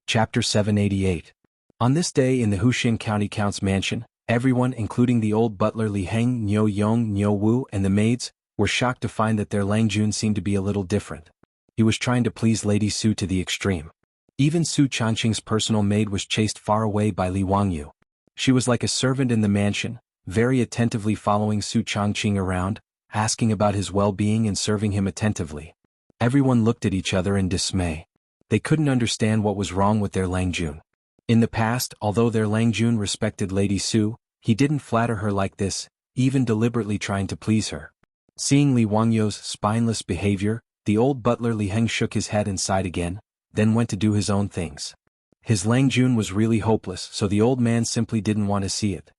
Chapter 788. On this day in the Wuxia County Count's mansion, everyone, including the old butler Li Heng, Niu Yong, Niu Wu, and the maids, were shocked to find that their Lang Jun seemed to be a little different. He was trying to please Lady Su to the extreme. Even Su Changqing's personal maid was chased far away by Li Wangyu. She was like a servant in the mansion, very attentively following Su Changqing around, asking about his well-being and serving him attentively. Everyone looked at each other in dismay. They couldn't understand what was wrong with their Lang Jun. In the past, although their Lang Jun respected Lady Su, he didn't flatter her like this, even deliberately trying to please her. Seeing Li Wangyu's spineless behavior, the old butler Li Heng shook his head and sighed again, then went to do his own things. His Lang Jun was really hopeless, so the old man simply didn't want to see it.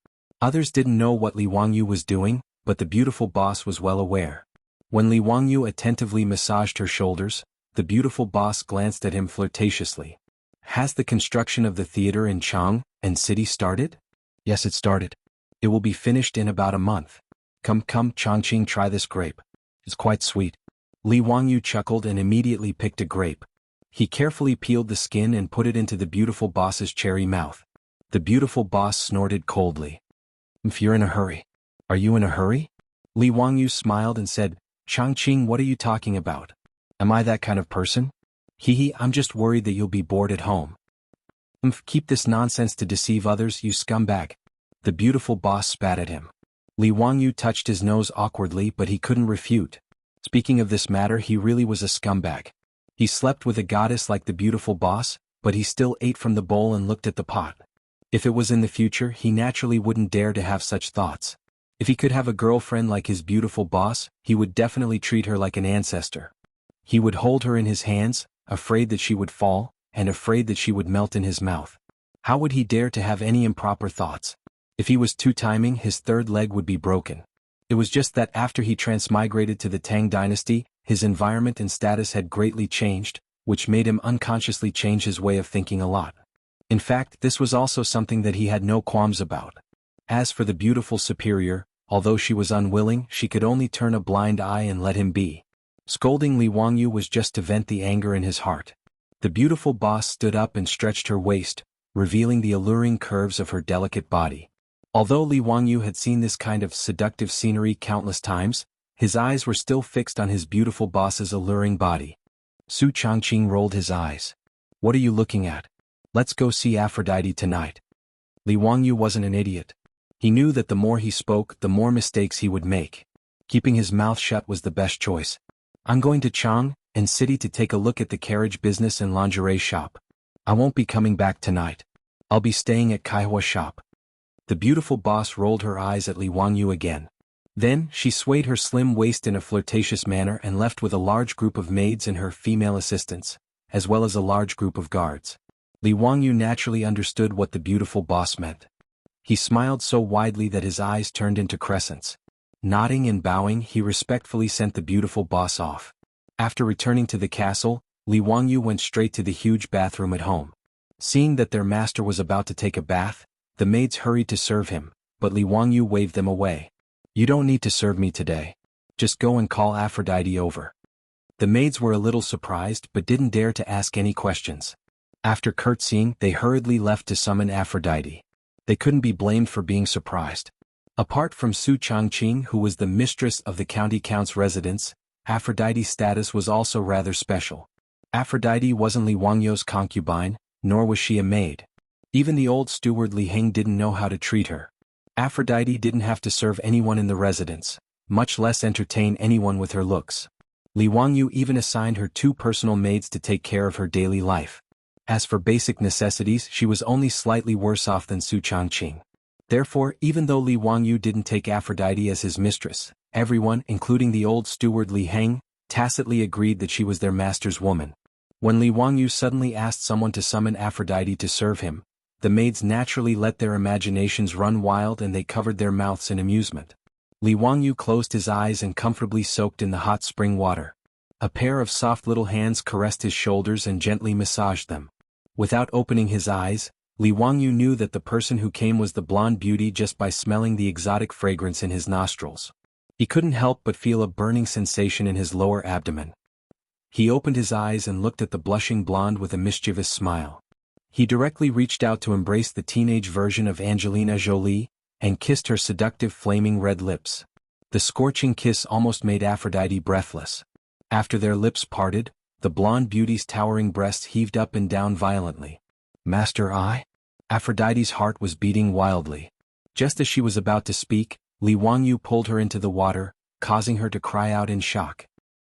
Others didn't know what Li Wangyu was doing, but the beautiful boss was well aware. When Li Wangyu attentively massaged her shoulders, the beautiful boss glanced at him flirtatiously. Has the construction of the theater in Chang and City started? Yes, it started. It will be finished in about a month. Come, Changqing, try this grape. It's quite sweet. Li Wangyu chuckled and immediately picked a grape. He carefully peeled the skin and put it into the beautiful boss's cherry mouth. The beautiful boss snorted coldly. If you're in a hurry. Are you in a hurry? Li Wangyu smiled and said, Changqing, what are you talking about? Am I that kind of person? Hee, I'm just worried that you'll be bored at home. Keep this nonsense to deceive others, you scumbag. The beautiful boss spat at him. Li Wangyu touched his nose awkwardly, but he couldn't refute. Speaking of this matter, he really was a scumbag. He slept with a goddess like the beautiful boss, but he still ate from the bowl and looked at the pot. If it was in the future, he naturally wouldn't dare to have such thoughts. If he could have a girlfriend like his beautiful boss, he would definitely treat her like an ancestor. He would hold her in his hands, afraid that she would fall, and afraid that she would melt in his mouth. How would he dare to have any improper thoughts? If he was two-timing, his third leg would be broken. It was just that after he transmigrated to the Tang dynasty, his environment and status had greatly changed, which made him unconsciously change his way of thinking a lot. In fact, this was also something that he had no qualms about. As for the beautiful superior, although she was unwilling, she could only turn a blind eye and let him be. Scolding Li Wangyu was just to vent the anger in his heart. The beautiful boss stood up and stretched her waist, revealing the alluring curves of her delicate body. Although Li Wangyu had seen this kind of seductive scenery countless times, his eyes were still fixed on his beautiful boss's alluring body. Su Changqing rolled his eyes. What are you looking at? Let's go see Aphrodite tonight. Li Wangyu wasn't an idiot. He knew that the more he spoke, the more mistakes he would make. Keeping his mouth shut was the best choice. I'm going to Chang and City to take a look at the carriage business and lingerie shop. I won't be coming back tonight. I'll be staying at Kaihua's shop. The beautiful boss rolled her eyes at Li Wangyu again. Then, she swayed her slim waist in a flirtatious manner and left with a large group of maids and her female assistants, as well as a large group of guards. Li Wangyu naturally understood what the beautiful boss meant. He smiled so widely that his eyes turned into crescents. Nodding and bowing, he respectfully sent the beautiful boss off. After returning to the castle, Li Wangyu went straight to the huge bathroom at home. Seeing that their master was about to take a bath, the maids hurried to serve him, but Li Wangyu waved them away. You don't need to serve me today. Just go and call Aphrodite over. The maids were a little surprised but didn't dare to ask any questions. After curtsying, they hurriedly left to summon Aphrodite. They couldn't be blamed for being surprised. Apart from Su Changqing, who was the mistress of the county count's residence, Aphrodite's status was also rather special. Aphrodite wasn't Li Wangyu's concubine, nor was she a maid. Even the old steward Li Heng didn't know how to treat her. Aphrodite didn't have to serve anyone in the residence, much less entertain anyone with her looks. Li Wangyu even assigned her 2 personal maids to take care of her daily life. As for basic necessities, she was only slightly worse off than Su Changqing. Therefore, even though Li Wangyu didn't take Aphrodite as his mistress, everyone, including the old steward Li Heng, tacitly agreed that she was their master's woman. When Li Wangyu suddenly asked someone to summon Aphrodite to serve him, the maids naturally let their imaginations run wild and they covered their mouths in amusement. Li Wangyu closed his eyes and comfortably soaked in the hot spring water. A pair of soft little hands caressed his shoulders and gently massaged them. Without opening his eyes, Li Wangyu knew that the person who came was the blonde beauty just by smelling the exotic fragrance in his nostrils. He couldn't help but feel a burning sensation in his lower abdomen. He opened his eyes and looked at the blushing blonde with a mischievous smile. He directly reached out to embrace the teenage version of Angelina Jolie, and kissed her seductive flaming red lips. The scorching kiss almost made Aphrodite breathless. After their lips parted, the blonde beauty's towering breasts heaved up and down violently. "Master I?" Aphrodite's heart was beating wildly. Just as she was about to speak, Li Wangyu pulled her into the water, causing her to cry out in shock.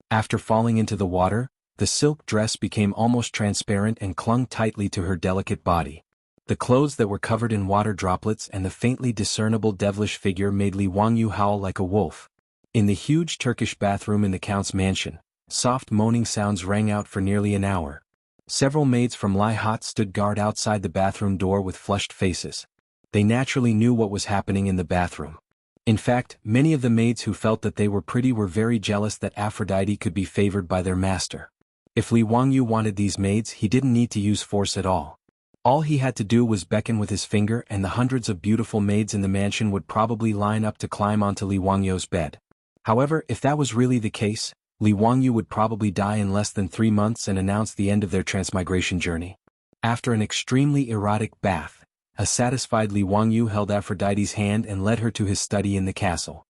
After falling into the water, the silk dress became almost transparent and clung tightly to her delicate body. The clothes that were covered in water droplets and the faintly discernible devilish figure made Li Wangyu howl like a wolf. In the huge Turkish bathroom in the Count's mansion, soft moaning sounds rang out for nearly an hour. Several maids from Lai Hot stood guard outside the bathroom door with flushed faces. They naturally knew what was happening in the bathroom. In fact, many of the maids who felt that they were pretty were very jealous that Aphrodite could be favored by their master. If Li Wangyu wanted these maids, he didn't need to use force at all. All he had to do was beckon with his finger and the hundreds of beautiful maids in the mansion would probably line up to climb onto Li Wangyu's bed. However, if that was really the case, Li Wangyu would probably die in less than 3 months and announce the end of their transmigration journey. After an extremely erotic bath, a satisfied Li Wangyu held Aphrodite's hand and led her to his study in the castle.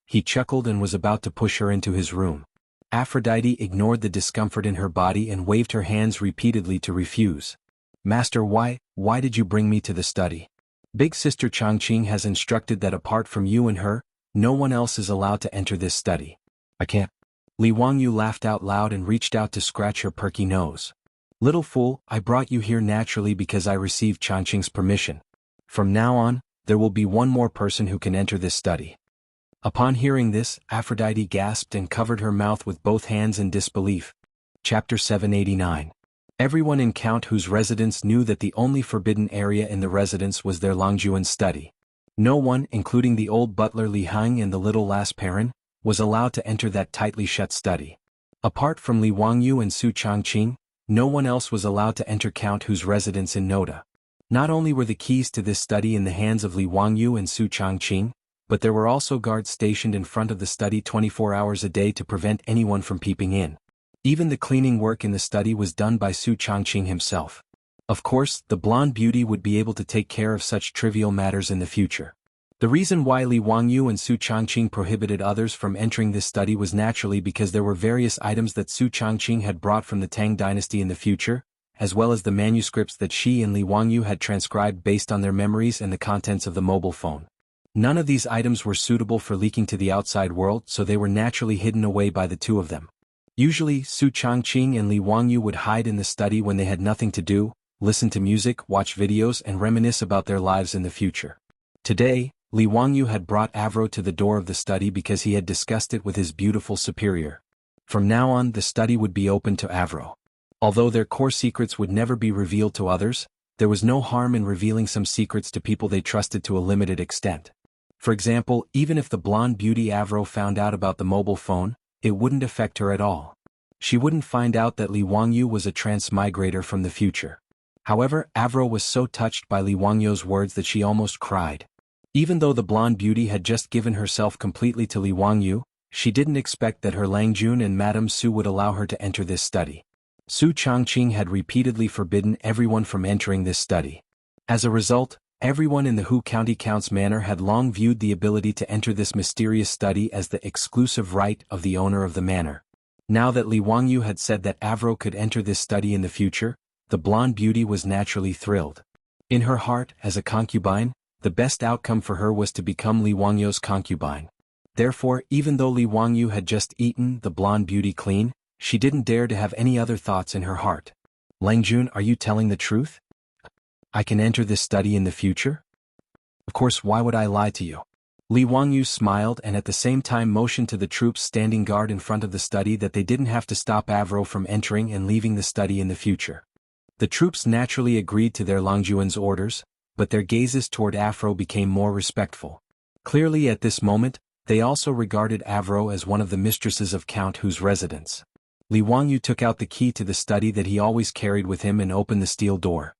He chuckled and was about to push her into his room. Aphrodite ignored the discomfort in her body and waved her hands repeatedly to refuse. "Master, why did you bring me to the study? Big sister Changqing has instructed that apart from you and her, no one else is allowed to enter this study." "I can't." Li Wangyu laughed out loud and reached out to scratch her perky nose. "Little fool, I brought you here naturally because I received Changqing's permission. From now on, there will be one more person who can enter this study." Upon hearing this, Aphrodite gasped and covered her mouth with both hands in disbelief. Chapter 789. Everyone in Count Hu's residence knew that the only forbidden area in the residence was their Longjuan study. No one, including the old butler Li Heng and the little lass Perrin, was allowed to enter that tightly shut study. Apart from Li Wangyu and Su Changqing, no one else was allowed to enter Count Hu's residence in Noda. Not only were the keys to this study in the hands of Li Wangyu and Su Changqing, but there were also guards stationed in front of the study 24 hours a day to prevent anyone from peeping in. Even the cleaning work in the study was done by Su Changqing himself. Of course, the blonde beauty would be able to take care of such trivial matters in the future. The reason why Li Wangyu and Su Changqing prohibited others from entering this study was naturally because there were various items that Su Changqing had brought from the Tang dynasty in the future, as well as the manuscripts that she and Li Wangyu had transcribed based on their memories and the contents of the mobile phone. None of these items were suitable for leaking to the outside world, so they were naturally hidden away by the two of them. Usually, Su Changqing and Li Wangyu would hide in the study when they had nothing to do, listen to music, watch videos, and reminisce about their lives in the future. Today, Li Wangyu had brought Avro to the door of the study because he had discussed it with his beautiful superior. From now on, the study would be open to Avro. Although their core secrets would never be revealed to others, there was no harm in revealing some secrets to people they trusted to a limited extent. For example, even if the blonde beauty Avro found out about the mobile phone, it wouldn't affect her at all. She wouldn't find out that Li Wangyu was a transmigrator from the future. However, Avro was so touched by Li Wangyu's words that she almost cried. Even though the blonde beauty had just given herself completely to Li Wangyu, she didn't expect that her Langjun and Madame Su would allow her to enter this study. Su Changqing had repeatedly forbidden everyone from entering this study. As a result, everyone in the Hu County Count's manor had long viewed the ability to enter this mysterious study as the exclusive right of the owner of the manor. Now that Li Wangyu had said that Avro could enter this study in the future, the blonde beauty was naturally thrilled. In her heart, as a concubine, the best outcome for her was to become Li Wangyu's concubine. Therefore, even though Li Wangyu had just eaten the blonde beauty clean, she didn't dare to have any other thoughts in her heart. "Langjun, are you telling the truth? I can enter this study in the future?" "Of course, why would I lie to you?" Li Wangyu smiled and at the same time motioned to the troops standing guard in front of the study that they didn't have to stop Avro from entering and leaving the study in the future. The troops naturally agreed to their Longjuan's orders, but their gazes toward Avro became more respectful. Clearly at this moment, they also regarded Avro as one of the mistresses of Count Hu's residence. Li Wangyu took out the key to the study that he always carried with him and opened the steel door.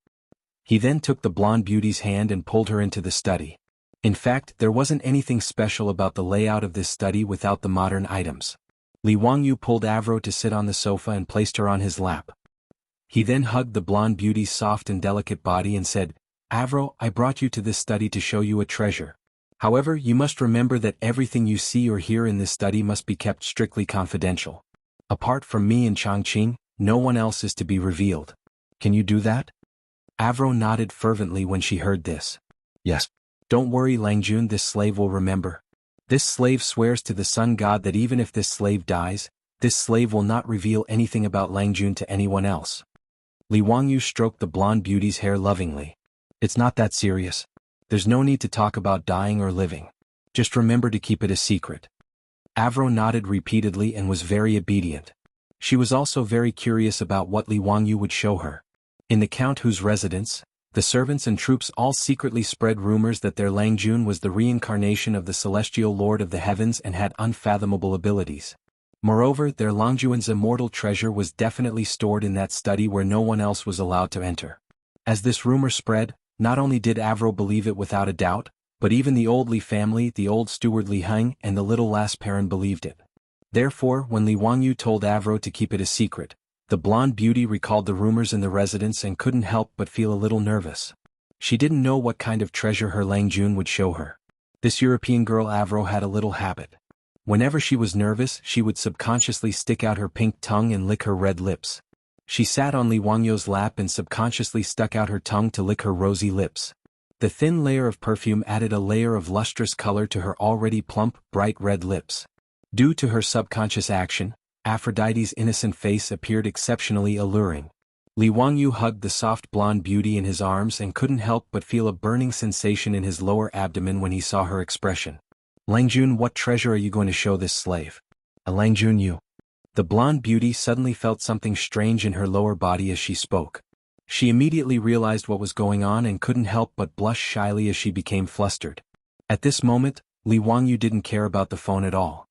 He then took the blonde beauty's hand and pulled her into the study. In fact, there wasn't anything special about the layout of this study without the modern items. Li Wangyu pulled Avro to sit on the sofa and placed her on his lap. He then hugged the blonde beauty's soft and delicate body and said, "Avro, I brought you to this study to show you a treasure. However, you must remember that everything you see or hear in this study must be kept strictly confidential. Apart from me and Changqing, no one else is to be revealed. Can you do that?" Avro nodded fervently when she heard this. "Yes. Don't worry, Langjun, this slave will remember. This slave swears to the sun god that even if this slave dies, this slave will not reveal anything about Langjun to anyone else." Li Wangyu stroked the blonde beauty's hair lovingly. "It's not that serious. There's no need to talk about dying or living. Just remember to keep it a secret." Avro nodded repeatedly and was very obedient. She was also very curious about what Li Wangyu would show her. In the Count Hu's residence, the servants and troops all secretly spread rumors that their Langjun was the reincarnation of the celestial lord of the heavens and had unfathomable abilities. Moreover, their Langjuan's immortal treasure was definitely stored in that study where no one else was allowed to enter. As this rumor spread, not only did Avro believe it without a doubt, but even the old Li family, the old steward Li Heng, and the little last Perrin believed it. Therefore, when Li Wangyu told Avro to keep it a secret, the blonde beauty recalled the rumors in the residence and couldn't help but feel a little nervous. She didn't know what kind of treasure her Langjun would show her. This European girl Avro had a little habit. Whenever she was nervous, she would subconsciously stick out her pink tongue and lick her red lips. She sat on Li Wangyu's lap and subconsciously stuck out her tongue to lick her rosy lips. The thin layer of perfume added a layer of lustrous color to her already plump, bright red lips. Due to her subconscious action, Aphrodite's innocent face appeared exceptionally alluring. Li Wangyu hugged the soft blonde beauty in his arms and couldn't help but feel a burning sensation in his lower abdomen when he saw her expression. "Langjun, what treasure are you going to show this slave?" "A Langjun you." The blonde beauty suddenly felt something strange in her lower body as she spoke. She immediately realized what was going on and couldn't help but blush shyly as she became flustered. At this moment, Li Wangyu didn't care about the phone at all.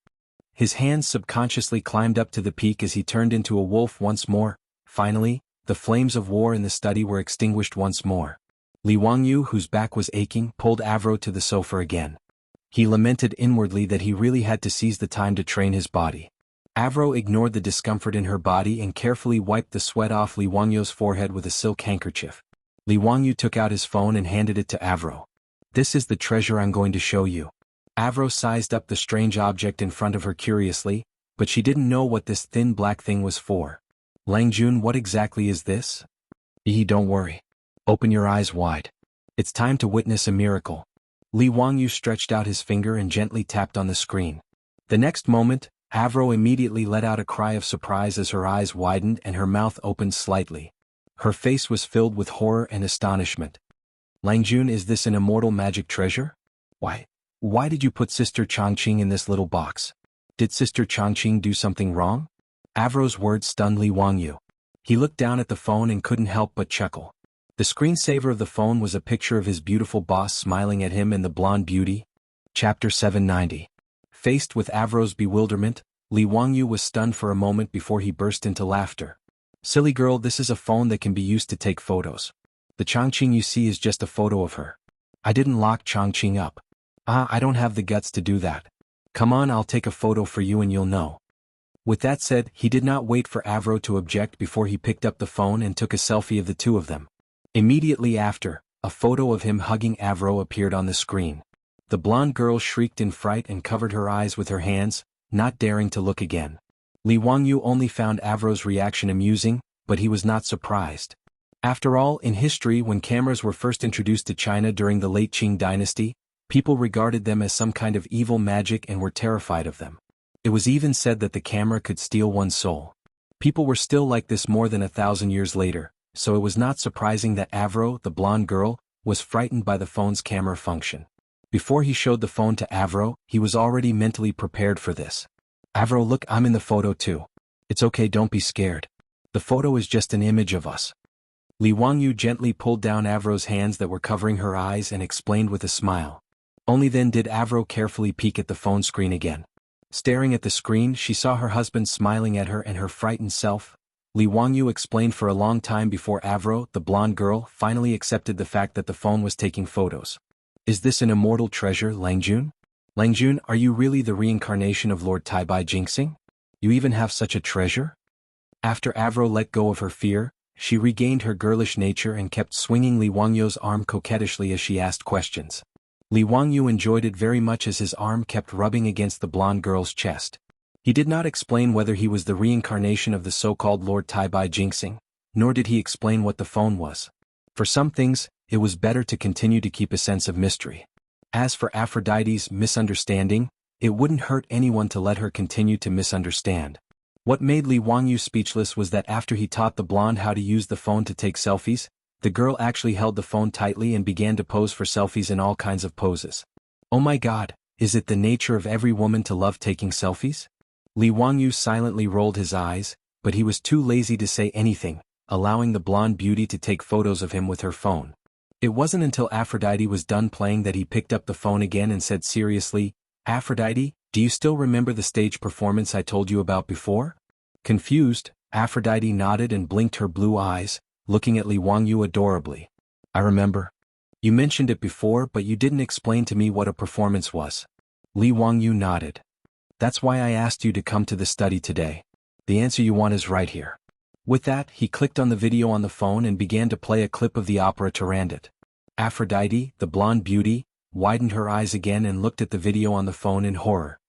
His hands subconsciously climbed up to the peak as he turned into a wolf once more. Finally, the flames of war in the study were extinguished once more. Li Wangyu, whose back was aching, pulled Avro to the sofa again. He lamented inwardly that he really had to seize the time to train his body. Avro ignored the discomfort in her body and carefully wiped the sweat off Li Wangyu's forehead with a silk handkerchief. Li Wangyu took out his phone and handed it to Avro. "This is the treasure I'm going to show you." Avro sized up the strange object in front of her curiously, but she didn't know what this thin black thing was for. "Langjun, what exactly is this?" Don't worry. Open your eyes wide. It's time to witness a miracle." Li Wangyu stretched out his finger and gently tapped on the screen. The next moment, Avro immediately let out a cry of surprise as her eyes widened and her mouth opened slightly. Her face was filled with horror and astonishment. "Langjun, is this an immortal magic treasure? Why did you put Sister Changqing in this little box? Did Sister Changqing do something wrong?" Avro's words stunned Li Wangyu. He looked down at the phone and couldn't help but chuckle. The screensaver of the phone was a picture of his beautiful boss smiling at him and the blonde beauty. Chapter 790. Faced with Avro's bewilderment, Li Wangyu was stunned for a moment before he burst into laughter. "Silly girl, this is a phone that can be used to take photos. The Changqing you see is just a photo of her. I didn't lock Changqing up. I don't have the guts to do that. Come on, I'll take a photo for you and you'll know." With that said, he did not wait for Avro to object before he picked up the phone and took a selfie of the two of them. Immediately after, a photo of him hugging Avro appeared on the screen. The blonde girl shrieked in fright and covered her eyes with her hands, not daring to look again. Li Wangyu only found Avro's reaction amusing, but he was not surprised. After all, in history, when cameras were first introduced to China during the late Qing dynasty, people regarded them as some kind of evil magic and were terrified of them. It was even said that the camera could steal one's soul. People were still like this more than 1,000 years later, so it was not surprising that Avro, the blonde girl, was frightened by the phone's camera function. Before he showed the phone to Avro, he was already mentally prepared for this. "Avro, look, I'm in the photo too. It's okay, don't be scared. The photo is just an image of us." Li Wangyu gently pulled down Avro's hands that were covering her eyes and explained with a smile. Only then did Avro carefully peek at the phone screen again. Staring at the screen, she saw her husband smiling at her and her frightened self. Li Wangyu explained for a long time before Avro, the blonde girl, finally accepted the fact that the phone was taking photos. "Is this an immortal treasure, Langjun? Langjun, are you really the reincarnation of Lord Taibai Jinxing? You even have such a treasure?" After Avro let go of her fear, She regained her girlish nature and kept swinging Li Wangyu's arm coquettishly as she asked questions. Li Wangyu enjoyed it very much as his arm kept rubbing against the blonde girl's chest. He did not explain whether he was the reincarnation of the so-called Lord Taibai Jinxing, nor did he explain what the phone was. For some things, it was better to continue to keep a sense of mystery. As for Aphrodite's misunderstanding, it wouldn't hurt anyone to let her continue to misunderstand. What made Li Wangyu speechless was that after he taught the blonde how to use the phone to take selfies, the girl actually held the phone tightly and began to pose for selfies in all kinds of poses. Oh my god, is it the nature of every woman to love taking selfies? Li Wangyu silently rolled his eyes, but he was too lazy to say anything, allowing the blonde beauty to take photos of him with her phone. It wasn't until Aphrodite was done playing that he picked up the phone again and said seriously, "Aphrodite, do you still remember the stage performance I told you about before?" Confused, Aphrodite nodded and blinked her blue eyes, looking at Li Wangyu adorably. "I remember. You mentioned it before but you didn't explain to me what a performance was." Li Wangyu nodded. "That's why I asked you to come to the study today. The answer you want is right here." With that, he clicked on the video on the phone and began to play a clip of the opera Turandot. Aphrodite, the blonde beauty, widened her eyes again and looked at the video on the phone in horror.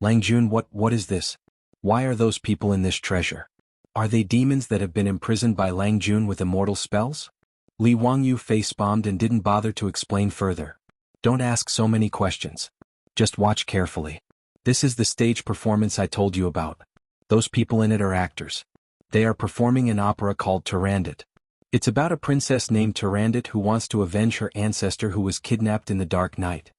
Langjun, what is this? Why are those people in this treasure? Are they demons that have been imprisoned by Langjun with immortal spells? Li Wangyu face-bombed and didn't bother to explain further. Don't ask so many questions. Just watch carefully. This is the stage performance I told you about. Those people in it are actors. They are performing an opera called Turandot. It's about a princess named Turandot who wants to avenge her ancestor who was kidnapped in the dark night.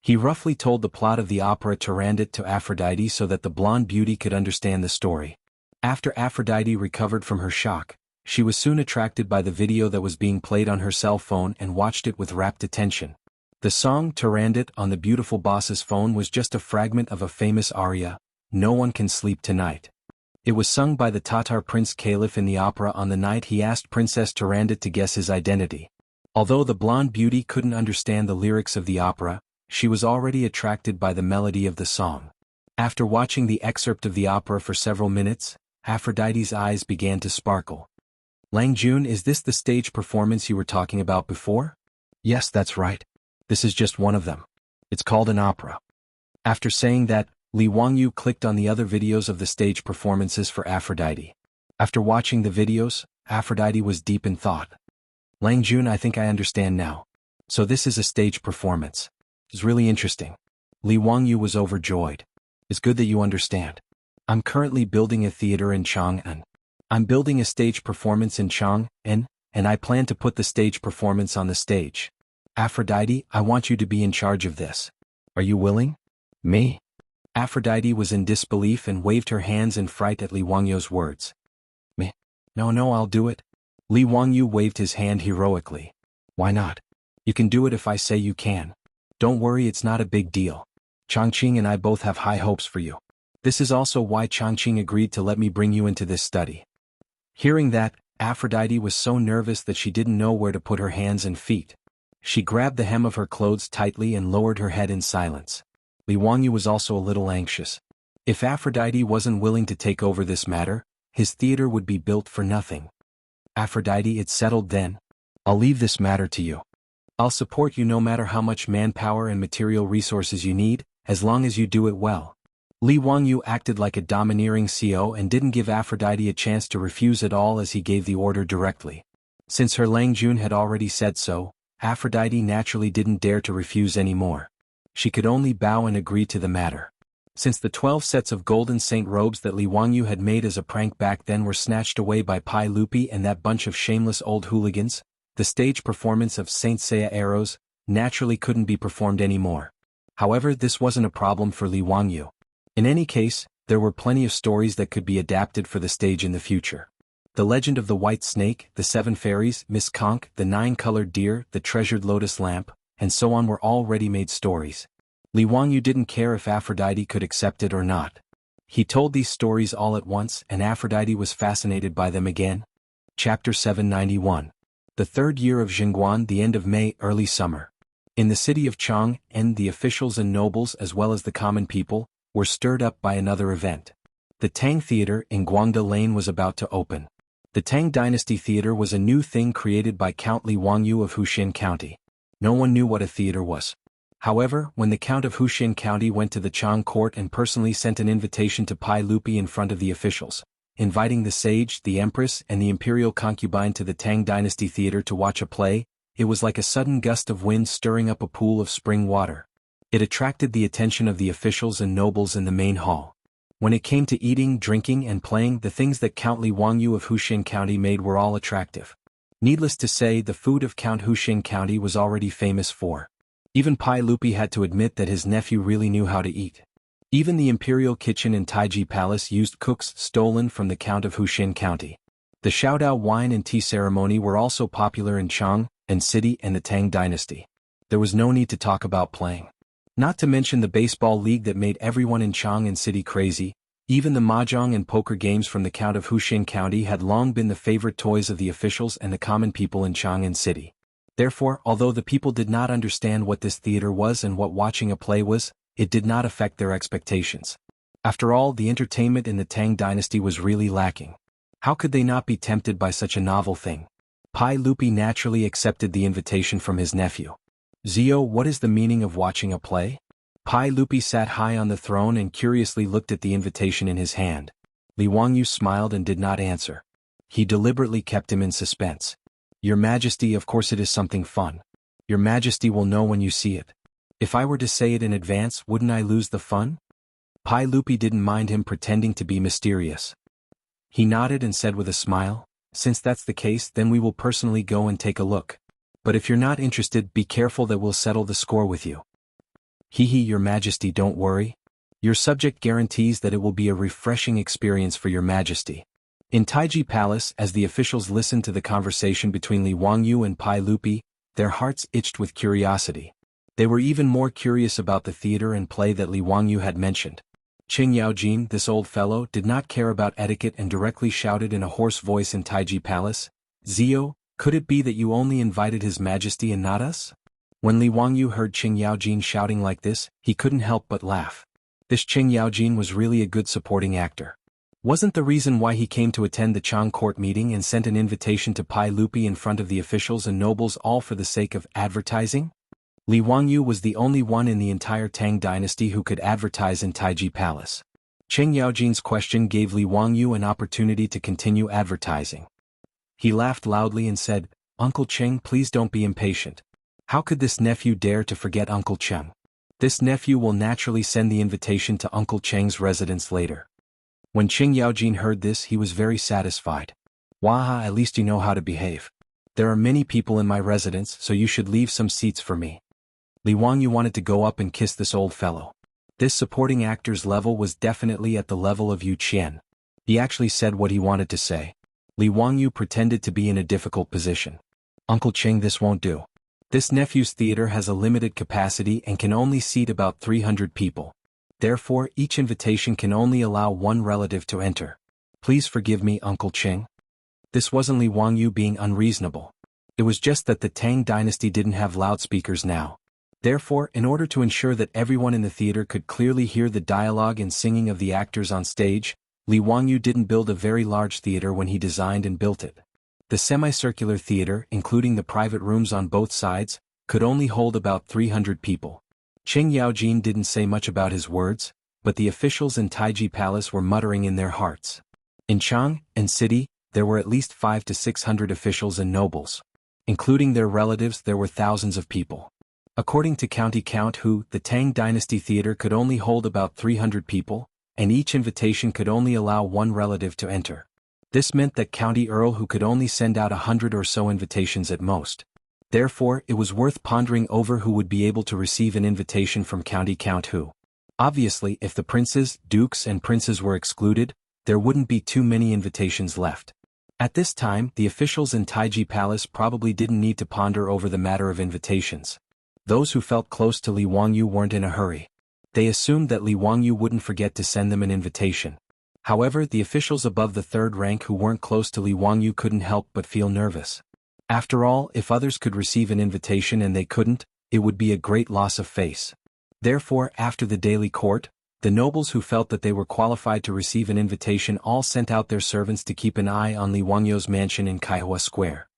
He roughly told the plot of the opera Turandot to Aphrodite so that the blonde beauty could understand the story. After Aphrodite recovered from her shock, she was soon attracted by the video that was being played on her cell phone and watched it with rapt attention. The song Turandot on the beautiful boss's phone was just a fragment of a famous aria, "No One Can Sleep Tonight." It was sung by the Tatar Prince Caliph in the opera on the night he asked Princess Turandot to guess his identity. Although the blonde beauty couldn't understand the lyrics of the opera, she was already attracted by the melody of the song. After watching the excerpt of the opera for several minutes, Aphrodite's eyes began to sparkle. "Langjun, is this the stage performance you were talking about before?" "Yes, that's right. This is just one of them. It's called an opera." After saying that, Li Wangyu clicked on the other videos of the stage performances for Aphrodite. After watching the videos, Aphrodite was deep in thought. "Langjun, I think I understand now. So this is a stage performance. It's really interesting." Li Wangyu was overjoyed. "It's good that you understand. I'm currently building a theater in Chang'an. I'm building a stage performance in Chang'an, and I plan to put the stage performance on the stage. Aphrodite, I want you to be in charge of this. Are you willing?" "Me?" Aphrodite was in disbelief and waved her hands in fright at Li Wangyu's words. "Me? No, I'll do it." Li Wangyu waved his hand heroically. "Why not? You can do it if I say you can. Don't worry, it's not a big deal. Changqing and I both have high hopes for you. This is also why Changqing agreed to let me bring you into this study." Hearing that, Aphrodite was so nervous that she didn't know where to put her hands and feet. She grabbed the hem of her clothes tightly and lowered her head in silence. Li Wangyu was also a little anxious. If Aphrodite wasn't willing to take over this matter, his theater would be built for nothing. "Aphrodite, it's settled then. I'll leave this matter to you. I'll support you no matter how much manpower and material resources you need, as long as you do it well." Li Wangyu acted like a domineering CEO and didn't give Aphrodite a chance to refuse at all as he gave the order directly. Since her Langjun had already said so, Aphrodite naturally didn't dare to refuse anymore. She could only bow and agree to the matter. Since the 12 sets of golden saint robes that Li Wangyu had made as a prank back then were snatched away by Pai Lupi and that bunch of shameless old hooligans, the stage performance of Saint Seiya arrows naturally couldn't be performed anymore. However, this wasn't a problem for Li Wangyu. In any case, there were plenty of stories that could be adapted for the stage in the future. The Legend of the White Snake, the Seven Fairies, Miss Conch, the Nine-Colored Deer, the Treasured Lotus Lamp, and so on were all ready-made stories. Li Wangyu didn't care if Aphrodite could accept it or not. He told these stories all at once and Aphrodite was fascinated by them again. Chapter 791. The third year of Jingguan, the end of May, early summer. In the city of Chang'an, the officials and nobles as well as the common people were stirred up by another event. The Tang Theater in Guangda Lane was about to open. The Tang Dynasty Theater was a new thing created by Count Li Wangyu of Huxin County. No one knew what a theater was. However, when the Count of Huxin County went to the Chang court and personally sent an invitation to Pai Lupi in front of the officials, inviting the sage, the empress, and the imperial concubine to the Tang Dynasty Theater to watch a play, it was like a sudden gust of wind stirring up a pool of spring water. It attracted the attention of the officials and nobles in the main hall. When it came to eating, drinking, and playing, the things that Count Li Wangyu of Huxin County made were all attractive. Needless to say, the food of Count Huxin County was already famous for. Even Pai Lupi had to admit that his nephew really knew how to eat. Even the imperial kitchen in Taiji Palace used cooks stolen from the Count of Huxin County. The Xiaodao wine and tea ceremony were also popular in Chang and City and the Tang Dynasty. There was no need to talk about playing. Not to mention the baseball league that made everyone in Chang and City crazy. Even the mahjong and poker games from the Count of Huxin County had long been the favorite toys of the officials and the common people in Chang and City. Therefore, although the people did not understand what this theater was and what watching a play was, it did not affect their expectations. After all, the entertainment in the Tang Dynasty was really lacking. How could they not be tempted by such a novel thing? Pai Lupi naturally accepted the invitation from his nephew. Zio, what is the meaning of watching a play? Pai Lupi sat high on the throne and curiously looked at the invitation in his hand. Li Wangyu smiled and did not answer. He deliberately kept him in suspense. Your Majesty, of course it is something fun. Your Majesty will know when you see it. If I were to say it in advance, wouldn't I lose the fun? Pai Lupi didn't mind him pretending to be mysterious. He nodded and said with a smile, since that's the case, then we will personally go and take a look. But if you're not interested, be careful that we'll settle the score with you. Hee, Your Majesty, don't worry. Your subject guarantees that it will be a refreshing experience for Your Majesty. In Taiji Palace, as the officials listened to the conversation between Li Wangyu and Pai Lupi, their hearts itched with curiosity. They were even more curious about the theater and play that Li Wangyu had mentioned. Qing Yaojin, this old fellow, did not care about etiquette and directly shouted in a hoarse voice in Taiji Palace, Zio, could it be that you only invited His Majesty and not us? When Li Wangyu heard Qing Yaojin shouting like this, he couldn't help but laugh. This Qing Yaojin was really a good supporting actor. Wasn't the reason why he came to attend the Chang court meeting and sent an invitation to Pai Lupi in front of the officials and nobles all for the sake of advertising? Li Wangyu was the only one in the entire Tang dynasty who could advertise in Taiji Palace. Qing Yaojin's question gave Li Wangyu an opportunity to continue advertising. He laughed loudly and said, Uncle Qing, please don't be impatient. How could this nephew dare to forget Uncle Cheng? This nephew will naturally send the invitation to Uncle Cheng's residence later. When Qing Yaojin heard this, he was very satisfied. Waha, at least you know how to behave. There are many people in my residence, so you should leave some seats for me. Li Wangyu wanted to go up and kiss this old fellow. This supporting actor's level was definitely at the level of Yu Qian. He actually said what he wanted to say. Li Wangyu pretended to be in a difficult position. Uncle Qing, this won't do. This nephew's theater has a limited capacity and can only seat about 300 people. Therefore, each invitation can only allow one relative to enter. Please forgive me, Uncle Qing. This wasn't Li Wangyu being unreasonable. It was just that the Tang dynasty didn't have loudspeakers now. Therefore, in order to ensure that everyone in the theater could clearly hear the dialogue and singing of the actors on stage, Li Wangyu didn't build a very large theater when he designed and built it. The semicircular theater, including the private rooms on both sides, could only hold about 300 people. Qing Yaojin didn't say much about his words, but the officials in Taiji Palace were muttering in their hearts. In Chang and City, there were at least 500 to 600 officials and nobles. Including their relatives, there were thousands of people. According to County Count Hu, the Tang Dynasty Theater could only hold about 300 people, and each invitation could only allow one relative to enter. This meant that County Earl Hu could only send out 100 or so invitations at most. Therefore, it was worth pondering over who would be able to receive an invitation from County Count Hu. Obviously, if the princes, dukes and princes were excluded, there wouldn't be too many invitations left. At this time, the officials in Taiji Palace probably didn't need to ponder over the matter of invitations. Those who felt close to Li Wangyu weren't in a hurry. They assumed that Li Wangyu wouldn't forget to send them an invitation. However, the officials above the third rank who weren't close to Li Wangyu couldn't help but feel nervous. After all, if others could receive an invitation and they couldn't, it would be a great loss of face. Therefore, after the daily court, The nobles who felt that they were qualified to receive an invitation all sent out their servants to keep an eye on Li Wangyou's mansion in Kaihua Square.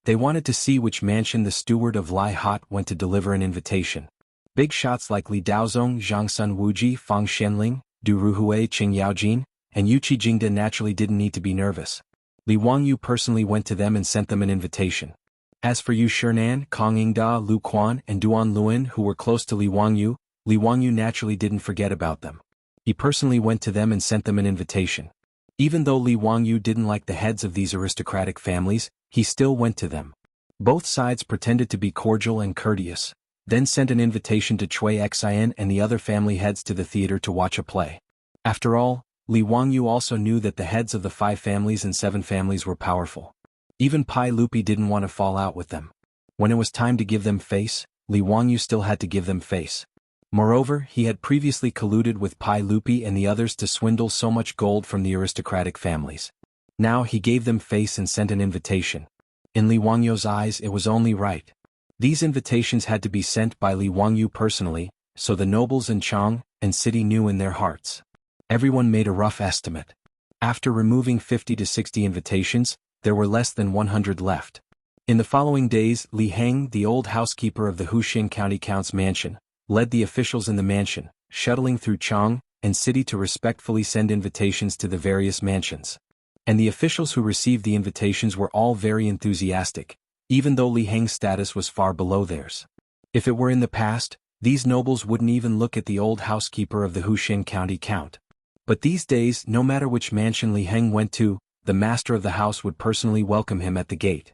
They wanted to see which mansion the steward of Lai Hot went to deliver an invitation. Big shots like Li Daozong, Zhang Sun Wuji, Fang Xianling, Du Ruhui, Qing Yaojin, and Yuqi Jingda naturally didn't need to be nervous. Li Wangyou personally went to them and sent them an invitation. As for Yu Shinan, Kong Yingda, Lu Quan, and Duan Luan who were close to Li Wangyou naturally didn't forget about them. He personally went to them and sent them an invitation. Even though Li Wangyou didn't like the heads of these aristocratic families, he still went to them. Both sides pretended to be cordial and courteous, then sent an invitation to Cui Xian and the other family heads to the theater to watch a play. After all, Li Wangyou also knew that the heads of the 5 families and 7 families were powerful. Even Pai Lupi didn't want to fall out with them. When it was time to give them face, Li Wangyou still had to give them face. Moreover, he had previously colluded with Pai Lupi and the others to swindle so much gold from the aristocratic families. Now he gave them face and sent an invitation. In Li Wangyou's eyes it was only right. These invitations had to be sent by Li Wangyou personally, so the nobles in Chang and city knew in their hearts. Everyone made a rough estimate. After removing 50 to 60 invitations, there were less than 100 left. In the following days, Li Heng, the old housekeeper of the Wuxia County Count's mansion, led the officials in the mansion, shuttling through Chang and city to respectfully send invitations to the various mansions. And the officials who received the invitations were all very enthusiastic, even though Li Heng's status was far below theirs. If it were in the past, these nobles wouldn't even look at the old housekeeper of the Wuxia County Count. But these days, no matter which mansion Li Heng went to, the master of the house would personally welcome him at the gate.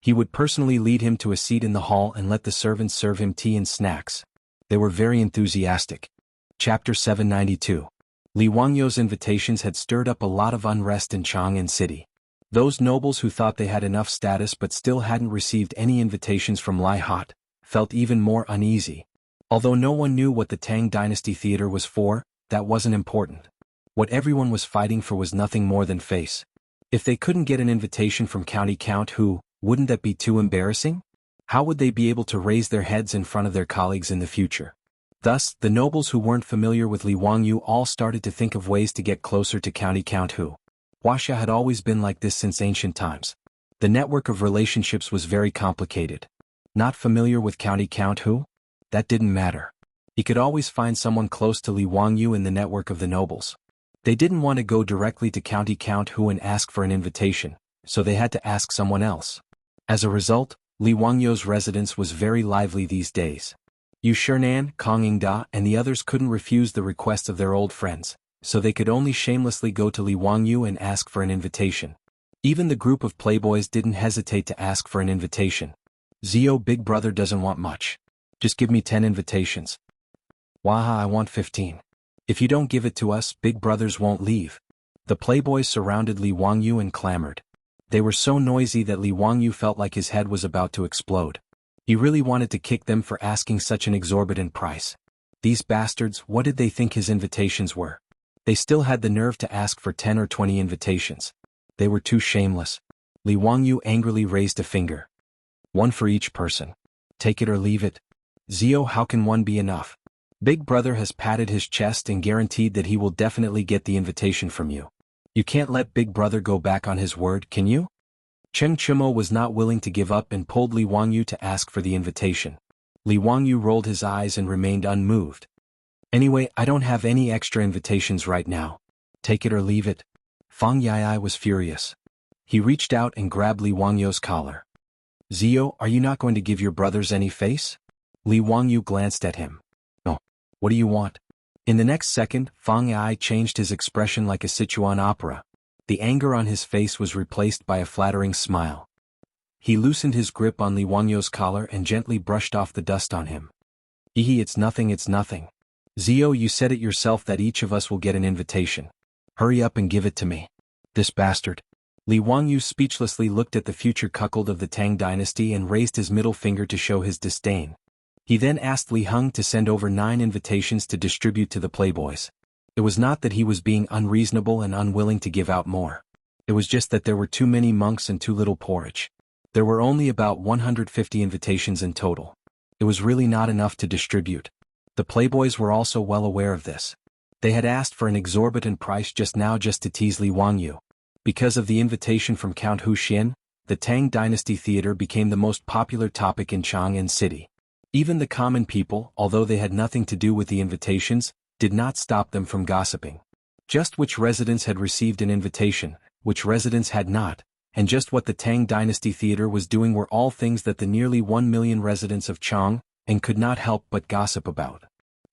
He would personally lead him to a seat in the hall and let the servants serve him tea and snacks. They were very enthusiastic. Chapter 792. Li Wangyou's invitations had stirred up a lot of unrest in Chang'an City. Those nobles who thought they had enough status but still hadn't received any invitations from Lai Hot, felt even more uneasy. Although no one knew what the Tang Dynasty Theater was for, that wasn't important. What everyone was fighting for was nothing more than face. If they couldn't get an invitation from County Count Hu, wouldn't that be too embarrassing? How would they be able to raise their heads in front of their colleagues in the future? Thus, the nobles who weren't familiar with Li Wangyou all started to think of ways to get closer to County Count Hu. Wuxia had always been like this since ancient times. The network of relationships was very complicated. Not familiar with County Count Hu? That didn't matter. He could always find someone close to Li Wangyou in the network of the nobles. They didn't want to go directly to County Count Hu and ask for an invitation, so they had to ask someone else. As a result, Li Wangyou's residence was very lively these days. Yu Shinan, Kong Yingda, and the others couldn't refuse the request of their old friends, so they could only shamelessly go to Li Wangyou and ask for an invitation. Even the group of playboys didn't hesitate to ask for an invitation. Zio, big brother doesn't want much. Just give me 10 invitations. Waha, I want 15. If you don't give it to us, big brothers won't leave. The playboys surrounded Li Wangyou and clamored. They were so noisy that Li Wangyou felt like his head was about to explode. He really wanted to kick them for asking such an exorbitant price. These bastards, what did they think his invitations were? They still had the nerve to ask for 10 or 20 invitations. They were too shameless. Li Wangyou angrily raised a finger. One for each person. Take it or leave it. Zio, how can one be enough? Big brother has patted his chest and guaranteed that he will definitely get the invitation from you. You can't let big brother go back on his word, can you? Cheng Chumo was not willing to give up and pulled Li Wangyou to ask for the invitation. Li Wangyou rolled his eyes and remained unmoved. Anyway, I don't have any extra invitations right now. Take it or leave it. Fang Yai was furious. He reached out and grabbed Li Wangyou's collar. Zio, are you not going to give your brothers any face? Li Wangyou glanced at him. No. What do you want? In the next second, Fang Yai changed his expression like a Sichuan opera. The anger on his face was replaced by a flattering smile. He loosened his grip on Li Wangyou's collar and gently brushed off the dust on him. It's nothing, it's nothing. Zio, you said it yourself that each of us will get an invitation. Hurry up and give it to me. This bastard. Li Wangyou speechlessly looked at the future cuckold of the Tang dynasty and raised his middle finger to show his disdain. He then asked Li Heng to send over 9 invitations to distribute to the playboys. It was not that he was being unreasonable and unwilling to give out more. It was just that there were too many monks and too little porridge. There were only about 150 invitations in total. It was really not enough to distribute. The playboys were also well aware of this. They had asked for an exorbitant price just to tease Li Wangyu. Because of the invitation from Count Hu Xian, the Tang Dynasty Theater became the most popular topic in Chang'an City. Even the common people, although they had nothing to do with the invitations, did not stop them from gossiping. Just which residents had received an invitation, which residents had not, and just what the Tang Dynasty Theater was doing were all things that the nearly 1 million residents of Chang'an could not help but gossip about.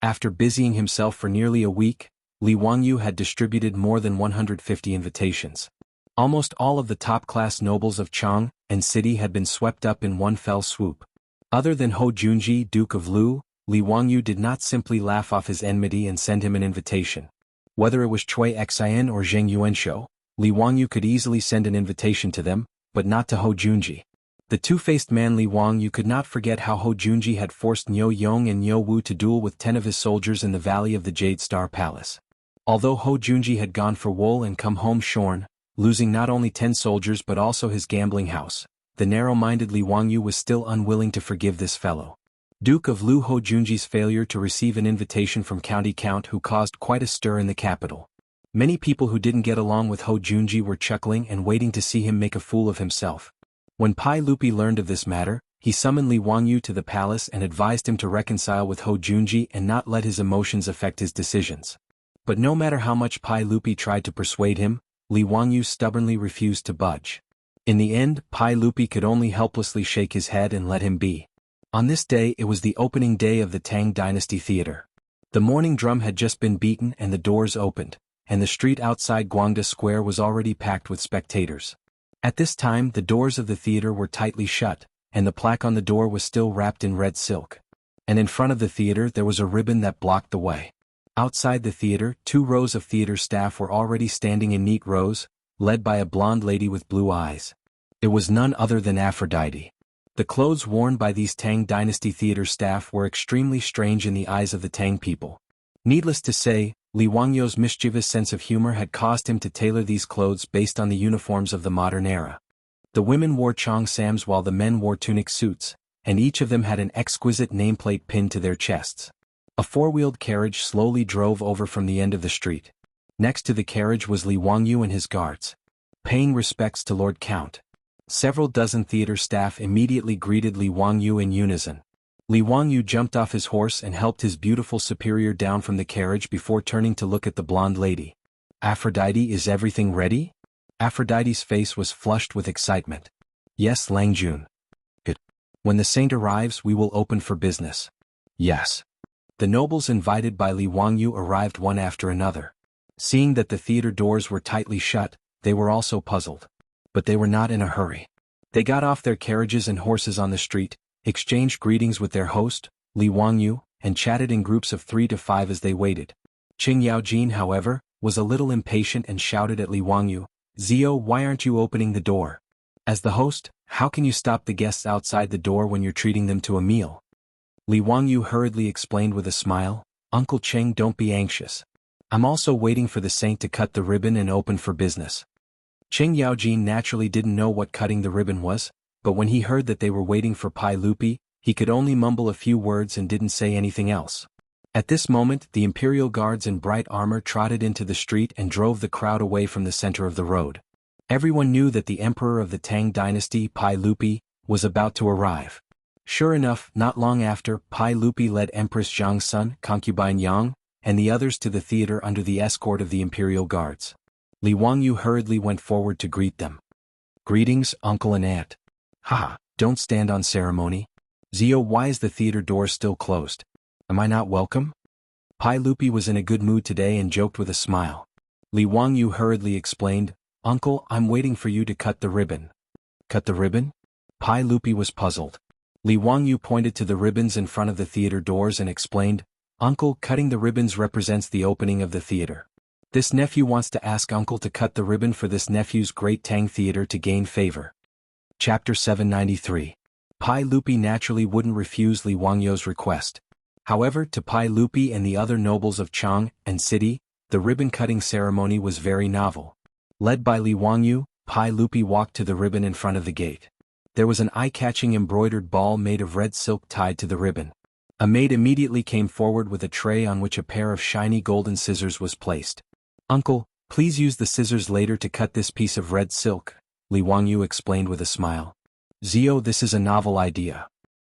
After busying himself for nearly a week, Li Wangyu had distributed more than 150 invitations. Almost all of the top-class nobles of Chang'an City had been swept up in one fell swoop. Other than Hou Junji, Duke of Lu, Li Wangyu did not simply laugh off his enmity and send him an invitation. Whether it was Cui Xian or Zheng Yuanshou, Li Wangyu could easily send an invitation to them, but not to Hou Junji. The two-faced man Li Wangyu could not forget how Hou Junji had forced Niu Yong and Niu Wu to duel with 10 of his soldiers in the Valley of the Jade Star Palace. Although Hou Junji had gone for wool and come home shorn, losing not only 10 soldiers but also his gambling house, the narrow-minded Li Wangyu was still unwilling to forgive this fellow. Duke of Lu Hou Junji's failure to receive an invitation from County Count Hu caused quite a stir in the capital. Many people who didn't get along with Hou Junji were chuckling and waiting to see him make a fool of himself. When Pai Lupi learned of this matter, he summoned Li Wangyu to the palace and advised him to reconcile with Hou Junji and not let his emotions affect his decisions. But no matter how much Pai Lupi tried to persuade him, Li Wangyu stubbornly refused to budge. In the end, Pai Lupi could only helplessly shake his head and let him be. On this day it was the opening day of the Tang Dynasty Theater. The morning drum had just been beaten and the doors opened, and the street outside Guangda Square was already packed with spectators. At this time the doors of the theater were tightly shut, and the plaque on the door was still wrapped in red silk. And in front of the theater there was a ribbon that blocked the way. Outside the theater, 2 rows of theater staff were already standing in neat rows, led by a blonde lady with blue eyes. It was none other than Aphrodite. The clothes worn by these Tang Dynasty Theater staff were extremely strange in the eyes of the Tang people. Needless to say, Li Wangyu's mischievous sense of humor had caused him to tailor these clothes based on the uniforms of the modern era. The women wore cheongsams while the men wore tunic suits, and each of them had an exquisite nameplate pinned to their chests. A 4-wheeled carriage slowly drove over from the end of the street. Next to the carriage was Li Wangyu and his guards, paying respects to Lord Count. Several dozen theater staff immediately greeted Li Wangyu in unison. Li Wangyu jumped off his horse and helped his beautiful superior down from the carriage before turning to look at the blonde lady. "Aphrodite, is everything ready?" Aphrodite's face was flushed with excitement. "Yes, Langjun. Good. When the saint arrives we will open for business." "Yes." The nobles invited by Li Wangyu arrived one after another. Seeing that the theater doors were tightly shut, they were also puzzled. But they were not in a hurry. They got off their carriages and horses on the street, exchanged greetings with their host, Li Wangyu, and chatted in groups of 3 to 5 as they waited. Qing Yaojin, however, was a little impatient and shouted at Li Wangyu, "Zio, why aren't you opening the door? As the host, how can you stop the guests outside the door when you're treating them to a meal?" Li Wangyu hurriedly explained with a smile, "Uncle Cheng, don't be anxious. I'm also waiting for the saint to cut the ribbon and open for business." Qing Yaojin naturally didn't know what cutting the ribbon was, but when he heard that they were waiting for Pai Lupi, he could only mumble a few words and didn't say anything else. At this moment the imperial guards in bright armor trotted into the street and drove the crowd away from the center of the road. Everyone knew that the emperor of the Tang dynasty, Pai Lupi, was about to arrive. Sure enough, not long after, Pai Lupi led Empress Zhang's son, concubine Yang, and the others to the theater under the escort of the imperial guards. Li Wangyu hurriedly went forward to greet them. "Greetings, uncle and aunt." "Haha, don't stand on ceremony. Zio, why is the theater door still closed? Am I not welcome?" Pai Lupi was in a good mood today and joked with a smile. Li Wangyu hurriedly explained, "Uncle, I'm waiting for you to cut the ribbon." "Cut the ribbon?" Pai Lupi was puzzled. Li Wangyu pointed to the ribbons in front of the theater doors and explained, "Uncle, cutting the ribbons represents the opening of the theater. This nephew wants to ask uncle to cut the ribbon for this nephew's great Tang theater to gain favor." Chapter 793. Pai Lupi naturally wouldn't refuse Li Wangyu's request. However, to Pai Lupi and the other nobles of Chang'an City, the ribbon-cutting ceremony was very novel. Led by Li Wangyu, Pai Lupi walked to the ribbon in front of the gate. There was an eye-catching embroidered ball made of red silk tied to the ribbon. A maid immediately came forward with a tray on which a pair of shiny golden scissors was placed. "Uncle, please use the scissors later to cut this piece of red silk," Li Wangyu explained with a smile. "Zio, this is a novel idea."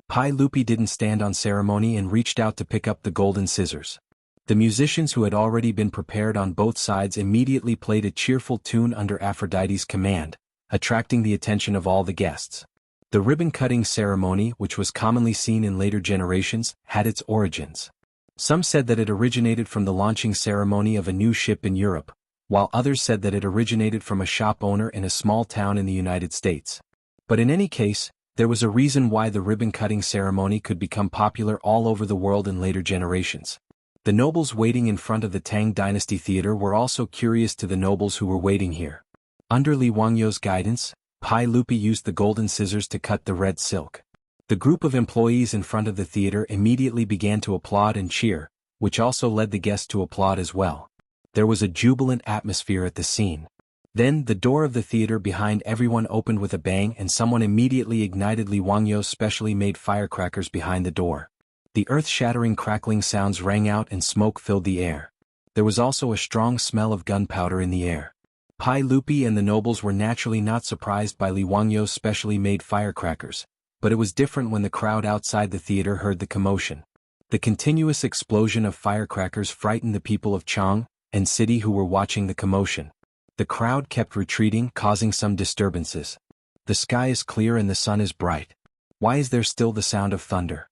Pai Lupi didn't stand on ceremony and reached out to pick up the golden scissors. The musicians who had already been prepared on both sides immediately played a cheerful tune under Aphrodite's command, attracting the attention of all the guests. The ribbon-cutting ceremony, which was commonly seen in later generations, had its origins. Some said that it originated from the launching ceremony of a new ship in Europe, while others said that it originated from a shop owner in a small town in the United States. But in any case, there was a reason why the ribbon-cutting ceremony could become popular all over the world in later generations. The nobles waiting in front of the Tang Dynasty Theater were also curious to the nobles who were waiting here. Under Li Wangyu's guidance, Pai Lupi used the golden scissors to cut the red silk. The group of employees in front of the theater immediately began to applaud and cheer, which also led the guests to applaud as well. There was a jubilant atmosphere at the scene. Then the door of the theater behind everyone opened with a bang and someone immediately ignited Li Wangyu's specially made firecrackers behind the door. The earth-shattering crackling sounds rang out and smoke filled the air. There was also a strong smell of gunpowder in the air. Pai Lupi and the nobles were naturally not surprised by Li Wangyu's specially made firecrackers, but it was different when the crowd outside the theater heard the commotion. The continuous explosion of firecrackers frightened the people of Chang and city who were watching the commotion. The crowd kept retreating, causing some disturbances. The sky is clear and the sun is bright. Why is there still the sound of thunder?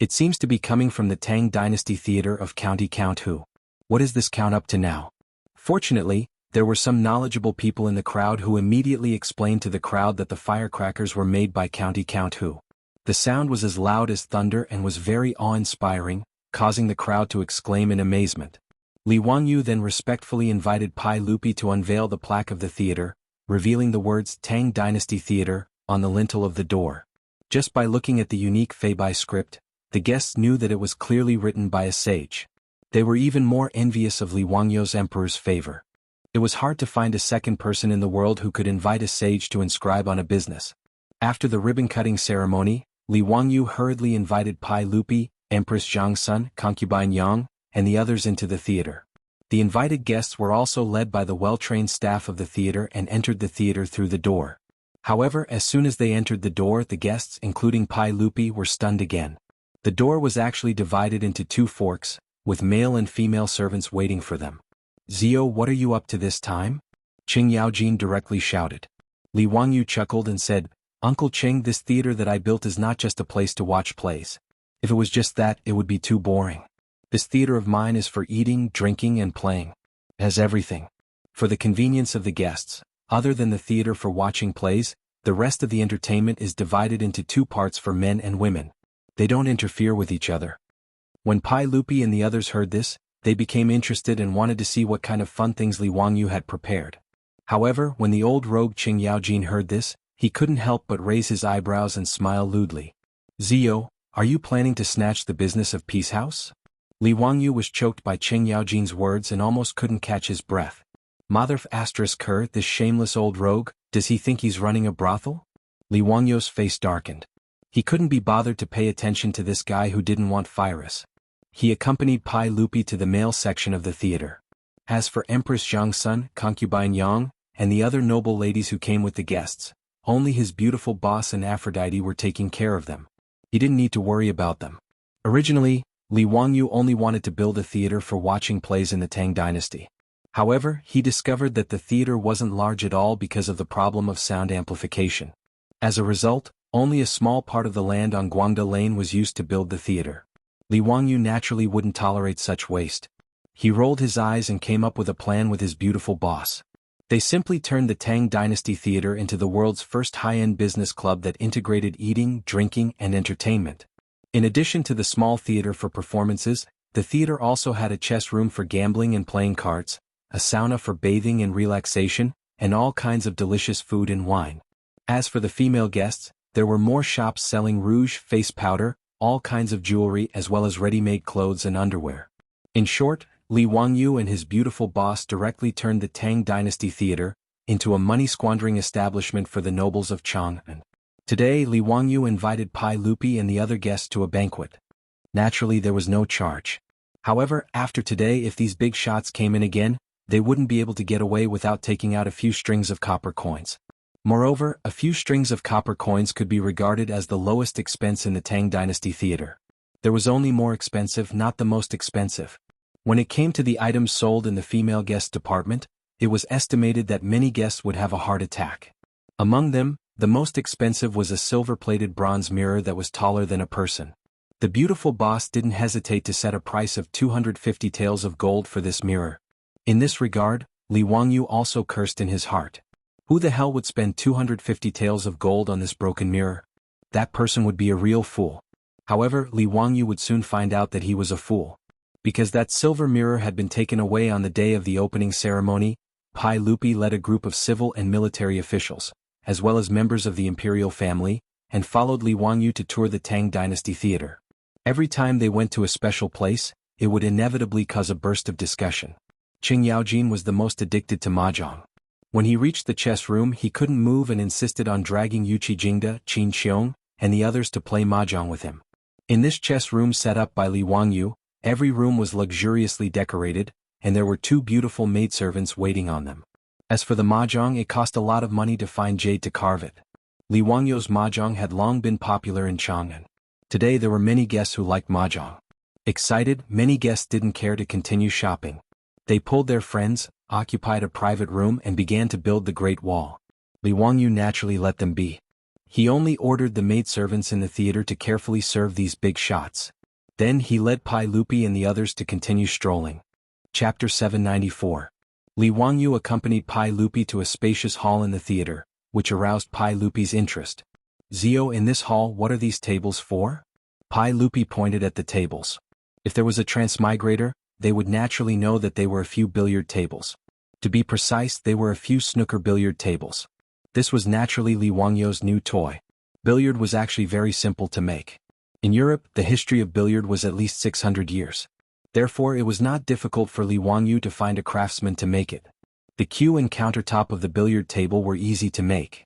It seems to be coming from the Tang Dynasty Theater of County Count Hu. What is this count up to now? Fortunately, there were some knowledgeable people in the crowd who immediately explained to the crowd that the firecrackers were made by County Count Hu. The sound was as loud as thunder and was very awe-inspiring, causing the crowd to exclaim in amazement. Li Wangyu then respectfully invited Pai Lupi to unveil the plaque of the theater, revealing the words Tang Dynasty Theater on the lintel of the door. Just by looking at the unique Feibai script, the guests knew that it was clearly written by a sage. They were even more envious of Li Wangyu's emperor's favor. It was hard to find a second person in the world who could invite a sage to inscribe on a business. After the ribbon-cutting ceremony, Li Wangyu hurriedly invited Pai Lupi, Empress Zhang's son, concubine Yang, and the others into the theater. The invited guests were also led by the well-trained staff of the theater and entered the theater through the door. However, as soon as they entered the door, the guests, including Pai Lupi, were stunned again. The door was actually divided into two forks, with male and female servants waiting for them. "Zio, what are you up to this time?" Qing Yaojin directly shouted. Li Wangyu chuckled and said, "Uncle Qing, this theater that I built is not just a place to watch plays. If it was just that, it would be too boring. This theater of mine is for eating, drinking, and playing. It has everything. For the convenience of the guests, other than the theater for watching plays, the rest of the entertainment is divided into two parts for men and women. They don't interfere with each other." When Pai Lupi and the others heard this, they became interested and wanted to see what kind of fun things Li Wangyu had prepared. However, when the old rogue Qing Yaojin heard this, he couldn't help but raise his eyebrows and smile lewdly. "Zio, are you planning to snatch the business of Peace House?" Li Wangyu was choked by Qing Yaojin's words and almost couldn't catch his breath. Mother Kerr, this shameless old rogue, does he think he's running a brothel? Li Wangyu's face darkened. He couldn't be bothered to pay attention to this guy who didn't want Virus. He accompanied Pai Lupi to the male section of the theater. As for Empress Zhang's son, concubine Yang, and the other noble ladies who came with the guests, only his beautiful boss and Aphrodite were taking care of them. He didn't need to worry about them. Originally, Li Wangyu only wanted to build a theater for watching plays in the Tang dynasty. However, he discovered that the theater wasn't large at all because of the problem of sound amplification. As a result, only a small part of the land on Guangda Lane was used to build the theater. Li Wangyu naturally wouldn't tolerate such waste. He rolled his eyes and came up with a plan with his beautiful boss. They simply turned the Tang Dynasty Theater into the world's first high-end business club that integrated eating, drinking, and entertainment. In addition to the small theater for performances, the theater also had a chess room for gambling and playing cards, a sauna for bathing and relaxation, and all kinds of delicious food and wine. As for the female guests, there were more shops selling rouge, face powder, all kinds of jewelry as well as ready-made clothes and underwear. In short, Li Wangyu and his beautiful boss directly turned the Tang Dynasty Theater into a money-squandering establishment for the nobles of Chang'an. Today, Li Wangyu invited Pai Lupi and the other guests to a banquet. Naturally there was no charge. However, after today if these big shots came in again, they wouldn't be able to get away without taking out a few strings of copper coins. Moreover, a few strings of copper coins could be regarded as the lowest expense in the Tang Dynasty theater. There was only more expensive, not the most expensive. When it came to the items sold in the female guest department, it was estimated that many guests would have a heart attack. Among them, the most expensive was a silver-plated bronze mirror that was taller than a person. The beautiful boss didn't hesitate to set a price of 250 taels of gold for this mirror. In this regard, Li Wangyu also cursed in his heart. Who the hell would spend 250 taels of gold on this broken mirror? That person would be a real fool. However, Li Wangyu would soon find out that he was a fool. Because that silver mirror had been taken away on the day of the opening ceremony, Pai Lupi led a group of civil and military officials, as well as members of the imperial family, and followed Li Wangyu to tour the Tang Dynasty theater. Every time they went to a special place, it would inevitably cause a burst of discussion. Qing Yaojin was the most addicted to mahjong. When he reached the chess room he couldn't move and insisted on dragging Yuqi Jingda, Qin Xiong, and the others to play mahjong with him. In this chess room set up by Li Wangyu, every room was luxuriously decorated, and there were 2 beautiful maidservants waiting on them. As for the mahjong, it cost a lot of money to find jade to carve it. Li Wangyu's mahjong had long been popular in Chang'an. Today there were many guests who liked mahjong. Excited, many guests didn't care to continue shopping. They pulled their friends, occupied a private room and began to build the Great Wall. Li Wangyu naturally let them be. He only ordered the maidservants in the theater to carefully serve these big shots. Then he led Pai Lupi and the others to continue strolling. Chapter 794. Li Wangyu accompanied Pai Lupi to a spacious hall in the theater, which aroused Pai Lupi's interest. Zio, in this hall what are these tables for? Pai Lupi pointed at the tables. If there was a transmigrator, they would naturally know that they were a few billiard tables. To be precise, they were a few snooker billiard tables. This was naturally Li Wangyu's new toy. Billiard was actually very simple to make. In Europe, the history of billiard was at least 600 years. Therefore it was not difficult for Li Wangyu to find a craftsman to make it. The cue and countertop of the billiard table were easy to make.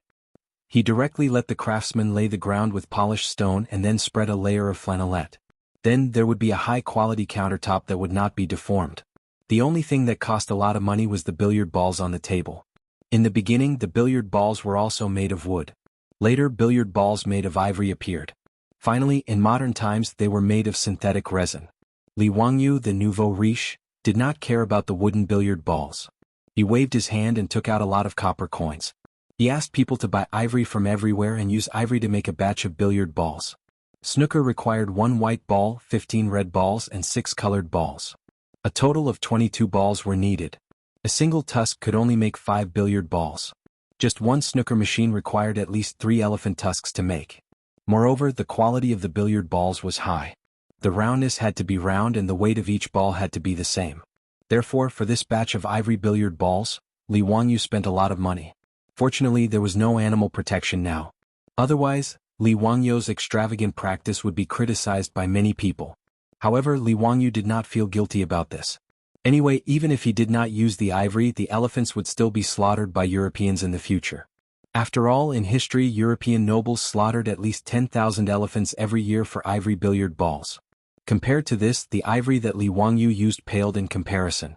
He directly let the craftsman lay the ground with polished stone and then spread a layer of flannelette. Then there would be a high-quality countertop that would not be deformed. The only thing that cost a lot of money was the billiard balls on the table. In the beginning the billiard balls were also made of wood. Later billiard balls made of ivory appeared. Finally, in modern times they were made of synthetic resin. Li Wangyu, the nouveau riche, did not care about the wooden billiard balls. He waved his hand and took out a lot of copper coins. He asked people to buy ivory from everywhere and use ivory to make a batch of billiard balls. Snooker required 1 white ball, 15 red balls and 6 colored balls. A total of 22 balls were needed. A single tusk could only make 5 billiard balls. Just one snooker machine required at least 3 elephant tusks to make. Moreover, the quality of the billiard balls was high. The roundness had to be round and the weight of each ball had to be the same. Therefore, for this batch of ivory billiard balls, Li Wangyu spent a lot of money. Fortunately, there was no animal protection now. Otherwise, Li Wangyu's extravagant practice would be criticized by many people. However, Li Wangyu did not feel guilty about this. Anyway, even if he did not use the ivory, the elephants would still be slaughtered by Europeans in the future. After all, in history European nobles slaughtered at least 10,000 elephants every year for ivory billiard balls. Compared to this, the ivory that Li Wangyu used paled in comparison.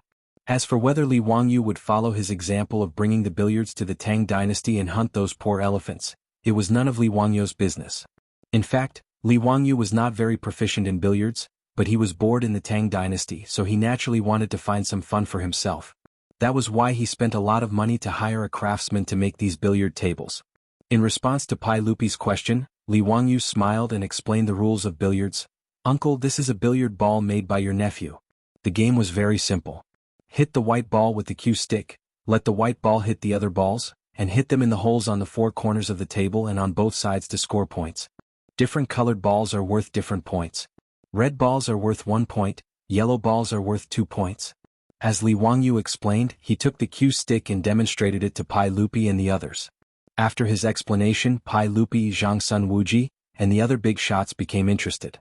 As for whether Li Wangyu would follow his example of bringing the billiards to the Tang dynasty and hunt those poor elephants, it was none of Li Wangyu's business. In fact, Li Wangyu was not very proficient in billiards, but he was bored in the Tang dynasty, so he naturally wanted to find some fun for himself. That was why he spent a lot of money to hire a craftsman to make these billiard tables. In response to Pai Lupi's question, Li Wangyu smiled and explained the rules of billiards. Uncle, this is a billiard ball made by your nephew. The game was very simple. Hit the white ball with the cue stick, let the white ball hit the other balls, and hit them in the holes on the 4 corners of the table and on both sides to score points. Different colored balls are worth different points. Red balls are worth 1 point, yellow balls are worth 2 points. As Li Wangyu explained, he took the cue stick and demonstrated it to Pai Lupi and the others. After his explanation, Pai Lupi, Zhang Sun Wuji, and the other big shots became interested.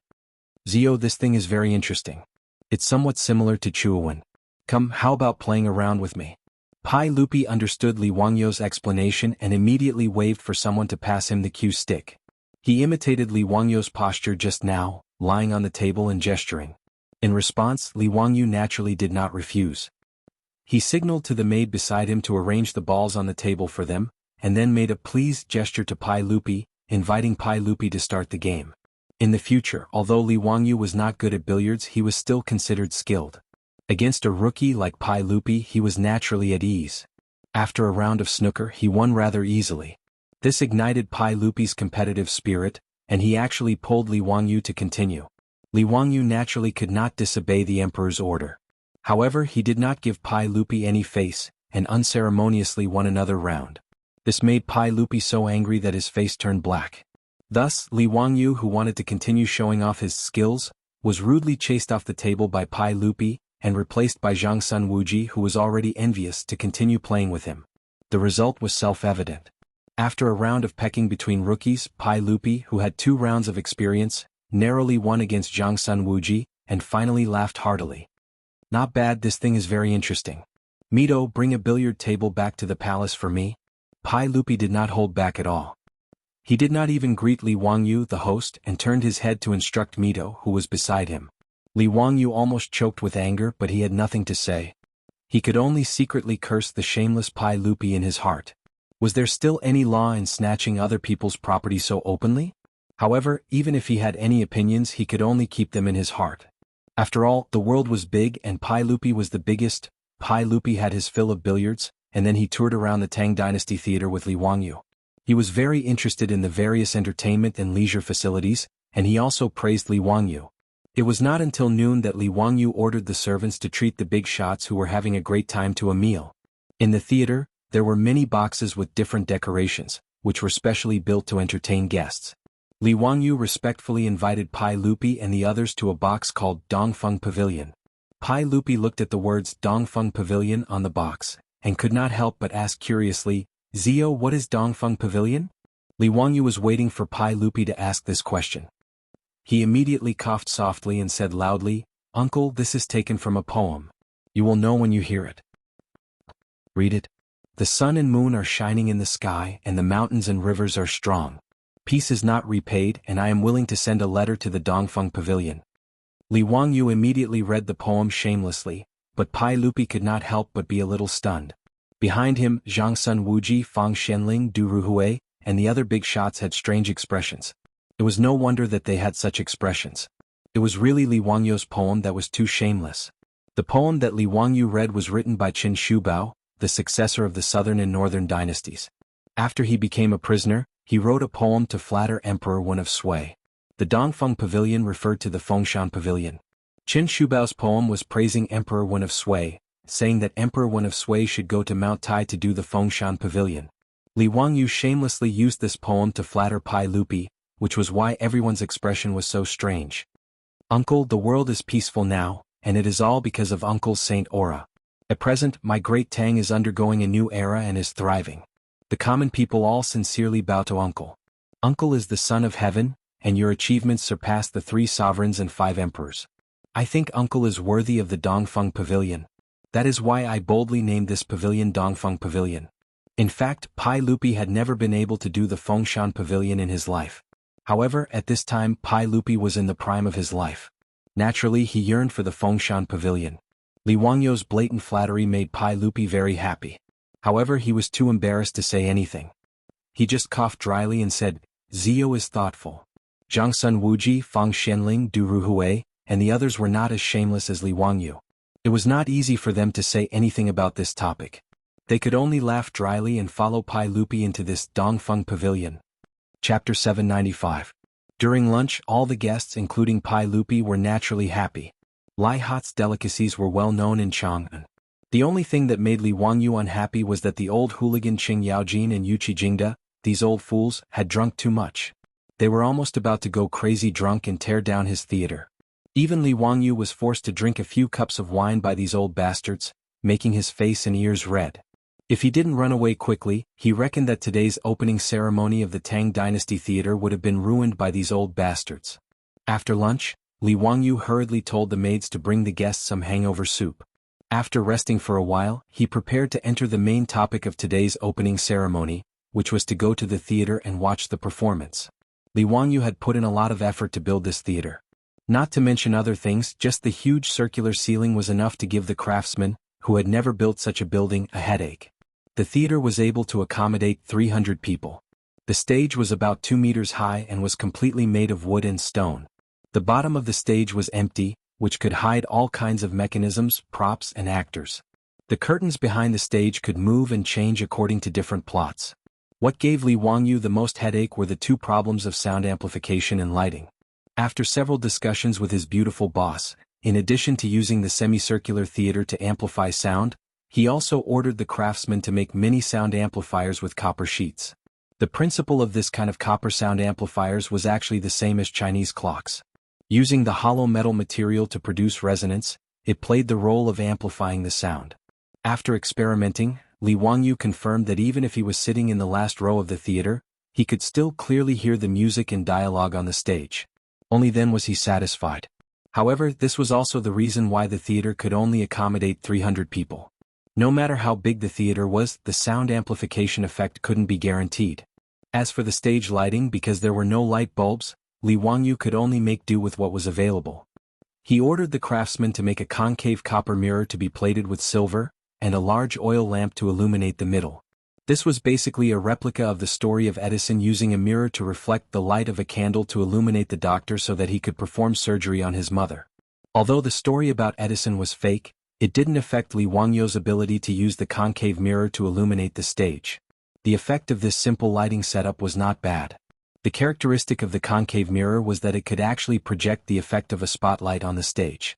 Zio, this thing is very interesting. It's somewhat similar to Chuowen. Come, how about playing around with me? Pai Lupi understood Li Wangyu's explanation and immediately waved for someone to pass him the cue stick. He imitated Li Wangyu's posture just now, lying on the table and gesturing. In response, Li Wangyu naturally did not refuse. He signaled to the maid beside him to arrange the balls on the table for them, and then made a pleased gesture to Pai Lupi, inviting Pai Lupi to start the game. In the future, although Li Wangyu was not good at billiards, he was still considered skilled. Against a rookie like Pai Lupi, he was naturally at ease. After a round of snooker, he won rather easily. This ignited Pai Lupi's competitive spirit, and he actually pulled Li Wangyu to continue. Li Wangyu naturally could not disobey the emperor's order. However, he did not give Pai Lupi any face, and unceremoniously won another round. This made Pai Lupi so angry that his face turned black. Thus, Li Wangyu, who wanted to continue showing off his skills, was rudely chased off the table by Pai Lupi, and replaced by Zhang Sun Wuji, who was already envious to continue playing with him. The result was self-evident. After a round of pecking between rookies, Pai Lupi, who had 2 rounds of experience, narrowly won against Zhang Sun Wuji, and finally laughed heartily. "Not bad, this thing is very interesting. Mito, bring a billiard table back to the palace for me." Pai Lupi did not hold back at all. He did not even greet Li Wangyu, the host, and turned his head to instruct Mito, who was beside him. Li Wangyu almost choked with anger, but he had nothing to say. He could only secretly curse the shameless Pai Lupi in his heart. Was there still any law in snatching other people's property so openly? However, even if he had any opinions, he could only keep them in his heart. After all, the world was big and Pai Lupi was the biggest. Pai Lupi had his fill of billiards, and then he toured around the Tang Dynasty Theater with Li Wangyu. He was very interested in the various entertainment and leisure facilities, and he also praised Li Wangyu. It was not until noon that Li Wangyu ordered the servants to treat the big shots who were having a great time to a meal. In the theater, there were many boxes with different decorations, which were specially built to entertain guests. Li Wangyu respectfully invited Pai Lupi and the others to a box called Dongfeng Pavilion. Pai Lupi looked at the words Dongfeng Pavilion on the box, and could not help but ask curiously, "Zio, what is Dongfeng Pavilion?" Li Wangyu was waiting for Pai Lupi to ask this question. He immediately coughed softly and said loudly, "Uncle, this is taken from a poem. You will know when you hear it." Read it. "The sun and moon are shining in the sky, and the mountains and rivers are strong. Peace is not repaid, and I am willing to send a letter to the Dongfeng Pavilion." Li Wangyu immediately read the poem shamelessly, but Pai Lupi could not help but be a little stunned. Behind him, Zhang Sun Wuji, Fang Xianling, Du Ruhui, and the other big shots had strange expressions. It was no wonder that they had such expressions. It was really Li Wangyu's poem that was too shameless. The poem that Li Wangyu read was written by Qin Shubao, the successor of the southern and northern dynasties. After he became a prisoner, he wrote a poem to flatter Emperor Wen of Sui. The Dongfeng Pavilion referred to the Fengshan Pavilion. Qin Shubao's poem was praising Emperor Wen of Sui, saying that Emperor Wen of Sui should go to Mount Tai to do the Fengshan Pavilion. Li Wangyu shamelessly used this poem to flatter Pai Lupi, which was why everyone's expression was so strange. "Uncle, the world is peaceful now, and it is all because of Uncle's Saint Aura. At present, my great Tang is undergoing a new era and is thriving. The common people all sincerely bow to Uncle. Uncle is the son of heaven, and your achievements surpass the 3 sovereigns and 5 emperors. I think Uncle is worthy of the Dongfeng Pavilion. That is why I boldly named this pavilion Dongfeng Pavilion." In fact, Pai Lupi had never been able to do the Fengshan Pavilion in his life. However, at this time Pai Lupi was in the prime of his life. Naturally, he yearned for the Fengshan Pavilion. Li Wangyu's blatant flattery made Pai Lupi very happy. However, he was too embarrassed to say anything. He just coughed dryly and said, "Zio is thoughtful." Zhang Sun Wuji, Fang Xianling, Du Ruhui, and the others were not as shameless as Li Wangyu. It was not easy for them to say anything about this topic. They could only laugh dryly and follow Pai Lupi into this Dongfeng Pavilion. Chapter 795. During lunch, all the guests, including Pai Lupi, were naturally happy. Lai Hot's delicacies were well known in Chang'an. The only thing that made Li Wangyu unhappy was that the old hooligan Qing Yaojin and Yuqi Jingda, these old fools, had drunk too much. They were almost about to go crazy drunk and tear down his theater. Even Li Wangyu was forced to drink a few cups of wine by these old bastards, making his face and ears red. If he didn't run away quickly, he reckoned that today's opening ceremony of the Tang Dynasty Theater would have been ruined by these old bastards. After lunch, Li Wangyu hurriedly told the maids to bring the guests some hangover soup. After resting for a while, he prepared to enter the main topic of today's opening ceremony, which was to go to the theater and watch the performance. Li Wangyu had put in a lot of effort to build this theater. Not to mention other things, just the huge circular ceiling was enough to give the craftsman, who had never built such a building, a headache. The theater was able to accommodate 300 people. The stage was about 2 meters high and was completely made of wood and stone. The bottom of the stage was empty, which could hide all kinds of mechanisms, props, and actors. The curtains behind the stage could move and change according to different plots. What gave Li Wangyu the most headache were the two problems of sound amplification and lighting. After several discussions with his beautiful boss, in addition to using the semicircular theater to amplify sound, he also ordered the craftsman to make mini sound amplifiers with copper sheets. The principle of this kind of copper sound amplifiers was actually the same as Chinese clocks. Using the hollow metal material to produce resonance, it played the role of amplifying the sound. After experimenting, Li Wangyu confirmed that even if he was sitting in the last row of the theater, he could still clearly hear the music and dialogue on the stage. Only then was he satisfied. However, this was also the reason why the theater could only accommodate 300 people. No matter how big the theater was, the sound amplification effect couldn't be guaranteed. As for the stage lighting, because there were no light bulbs, Li Wangyu could only make do with what was available. He ordered the craftsman to make a concave copper mirror to be plated with silver, and a large oil lamp to illuminate the middle. This was basically a replica of the story of Edison using a mirror to reflect the light of a candle to illuminate the doctor so that he could perform surgery on his mother. Although the story about Edison was fake, it didn't affect Li Wangyu's ability to use the concave mirror to illuminate the stage. The effect of this simple lighting setup was not bad. The characteristic of the concave mirror was that it could actually project the effect of a spotlight on the stage.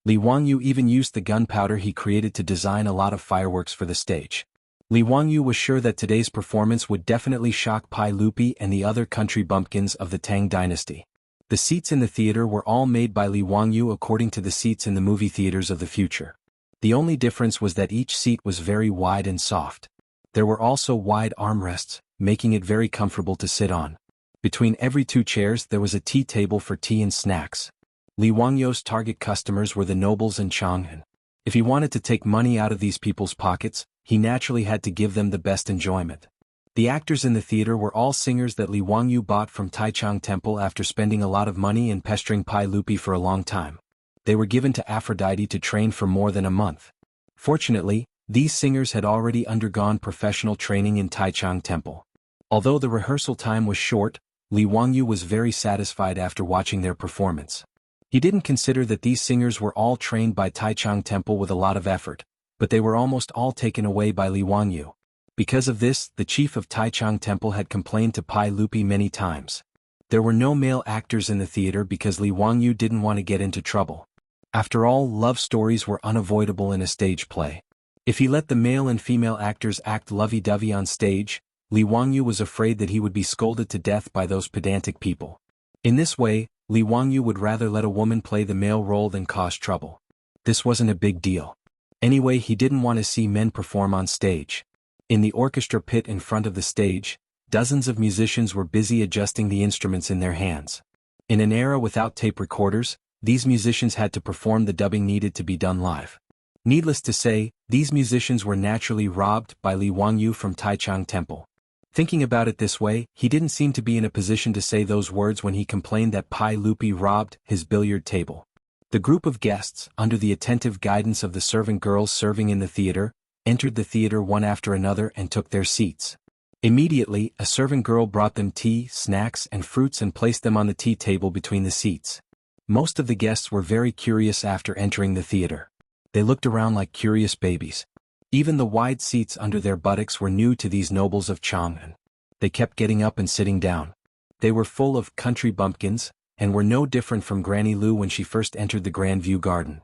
Li Wangyu even used the gunpowder he created to design a lot of fireworks for the stage. Li Wangyu was sure that today's performance would definitely shock Pai Lupi and the other country bumpkins of the Tang dynasty. The seats in the theater were all made by Li Wangyu according to the seats in the movie theaters of the future. The only difference was that each seat was very wide and soft. There were also wide armrests, making it very comfortable to sit on. Between every two chairs there was a tea table for tea and snacks. Li Wangyu's target customers were the nobles and Chang'an. If he wanted to take money out of these people's pockets, he naturally had to give them the best enjoyment. The actors in the theater were all singers that Li Wangyu bought from Taichung Temple after spending a lot of money and pestering Pai Lupi for a long time. They were given to Aphrodite to train for more than a month. Fortunately, these singers had already undergone professional training in Taichung Temple. Although the rehearsal time was short, Li Wangyu was very satisfied after watching their performance. He didn't consider that these singers were all trained by Taichung Temple with a lot of effort, but they were almost all taken away by Li Wangyu. Because of this, the chief of Taichung Temple had complained to Pai Lupi many times. There were no male actors in the theater because Li Wangyu didn't want to get into trouble. After all, love stories were unavoidable in a stage play. If he let the male and female actors act lovey-dovey on stage, Li Wangyu was afraid that he would be scolded to death by those pedantic people. In this way, Li Wangyu would rather let a woman play the male role than cause trouble. This wasn't a big deal. Anyway, he didn't want to see men perform on stage. In the orchestra pit in front of the stage, dozens of musicians were busy adjusting the instruments in their hands. In an era without tape recorders, these musicians had to perform the dubbing needed to be done live. Needless to say, these musicians were naturally robbed by Li Wangyu from Taichung Temple. Thinking about it this way, he didn't seem to be in a position to say those words when he complained that Pai Lupi robbed his billiard table. The group of guests, under the attentive guidance of the servant girls serving in the theater, entered the theater one after another and took their seats. Immediately, a servant girl brought them tea, snacks, and fruits and placed them on the tea table between the seats. Most of the guests were very curious after entering the theater. They looked around like curious babies. Even the wide seats under their buttocks were new to these nobles of Chang'an. They kept getting up and sitting down. They were full of country bumpkins, and were no different from Granny Lu when she first entered the Grand View Garden.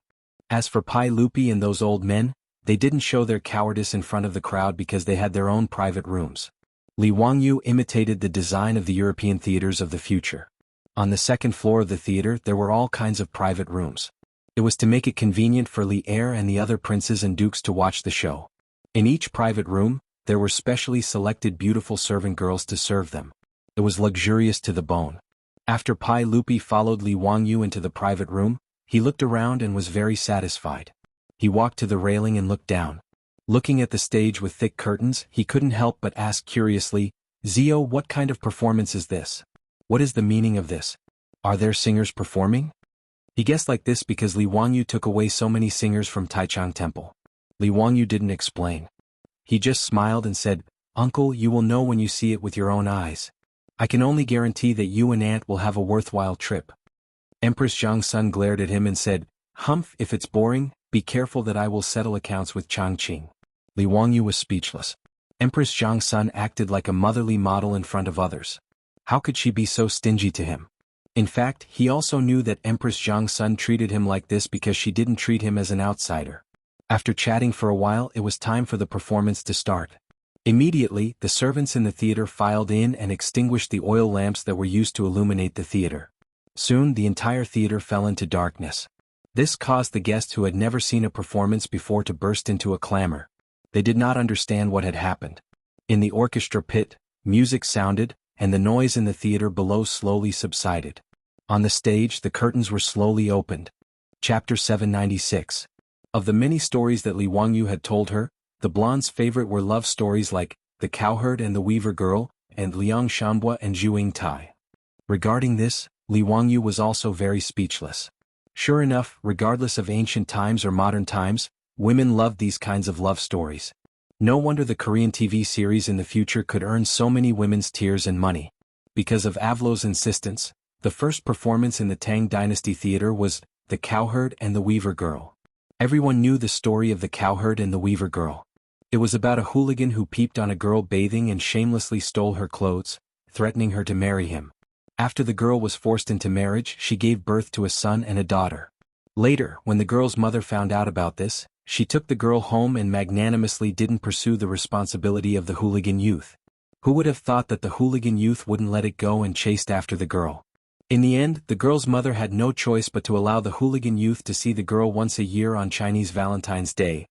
As for Pai Lupi and those old men, they didn't show their cowardice in front of the crowd because they had their own private rooms. Li Wangyu imitated the design of the European theaters of the future. On the second floor of the theater there were all kinds of private rooms. It was to make it convenient for Li Er and the other princes and dukes to watch the show. In each private room, there were specially selected beautiful servant girls to serve them. It was luxurious to the bone. After Pai Lupi followed Li Wangyu into the private room, he looked around and was very satisfied. He walked to the railing and looked down. Looking at the stage with thick curtains, he couldn't help but ask curiously, "Zio, what kind of performance is this? What is the meaning of this? Are there singers performing?" He guessed like this because Li Wangyu took away so many singers from Taichung Temple. Li Wangyu didn't explain. He just smiled and said, "Uncle, you will know when you see it with your own eyes. I can only guarantee that you and Aunt will have a worthwhile trip." Empress Zhang Sun glared at him and said, "Humph, if it's boring, be careful that I will settle accounts with Changqing." Li Wangyu was speechless. Empress Zhang Sun acted like a motherly model in front of others. How could she be so stingy to him? In fact, he also knew that Empress Zhang Sun treated him like this because she didn't treat him as an outsider. After chatting for a while, it was time for the performance to start. Immediately, the servants in the theater filed in and extinguished the oil lamps that were used to illuminate the theater. Soon, the entire theater fell into darkness. This caused the guests who had never seen a performance before to burst into a clamor. They did not understand what had happened. In the orchestra pit, music sounded, and the noise in the theater below slowly subsided. On the stage, the curtains were slowly opened. Chapter 796. Of the many stories that Li Wangyu had told her, the blonde's favorite were love stories like The Cowherd and the Weaver Girl, and Liang Shanbua and Zhuing Tai. Regarding this, Li Wangyu was also very speechless. Sure enough, regardless of ancient times or modern times, women loved these kinds of love stories. No wonder the Korean TV series in the future could earn so many women's tears and money. Because of Avlo's insistence, the first performance in the Tang Dynasty Theater was The Cowherd and the Weaver Girl. Everyone knew the story of the Cowherd and the Weaver Girl. It was about a hooligan who peeped on a girl bathing and shamelessly stole her clothes, threatening her to marry him. After the girl was forced into marriage, she gave birth to a son and a daughter. Later, when the girl's mother found out about this, she took the girl home and magnanimously didn't pursue the responsibility of the hooligan youth. Who would have thought that the hooligan youth wouldn't let it go and chased after the girl? In the end, the girl's mother had no choice but to allow the hooligan youth to see the girl once a year on Chinese Valentine's Day.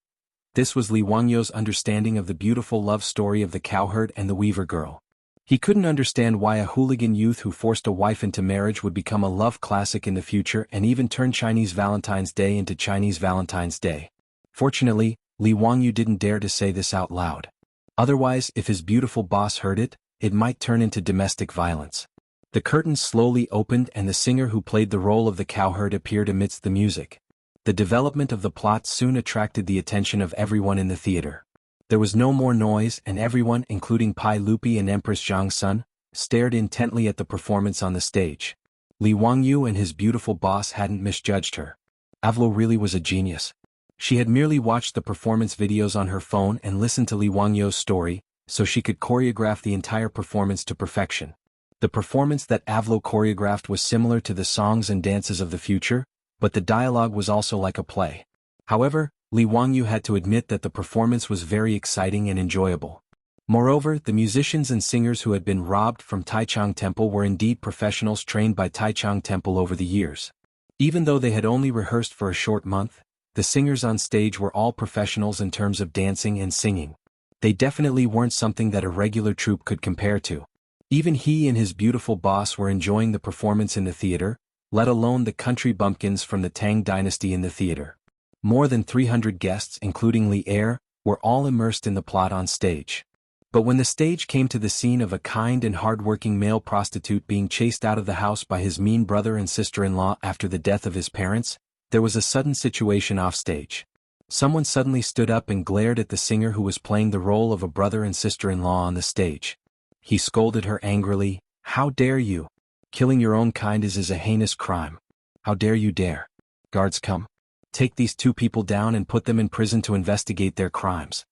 This was Li Wangyu's understanding of the beautiful love story of the Cowherd and the Weaver Girl. He couldn't understand why a hooligan youth who forced a wife into marriage would become a love classic in the future and even turn Chinese Valentine's Day into Chinese Valentine's Day. Fortunately, Li Wangyu didn't dare to say this out loud. Otherwise, if his beautiful boss heard it, it might turn into domestic violence. The curtains slowly opened and the singer who played the role of the cowherd appeared amidst the music. The development of the plot soon attracted the attention of everyone in the theater. There was no more noise and everyone, including Pai Lupi and Empress Zhang Sun, stared intently at the performance on the stage. Li Wangyu and his beautiful boss hadn't misjudged her. Avlo really was a genius. She had merely watched the performance videos on her phone and listened to Li Wangyu's story, so she could choreograph the entire performance to perfection. The performance that Avlo choreographed was similar to the songs and dances of the future, but the dialogue was also like a play. However, Li Wangyu had to admit that the performance was very exciting and enjoyable. Moreover, the musicians and singers who had been robbed from Taichung Temple were indeed professionals trained by Taichung Temple over the years. Even though they had only rehearsed for a short month, the singers on stage were all professionals in terms of dancing and singing. They definitely weren't something that a regular troupe could compare to. Even he and his beautiful boss were enjoying the performance in the theater, let alone the country bumpkins from the Tang Dynasty in the theater. More than 300 guests, including Li Er, were all immersed in the plot on stage. But when the stage came to the scene of a kind and hard-working male prostitute being chased out of the house by his mean brother and sister-in-law after the death of his parents, there was a sudden situation off stage. Someone suddenly stood up and glared at the singer who was playing the role of a brother and sister-in-law on the stage. He scolded her angrily, "How dare you? Killing your own kind is a heinous crime. How dare you dare? Guards, come. Take these two people down and put them in prison to investigate their crimes."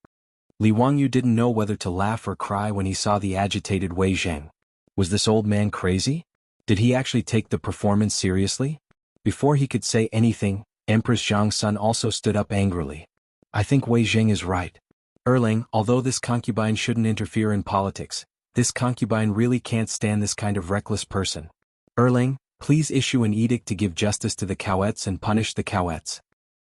Li Wangyu didn't know whether to laugh or cry when he saw the agitated Wei Zheng. Was this old man crazy? Did he actually take the performance seriously? Before he could say anything, Empress Zhang Sun also stood up angrily. "I think Wei Zheng is right. Erlang, although this concubine shouldn't interfere in politics, this concubine really can't stand this kind of reckless person. Erlang, please issue an edict to give justice to the Cowets and punish the Cowets."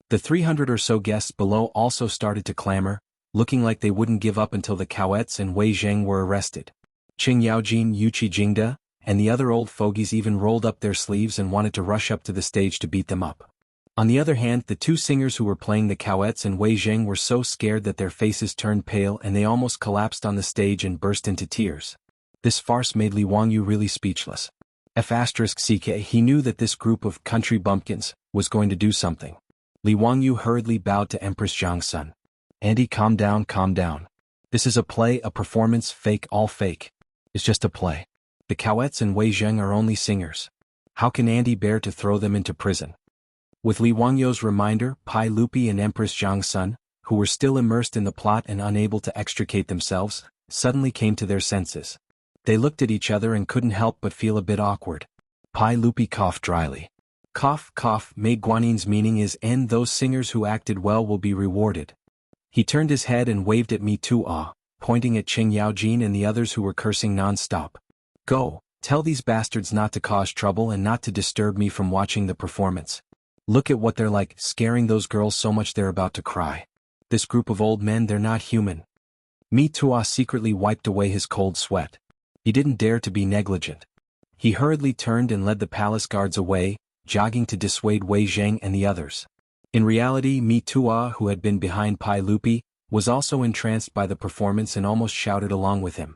The 300 or so guests below also started to clamor, looking like they wouldn't give up until the Cowets and Wei Zheng were arrested. Qing Yaojin, Yuqi Jingda, and the other old fogies even rolled up their sleeves and wanted to rush up to the stage to beat them up. On the other hand, the two singers who were playing the Cowets and Wei Zheng were so scared that their faces turned pale and they almost collapsed on the stage and burst into tears. This farce made Li Wangyu really speechless. *CK He knew that this group of country bumpkins was going to do something. Li Wangyu hurriedly bowed to Empress Zhang's son. "Andy, calm down, calm down. This is a play, a performance, fake, all fake. It's just a play. The Cowets and Wei Zheng are only singers. How can Andy bear to throw them into prison?" With Li Wangyu's reminder, Pai Lupi and Empress Zhang's son, who were still immersed in the plot and unable to extricate themselves, suddenly came to their senses. They looked at each other and couldn't help but feel a bit awkward. Pai Lupi coughed dryly. "Cough, cough, Mei Guanin's meaning is and those singers who acted well will be rewarded." He turned his head and waved at me to pointing at Qing Yaojin and the others who were cursing non-stop. "Go, tell these bastards not to cause trouble and not to disturb me from watching the performance. Look at what they're like, scaring those girls so much they're about to cry. This group of old men, they're not human." Mi Tua secretly wiped away his cold sweat. He didn't dare to be negligent. He hurriedly turned and led the palace guards away, jogging to dissuade Wei Zheng and the others. In reality, Mi Tua, who had been behind Pai Lupi, was also entranced by the performance and almost shouted along with him.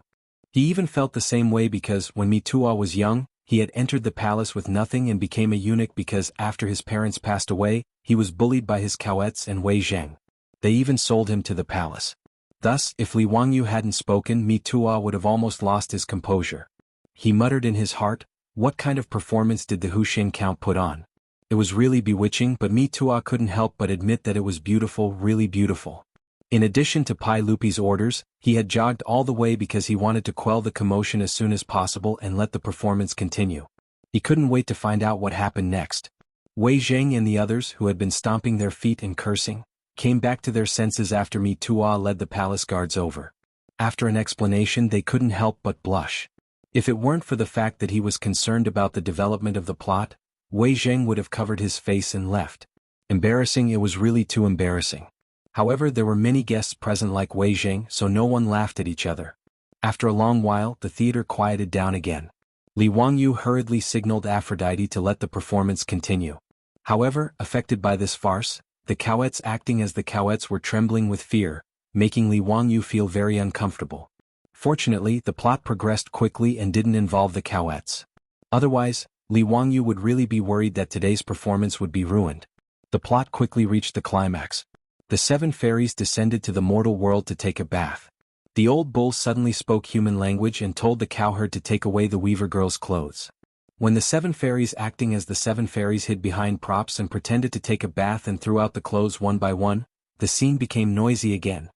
He even felt the same way because when Mi Tua was young, he had entered the palace with nothing and became a eunuch because after his parents passed away, he was bullied by his Cowets and Wei Zheng. They even sold him to the palace. Thus, if Li Wangyu hadn't spoken, Mi Tua would have almost lost his composure. He muttered in his heart, "What kind of performance did the Huxin Count put on? It was really bewitching, but Mi Tua couldn't help but admit that it was beautiful, really beautiful." In addition to Pai Lupi's orders, he had jogged all the way because he wanted to quell the commotion as soon as possible and let the performance continue. He couldn't wait to find out what happened next. Wei Zheng and the others, who had been stomping their feet and cursing, came back to their senses after Mi Tua led the palace guards over. After an explanation, they couldn't help but blush. If it weren't for the fact that he was concerned about the development of the plot, Wei Zheng would have covered his face and left. Embarrassing, it was really too embarrassing. However, there were many guests present like Wei Zheng, so no one laughed at each other. After a long while, the theater quieted down again. Li Wangyu hurriedly signaled Aphrodite to let the performance continue. However, affected by this farce, the Cowets acting as the Cowets were trembling with fear, making Li Wangyu feel very uncomfortable. Fortunately, the plot progressed quickly and didn't involve the Cowets. Otherwise, Li Wangyu would really be worried that today's performance would be ruined. The plot quickly reached the climax. The 7 fairies descended to the mortal world to take a bath. The old bull suddenly spoke human language and told the cowherd to take away the weaver girl's clothes. When the 7 fairies acting as the 7 fairies hid behind props and pretended to take a bath and threw out the clothes one by one, the scene became noisy again.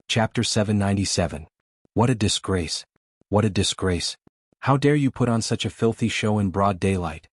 Chapter 797. What a disgrace. What a disgrace. How dare you put on such a filthy show in broad daylight?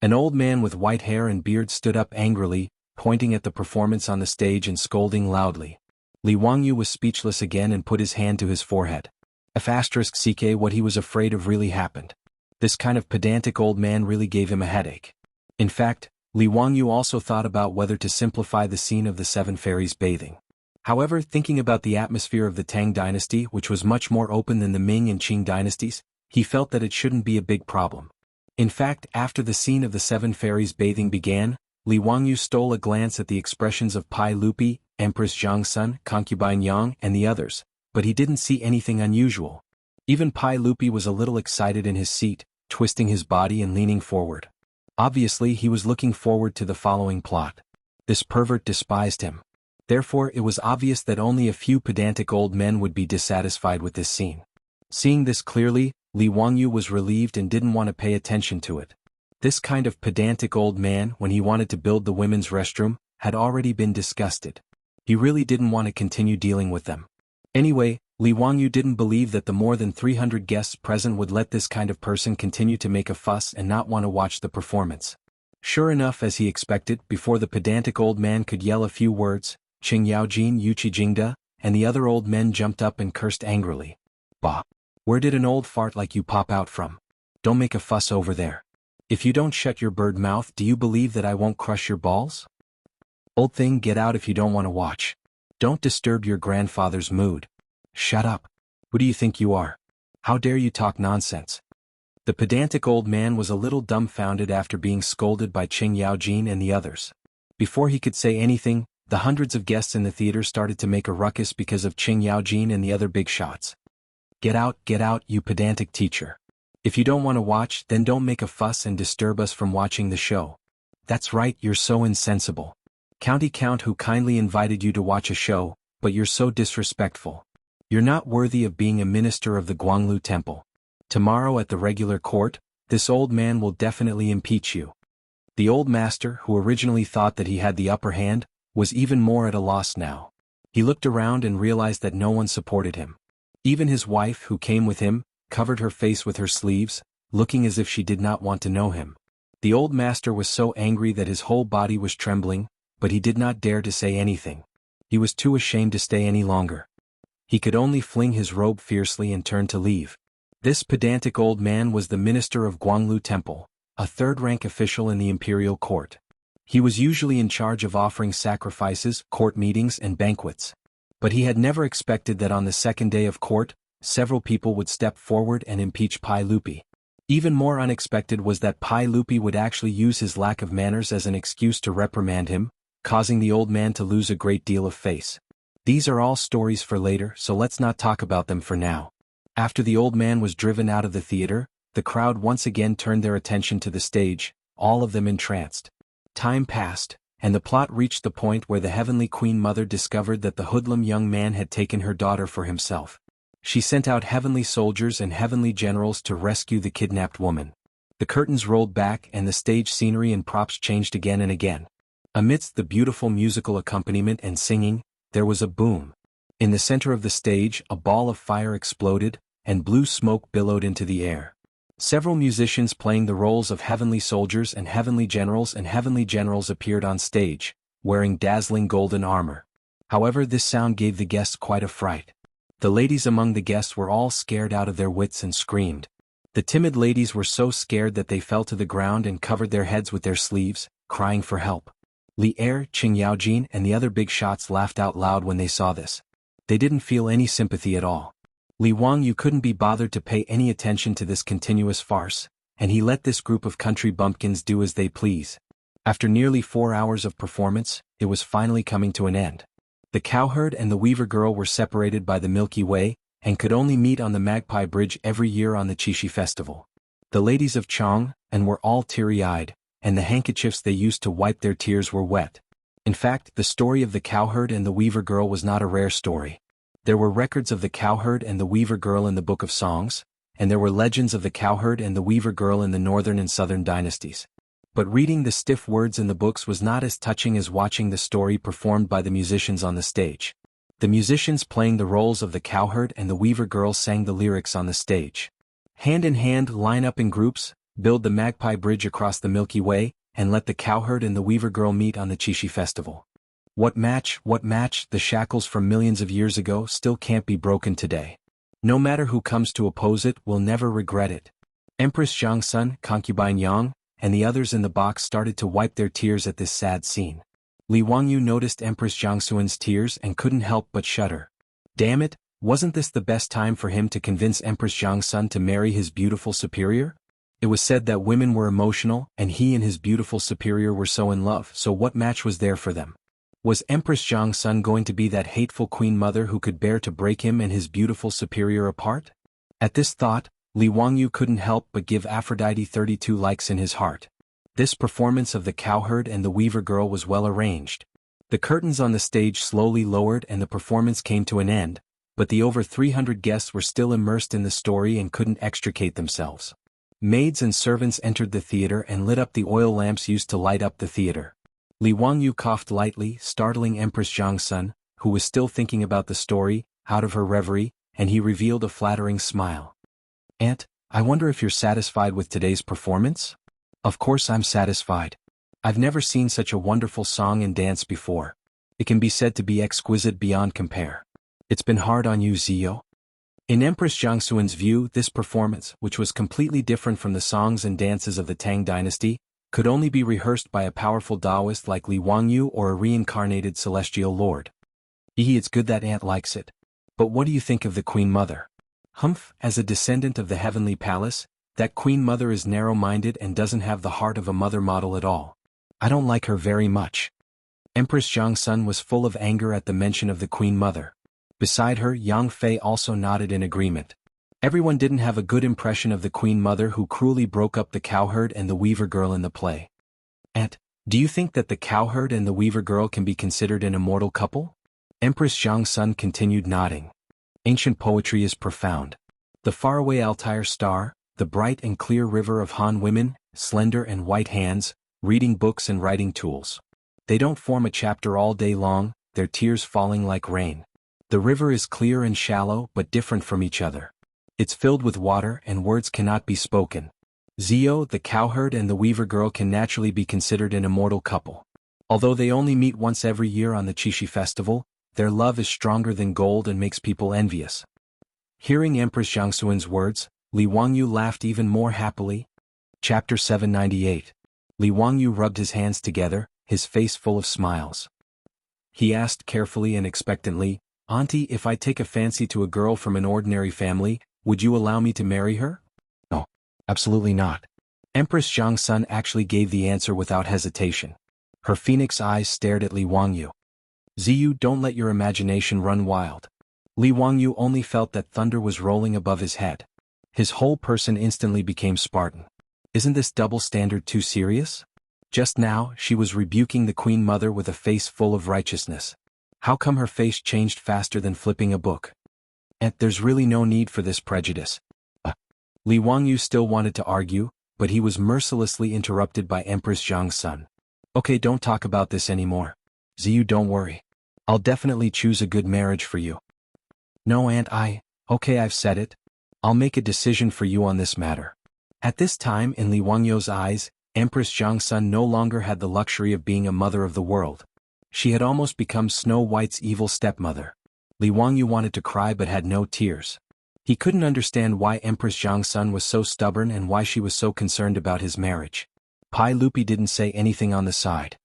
An old man with white hair and beard stood up angrily, pointing at the performance on the stage and scolding loudly. Li Wangyu was speechless again and put his hand to his forehead. *CK What he was afraid of really happened. This kind of pedantic old man really gave him a headache. In fact, Li Wangyu also thought about whether to simplify the scene of the 7 fairies bathing. However, thinking about the atmosphere of the Tang dynasty, which was much more open than the Ming and Qing dynasties, he felt that it shouldn't be a big problem. In fact, after the scene of the 7 fairies bathing began, Li Wangyu stole a glance at the expressions of Pai Lupi, Empress Zhang's son, Concubine Yang, and the others, but he didn't see anything unusual. Even Pai Lupi was a little excited in his seat, twisting his body and leaning forward. Obviously, he was looking forward to the following plot. This pervert despised him. Therefore, it was obvious that only a few pedantic old men would be dissatisfied with this scene. Seeing this clearly, Li Wangyu was relieved and didn't want to pay attention to it. This kind of pedantic old man, when he wanted to build the women's restroom, had already been disgusted. He really didn't want to continue dealing with them. Anyway, Li Wangyu didn't believe that the more than 300 guests present would let this kind of person continue to make a fuss and not want to watch the performance. Sure enough, as he expected, before the pedantic old man could yell a few words, Qing Yaojin, Yuqi Jingda, and the other old men jumped up and cursed angrily. "Bah! Where did an old fart like you pop out from? Don't make a fuss over there. If you don't shut your bird mouth, do you believe that I won't crush your balls? Old thing, get out if you don't want to watch. Don't disturb your grandfather's mood. Shut up. Who do you think you are? How dare you talk nonsense?" The pedantic old man was a little dumbfounded after being scolded by Qing Yaojin and the others. Before he could say anything, the hundreds of guests in the theater started to make a ruckus because of Qing Yaojin and the other big shots. Get out, you pedantic teacher. If you don't want to watch, then don't make a fuss and disturb us from watching the show. That's right, you're so insensible. County Count who kindly invited you to watch a show, but you're so disrespectful. You're not worthy of being a minister of the Guanglu Temple. Tomorrow at the regular court, this old man will definitely impeach you. The old master, who originally thought that he had the upper hand, was even more at a loss now. He looked around and realized that no one supported him. Even his wife, who came with him, covered her face with her sleeves, looking as if she did not want to know him. The old master was so angry that his whole body was trembling, but he did not dare to say anything. He was too ashamed to stay any longer. He could only fling his robe fiercely and turn to leave. This pedantic old man was the minister of Guanglu Temple, a third-rank official in the imperial court. He was usually in charge of offering sacrifices, court meetings, and banquets. But he had never expected that on the second day of court, several people would step forward and impeach Pai Lupi. Even more unexpected was that Pai Lupi would actually use his lack of manners as an excuse to reprimand him, causing the old man to lose a great deal of face. These are all stories for later, so let's not talk about them for now. After the old man was driven out of the theater, the crowd once again turned their attention to the stage, all of them entranced. Time passed, and the plot reached the point where the heavenly Queen Mother discovered that the hoodlum young man had taken her daughter for himself. She sent out heavenly soldiers and heavenly generals to rescue the kidnapped woman. The curtains rolled back and the stage scenery and props changed again and again. Amidst the beautiful musical accompaniment and singing, there was a boom. In the center of the stage, a ball of fire exploded, and blue smoke billowed into the air. Several musicians playing the roles of heavenly soldiers and heavenly generals appeared on stage, wearing dazzling golden armor. However, this sound gave the guests quite a fright. The ladies among the guests were all scared out of their wits and screamed. The timid ladies were so scared that they fell to the ground and covered their heads with their sleeves, crying for help. Li Er, Qing Yaojin, and the other big shots laughed out loud when they saw this. They didn't feel any sympathy at all. Li Wangyu couldn't be bothered to pay any attention to this continuous farce, and he let this group of country bumpkins do as they please. After nearly 4 hours of performance, it was finally coming to an end. The cowherd and the weaver girl were separated by the Milky Way, and could only meet on the Magpie Bridge every year on the Qixi festival. The ladies of Chang and were all teary-eyed, and the handkerchiefs they used to wipe their tears were wet. In fact, the story of the cowherd and the weaver girl was not a rare story. There were records of the cowherd and the weaver girl in the Book of Songs, and there were legends of the cowherd and the weaver girl in the northern and southern dynasties. But reading the stiff words in the books was not as touching as watching the story performed by the musicians on the stage. The musicians playing the roles of the cowherd and the weaver girl sang the lyrics on the stage. Hand in hand, line up in groups, build the Magpie Bridge across the Milky Way, and let the cowherd and the weaver girl meet on the Qixi festival. What match, the shackles from millions of years ago still can't be broken today. No matter who comes to oppose it will never regret it. Empress Zhang's son, concubine Yang, and the others in the box started to wipe their tears at this sad scene. Li Wangyu noticed Empress Jiangxuan's tears and couldn't help but shudder. Damn it, wasn't this the best time for him to convince Empress Zhang's son to marry his beautiful superior? It was said that women were emotional and he and his beautiful superior were so in love, so what match was there for them? Was Empress Zhang's son going to be that hateful queen mother who could bear to break him and his beautiful superior apart? At this thought, Li Wangyu couldn't help but give Aphrodite 32 likes in his heart. This performance of the cowherd and the weaver girl was well arranged. The curtains on the stage slowly lowered and the performance came to an end, but the over 300 guests were still immersed in the story and couldn't extricate themselves. Maids and servants entered the theater and lit up the oil lamps used to light up the theater. Li Wangyu coughed lightly, startling Empress Zhang's son, who was still thinking about the story, out of her reverie, and he revealed a flattering smile. "Aunt, I wonder if you're satisfied with today's performance?" "Of course I'm satisfied. I've never seen such a wonderful song and dance before. It can be said to be exquisite beyond compare. It's been hard on you, Zio?" In Empress Jiangxuan's view, this performance, which was completely different from the songs and dances of the Tang dynasty, could only be rehearsed by a powerful Taoist like Li Wangyu or a reincarnated celestial lord. It's good that Aunt likes it. But what do you think of the Queen Mother?" "Humph, as a descendant of the heavenly palace, that Queen Mother is narrow-minded and doesn't have the heart of a mother model at all. I don't like her very much." Empress Zhang's son was full of anger at the mention of the Queen Mother. Beside her, Yang Fei also nodded in agreement. Everyone didn't have a good impression of the queen mother who cruelly broke up the cowherd and the weaver girl in the play. Aunt, do you think that the cowherd and the weaver girl can be considered an immortal couple? Empress Zhang Sun continued nodding. Ancient poetry is profound. The faraway Altair star, the bright and clear river of Han women, slender and white hands, reading books and writing tools. They don't form a chapter all day long, their tears falling like rain. The river is clear and shallow but different from each other. It's filled with water and words cannot be spoken. Zio, the cowherd and the weaver girl can naturally be considered an immortal couple. Although they only meet once every year on the Qixi festival, their love is stronger than gold and makes people envious. Hearing Empress Jiangxuan's words, Li Wangyu laughed even more happily. Chapter 798. Li Wangyu rubbed his hands together, his face full of smiles. He asked carefully and expectantly, "Auntie, if I take a fancy to a girl from an ordinary family, would you allow me to marry her?" "No, absolutely not." Empress Zhangsun actually gave the answer without hesitation. Her phoenix eyes stared at Li Wangyu. "Ziyu, don't let your imagination run wild." Li Wangyu only felt that thunder was rolling above his head. His whole person instantly became Spartan. Isn't this double standard too serious? Just now, she was rebuking the Queen Mother with a face full of righteousness. How come her face changed faster than flipping a book? And there's really no need for this prejudice. Li Wangyu still wanted to argue, but he was mercilessly interrupted by Empress Zhangsun. "Okay, don't talk about this anymore. Ziyu, don't worry. I'll definitely choose a good marriage for you." "No, Aunt, okay, I've said it. I'll make a decision for you on this matter." At this time in Li Wangyu's eyes, Empress Zhangsun no longer had the luxury of being a mother of the world. She had almost become Snow White's evil stepmother. Li Wangyu wanted to cry but had no tears. He couldn't understand why Empress Zhangsun was so stubborn and why she was so concerned about his marriage. Pai Lupi didn't say anything on the side.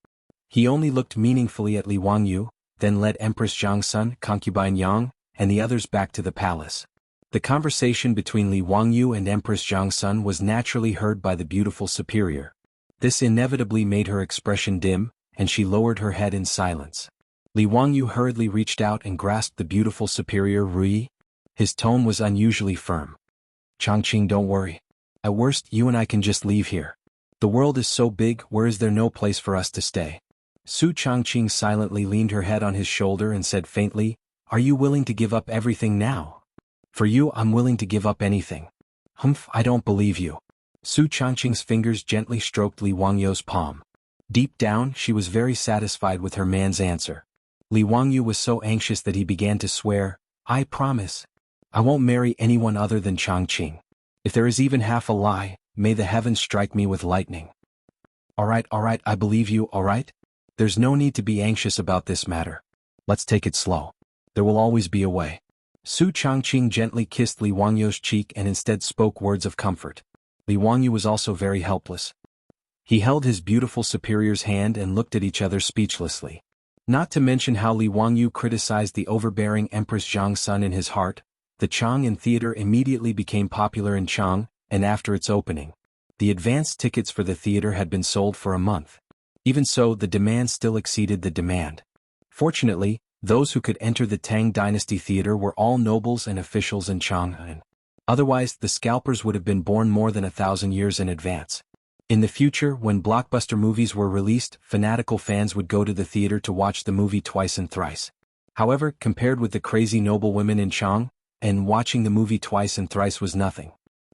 He only looked meaningfully at Li Wangyu, then led Empress Zhangsun, concubine Yang, and the others back to the palace. The conversation between Li Wangyu and Empress Zhangsun was naturally heard by the beautiful superior. This inevitably made her expression dim, and she lowered her head in silence. Li Wangyu hurriedly reached out and grasped the beautiful superior Rui. His tone was unusually firm. "Changqing, don't worry. At worst, you and I can just leave here. The world is so big, where is there no place for us to stay?" Su Changqing silently leaned her head on his shoulder and said faintly, "Are you willing to give up everything now?" "For you, I'm willing to give up anything." "Humph, I don't believe you." Su Changqing's fingers gently stroked Li Wangyu's palm. Deep down, she was very satisfied with her man's answer. Li Wangyu was so anxious that he began to swear, "I promise. I won't marry anyone other than Changqing. If there is even half a lie, may the heavens strike me with lightning." All right, I believe you, all right? There's no need to be anxious about this matter. Let's take it slow. There will always be a way. Su Changqing gently kissed Li Wangyu's cheek and instead spoke words of comfort. Li Wangyu was also very helpless. He held his beautiful superior's hand and looked at each other speechlessly. Not to mention how Li Wangyu criticized the overbearing Empress Zhangsun in his heart, the Chang'an Theater immediately became popular in Chang, and after its opening, the advance tickets for the theater had been sold for a month. Even so, the demand still exceeded the demand. Fortunately, those who could enter the Tang Dynasty Theater were all nobles and officials in Chang'an. Otherwise, the scalpers would have been born more than 1,000 years in advance. In the future, when blockbuster movies were released, fanatical fans would go to the theater to watch the movie twice and thrice. However, compared with the crazy noblewomen in Chang, and watching the movie twice and thrice was nothing.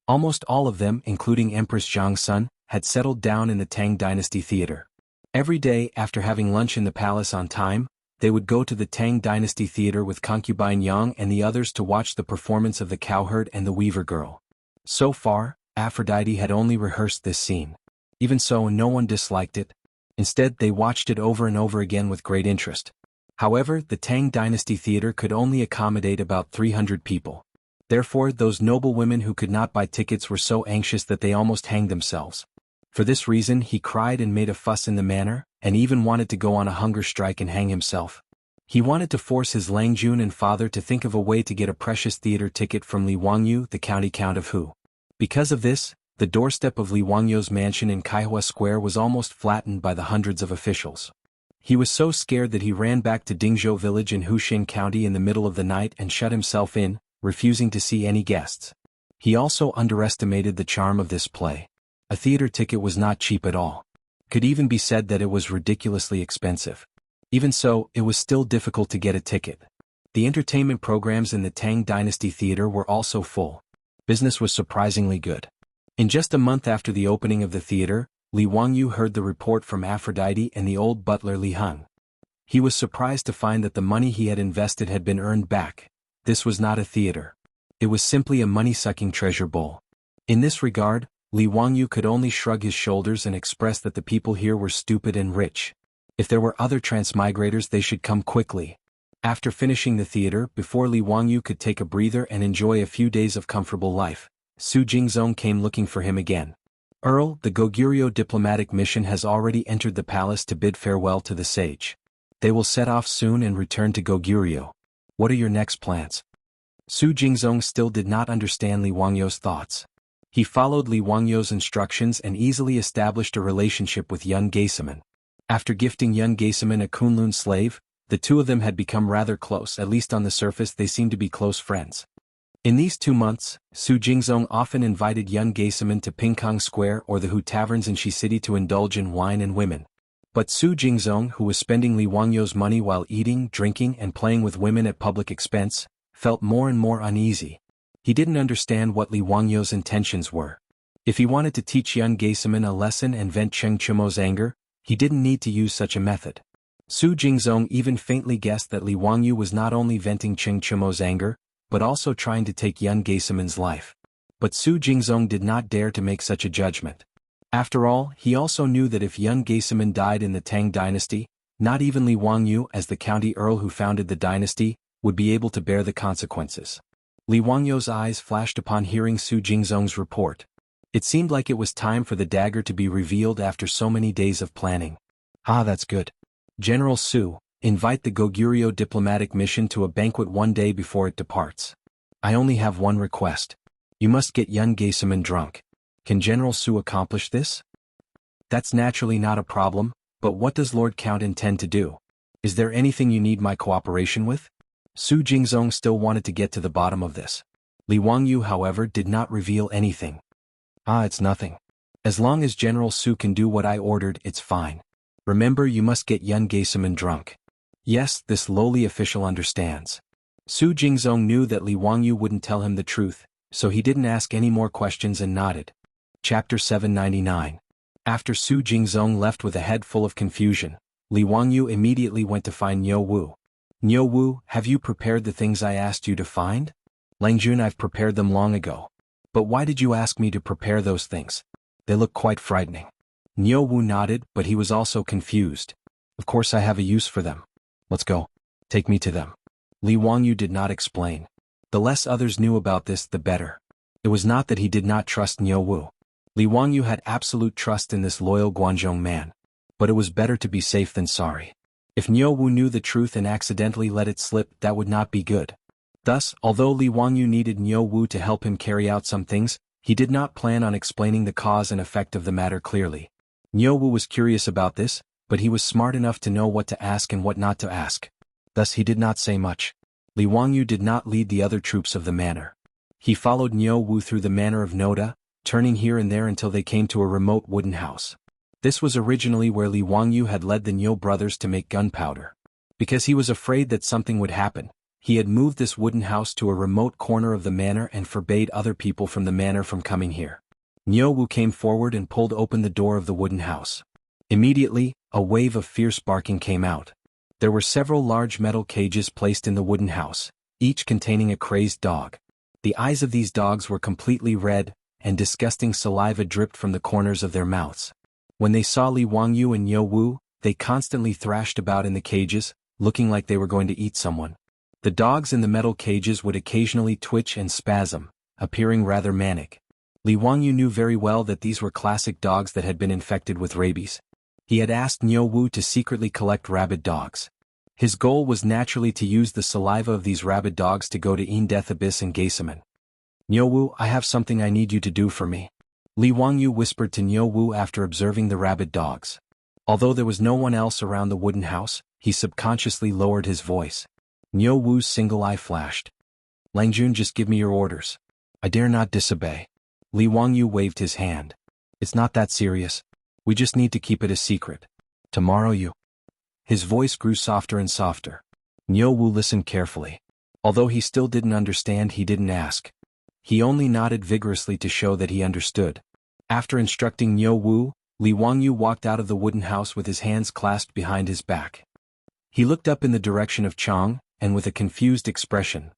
Almost all of them, including Empress Zhangsun, had settled down in the Tang Dynasty Theater. Every day, after having lunch in the palace on time, they would go to the Tang Dynasty Theater with concubine Yang and the others to watch the performance of the cowherd and the weaver girl. So far, Aphrodite had only rehearsed this scene. Even so, no one disliked it. Instead, they watched it over and over again with great interest. However, the Tang Dynasty Theater could only accommodate about 300 people. Therefore, those noble women who could not buy tickets were so anxious that they almost hanged themselves. For this reason, he cried and made a fuss in the manor, and even wanted to go on a hunger strike and hang himself. He wanted to force his Langjun and father to think of a way to get a precious theater ticket from Li Wangyu, the county count of Hu. Because of this, the doorstep of Li Wangyu's mansion in Kaihua Square was almost flattened by the hundreds of officials. He was so scared that he ran back to Dingzhou village in Huxing County in the middle of the night and shut himself in, refusing to see any guests. He also underestimated the charm of this play. A theater ticket was not cheap at all. Could even be said that it was ridiculously expensive. Even so, it was still difficult to get a ticket. The entertainment programs in the Tang Dynasty Theater were also full. Business was surprisingly good. In just a month after the opening of the theater, Li Wangyu heard the report from Aphrodite and the old butler Li Heng. He was surprised to find that the money he had invested had been earned back. This was not a theater. It was simply a money-sucking treasure bowl. In this regard, Li Wangyu could only shrug his shoulders and express that the people here were stupid and rich. If there were other transmigrators, they should come quickly. After finishing the theater, before Li Wangyu could take a breather and enjoy a few days of comfortable life, Su Jingzong came looking for him again. Earl, the Goguryeo diplomatic mission has already entered the palace to bid farewell to the sage. They will set off soon and return to Goguryeo. What are your next plans? Su Jingzong still did not understand Li Wangyu's thoughts. He followed Li Wangyu's instructions and easily established a relationship with Yun Geisaman. After gifting Yun Geisaman a Kunlun slave, the two of them had become rather close. At least on the surface they seemed to be close friends. In these 2 months, Su Jingzong often invited Yun Geisaman to Pingkong Square or the Hu taverns in Shi City to indulge in wine and women. But Su Jingzong, who was spending Li Wangyu's money while eating, drinking and playing with women at public expense, felt more and more uneasy. He didn't understand what Li Wangyu's intentions were. If he wanted to teach Yun Geisaman a lesson and vent Cheng Chumo's anger, he didn't need to use such a method. Su Jingzong even faintly guessed that Li Wangyu was not only venting Cheng Chumo's anger, but also trying to take Yun Geisaman's life. But Su Jingzong did not dare to make such a judgment. After all, he also knew that if Yun Geisaman died in the Tang dynasty, not even Li Wangyu, as the county earl who founded the dynasty, would be able to bear the consequences. Li Wangyu's eyes flashed upon hearing Su Jingzong's report. It seemed like it was time for the dagger to be revealed after so many days of planning. Ah, that's good. General Su, invite the Goguryeo diplomatic mission to a banquet one day before it departs. I only have one request. You must get Yun Geisaman drunk. Can General Su accomplish this? That's naturally not a problem, but what does Lord Count intend to do? Is there anything you need my cooperation with? Su Jingzong still wanted to get to the bottom of this. Li Wangyu, however, did not reveal anything. Ah, it's nothing. As long as General Su can do what I ordered, it's fine. Remember, you must get Yun Geisaman drunk. Yes, this lowly official understands. Su Jingzong knew that Li Wangyu wouldn't tell him the truth, so he didn't ask any more questions and nodded. Chapter 799. After Su Jingzong left with a head full of confusion, Li Wangyu immediately went to find Niu Wu. Niu Wu, have you prepared the things I asked you to find? Langjun, I've prepared them long ago. But why did you ask me to prepare those things? They look quite frightening. Niu Wu nodded, but he was also confused. Of course I have a use for them. Let's go. Take me to them. Li Wangyu did not explain. The less others knew about this, the better. It was not that he did not trust Niu Wu. Li Wangyu had absolute trust in this loyal Guanzhong man. But it was better to be safe than sorry. If Niu Wu knew the truth and accidentally let it slip, that would not be good. Thus, although Li Wangyu needed Niu Wu to help him carry out some things, he did not plan on explaining the cause and effect of the matter clearly. Niu Wu was curious about this, but he was smart enough to know what to ask and what not to ask. Thus he did not say much. Li Wangyu did not lead the other troops of the manor. He followed Niu Wu through the manor of Noda, turning here and there until they came to a remote wooden house. This was originally where Li Wangyu had led the Niu brothers to make gunpowder. Because he was afraid that something would happen, he had moved this wooden house to a remote corner of the manor and forbade other people from the manor from coming here. Niu Wu came forward and pulled open the door of the wooden house. Immediately, a wave of fierce barking came out. There were several large metal cages placed in the wooden house, each containing a crazed dog. The eyes of these dogs were completely red, and disgusting saliva dripped from the corners of their mouths. When they saw Li Wangyu and Niu Wu, they constantly thrashed about in the cages, looking like they were going to eat someone. The dogs in the metal cages would occasionally twitch and spasm, appearing rather manic. Li Wangyu knew very well that these were classic dogs that had been infected with rabies. He had asked Niu Wu to secretly collect rabid dogs. His goal was naturally to use the saliva of these rabid dogs to go to Death Abyss and Geisaman. Niu Wu, I have something I need you to do for me. Li Wangyu whispered to Niu Wu after observing the rabid dogs. Although there was no one else around the wooden house, he subconsciously lowered his voice. Niu Wu's single eye flashed. Langjun, just give me your orders. I dare not disobey. Li Wangyu waved his hand. It's not that serious. We just need to keep it a secret. Tomorrow you. His voice grew softer and softer. Niu Wu listened carefully. Although he still didn't understand, he didn't ask. He only nodded vigorously to show that he understood. After instructing Niu Wu, Li Wangyu walked out of the wooden house with his hands clasped behind his back. He looked up in the direction of Chang, and with a confused expression.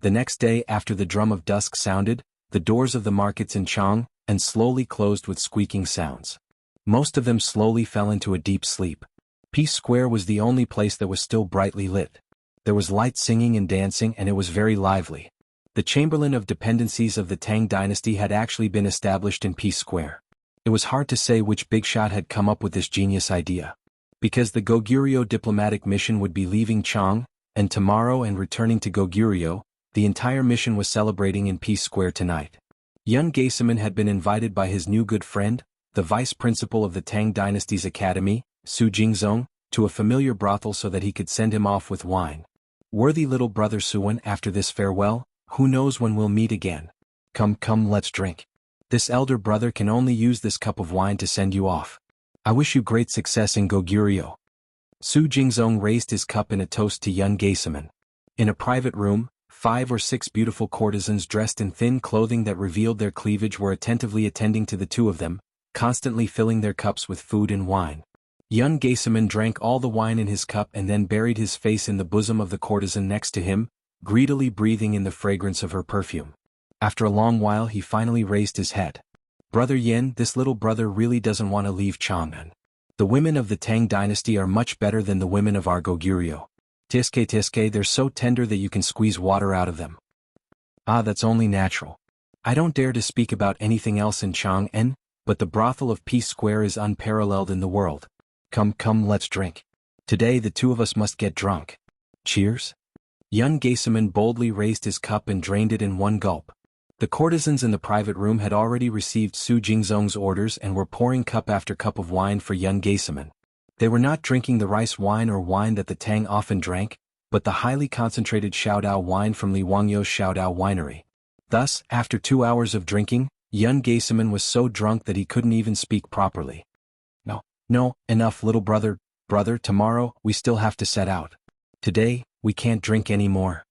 The next day, after the drum of dusk sounded, the doors of the markets in Chang and slowly closed with squeaking sounds. Most of them slowly fell into a deep sleep. Peace Square was the only place that was still brightly lit. There was light singing and dancing, and it was very lively. The Chamberlain of Dependencies of the Tang dynasty had actually been established in Peace Square. It was hard to say which big shot had come up with this genius idea. Because the Goguryeo diplomatic mission would be leaving Chang, and tomorrow and returning to Goguryeo, the entire mission was celebrating in Peace Square tonight. Yun Geiseman had been invited by his new good friend, the vice principal of the Tang dynasty's academy, Su Jingzong, to a familiar brothel so that he could send him off with wine. Worthy little brother Suwen, after this farewell, who knows when we'll meet again? Come, let's drink. This elder brother can only use this cup of wine to send you off. I wish you great success in Goguryeo. Su Jingzong raised his cup in a toast to Yun Geiseman. In a private room, 5 or 6 beautiful courtesans dressed in thin clothing that revealed their cleavage were attentively attending to the two of them, constantly filling their cups with food and wine. Yun Geiseman drank all the wine in his cup and then buried his face in the bosom of the courtesan next to him, greedily breathing in the fragrance of her perfume. After a long while he finally raised his head. Brother Yin, this little brother really doesn't want to leave Chang'an. The women of the Tang dynasty are much better than the women of our Goguryeo. Tiske, they're so tender that you can squeeze water out of them. Ah, that's only natural. I don't dare to speak about anything else in Chang'an, but the brothel of Peace Square is unparalleled in the world. Come, let's drink. Today the two of us must get drunk. Cheers? Yun Geiseman boldly raised his cup and drained it in one gulp. The courtesans in the private room had already received Su Jingzong's orders and were pouring cup after cup of wine for Yun Geiseman. They were not drinking the rice wine or wine that the Tang often drank, but the highly concentrated Xiaodao wine from Li Wangyu's Xiaodao winery. Thus, after 2 hours of drinking, Yun Geiseman was so drunk that he couldn't even speak properly. No, enough, little brother, tomorrow, we still have to set out. Today, we can't drink anymore.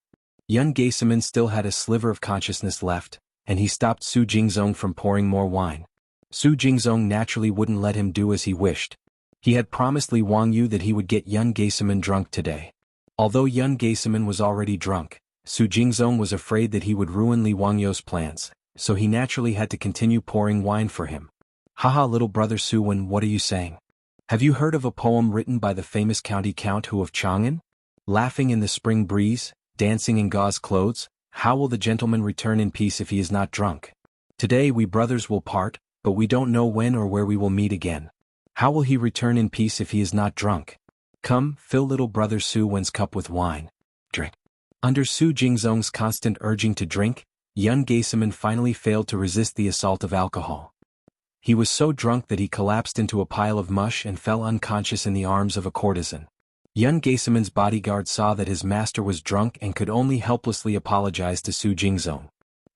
Yun Geiseman still had a sliver of consciousness left, and he stopped Su Jingzong from pouring more wine. Su Jingzong naturally wouldn't let him do as he wished. He had promised Li Wangyu that he would get Yun Geiseman drunk today. Although Yun Geiseman was already drunk, Su Jingzong was afraid that he would ruin Li Wangyu's plans, so he naturally had to continue pouring wine for him. Haha, little brother Suwen, what are you saying? Have you heard of a poem written by the famous county count Hu of Chang'an? Laughing in the spring breeze, dancing in gauze clothes, how will the gentleman return in peace if he is not drunk? Today we brothers will part, but we don't know when or where we will meet again. How will he return in peace if he is not drunk? Come, fill little brother Su Wen's cup with wine. Drink. Under Su Jingzong's constant urging to drink, Yun Geiseman finally failed to resist the assault of alcohol. He was so drunk that he collapsed into a pile of mush and fell unconscious in the arms of a courtesan. Yun Geiseman's bodyguard saw that his master was drunk and could only helplessly apologize to Su Jingzong.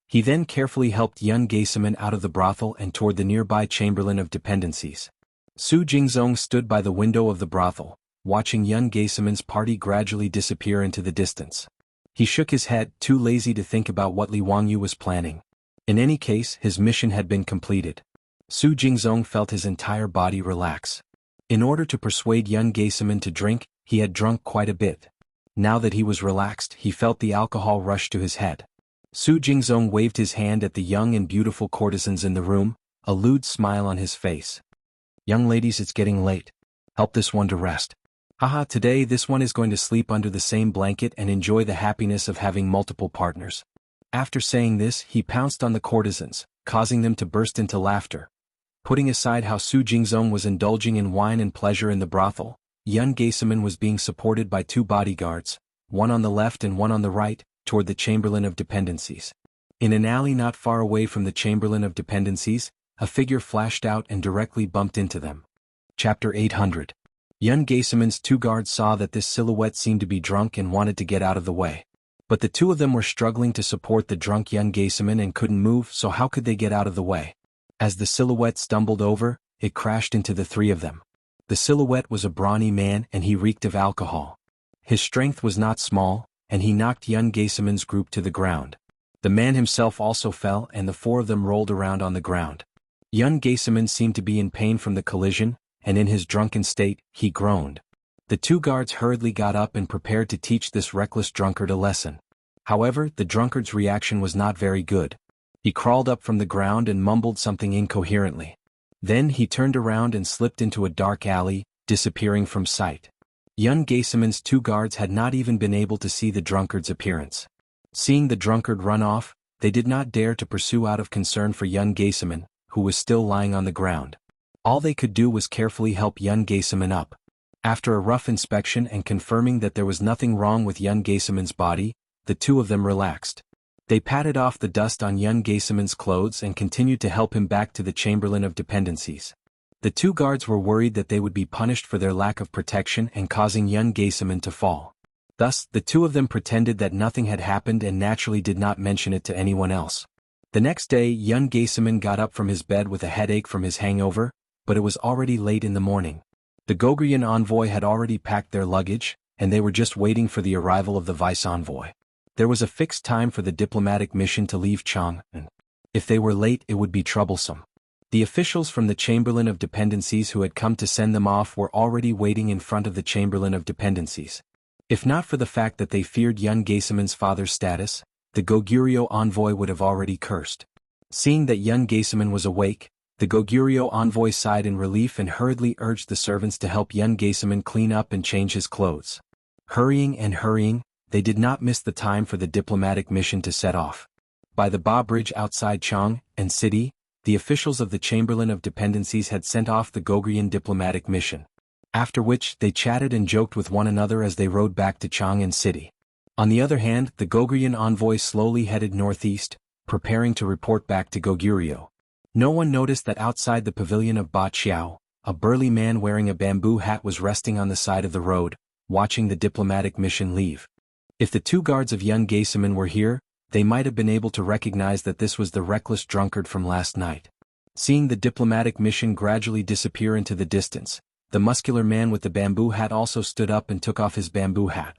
He then carefully helped Yun Geiseman out of the brothel and toward the nearby Chamberlain of Dependencies. Su Jingzong stood by the window of the brothel, watching Yun Geiseman's party gradually disappear into the distance. He shook his head, too lazy to think about what Li Wangyu was planning. In any case, his mission had been completed. Su Jingzong felt his entire body relax. In order to persuade Yun Geiseman to drink, he had drunk quite a bit. Now that he was relaxed, he felt the alcohol rush to his head. Su Jingzong waved his hand at the young and beautiful courtesans in the room, a lewd smile on his face. Young ladies, it's getting late. Help this one to rest. Haha, today this one is going to sleep under the same blanket and enjoy the happiness of having multiple partners. After saying this, he pounced on the courtesans, causing them to burst into laughter. Putting aside how Su Jingzong was indulging in wine and pleasure in the brothel, Yun Geiseman was being supported by 2 bodyguards, one on the left and one on the right, toward the Chamberlain of Dependencies. In an alley not far away from the Chamberlain of Dependencies, a figure flashed out and directly bumped into them. Chapter 800. Yun Geiseman's 2 guards saw that this silhouette seemed to be drunk and wanted to get out of the way. But the two of them were struggling to support the drunk young Gaisaman and couldn't move, so how could they get out of the way? As the silhouette stumbled over, it crashed into the three of them. The silhouette was a brawny man and he reeked of alcohol. His strength was not small, and he knocked young Gaisaman's group to the ground. The man himself also fell and the four of them rolled around on the ground. Young Gaisaman seemed to be in pain from the collision, and in his drunken state, he groaned. The two guards hurriedly got up and prepared to teach this reckless drunkard a lesson. However, the drunkard's reaction was not very good. He crawled up from the ground and mumbled something incoherently. Then he turned around and slipped into a dark alley, disappearing from sight. Young Gaisaman's two guards had not even been able to see the drunkard's appearance. Seeing the drunkard run off, they did not dare to pursue out of concern for young Gaisaman, who was still lying on the ground. All they could do was carefully help young Gaisaman up. After a rough inspection and confirming that there was nothing wrong with young Gaisaman's body, the two of them relaxed. They patted off the dust on young Gaisaman's clothes and continued to help him back to the Chamberlain of Dependencies. The two guards were worried that they would be punished for their lack of protection and causing young Gaisaman to fall. Thus, the two of them pretended that nothing had happened and naturally did not mention it to anyone else. The next day, young Gaisaman got up from his bed with a headache from his hangover, but it was already late in the morning. The Gogrian envoy had already packed their luggage, and they were just waiting for the arrival of the vice-envoy. There was a fixed time for the diplomatic mission to leave Chang, and if they were late it would be troublesome. The officials from the Chamberlain of Dependencies who had come to send them off were already waiting in front of the Chamberlain of Dependencies. If not for the fact that they feared young Gaisaman's father's status, the Goguryeo envoy would have already cursed. Seeing that young Gaisaman was awake, the Goguryeo envoy sighed in relief and hurriedly urged the servants to help young Gaisaman clean up and change his clothes. Hurrying, they did not miss the time for the diplomatic mission to set off. By the Ba Bridge outside Chang and City, the officials of the Chamberlain of Dependencies had sent off the Gogrian diplomatic mission. After which, they chatted and joked with one another as they rode back to Chang and City. On the other hand, the Gogrian envoy slowly headed northeast, preparing to report back to Goguryeo. No one noticed that outside the pavilion of Ba Qiao, a burly man wearing a bamboo hat was resting on the side of the road, watching the diplomatic mission leave. If the two guards of young Gaisaman were here, they might have been able to recognize that this was the reckless drunkard from last night. Seeing the diplomatic mission gradually disappear into the distance, the muscular man with the bamboo hat also stood up and took off his bamboo hat.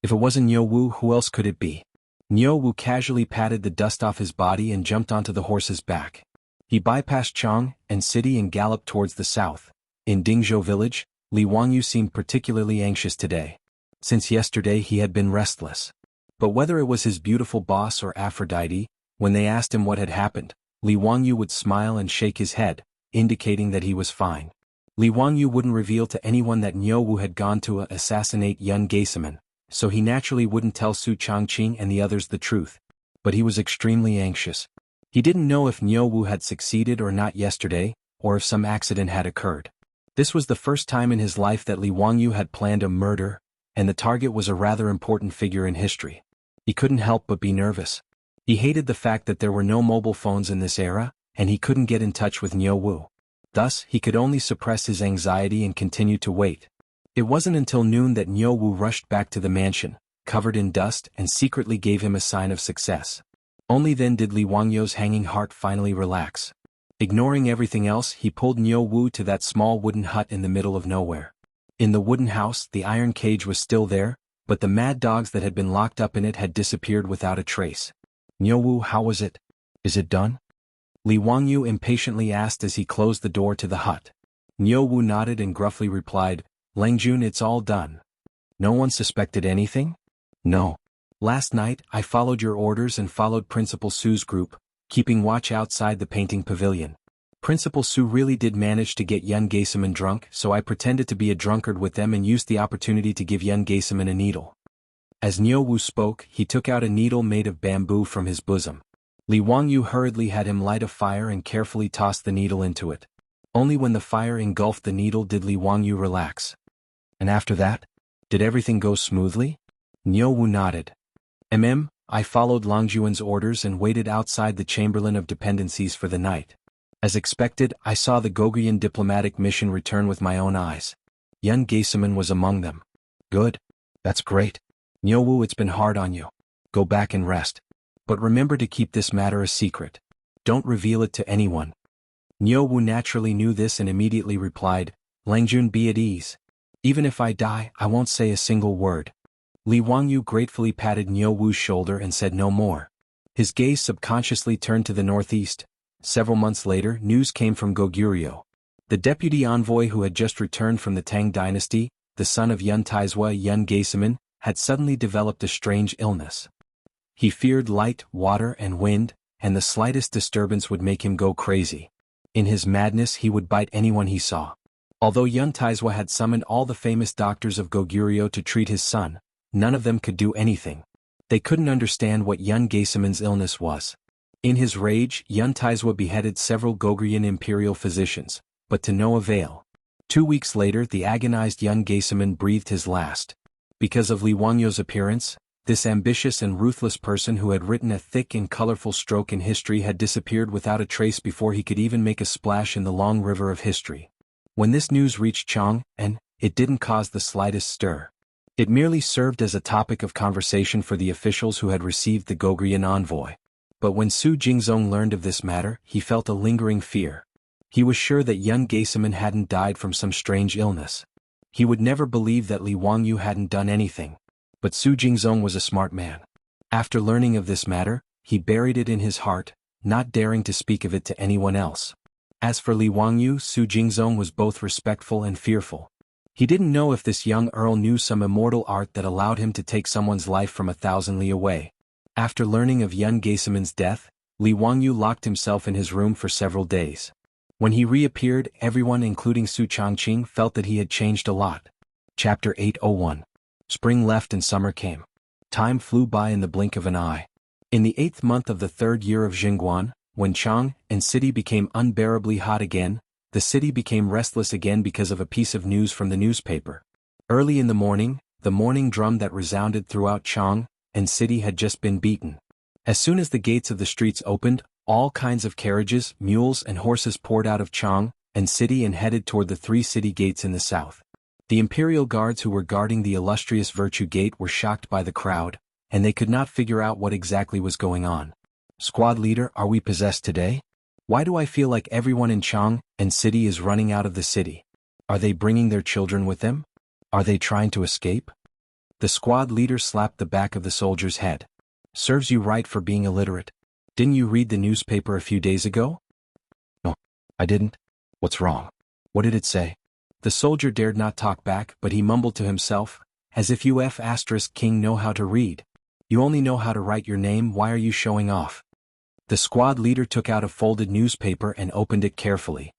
If it wasn't Niu Wu, who else could it be? Niu Wu casually patted the dust off his body and jumped onto the horse's back. He bypassed Chang and City and galloped towards the south. In Dingzhou village, Li Wangyu seemed particularly anxious today. Since yesterday he had been restless. But whether it was his beautiful boss or Aphrodite, when they asked him what had happened, Li Wangyu would smile and shake his head, indicating that he was fine. Li Wangyu wouldn't reveal to anyone that Niu Wu had gone to assassinate young Gaisaman, so he naturally wouldn't tell Su Changqing and the others the truth. But he was extremely anxious. He didn't know if Niu Wu had succeeded or not yesterday, or if some accident had occurred. This was the first time in his life that Li Wangyu had planned a murder, and the target was a rather important figure in history. He couldn't help but be nervous. He hated the fact that there were no mobile phones in this era, and he couldn't get in touch with Niu Wu. Thus, he could only suppress his anxiety and continue to wait. It wasn't until noon that Niu Wu rushed back to the mansion, covered in dust, and secretly gave him a sign of success. Only then did Li Wangyu's hanging heart finally relax. Ignoring everything else, he pulled Niu Wu to that small wooden hut in the middle of nowhere. In the wooden house, the iron cage was still there, but the mad dogs that had been locked up in it had disappeared without a trace. Niu Wu, how was it? Is it done? Li Wangyu impatiently asked as he closed the door to the hut. Niu Wu nodded and gruffly replied, Langjun, it's all done. No one suspected anything? No. Last night, I followed your orders and followed Principal Su's group, keeping watch outside the painting pavilion. Principal Su really did manage to get young Gaisaman drunk, so I pretended to be a drunkard with them and used the opportunity to give young Gaisaman a needle. As Niu Wu spoke, he took out a needle made of bamboo from his bosom. Li Wangyu hurriedly had him light a fire and carefully tossed the needle into it. Only when the fire engulfed the needle did Li Wangyu relax. And after that? Did everything go smoothly? Niu Wu nodded. I followed Langjuan's orders and waited outside the Chamberlain of Dependencies for the night. As expected, I saw the Gogrian diplomatic mission return with my own eyes. Young Gaisaman was among them. Good. That's great. Niu Wu, it's been hard on you. Go back and rest. But remember to keep this matter a secret. Don't reveal it to anyone." Niu Wu naturally knew this and immediately replied, "Langjun, be at ease. Even if I die, I won't say a single word." Li Wangyu gratefully patted Niu Wu's shoulder and said no more. His gaze subconsciously turned to the northeast. Several months later, news came from Goguryeo. The deputy envoy who had just returned from the Tang dynasty, the son of Yun Taizhua Yun Geisaman, had suddenly developed a strange illness. He feared light, water and wind, and the slightest disturbance would make him go crazy. In his madness he would bite anyone he saw. Although Yun Taizhua had summoned all the famous doctors of Goguryeo to treat his son, none of them could do anything. They couldn't understand what Yun Geisaman's illness was. In his rage, Yun Taizhua beheaded several Goguryan imperial physicians, but to no avail. 2 weeks later the agonized Yun Geisaman breathed his last. Because of Li Wangyu's appearance, this ambitious and ruthless person who had written a thick and colorful stroke in history had disappeared without a trace before he could even make a splash in the long river of history. When this news reached Chang'an, it didn't cause the slightest stir. It merely served as a topic of conversation for the officials who had received the Goguryan envoy. But when Su Jingzong learned of this matter, he felt a lingering fear. He was sure that Yun Geisaman hadn't died from some strange illness. He would never believe that Li Wangyu hadn't done anything. But Su Jingzong was a smart man. After learning of this matter, he buried it in his heart, not daring to speak of it to anyone else. As for Li Wangyu, Su Jingzong was both respectful and fearful. He didn't know if this young earl knew some immortal art that allowed him to take someone's life from 1,000 li away. After learning of Yun Geisaman's death, Li Wangyu locked himself in his room for several days. When he reappeared, everyone including Su Changqing felt that he had changed a lot. Chapter 801. Spring left and summer came. Time flew by in the blink of an eye. In the 8th month of the 3rd year of Jingguan, when Chang'an city became unbearably hot again, the city became restless again because of a piece of news from the newspaper. Early in the morning drum that resounded throughout Chang'an city had just been beaten. As soon as the gates of the streets opened, all kinds of carriages, mules and horses poured out of Chang'an city and headed toward the 3 city gates in the south. The imperial guards who were guarding the illustrious Virtue Gate were shocked by the crowd, and they could not figure out what exactly was going on. "Squad leader, are we possessed today? Why do I feel like everyone in Chang'an city is running out of the city? Are they bringing their children with them? Are they trying to escape?" The squad leader slapped the back of the soldier's head. "Serves you right for being illiterate. Didn't you read the newspaper a few days ago?" "No, I didn't. What's wrong? What did it say?" The soldier dared not talk back, but he mumbled to himself, "As if you King know how to read. You only know how to write your name, why are you showing off?" The squad leader took out a folded newspaper and opened it carefully.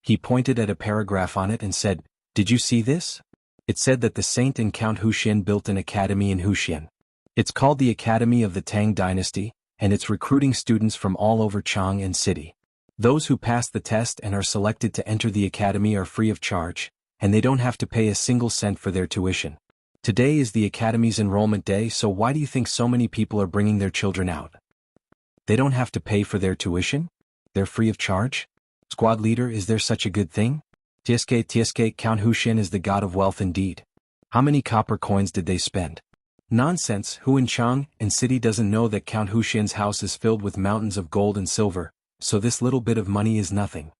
He pointed at a paragraph on it and said, "Did you see this?" It said that the Saint and Count Huxian built an academy in Huxian. It's called the Academy of the Tang Dynasty, and it's recruiting students from all over Chang'an city. Those who pass the test and are selected to enter the academy are free of charge, and they don't have to pay a single cent for their tuition. Today is the academy's enrollment day, so why do you think so many people are bringing their children out? They don't have to pay for their tuition? They're free of charge? Squad leader, is there such a good thing? TSK, Count Huxian is the god of wealth indeed. How many copper coins did they spend? Nonsense, who in Chang'an city doesn't know that Count Huxian's house is filled with mountains of gold and silver, so this little bit of money is nothing.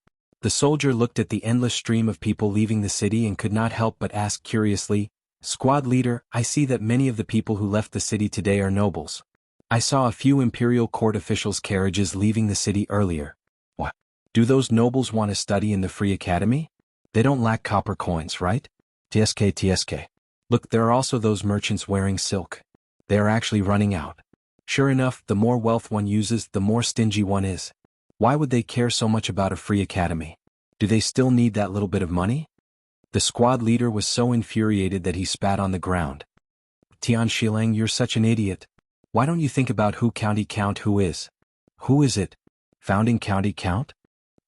The soldier looked at the endless stream of people leaving the city and could not help but ask curiously, "Squad leader, I see that many of the people who left the city today are nobles. I saw a few imperial court officials' carriages leaving the city earlier. What? Do those nobles want to study in the free academy? They don't lack copper coins, right? TSK. Look, there are also those merchants wearing silk. They are actually running out. Sure enough, the more wealth one uses, the more stingy one is. Why would they care so much about a free academy? Do they still need that little bit of money?" The squad leader was so infuriated that he spat on the ground. "Tian Shilang, you're such an idiot. Why don't you think about who County Count Who is? Who is it? Founding County Count?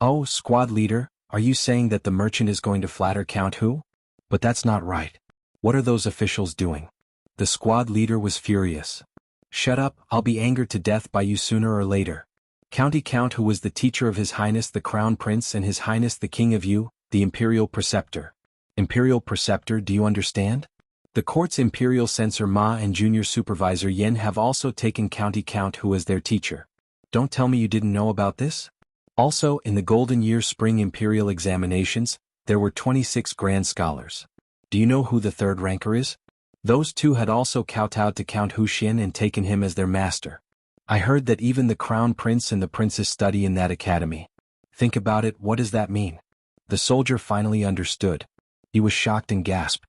Oh, squad leader, are you saying that the merchant is going to flatter Count Who? But that's not right. What are those officials doing?" The squad leader was furious. "Shut up, I'll be angered to death by you sooner or later. County Count Who was the teacher of His Highness the Crown Prince and His Highness the King of Yu, the Imperial Preceptor. Imperial Preceptor, do you understand? The court's imperial censor Ma and junior supervisor Yen have also taken County Count Hu as their teacher. Don't tell me you didn't know about this? Also, in the Golden Year Spring Imperial Examinations, there were 26 Grand Scholars. Do you know who the third ranker is? Those two had also kowtowed to Count Huxian and taken him as their master. I heard that even the Crown Prince and the Princess study in that academy. Think about it, what does that mean? The soldier finally understood. He was shocked and gasped.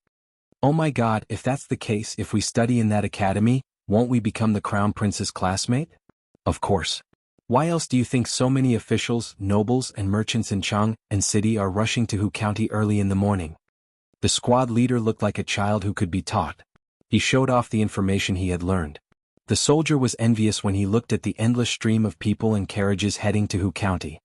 Oh my God, if that's the case, if we study in that academy, won't we become the Crown Prince's classmate? Of course. Why else do you think so many officials, nobles and merchants in Chang and city are rushing to Hu County early in the morning? The squad leader looked like a child who could be taught. He showed off the information he had learned. The soldier was envious when he looked at the endless stream of people and carriages heading to Hu County.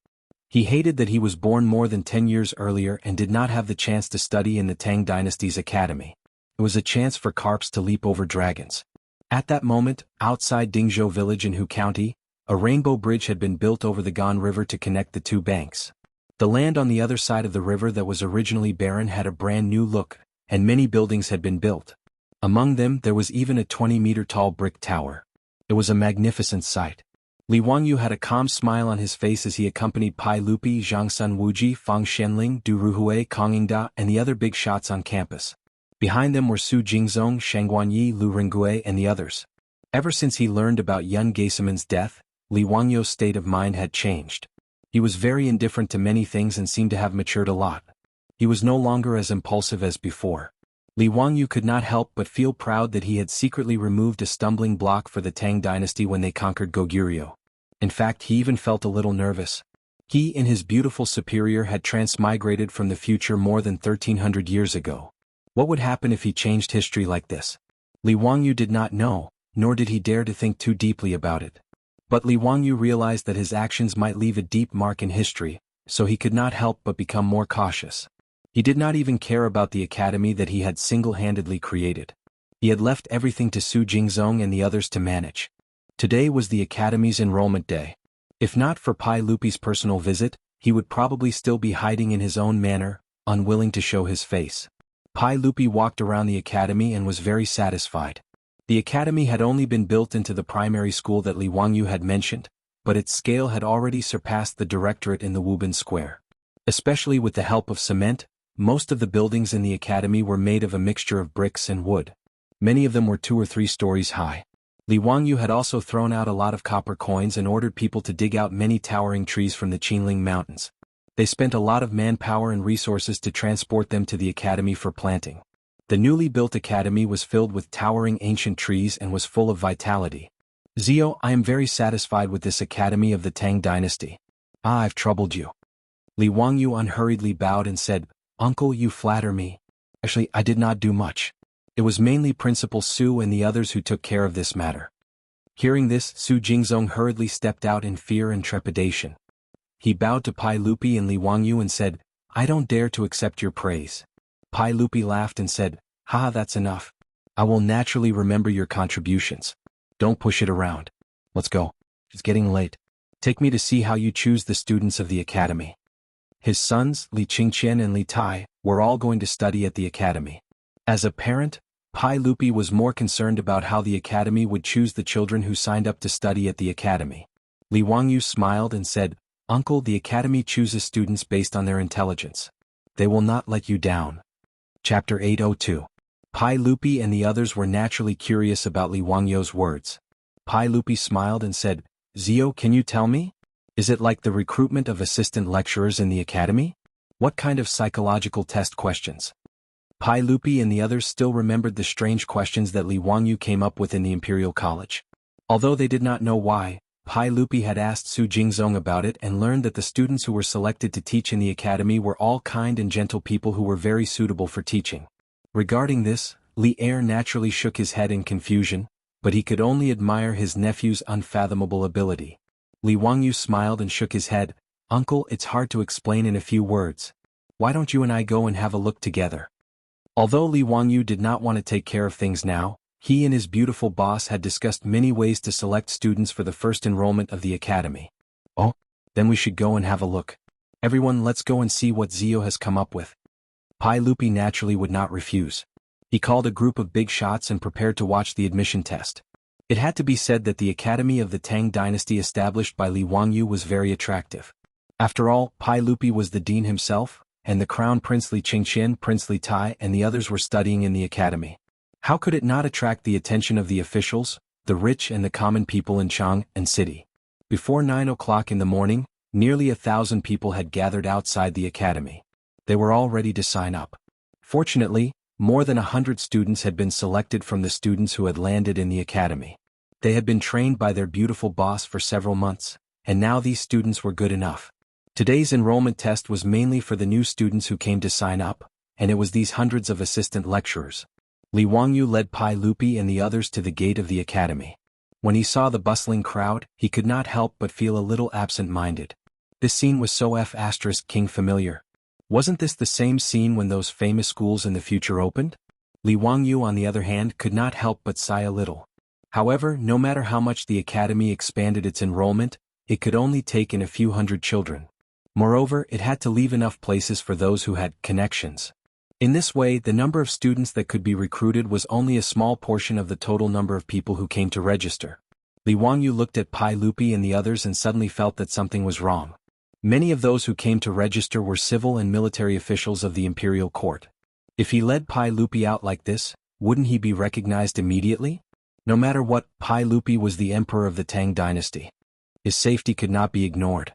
He hated that he was born more than 10 years earlier and did not have the chance to study in the Tang dynasty's academy. It was a chance for carps to leap over dragons. At that moment, outside Dingzhou village in Hu County, a rainbow bridge had been built over the Gan River to connect the two banks. The land on the other side of the river that was originally barren had a brand new look, and many buildings had been built. Among them there was even a 20-meter-tall brick tower. It was a magnificent sight. Li Wangyu had a calm smile on his face as he accompanied Pai Lupi, Zhang Sun Wuji, Fang Shenling, Du Ruhui, Kong Yingda, and the other big shots on campus. Behind them were Su Jingzong, Shang Guanyi, Lu Ringgui, and the others. Ever since he learned about Yun Geiseman's death, Li Wangyu's state of mind had changed. He was very indifferent to many things and seemed to have matured a lot. He was no longer as impulsive as before. Li Wangyu could not help but feel proud that he had secretly removed a stumbling block for the Tang dynasty when they conquered Goguryeo. In fact, he even felt a little nervous. He and his beautiful superior had transmigrated from the future more than 1300 years ago. What would happen if he changed history like this? Li Wangyu did not know, nor did he dare to think too deeply about it. But Li Wangyu realized that his actions might leave a deep mark in history, so he could not help but become more cautious. He did not even care about the academy that he had single-handedly created. He had left everything to Su Jingzong and the others to manage. Today was the academy's enrollment day. If not for Pai Lupi's personal visit, he would probably still be hiding in his own manner, unwilling to show his face. Pai Lupi walked around the academy and was very satisfied. The academy had only been built into the primary school that Li Wangyu had mentioned, but its scale had already surpassed the directorate in the Wubin Square. Especially with the help of cement, most of the buildings in the academy were made of a mixture of bricks and wood. Many of them were 2 or 3 stories high. Li Wangyu had also thrown out a lot of copper coins and ordered people to dig out many towering trees from the Qinling Mountains. They spent a lot of manpower and resources to transport them to the academy for planting. The newly built academy was filled with towering ancient trees and was full of vitality. Zio, I am very satisfied with this academy of the Tang dynasty. Ah, I've troubled you. Li Wangyu unhurriedly bowed and said, Uncle, you flatter me. Actually, I did not do much. It was mainly Principal Su and the others who took care of this matter. Hearing this, Su Jingzong hurriedly stepped out in fear and trepidation. He bowed to Pai Lupi and Li Wangyu and said, I don't dare to accept your praise. Pai Lupi laughed and said, Haha, that's enough. I will naturally remember your contributions. Don't push it around. Let's go. It's getting late. Take me to see how you choose the students of the academy. His sons, Li Qingqian and Li Tai, were all going to study at the academy. As a parent, Pai Lupi was more concerned about how the academy would choose the children who signed up to study at the academy. Li Wangyu smiled and said, Uncle, the academy chooses students based on their intelligence. They will not let you down. Chapter 802. Pai Lupi and the others were naturally curious about Li Wangyu's words. Pai Lupi smiled and said, Zio, can you tell me? Is it like the recruitment of assistant lecturers in the academy? What kind of psychological test questions? Pai Lupi and the others still remembered the strange questions that Li Wangyu came up with in the Imperial College. Although they did not know why, Pai Lupi had asked Su Jingzong about it and learned that the students who were selected to teach in the academy were all kind and gentle people who were very suitable for teaching. Regarding this, Li Er naturally shook his head in confusion, but he could only admire his nephew's unfathomable ability. Li Wangyu smiled and shook his head. Uncle, it's hard to explain in a few words. Why don't you and I go and have a look together? Although Li Wangyu did not want to take care of things now, he and his beautiful boss had discussed many ways to select students for the first enrollment of the academy. Oh, then we should go and have a look. Everyone, let's go and see what Zio has come up with. Pai Lupi naturally would not refuse. He called a group of big shots and prepared to watch the admission test. It had to be said that the academy of the Tang dynasty established by Li Wangyu was very attractive. After all, Pai Lupi was the dean himself, and the crown prince Li Qingqian, Prince Li Tai and the others were studying in the academy. How could it not attract the attention of the officials, the rich and the common people in Chang and city? Before 9 o'clock in the morning, nearly 1,000 people had gathered outside the academy. They were all ready to sign up. Fortunately, more than 100 students had been selected from the students who had landed in the academy. They had been trained by their beautiful boss for several months, and now these students were good enough. Today's enrollment test was mainly for the new students who came to sign up, and it was these hundreds of assistant lecturers. Li Wangyu led Pai Lupi and the others to the gate of the academy. When he saw the bustling crowd, he could not help but feel a little absent-minded. This scene was so King familiar. Wasn't this the same scene when those famous schools in the future opened? Li Wangyu, on the other hand, could not help but sigh a little. However, no matter how much the academy expanded its enrollment, it could only take in a few hundred children. Moreover, it had to leave enough places for those who had connections. In this way, the number of students that could be recruited was only a small portion of the total number of people who came to register. Li Wangyu looked at Pai Lupi and the others and suddenly felt that something was wrong. Many of those who came to register were civil and military officials of the imperial court. If he led Pai Lupi out like this, wouldn't he be recognized immediately? No matter what, Pai Lupi was the emperor of the Tang dynasty. His safety could not be ignored.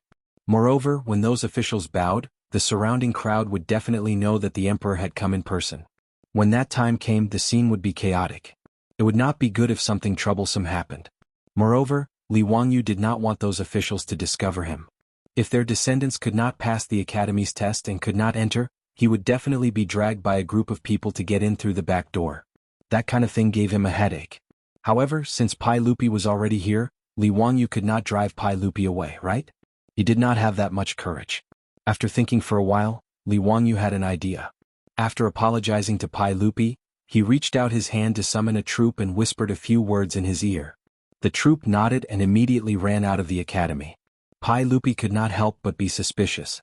Moreover, when those officials bowed, the surrounding crowd would definitely know that the emperor had come in person. When that time came, the scene would be chaotic. It would not be good if something troublesome happened. Moreover, Li Wangyu did not want those officials to discover him. If their descendants could not pass the academy's test and could not enter, he would definitely be dragged by a group of people to get in through the back door. That kind of thing gave him a headache. However, since Pai Lupi was already here, Li Wangyu could not drive Pai Lupi away, right? He did not have that much courage. After thinking for a while, Li Wangyu had an idea. After apologizing to Pai Lupi, he reached out his hand to summon a troop and whispered a few words in his ear. The troop nodded and immediately ran out of the academy. Pai Lupi could not help but be suspicious.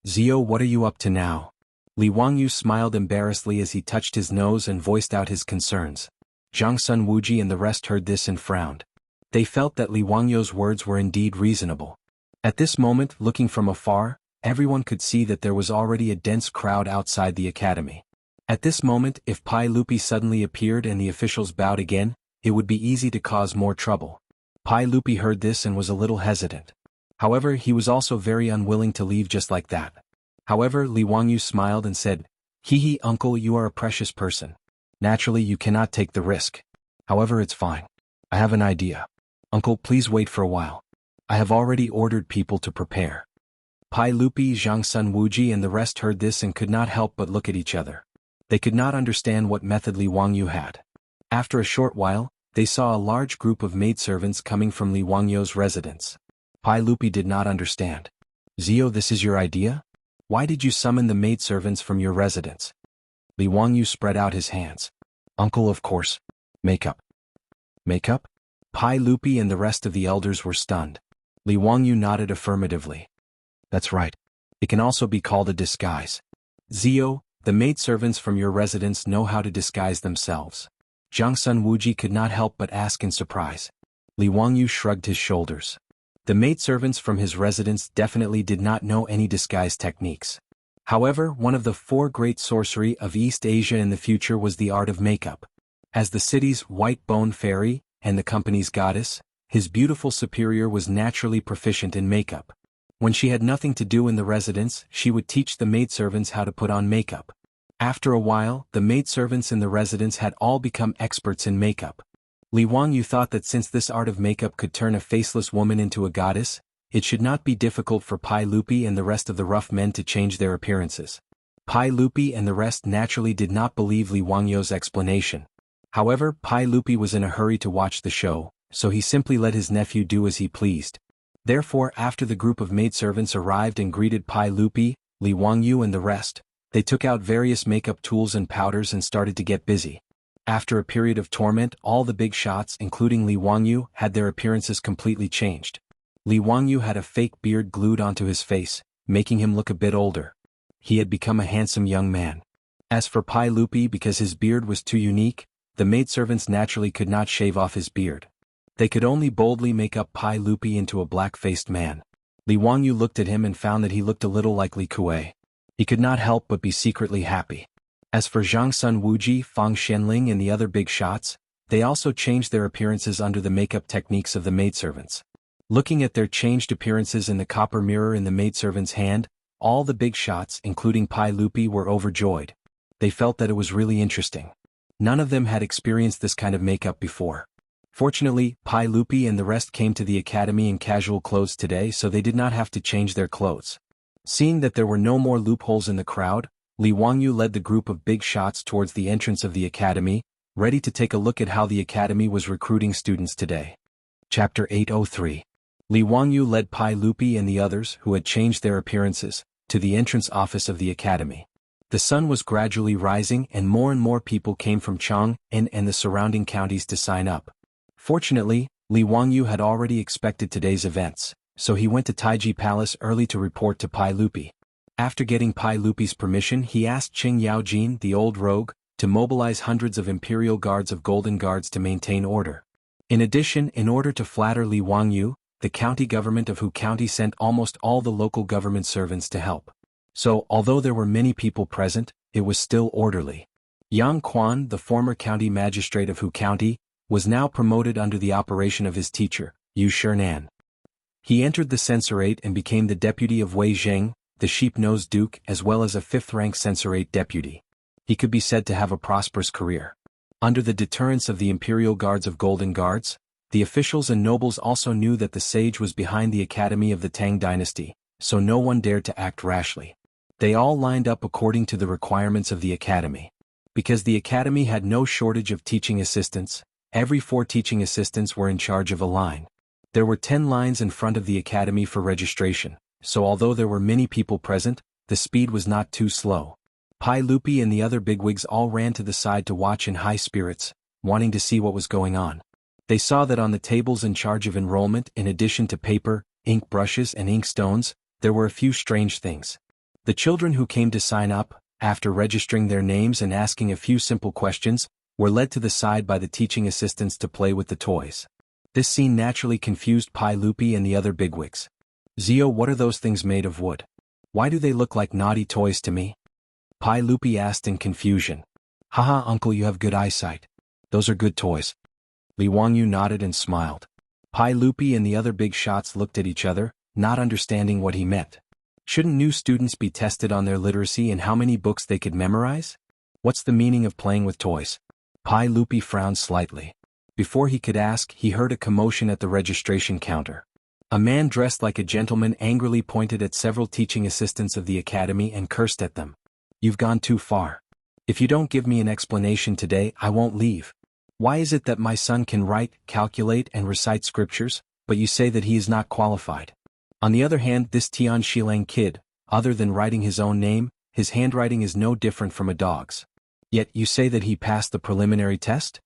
"Zio, what are you up to now?" Li Wangyu smiled embarrassedly as he touched his nose and voiced out his concerns. Zhang Sun Wuji and the rest heard this and frowned. They felt that Li Wangyu's words were indeed reasonable. At this moment, looking from afar, everyone could see that there was already a dense crowd outside the academy. At this moment, if Pai Lupi suddenly appeared and the officials bowed again, it would be easy to cause more trouble. Pai Lupi heard this and was a little hesitant. However, he was also very unwilling to leave just like that. However, Li Wangyu smiled and said, "Hee, uncle, you are a precious person. Naturally, you cannot take the risk. However, it's fine. I have an idea. Uncle, please wait for a while. I have already ordered people to prepare." Pai Lupi, Zhang Sun Wuji and the rest heard this and could not help but look at each other. They could not understand what method Li Wangyu had. After a short while, they saw a large group of maidservants coming from Li Wangyu's residence. Pai Lupi did not understand. "Zio, this is your idea? Why did you summon the maidservants from your residence?" Li Wangyu spread out his hands. "Uncle, of course. Makeup." "Makeup?" Pai Lupi and the rest of the elders were stunned. Li Wangyu nodded affirmatively. "That's right. It can also be called a disguise. Zio, the maidservants from your residence know how to disguise themselves." Zhang Sun Wuji could not help but ask in surprise. Li Wangyu shrugged his shoulders. The maidservants from his residence definitely did not know any disguise techniques. However, one of the four great sorcery of East Asia in the future was the art of makeup. As the city's white-bone fairy, and the company's goddess, his beautiful superior was naturally proficient in makeup. When she had nothing to do in the residence, she would teach the maidservants how to put on makeup. After a while, the maidservants in the residence had all become experts in makeup. Li Wangyu thought that since this art of makeup could turn a faceless woman into a goddess, it should not be difficult for Pai Lupi and the rest of the rough men to change their appearances. Pai Lupi and the rest naturally did not believe Li Wangyu's explanation. However, Pai Lupi was in a hurry to watch the show, so he simply let his nephew do as he pleased. Therefore, after the group of maidservants arrived and greeted Pai Lupi, Li Wangyu and the rest, they took out various makeup tools and powders and started to get busy. After a period of torment, all the big shots, including Li Wangyu, had their appearances completely changed. Li Wangyu had a fake beard glued onto his face, making him look a bit older. He had become a handsome young man. As for Pai Lupi, because his beard was too unique, the maidservants naturally could not shave off his beard. They could only boldly make up Pai Lupi into a black-faced man. Li Wangyu looked at him and found that he looked a little like Li Kuei. He could not help but be secretly happy. As for Zhang Sun Wuji, Fang Xianling and the other big shots, they also changed their appearances under the makeup techniques of the maidservants. Looking at their changed appearances in the copper mirror in the maidservant's hand, all the big shots, including Pai Lupi, were overjoyed. They felt that it was really interesting. None of them had experienced this kind of makeup before. Fortunately, Pai Lupi and the rest came to the academy in casual clothes today, so they did not have to change their clothes. Seeing that there were no more loopholes in the crowd, Li Wangyu led the group of big shots towards the entrance of the academy, ready to take a look at how the academy was recruiting students today. Chapter 803. Li Wangyu led Pai Lupi and the others, who had changed their appearances, to the entrance office of the academy. The sun was gradually rising and more people came from Chang'an and the surrounding counties to sign up. Fortunately, Li Wangyu had already expected today's events, so he went to Taiji Palace early to report to Pai Lupi. After getting Pai Lupi's permission, he asked Qing Yaojin, the old rogue, to mobilize hundreds of imperial guards of golden guards to maintain order. In addition, in order to flatter Li Wangyu, the county government of Hu County sent almost all the local government servants to help. So, although there were many people present, it was still orderly. Yang Quan, the former county magistrate of Hu County, was now promoted under the operation of his teacher, Yu Shernan. He entered the censorate and became the deputy of Wei Zheng, the sheep-nosed duke, as well as a fifth-rank censorate deputy. He could be said to have a prosperous career. Under the deterrence of the imperial guards of Golden Guards, the officials and nobles also knew that the sage was behind the academy of the Tang dynasty, so no one dared to act rashly. They all lined up according to the requirements of the academy. Because the academy had no shortage of teaching assistants, every 4 teaching assistants were in charge of a line. There were 10 lines in front of the academy for registration, so although there were many people present, the speed was not too slow. Pai Lupi and the other bigwigs all ran to the side to watch in high spirits, wanting to see what was going on. They saw that on the tables in charge of enrollment, in addition to paper, ink brushes and ink stones, there were a few strange things. The children who came to sign up, after registering their names and asking a few simple questions, were led to the side by the teaching assistants to play with the toys. This scene naturally confused Pai Lupi and the other bigwigs. "Zio, what are those things made of wood? Why do they look like naughty toys to me?" Pai Lupi asked in confusion. "Haha, uncle, you have good eyesight. Those are good toys." Li Wangyu nodded and smiled. Pai Lupi and the other big shots looked at each other, not understanding what he meant. Shouldn't new students be tested on their literacy and how many books they could memorize? What's the meaning of playing with toys? Pai Lupi frowned slightly. Before he could ask, he heard a commotion at the registration counter. A man dressed like a gentleman angrily pointed at several teaching assistants of the academy and cursed at them. "You've gone too far. If you don't give me an explanation today, I won't leave. Why is it that my son can write, calculate and recite scriptures, but you say that he is not qualified? On the other hand, this Tian Shilang kid, other than writing his own name, his handwriting is no different from a dog's. Yet you say that he passed the preliminary test?"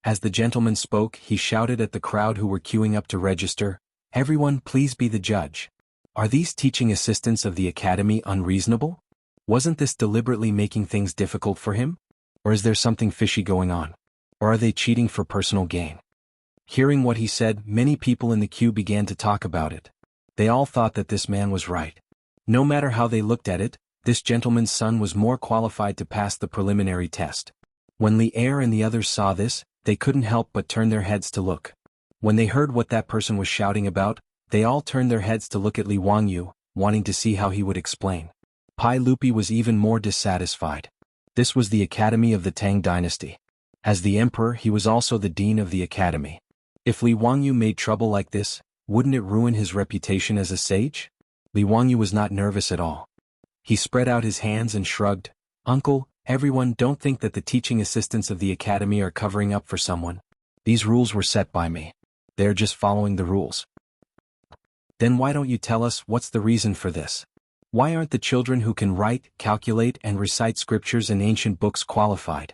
As the gentleman spoke, he shouted at the crowd who were queuing up to register, "Everyone, please be the judge. Are these teaching assistants of the academy unreasonable? Wasn't this deliberately making things difficult for him? Or is there something fishy going on? Or are they cheating for personal gain?" Hearing what he said, many people in the queue began to talk about it. They all thought that this man was right. No matter how they looked at it, this gentleman's son was more qualified to pass the preliminary test. When Li Er and the others saw this, they couldn't help but turn their heads to look. When they heard what that person was shouting about, they all turned their heads to look at Li Wangyu, wanting to see how he would explain. Pai Lupi was even more dissatisfied. This was the academy of the Tang dynasty. As the emperor, he was also the dean of the academy. If Li Wangyu made trouble like this, wouldn't it ruin his reputation as a sage? Li Wangyu was not nervous at all. He spread out his hands and shrugged. "Uncle, everyone, don't think that the teaching assistants of the academy are covering up for someone. These rules were set by me. They're just following the rules." "Then why don't you tell us what's the reason for this? Why aren't the children who can write, calculate and recite scriptures and ancient books qualified?"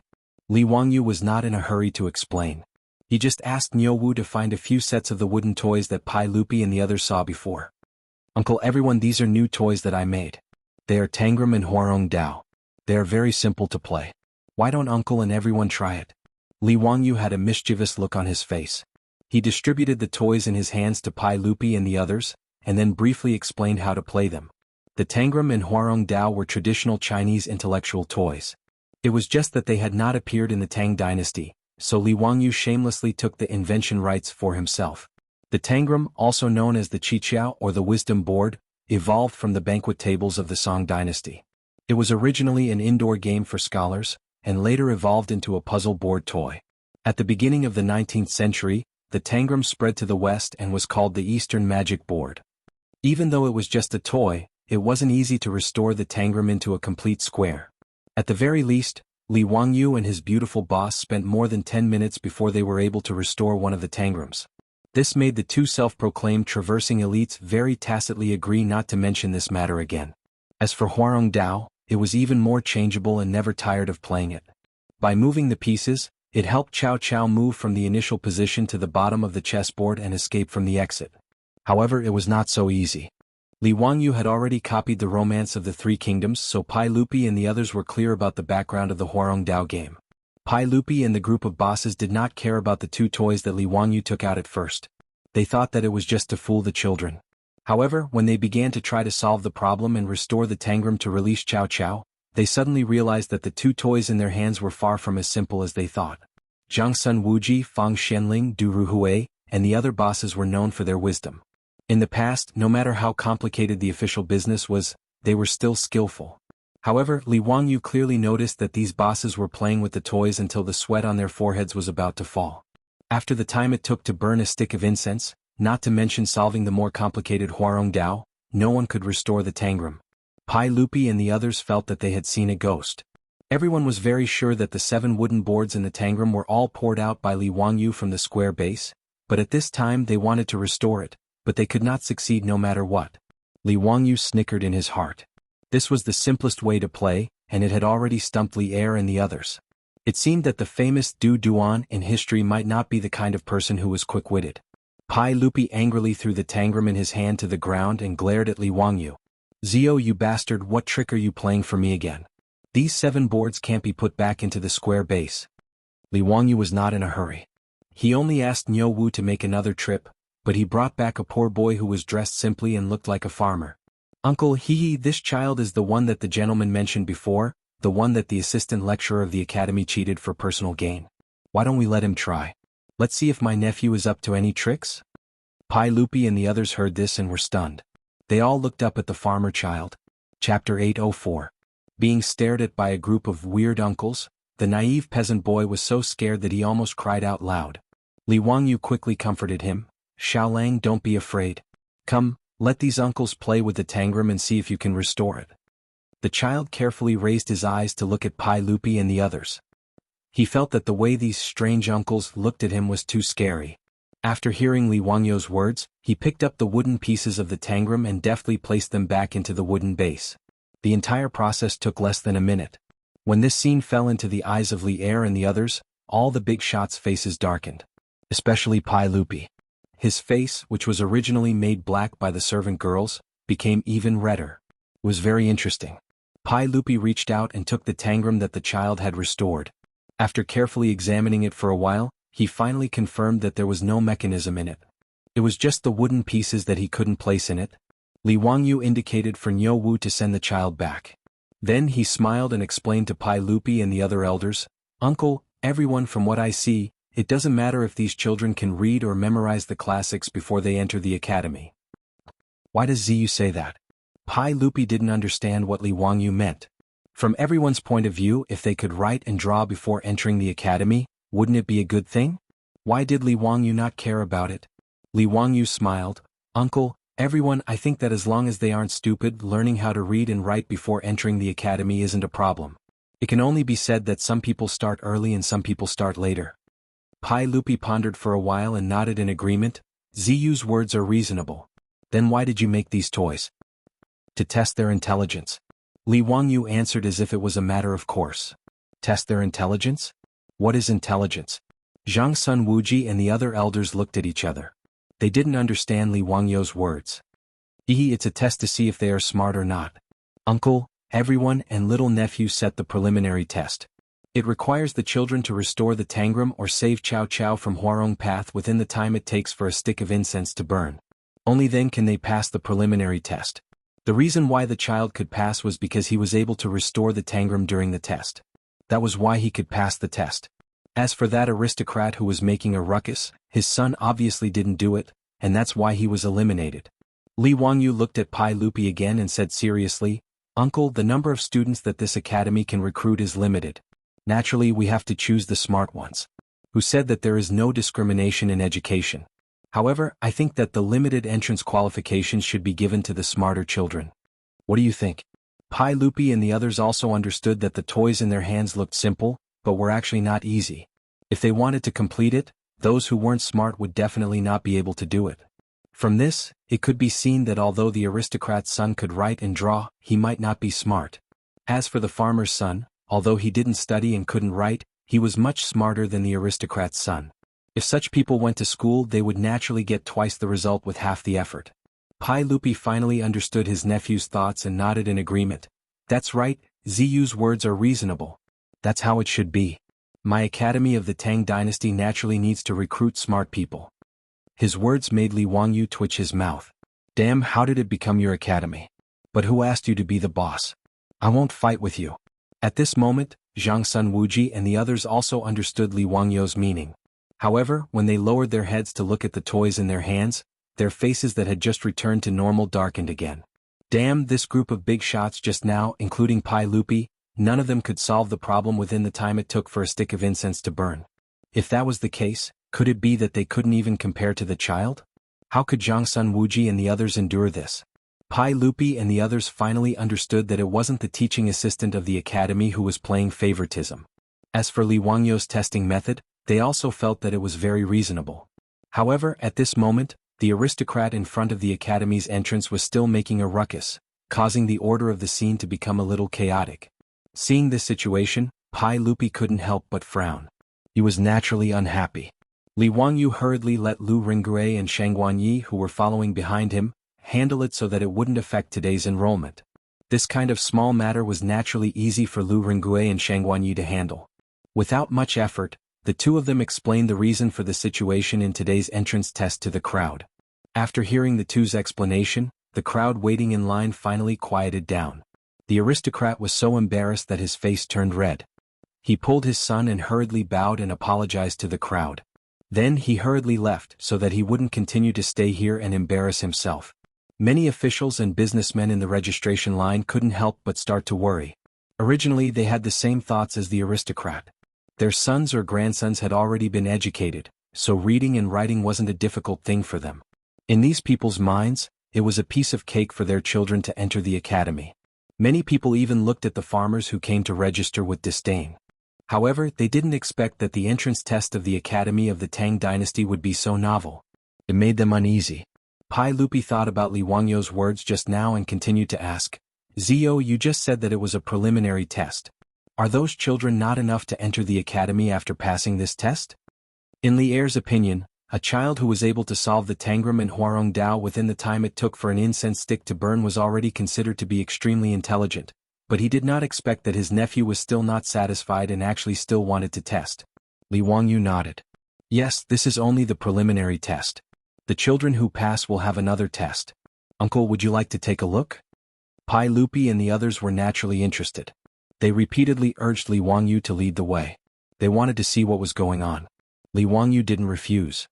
Li Wangyu was not in a hurry to explain. He just asked Niu Wu to find a few sets of the wooden toys that Pai Lupi and the others saw before. "Uncle, everyone, these are new toys that I made. They are Tangram and Huarong Dao. They are very simple to play. Why don't Uncle and everyone try it? Li Wangyu had a mischievous look on his face. He distributed the toys in his hands to Pai Lupi and the others, and then briefly explained how to play them. The Tangram and Huarong Dao were traditional Chinese intellectual toys. It was just that they had not appeared in the Tang dynasty, so Li Wangyu shamelessly took the invention rights for himself. The Tangram, also known as the Qiqiao or the Wisdom Board, evolved from the banquet tables of the Song dynasty. It was originally an indoor game for scholars, and later evolved into a puzzle board toy. At the beginning of the 19th century, the Tangram spread to the west and was called the Eastern Magic Board. Even though it was just a toy, it wasn't easy to restore the Tangram into a complete square. At the very least, Li Wangyu and his beautiful boss spent more than 10 minutes before they were able to restore one of the Tangrams. This made the two self-proclaimed traversing elites very tacitly agree not to mention this matter again. As for Huarong Dao, it was even more changeable and never tired of playing it. By moving the pieces, it helped Cao Cao move from the initial position to the bottom of the chessboard and escape from the exit. However, it was not so easy. Li Wangyu had already copied the Romance of the Three Kingdoms, so Pai Lupi and the others were clear about the background of the Huarong Dao game. Pai Lupi and the group of bosses did not care about the two toys that Li Wangyu took out at first. They thought that it was just to fool the children. However, when they began to try to solve the problem and restore the Tangram to release Cao Cao, they suddenly realized that the two toys in their hands were far from as simple as they thought. Zhang Sun Wuji, Fang Xianling, Du Ruhui, and the other bosses were known for their wisdom. In the past, no matter how complicated the official business was, they were still skillful. However, Li Wangyu clearly noticed that these bosses were playing with the toys until the sweat on their foreheads was about to fall. After the time it took to burn a stick of incense, not to mention solving the more complicated Huarong Dao, no one could restore the Tangram. Pai Lupi and the others felt that they had seen a ghost. Everyone was very sure that the 7 wooden boards in the Tangram were all poured out by Li Wangyu from the square base, but at this time they wanted to restore it, but they could not succeed no matter what. Li Wangyu snickered in his heart. This was the simplest way to play, and it had already stumped Li Er and the others. It seemed that the famous Du Duan in history might not be the kind of person who was quick-witted. Pai Lupi angrily threw the Tangram in his hand to the ground and glared at Li Wangyu. "Zio, you bastard, what trick are you playing for me again? These 7 boards can't be put back into the square base." Li Wangyu was not in a hurry. He only asked Niu Wu to make another trip, but he brought back a poor boy who was dressed simply and looked like a farmer. "Uncle, this child is the one that the gentleman mentioned before, the one that the assistant lecturer of the academy cheated for personal gain. Why don't we let him try? Let's see if my nephew is up to any tricks?" Pai Lupi and the others heard this and were stunned. They all looked up at the farmer child. Chapter 804. Being stared at by a group of weird uncles, the naive peasant boy was so scared that he almost cried out loud. Li Wangyu quickly comforted him. "Xiaolang, don't be afraid. Come, let these uncles play with the Tangram and see if you can restore it." The child carefully raised his eyes to look at Pai Lupi and the others. He felt that the way these strange uncles looked at him was too scary. After hearing Li Wangyu's words, he picked up the wooden pieces of the Tangram and deftly placed them back into the wooden base. The entire process took less than a minute. When this scene fell into the eyes of Li Er and the others, all the big shots' faces darkened. Especially Pai Lupi. His face, which was originally made black by the servant girls, became even redder. It was very interesting. Pai Lupi reached out and took the Tangram that the child had restored. After carefully examining it for a while, he finally confirmed that there was no mechanism in it. It was just the wooden pieces that he couldn't place in it. Li Wangyu indicated for Niu Wu to send the child back. Then he smiled and explained to Pai Lupi and the other elders, "Uncle, everyone, from what I see, it doesn't matter if these children can read or memorize the classics before they enter the academy." "Why does Ziyu say that?" Pai Lupi didn't understand what Li Wangyu meant. From everyone's point of view, if they could write and draw before entering the academy, wouldn't it be a good thing? Why did Li Wangyu not care about it? Li Wangyu smiled. "Uncle, everyone, I think that as long as they aren't stupid, learning how to read and write before entering the academy isn't a problem. It can only be said that some people start early and some people start later." Pai Lupi pondered for a while and nodded in agreement. "Ziyu's words are reasonable. Then why did you make these toys?" "To test their intelligence." Li Wangyu answered as if it was a matter of course. "Test their intelligence? What is intelligence?" Zhang Sun Wuji and the other elders looked at each other. They didn't understand Li Wangyu's words. "It's a test to see if they are smart or not." "Uncle, everyone and little nephew set the preliminary test. It requires the children to restore the Tangram or save Chow Chow from Huarong Path within the time it takes for a stick of incense to burn. Only then can they pass the preliminary test. The reason why the child could pass was because he was able to restore the Tangram during the test. That was why he could pass the test. As for that aristocrat who was making a ruckus, his son obviously didn't do it, and that's why he was eliminated. Li Wangyu looked at Pai Lupi again and said seriously, "Uncle, the number of students that this academy can recruit is limited. Naturally, we have to choose the smart ones." Who said that there is no discrimination in education. However, I think that the limited entrance qualifications should be given to the smarter children. What do you think? Pai Lupi and the others also understood that the toys in their hands looked simple, but were actually not easy. If they wanted to complete it, those who weren't smart would definitely not be able to do it. From this, it could be seen that although the aristocrat's son could write and draw, he might not be smart. As for the farmer's son, although he didn't study and couldn't write, he was much smarter than the aristocrat's son. If such people went to school, they would naturally get twice the result with half the effort. Pai Lupi finally understood his nephew's thoughts and nodded in agreement. "That's right, Ziyu's words are reasonable. That's how it should be. My academy of the Tang dynasty naturally needs to recruit smart people." His words made Li Wangyu twitch his mouth. "Damn, how did it become your academy? But who asked you to be the boss? I won't fight with you." At this moment, Zhang Sun Wuji and the others also understood Li Wangyu's meaning. However, when they lowered their heads to look at the toys in their hands, their faces that had just returned to normal darkened again. Damn, this group of big shots just now, including Pai Lupi, none of them could solve the problem within the time it took for a stick of incense to burn. If that was the case, could it be that they couldn't even compare to the child? How could Zhang Sun Wuji and the others endure this? Pai Lupi and the others finally understood that it wasn't the teaching assistant of the academy who was playing favoritism. As for Li Wangyu's testing method, they also felt that it was very reasonable. However, at this moment, the aristocrat in front of the academy's entrance was still making a ruckus, causing the order of the scene to become a little chaotic. Seeing this situation, Pai Lupi couldn't help but frown. He was naturally unhappy. Li Wangyu hurriedly let Lu Ringgui and Shang Guanyi, who were following behind him, handle it so that it wouldn't affect today's enrollment. This kind of small matter was naturally easy for Lu Ringgui and Shang Guanyi to handle. Without much effort, the two of them explained the reason for the situation in today's entrance test to the crowd. After hearing the two's explanation, the crowd waiting in line finally quieted down. The aristocrat was so embarrassed that his face turned red. He pulled his son and hurriedly bowed and apologized to the crowd. Then he hurriedly left so that he wouldn't continue to stay here and embarrass himself. Many officials and businessmen in the registration line couldn't help but start to worry. Originally they had the same thoughts as the aristocrat. Their sons or grandsons had already been educated, so reading and writing wasn't a difficult thing for them. In these people's minds, it was a piece of cake for their children to enter the academy. Many people even looked at the farmers who came to register with disdain. However, they didn't expect that the entrance test of the academy of the Tang dynasty would be so novel. It made them uneasy. Pai Lupi thought about Li Wangyu's words just now and continued to ask, "Zio, you just said that it was a preliminary test. Are those children not enough to enter the academy after passing this test?" In Li Er's opinion, a child who was able to solve the Tangram and Huarong Dao within the time it took for an incense stick to burn was already considered to be extremely intelligent, but he did not expect that his nephew was still not satisfied and actually still wanted to test. Li Wangyu nodded. "Yes, this is only the preliminary test. The children who pass will have another test. Uncle, would you like to take a look?" Pai Lupi and the others were naturally interested. They repeatedly urged Li Wangyu to lead the way. They wanted to see what was going on. Li Wangyu didn't refuse.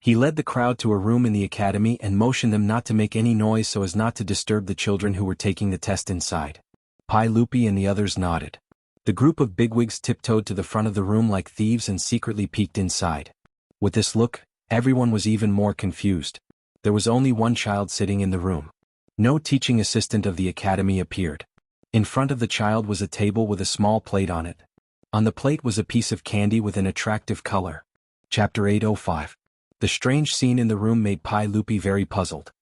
He led the crowd to a room in the academy and motioned them not to make any noise so as not to disturb the children who were taking the test inside. Pai Lupi and the others nodded. The group of bigwigs tiptoed to the front of the room like thieves and secretly peeked inside. With this look, everyone was even more confused. There was only one child sitting in the room. No teaching assistant of the academy appeared. In front of the child was a table with a small plate on it. On the plate was a piece of candy with an attractive color. Chapter 805. The strange scene in the room made Pai Lupi very puzzled.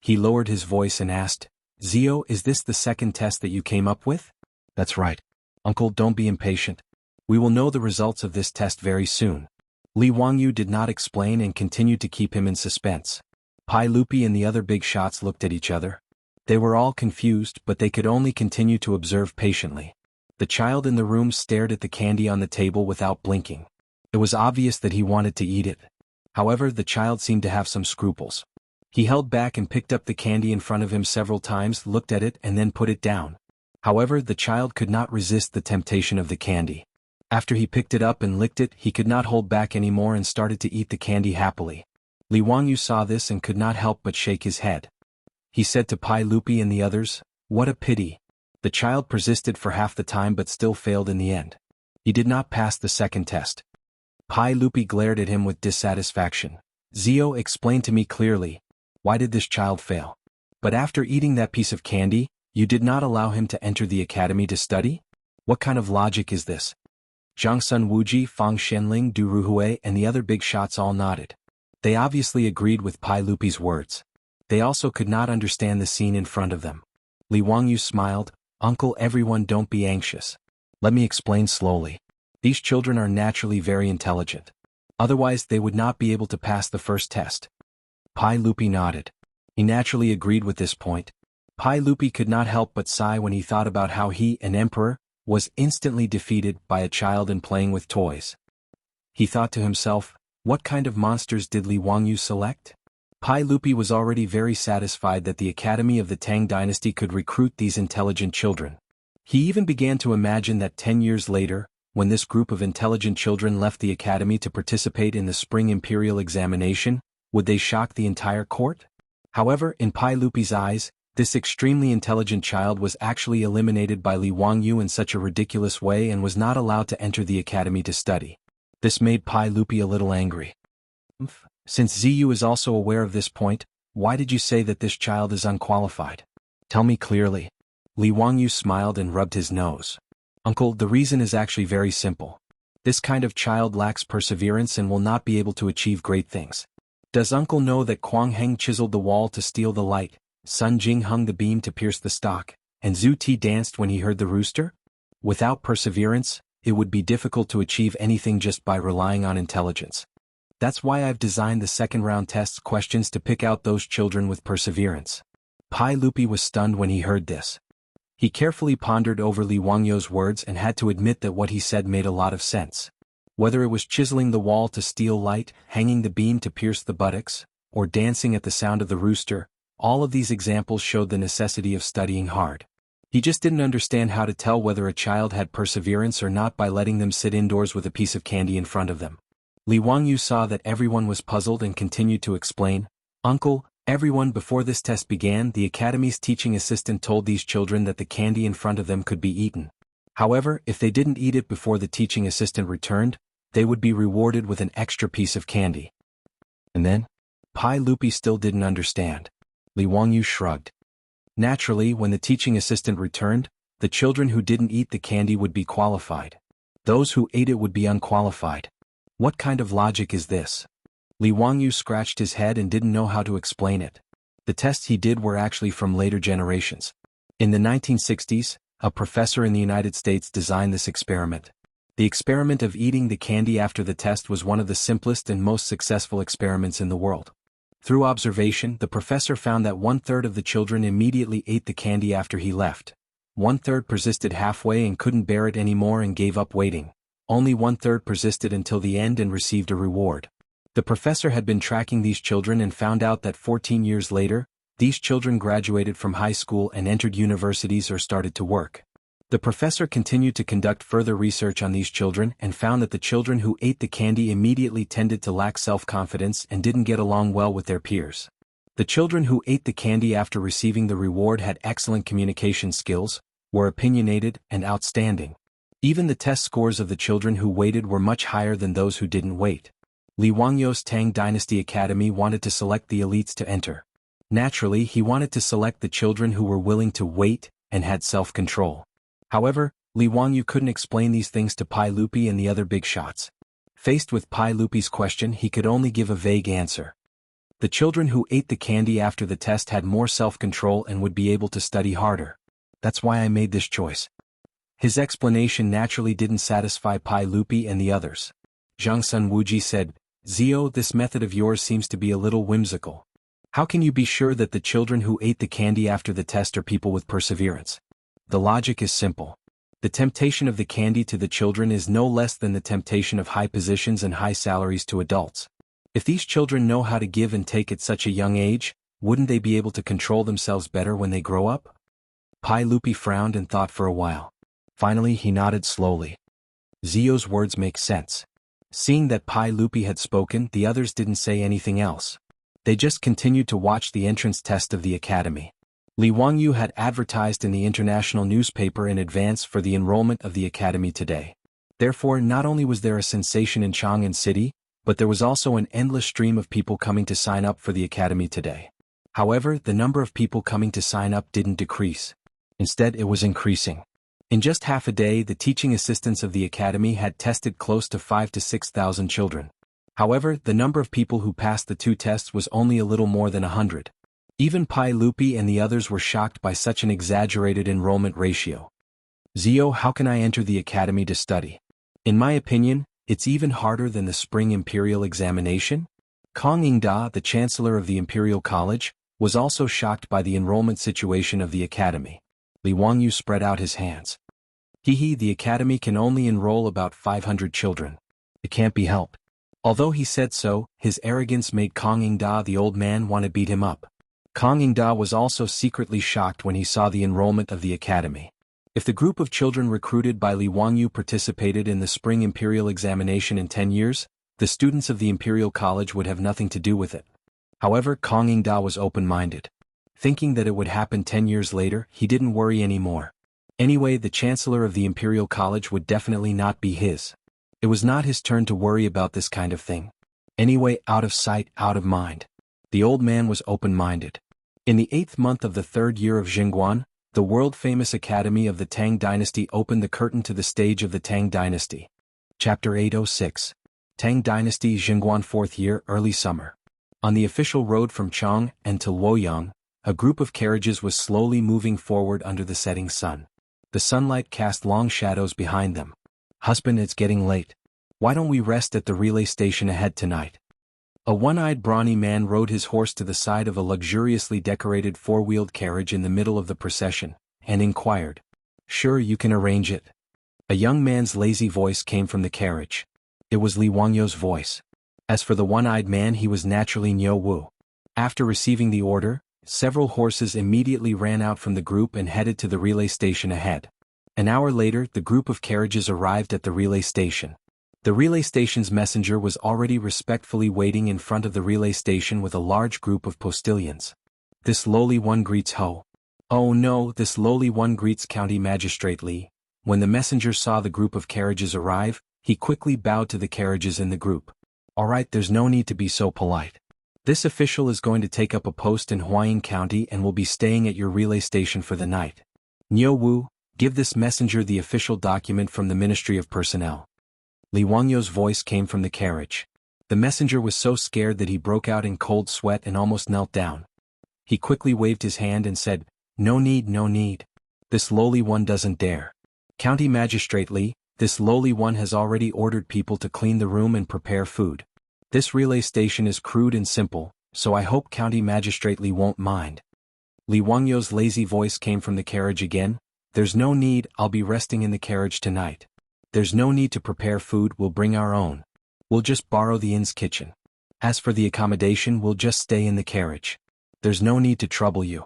He lowered his voice and asked, "Zio, is this the second test that you came up with?" "That's right. Uncle, don't be impatient. We will know the results of this test very soon." Li Wangyu did not explain and continued to keep him in suspense. Pai Lupi and the other big shots looked at each other. They were all confused, but they could only continue to observe patiently. The child in the room stared at the candy on the table without blinking. It was obvious that he wanted to eat it. However, the child seemed to have some scruples. He held back and picked up the candy in front of him several times, looked at it, and then put it down. However, the child could not resist the temptation of the candy. After he picked it up and licked it, he could not hold back anymore and started to eat the candy happily. Li Wangyu saw this and could not help but shake his head. He said to Pai Lupi and the others, "What a pity." The child persisted for half the time but still failed in the end. He did not pass the second test. Pai Lupi glared at him with dissatisfaction. "Zio, explain to me clearly. Why did this child fail? But after eating that piece of candy, you did not allow him to enter the academy to study? What kind of logic is this?" Zhang Sun Wuji, Fang Shenling, Du Ruhui, and the other big shots all nodded. They obviously agreed with Pai Lupi's words. They also could not understand the scene in front of them. Li Wangyu smiled, "Uncle, everyone, don't be anxious. Let me explain slowly. These children are naturally very intelligent. Otherwise they would not be able to pass the first test." Pai Lupi nodded. He naturally agreed with this point. Pai Lupi could not help but sigh when he thought about how he, an emperor, was instantly defeated by a child and playing with toys. He thought to himself, what kind of monsters did Li Wangyu select? Pai Lupi was already very satisfied that the Academy of the Tang dynasty could recruit these intelligent children. He even began to imagine that 10 years later, when this group of intelligent children left the academy to participate in the spring imperial examination, would they shock the entire court? However, in Pai Lupi's eyes, this extremely intelligent child was actually eliminated by Li Wangyu in such a ridiculous way and was not allowed to enter the academy to study. This made Pai Lupi a little angry. "Since Ziyu is also aware of this point, why did you say that this child is unqualified? Tell me clearly." Li Wangyu smiled and rubbed his nose. "Uncle, the reason is actually very simple. This kind of child lacks perseverance and will not be able to achieve great things. Does Uncle know that Quang Heng chiseled the wall to steal the light, Sun Jing hung the beam to pierce the stock, and Zhu Ti danced when he heard the rooster? Without perseverance, it would be difficult to achieve anything just by relying on intelligence. That's why I've designed the second round tests questions to pick out those children with perseverance." Pai Lupi was stunned when he heard this. He carefully pondered over Li Wangyu's words and had to admit that what he said made a lot of sense. Whether it was chiseling the wall to steal light, hanging the beam to pierce the buttocks, or dancing at the sound of the rooster, all of these examples showed the necessity of studying hard. He just didn't understand how to tell whether a child had perseverance or not by letting them sit indoors with a piece of candy in front of them. Li Wangyu saw that everyone was puzzled and continued to explain, "Uncle, everyone, before this test began, the academy's teaching assistant told these children that the candy in front of them could be eaten. However, if they didn't eat it before the teaching assistant returned, they would be rewarded with an extra piece of candy." And then? Pai Lupi still didn't understand. Li Wangyu shrugged. Naturally, when the teaching assistant returned, the children who didn't eat the candy would be qualified. Those who ate it would be unqualified. What kind of logic is this? Li Wangyu scratched his head and didn't know how to explain it. The tests he did were actually from later generations. In the 1960s, a professor in the United States designed this experiment. The experiment of eating the candy after the test was one of the simplest and most successful experiments in the world. Through observation, the professor found that 1/3 of the children immediately ate the candy after he left. 1/3 persisted halfway and couldn't bear it anymore and gave up waiting. Only 1/3 persisted until the end and received a reward. The professor had been tracking these children and found out that 14 years later, these children graduated from high school and entered universities or started to work. The professor continued to conduct further research on these children and found that the children who ate the candy immediately tended to lack self-confidence and didn't get along well with their peers. The children who ate the candy after receiving the reward had excellent communication skills, were opinionated, and outstanding. Even the test scores of the children who waited were much higher than those who didn't wait. Li Wangyu's Tang Dynasty Academy wanted to select the elites to enter. Naturally, he wanted to select the children who were willing to wait and had self-control. However, Li Wangyu couldn't explain these things to Pai Lupi and the other big shots. Faced with Pai Lupi's question, he could only give a vague answer. The children who ate the candy after the test had more self-control and would be able to study harder. That's why I made this choice. His explanation naturally didn't satisfy Pai Lupi and the others. Zhang Sun Wuji said, "Zio, this method of yours seems to be a little whimsical. How can you be sure that the children who ate the candy after the test are people with perseverance? The logic is simple. The temptation of the candy to the children is no less than the temptation of high positions and high salaries to adults. If these children know how to give and take at such a young age, wouldn't they be able to control themselves better when they grow up? Pai Lupi frowned and thought for a while. Finally he nodded slowly. Zio's words make sense. Seeing that Pai Lupi had spoken, the others didn't say anything else. They just continued to watch the entrance test of the academy. Li Wangyu had advertised in the international newspaper in advance for the enrollment of the academy today. Therefore, not only was there a sensation in Chang'an City, but there was also an endless stream of people coming to sign up for the academy today. However, the number of people coming to sign up didn't decrease. Instead, it was increasing. In just half a day, the teaching assistants of the academy had tested close to 5,000 to 6,000 children. However, the number of people who passed the two tests was only a little more than 100. Even Pai Lupi and the others were shocked by such an exaggerated enrollment ratio. Zio, how can I enter the academy to study? In my opinion, it's even harder than the spring imperial examination. Kong Yingda, the chancellor of the Imperial College, was also shocked by the enrollment situation of the academy. Li Wangyu spread out his hands. The academy can only enroll about 500 children. It can't be helped. Although he said so, his arrogance made Kong Yingda the old man want to beat him up. Kong Yingda was also secretly shocked when he saw the enrollment of the academy. If the group of children recruited by Li Wangyu participated in the spring imperial examination in 10 years, the students of the Imperial College would have nothing to do with it. However, Kong Yingda was open-minded. Thinking that it would happen 10 years later, he didn't worry anymore. Anyway, the chancellor of the Imperial College would definitely not be his. It was not his turn to worry about this kind of thing. Anyway, out of sight, out of mind. The old man was open-minded. In the 8th month of the 3rd year of Jingguan, the world-famous academy of the Tang dynasty opened the curtain to the stage of the Tang dynasty. Chapter 806. Tang dynasty Jingguan 4th year, early summer. On the official road from Chang'an to Luoyang, a group of carriages was slowly moving forward under the setting sun. The sunlight cast long shadows behind them. Husband, it's getting late. Why don't we rest at the relay station ahead tonight? A one-eyed brawny man rode his horse to the side of a luxuriously decorated four-wheeled carriage in the middle of the procession, and inquired. Sure, you can arrange it. A young man's lazy voice came from the carriage. It was Li Wangyu's voice. As for the one-eyed man, he was naturally Niu Wu. After receiving the order, several horses immediately ran out from the group and headed to the relay station ahead. An hour later, the group of carriages arrived at the relay station. The relay station's messenger was already respectfully waiting in front of the relay station with a large group of postilions. This lowly one greets Ho. Oh no, this lowly one greets County Magistrate Li. When the messenger saw the group of carriages arrive, he quickly bowed to the carriages in the group. Alright, there's no need to be so polite. This official is going to take up a post in Huayin County and will be staying at your relay station for the night. Niu Wu, give this messenger the official document from the Ministry of Personnel. Li Wangyu's voice came from the carriage. The messenger was so scared that he broke out in cold sweat and almost knelt down. He quickly waved his hand and said, No need, no need. This lowly one doesn't dare. County Magistrate Li, this lowly one has already ordered people to clean the room and prepare food. This relay station is crude and simple, so I hope County Magistrate Li won't mind. Li Wangyu's lazy voice came from the carriage again. There's no need, I'll be resting in the carriage tonight. There's no need to prepare food, we'll bring our own. We'll just borrow the inn's kitchen. As for the accommodation, we'll just stay in the carriage. There's no need to trouble you.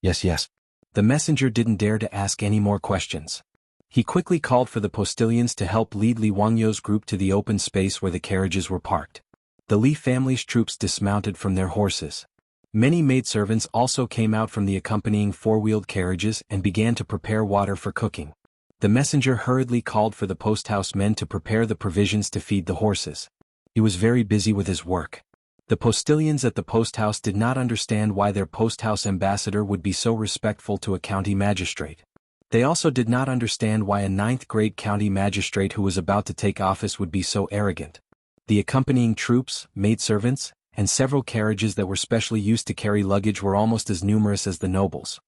Yes. The messenger didn't dare to ask any more questions. He quickly called for the postilions to help lead Li Wangyu's group to the open space where the carriages were parked. The Li family's troops dismounted from their horses. Many maidservants also came out from the accompanying four-wheeled carriages and began to prepare water for cooking. The messenger hurriedly called for the posthouse men to prepare the provisions to feed the horses. He was very busy with his work. The postilions at the posthouse did not understand why their posthouse ambassador would be so respectful to a county magistrate. They also did not understand why a 9th-grade county magistrate who was about to take office would be so arrogant. The accompanying troops, maidservants, and several carriages that were specially used to carry luggage were almost as numerous as the nobles.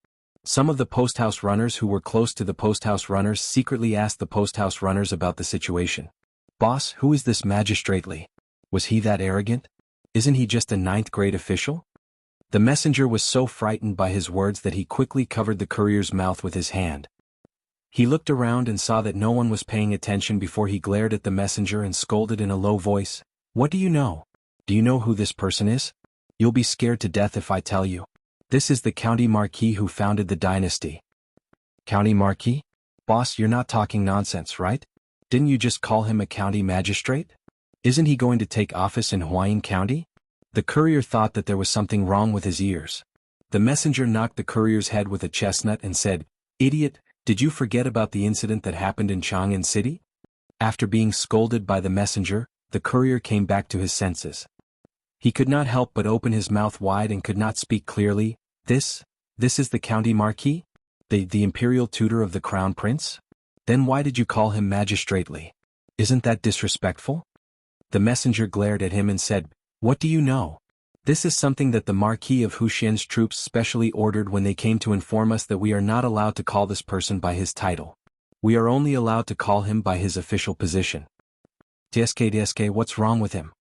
Some of the posthouse runners who were close to the posthouse runners secretly asked the posthouse runners about the situation. Boss, who is this magistrate Li? Was he that arrogant? Isn't he just a 9th-grade official? The messenger was so frightened by his words that he quickly covered the courier's mouth with his hand. He looked around and saw that no one was paying attention before he glared at the messenger and scolded in a low voice, "What do you know? Do you know who this person is? You'll be scared to death if I tell you. This is the county marquis who founded the dynasty." "County marquis? Boss, you're not talking nonsense, right? Didn't you just call him a county magistrate? Isn't he going to take office in Huayin County?" The courier thought that there was something wrong with his ears. The messenger knocked the courier's head with a chestnut and said, "Idiot, did you forget about the incident that happened in Chang'an City?" After being scolded by the messenger, the courier came back to his senses. He could not help but open his mouth wide and could not speak clearly. This is the county marquis? The imperial tutor of the crown prince? Then why did you call him magistrately? Isn't that disrespectful?" The messenger glared at him and said, "What do you know? This is something that the Marquis of Huxian's troops specially ordered when they came to inform us that we are not allowed to call this person by his title. We are only allowed to call him by his official position." "DSK, what's wrong with him?"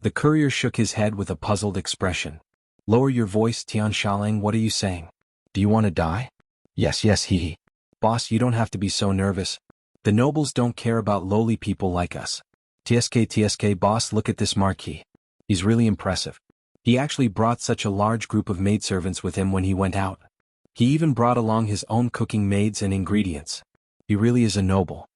The courier shook his head with a puzzled expression. "Lower your voice, Tian Shaling, what are you saying? Do you want to die?" Yes, he. "Boss, you don't have to be so nervous. The nobles don't care about lowly people like us." TSK, boss, look at this marquis. He's really impressive. He actually brought such a large group of maidservants with him when he went out. He even brought along his own cooking maids and ingredients. He really is a noble."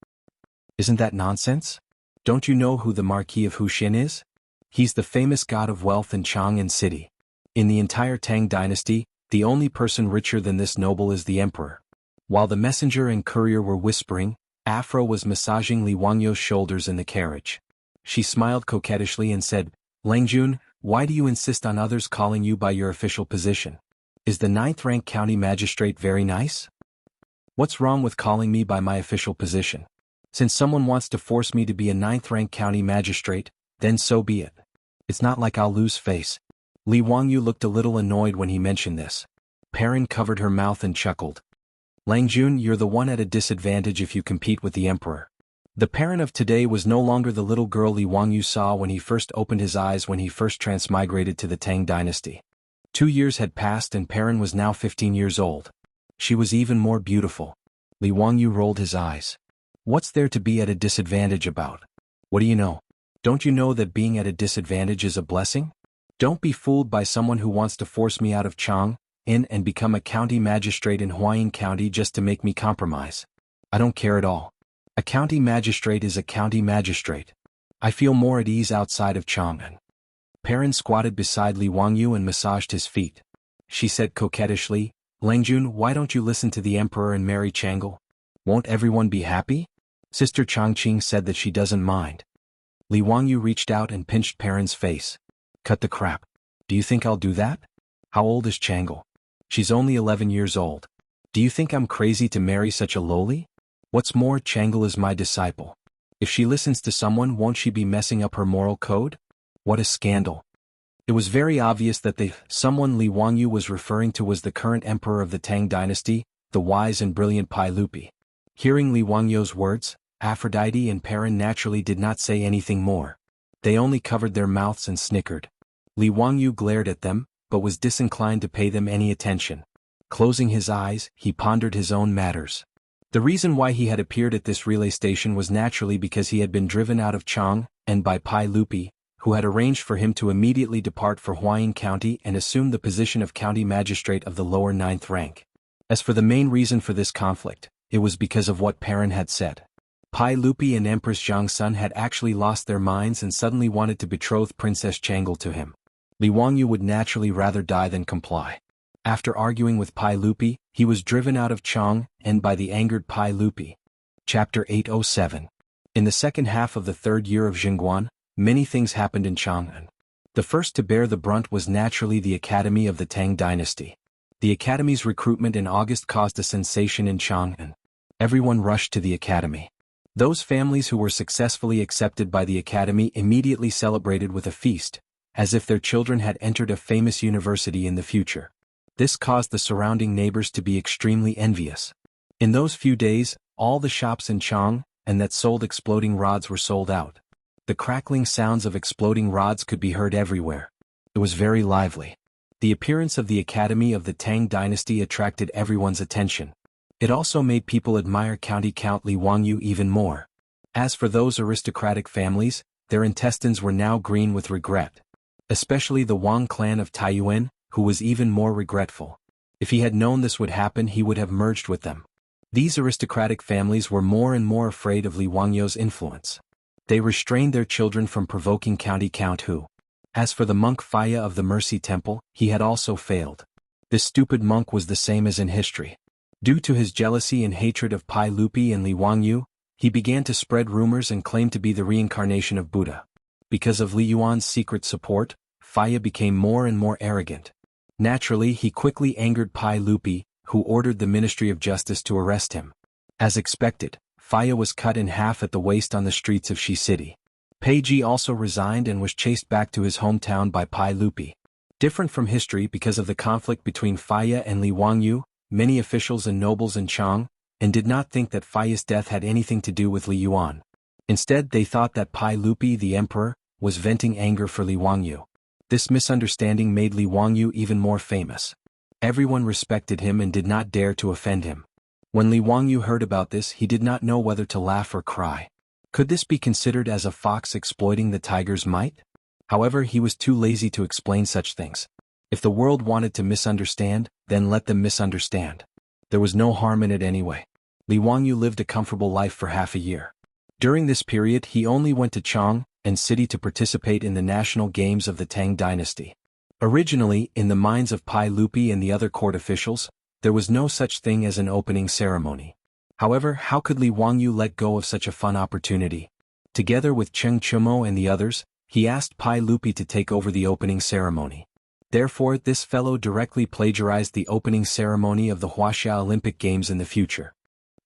"Isn't that nonsense? Don't you know who the Marquis of Huxian is? He's the famous god of wealth in Chang'an City. In the entire Tang dynasty, the only person richer than this noble is the emperor." While the messenger and courier were whispering, Afro was massaging Li Wangyu's shoulders in the carriage. She smiled coquettishly and said, "Langjun, why do you insist on others calling you by your official position? Is the 9th-rank county magistrate very nice? What's wrong with calling me by my official position? Since someone wants to force me to be a 9th-rank county magistrate, then so be it. It's not like I'll lose face." Li Wangyu looked a little annoyed when he mentioned this. Perrin covered her mouth and chuckled. "Langjun, you're the one at a disadvantage if you compete with the emperor." The Perrin of today was no longer the little girl Li Wangyu saw when he first opened his eyes when he first transmigrated to the Tang dynasty. 2 years had passed and Perrin was now 15 years old. She was even more beautiful. Li Wangyu rolled his eyes. "What's there to be at a disadvantage about? What do you know? Don't you know that being at a disadvantage is a blessing? Don't be fooled by someone who wants to force me out of Chang'an and become a county magistrate in Huayin County just to make me compromise. I don't care at all. A county magistrate is a county magistrate. I feel more at ease outside of Chang'an." Perrin squatted beside Li Wangyu and massaged his feet. She said coquettishly, "Langjun, why don't you listen to the emperor and marry Changle? Won't everyone be happy?" Sister Changqing said that she doesn't mind. Li Wangyu reached out and pinched Perrin's face. "Cut the crap. Do you think I'll do that? How old is Changle? She's only 11 years old. Do you think I'm crazy to marry such a lowly? What's more, Changle is my disciple. If she listens to someone, won't she be messing up her moral code? What a scandal." It was very obvious that someone Li Wangyu was referring to was the current emperor of the Tang dynasty, the wise and brilliant Pai Lupi. Hearing Li Wangyu's words, Aphrodite and Perrin naturally did not say anything more. They only covered their mouths and snickered. Li Wangyu glared at them, but was disinclined to pay them any attention. Closing his eyes, he pondered his own matters. The reason why he had appeared at this relay station was naturally because he had been driven out of Chang'an and by Pai Lupi, who had arranged for him to immediately depart for Huayin County and assume the position of county magistrate of the lower 9th rank. As for the main reason for this conflict, it was because of what Perrin had said. Pai Lupi and Empress Zhangsun had actually lost their minds and suddenly wanted to betroth Princess Changle to him. Li Wangyu would naturally rather die than comply. After arguing with Pai Lupi, he was driven out of Chang'an and by the angered Pai Lupi. Chapter 807. In the second half of the 3rd year of Jingguan, many things happened in Chang'an. The first to bear the brunt was naturally the Academy of the Tang dynasty. The Academy's recruitment in August caused a sensation in Chang'an. Everyone rushed to the Academy. Those families who were successfully accepted by the Academy immediately celebrated with a feast, as if their children had entered a famous university in the future. This caused the surrounding neighbors to be extremely envious. In those few days, all the shops in Chang'an that sold exploding rods were sold out. The crackling sounds of exploding rods could be heard everywhere. It was very lively. The appearance of the academy of the Tang dynasty attracted everyone's attention. It also made people admire County Count Li Wangyu even more. As for those aristocratic families, their intestines were now green with regret. Especially the Wang clan of Taiyuan, who was even more regretful. If he had known this would happen, he would have merged with them. These aristocratic families were more and more afraid of Li Wangyu's influence. They restrained their children from provoking County Count Hu. As for the monk Faya of the Mercy Temple, he had also failed. This stupid monk was the same as in history. Due to his jealousy and hatred of Pai Lupi and Li Wangyu, he began to spread rumors and claim to be the reincarnation of Buddha. Because of Li Yuan's secret support, Faya became more and more arrogant. Naturally, he quickly angered Pai Lupi, who ordered the Ministry of Justice to arrest him. As expected, Faya was cut in half at the waist on the streets of Shi City. Pei Ji also resigned and was chased back to his hometown by Pai Lupi. Different from history because of the conflict between Faya and Li Wangyu, many officials and nobles in Chang, and did not think that Faya's death had anything to do with Li Yuan. Instead, they thought that Pai Lupi, the emperor, was venting anger for Li Wangyu. This misunderstanding made Li Wangyu even more famous. Everyone respected him and did not dare to offend him. When Li Wangyu heard about this, he did not know whether to laugh or cry. Could this be considered as a fox exploiting the tiger's might? However, he was too lazy to explain such things. If the world wanted to misunderstand, then let them misunderstand. There was no harm in it anyway. Li Wangyu lived a comfortable life for half a year. During this period, he only went to Chang and city to participate in the national games of the Tang dynasty. Originally, in the minds of Pai Lupi and the other court officials, there was no such thing as an opening ceremony. However, how could Li Wangyu let go of such a fun opportunity? Together with Cheng Chumo and the others, he asked Pai Lupi to take over the opening ceremony. Therefore, this fellow directly plagiarized the opening ceremony of the Wuxia Olympic Games in the future.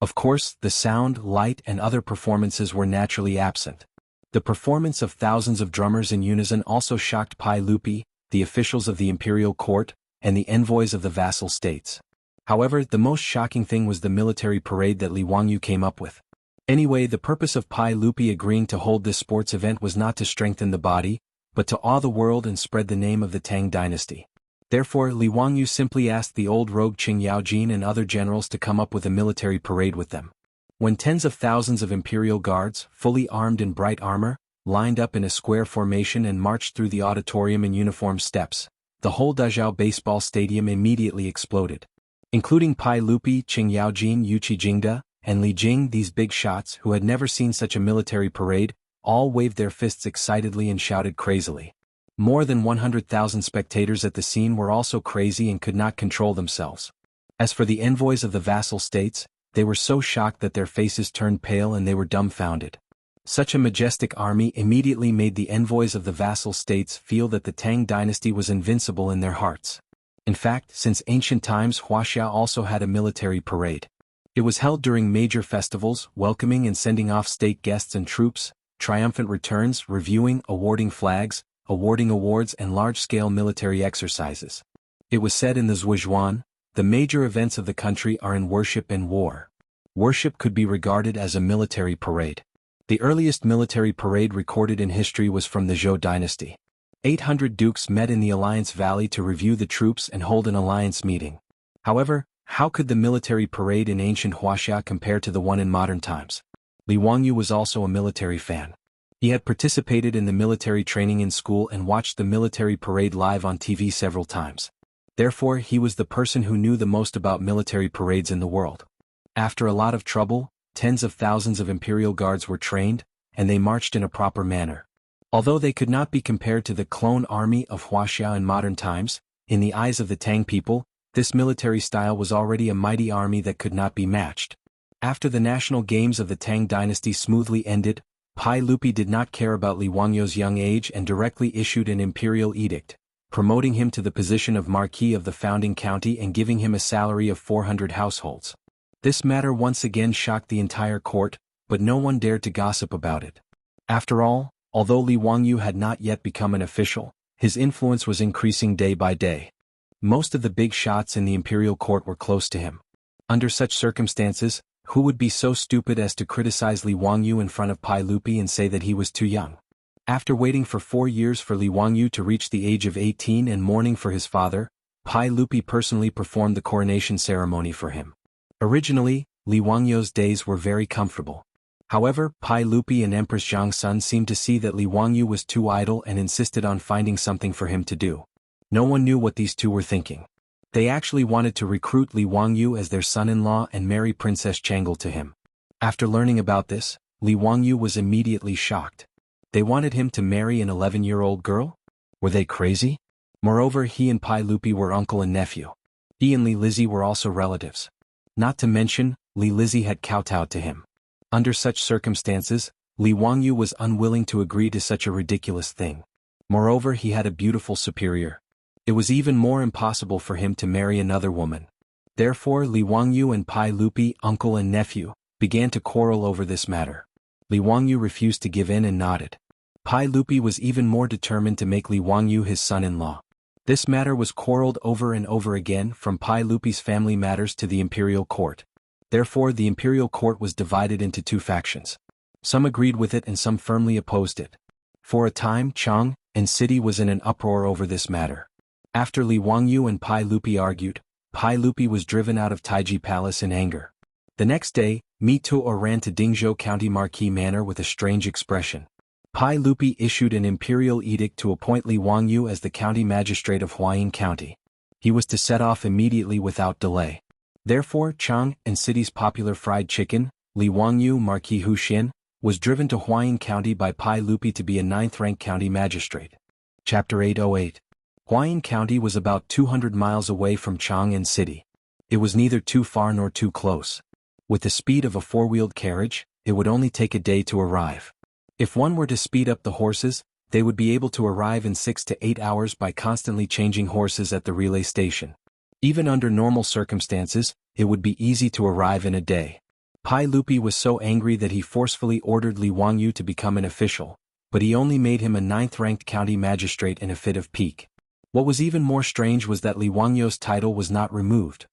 Of course, the sound, light and other performances were naturally absent. The performance of thousands of drummers in unison also shocked Pai Lupi, the officials of the imperial court, and the envoys of the vassal states. However, the most shocking thing was the military parade that Li Wangyu came up with. Anyway, the purpose of Pai Lupi agreeing to hold this sports event was not to strengthen the body, but to awe the world and spread the name of the Tang dynasty. Therefore, Li Wangyu simply asked the old rogue Qing Yaojin and other generals to come up with a military parade with them. When tens of thousands of imperial guards, fully armed in bright armor, lined up in a square formation and marched through the auditorium in uniform steps, the whole Dazhao baseball stadium immediately exploded. Including Pai Lupi, Qing Yaojin, Yuqi Jingda, and Li Jing, these big shots, who had never seen such a military parade, all waved their fists excitedly and shouted crazily. More than 100,000 spectators at the scene were also crazy and could not control themselves. As for the envoys of the vassal states, they were so shocked that their faces turned pale and they were dumbfounded. Such a majestic army immediately made the envoys of the vassal states feel that the Tang dynasty was invincible in their hearts. In fact, since ancient times, Wuxia also had a military parade. It was held during major festivals, welcoming and sending off state guests and troops, triumphant returns, reviewing, awarding flags, awarding awards and large-scale military exercises. It was said in the Zhuizhuan, the major events of the country are in worship and war. Worship could be regarded as a military parade. The earliest military parade recorded in history was from the Zhou dynasty. 800 dukes met in the Alliance Valley to review the troops and hold an alliance meeting. However, how could the military parade in ancient Wuxia compare to the one in modern times? Li Wangyu was also a military fan. He had participated in the military training in school and watched the military parade live on TV several times. Therefore, he was the person who knew the most about military parades in the world. After a lot of trouble, tens of thousands of imperial guards were trained, and they marched in a proper manner. Although they could not be compared to the clone army of Wuxia in modern times, in the eyes of the Tang people, this military style was already a mighty army that could not be matched. After the national games of the Tang dynasty smoothly ended, Pai Lupi did not care about Li Wangyu's young age and directly issued an imperial edict, promoting him to the position of Marquis of the founding county and giving him a salary of 400 households. This matter once again shocked the entire court, but no one dared to gossip about it. After all, although Li Wangyu had not yet become an official, his influence was increasing day by day. Most of the big shots in the imperial court were close to him. Under such circumstances, who would be so stupid as to criticize Li Wangyu in front of Pai Lupi and say that he was too young? After waiting for 4 years for Li Wangyu to reach the age of 18 and mourning for his father, Pai Lupi personally performed the coronation ceremony for him. Originally, Li Wangyu's days were very comfortable. However, Pai Lupi and Empress Zhang Sun seemed to see that Li Wangyu was too idle and insisted on finding something for him to do. No one knew what these two were thinking. They actually wanted to recruit Li Wangyu as their son-in-law and marry Princess Chang'e to him. After learning about this, Li Wangyu was immediately shocked. They wanted him to marry an 11-year-old girl? Were they crazy? Moreover, he and Pai Lupi were uncle and nephew. He and Li Lizzie were also relatives. Not to mention, Li Lizzie had kowtowed to him. Under such circumstances, Li Wangyu was unwilling to agree to such a ridiculous thing. Moreover, he had a beautiful superior. It was even more impossible for him to marry another woman. Therefore, Li Wangyu and Pai Lupi, uncle and nephew, began to quarrel over this matter. Li Wangyu refused to give in and nodded. Pai Lupi was even more determined to make Li Wangyu his son-in-law. This matter was quarreled over and over again, from Pai Lupi's family matters to the imperial court. Therefore, the imperial court was divided into two factions. Some agreed with it and some firmly opposed it. For a time, Chang and city was in an uproar over this matter. After Li Wangyu and Pai Lupi argued, Pai Lupi was driven out of Taiji Palace in anger. The next day, Mi Tuo ran to Dingzhou County Marquis Manor with a strange expression. Pai Lupi issued an imperial edict to appoint Li Wangyu as the county magistrate of Huayin County. He was to set off immediately without delay. Therefore, Chang and city's popular fried chicken, Li Wangyu Marquis Huxian, was driven to Huayin County by Pai Lupi to be a 9th-rank county magistrate. Chapter 808. Huayin County was about 200 miles away from Chang'an City. It was neither too far nor too close. With the speed of a four-wheeled carriage, it would only take a day to arrive. If one were to speed up the horses, they would be able to arrive in 6 to 8 hours by constantly changing horses at the relay station. Even under normal circumstances, it would be easy to arrive in a day. Pai Lupi was so angry that he forcefully ordered Li Wangyu to become an official, but he only made him a 9th-ranked county magistrate in a fit of pique. What was even more strange was that Li Wangyu's title was not removed.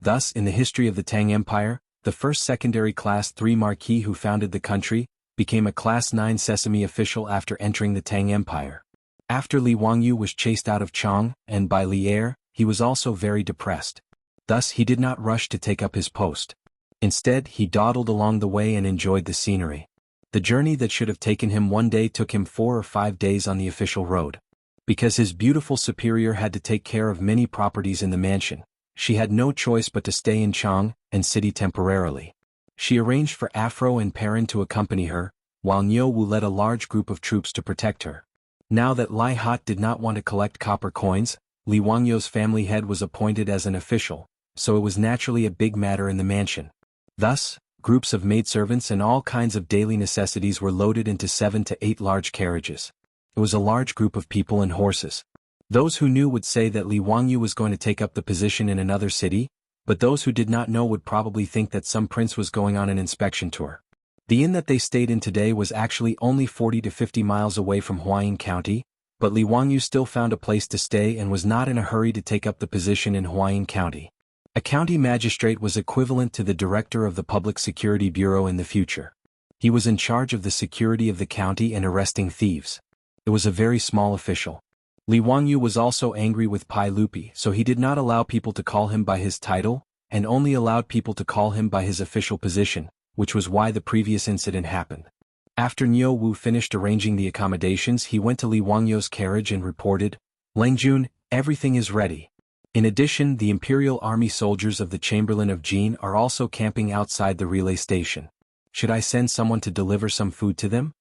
Thus, in the history of the Tang Empire, the first secondary Class 3 marquis who founded the country became a Class 9 sesame official after entering the Tang Empire. After Li Wangyu was chased out of Chang, and by Li Er, he was also very depressed. Thus he did not rush to take up his post. Instead, he dawdled along the way and enjoyed the scenery. The journey that should have taken him one day took him 4 or 5 days on the official road. Because his beautiful superior had to take care of many properties in the mansion, she had no choice but to stay in Chang and city temporarily. She arranged for Afro and Perrin to accompany her, while Niu Wu led a large group of troops to protect her. Now that Lai Hot did not want to collect copper coins, Li Wangyu's family head was appointed as an official, so it was naturally a big matter in the mansion. Thus, groups of maidservants and all kinds of daily necessities were loaded into 7 to 8 large carriages. It was a large group of people and horses. Those who knew would say that Li Wangyu was going to take up the position in another city, but those who did not know would probably think that some prince was going on an inspection tour. The inn that they stayed in today was actually only 40 to 50 miles away from Huayin County, but Li Wangyu still found a place to stay and was not in a hurry to take up the position in Huayin County. A county magistrate was equivalent to the director of the Public Security Bureau in the future. He was in charge of the security of the county and arresting thieves. It was a very small official. Li Wangyu was also angry with Pai Lupi, so he did not allow people to call him by his title, and only allowed people to call him by his official position, which was why the previous incident happened. After Niu Wu finished arranging the accommodations, he went to Li Wangyu's carriage and reported, "Langjun, everything is ready." In addition, the Imperial Army soldiers of the Chamberlain of Jin are also camping outside the relay station. Should I send someone to deliver some food to them?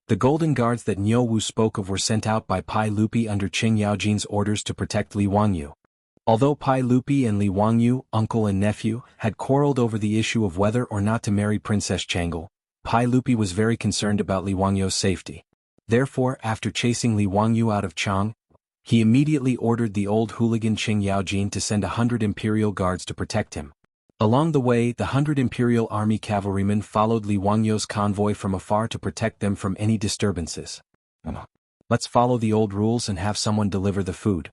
The Golden Guards that Niu Wu spoke of were sent out by Pai Lupi under Qing Yaojin's orders to protect Li Wangyu. Although Pai Lupi and Li Wangyu, uncle and nephew, had quarreled over the issue of whether or not to marry Princess Chang'e, Pai Lupi was very concerned about Li Wangyu's safety. Therefore, after chasing Li Wangyu out of Chang, he immediately ordered the old hooligan Qing Yaojin to send 100 imperial guards to protect him. Along the way, the 100 Imperial Army cavalrymen followed Li Wangyu's convoy from afar to protect them from any disturbances. Let's follow the old rules and have someone deliver the food.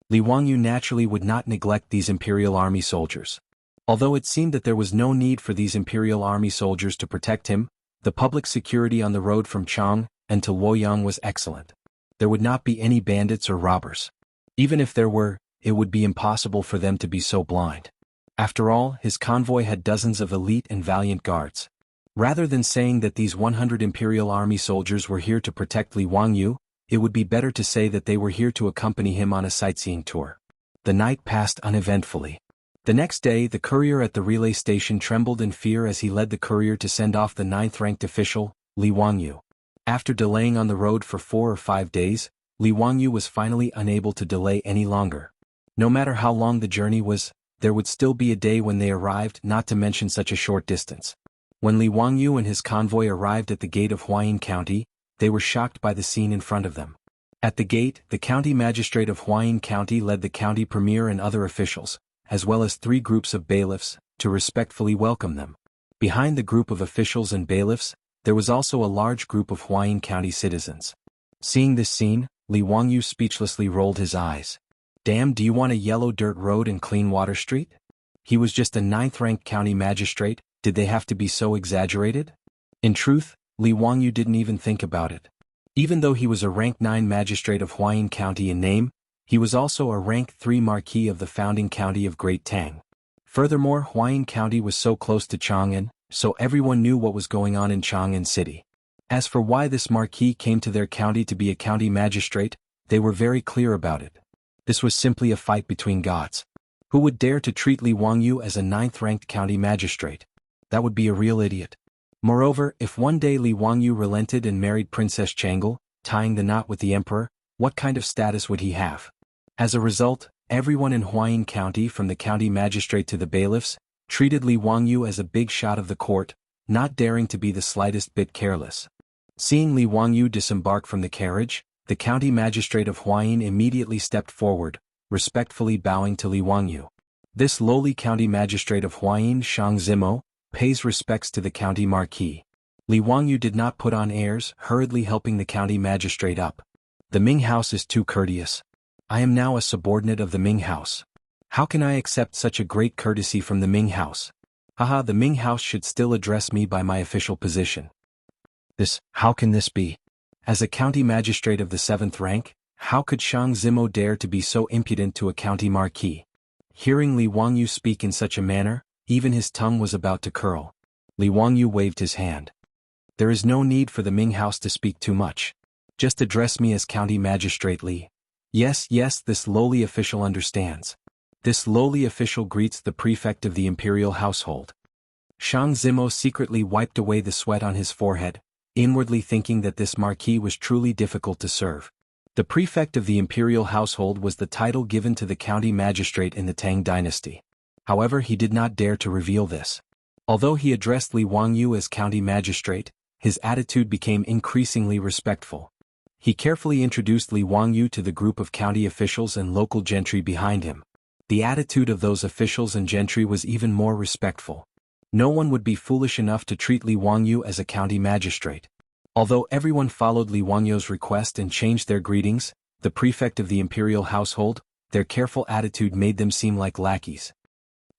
Li Wangyu naturally would not neglect these Imperial Army soldiers. Although it seemed that there was no need for these Imperial Army soldiers to protect him, the public security on the road from Chang and to Luoyang was excellent. There would not be any bandits or robbers. Even if there were, it would be impossible for them to be so blind. After all, his convoy had dozens of elite and valiant guards. Rather than saying that these 100 Imperial Army soldiers were here to protect Li Wangyu, it would be better to say that they were here to accompany him on a sightseeing tour. The night passed uneventfully. The next day, the courier at the relay station trembled in fear as he led the courier to send off the 9th-ranked official, Li Wangyu. After delaying on the road for 4 or 5 days, Li Wangyu was finally unable to delay any longer. No matter how long the journey was, there would still be a day when they arrived, not to mention such a short distance. When Li Wangyu and his convoy arrived at the gate of Huayin County, they were shocked by the scene in front of them. At the gate, the county magistrate of Huayin County led the county premier and other officials, as well as 3 groups of bailiffs, to respectfully welcome them. Behind the group of officials and bailiffs, there was also a large group of Huayin County citizens. Seeing this scene, Li Wangyu speechlessly rolled his eyes. Damn, do you want a yellow dirt road and clean water street? He was just a 9th-ranked county magistrate, did they have to be so exaggerated? In truth, Li Wangyu didn't even think about it. Even though he was a rank 9 magistrate of Huayin County in name, he was also a rank 3 marquis of the founding county of Great Tang. Furthermore, Huayin County was so close to Chang'an, so everyone knew what was going on in Chang'an City. As for why this marquis came to their county to be a county magistrate, they were very clear about it. This was simply a fight between gods. Who would dare to treat Li Wangyu as a 9th-ranked county magistrate? That would be a real idiot. Moreover, if one day Li Wangyu relented and married Princess Changle, tying the knot with the emperor, what kind of status would he have? As a result, everyone in Huayin County, from the county magistrate to the bailiffs, treated Li Wangyu as a big shot of the court, not daring to be the slightest bit careless. Seeing Li Wangyu disembark from the carriage, the county magistrate of Huayin immediately stepped forward, respectfully bowing to Li Wangyu. This lowly county magistrate of Huayin, Shang Zimo, pays respects to the county marquis. Li Wangyu did not put on airs, hurriedly helping the county magistrate up. The Ming house is too courteous. I am now a subordinate of the Ming house. How can I accept such a great courtesy from the Ming house? Haha, the Ming house should still address me by my official position. How can this be? As a county magistrate of the 7th rank, how could Shang Zimo dare to be so impudent to a county marquis? Hearing Li Wangyu speak in such a manner, even his tongue was about to curl. Li Wangyu waved his hand. There is no need for the Ming house to speak too much. Just address me as county magistrate Li. Yes, this lowly official understands. This lowly official greets the prefect of the imperial household. Shang Zimo secretly wiped away the sweat on his forehead, inwardly thinking that this marquis was truly difficult to serve. The prefect of the imperial household was the title given to the county magistrate in the Tang dynasty. However, he did not dare to reveal this. Although he addressed Li Wangyu as county magistrate, his attitude became increasingly respectful. He carefully introduced Li Wangyu to the group of county officials and local gentry behind him. The attitude of those officials and gentry was even more respectful. No one would be foolish enough to treat Li Wangyu as a county magistrate. Although everyone followed Li Wangyu's request and changed their greetings, the prefect of the imperial household, their careful attitude made them seem like lackeys.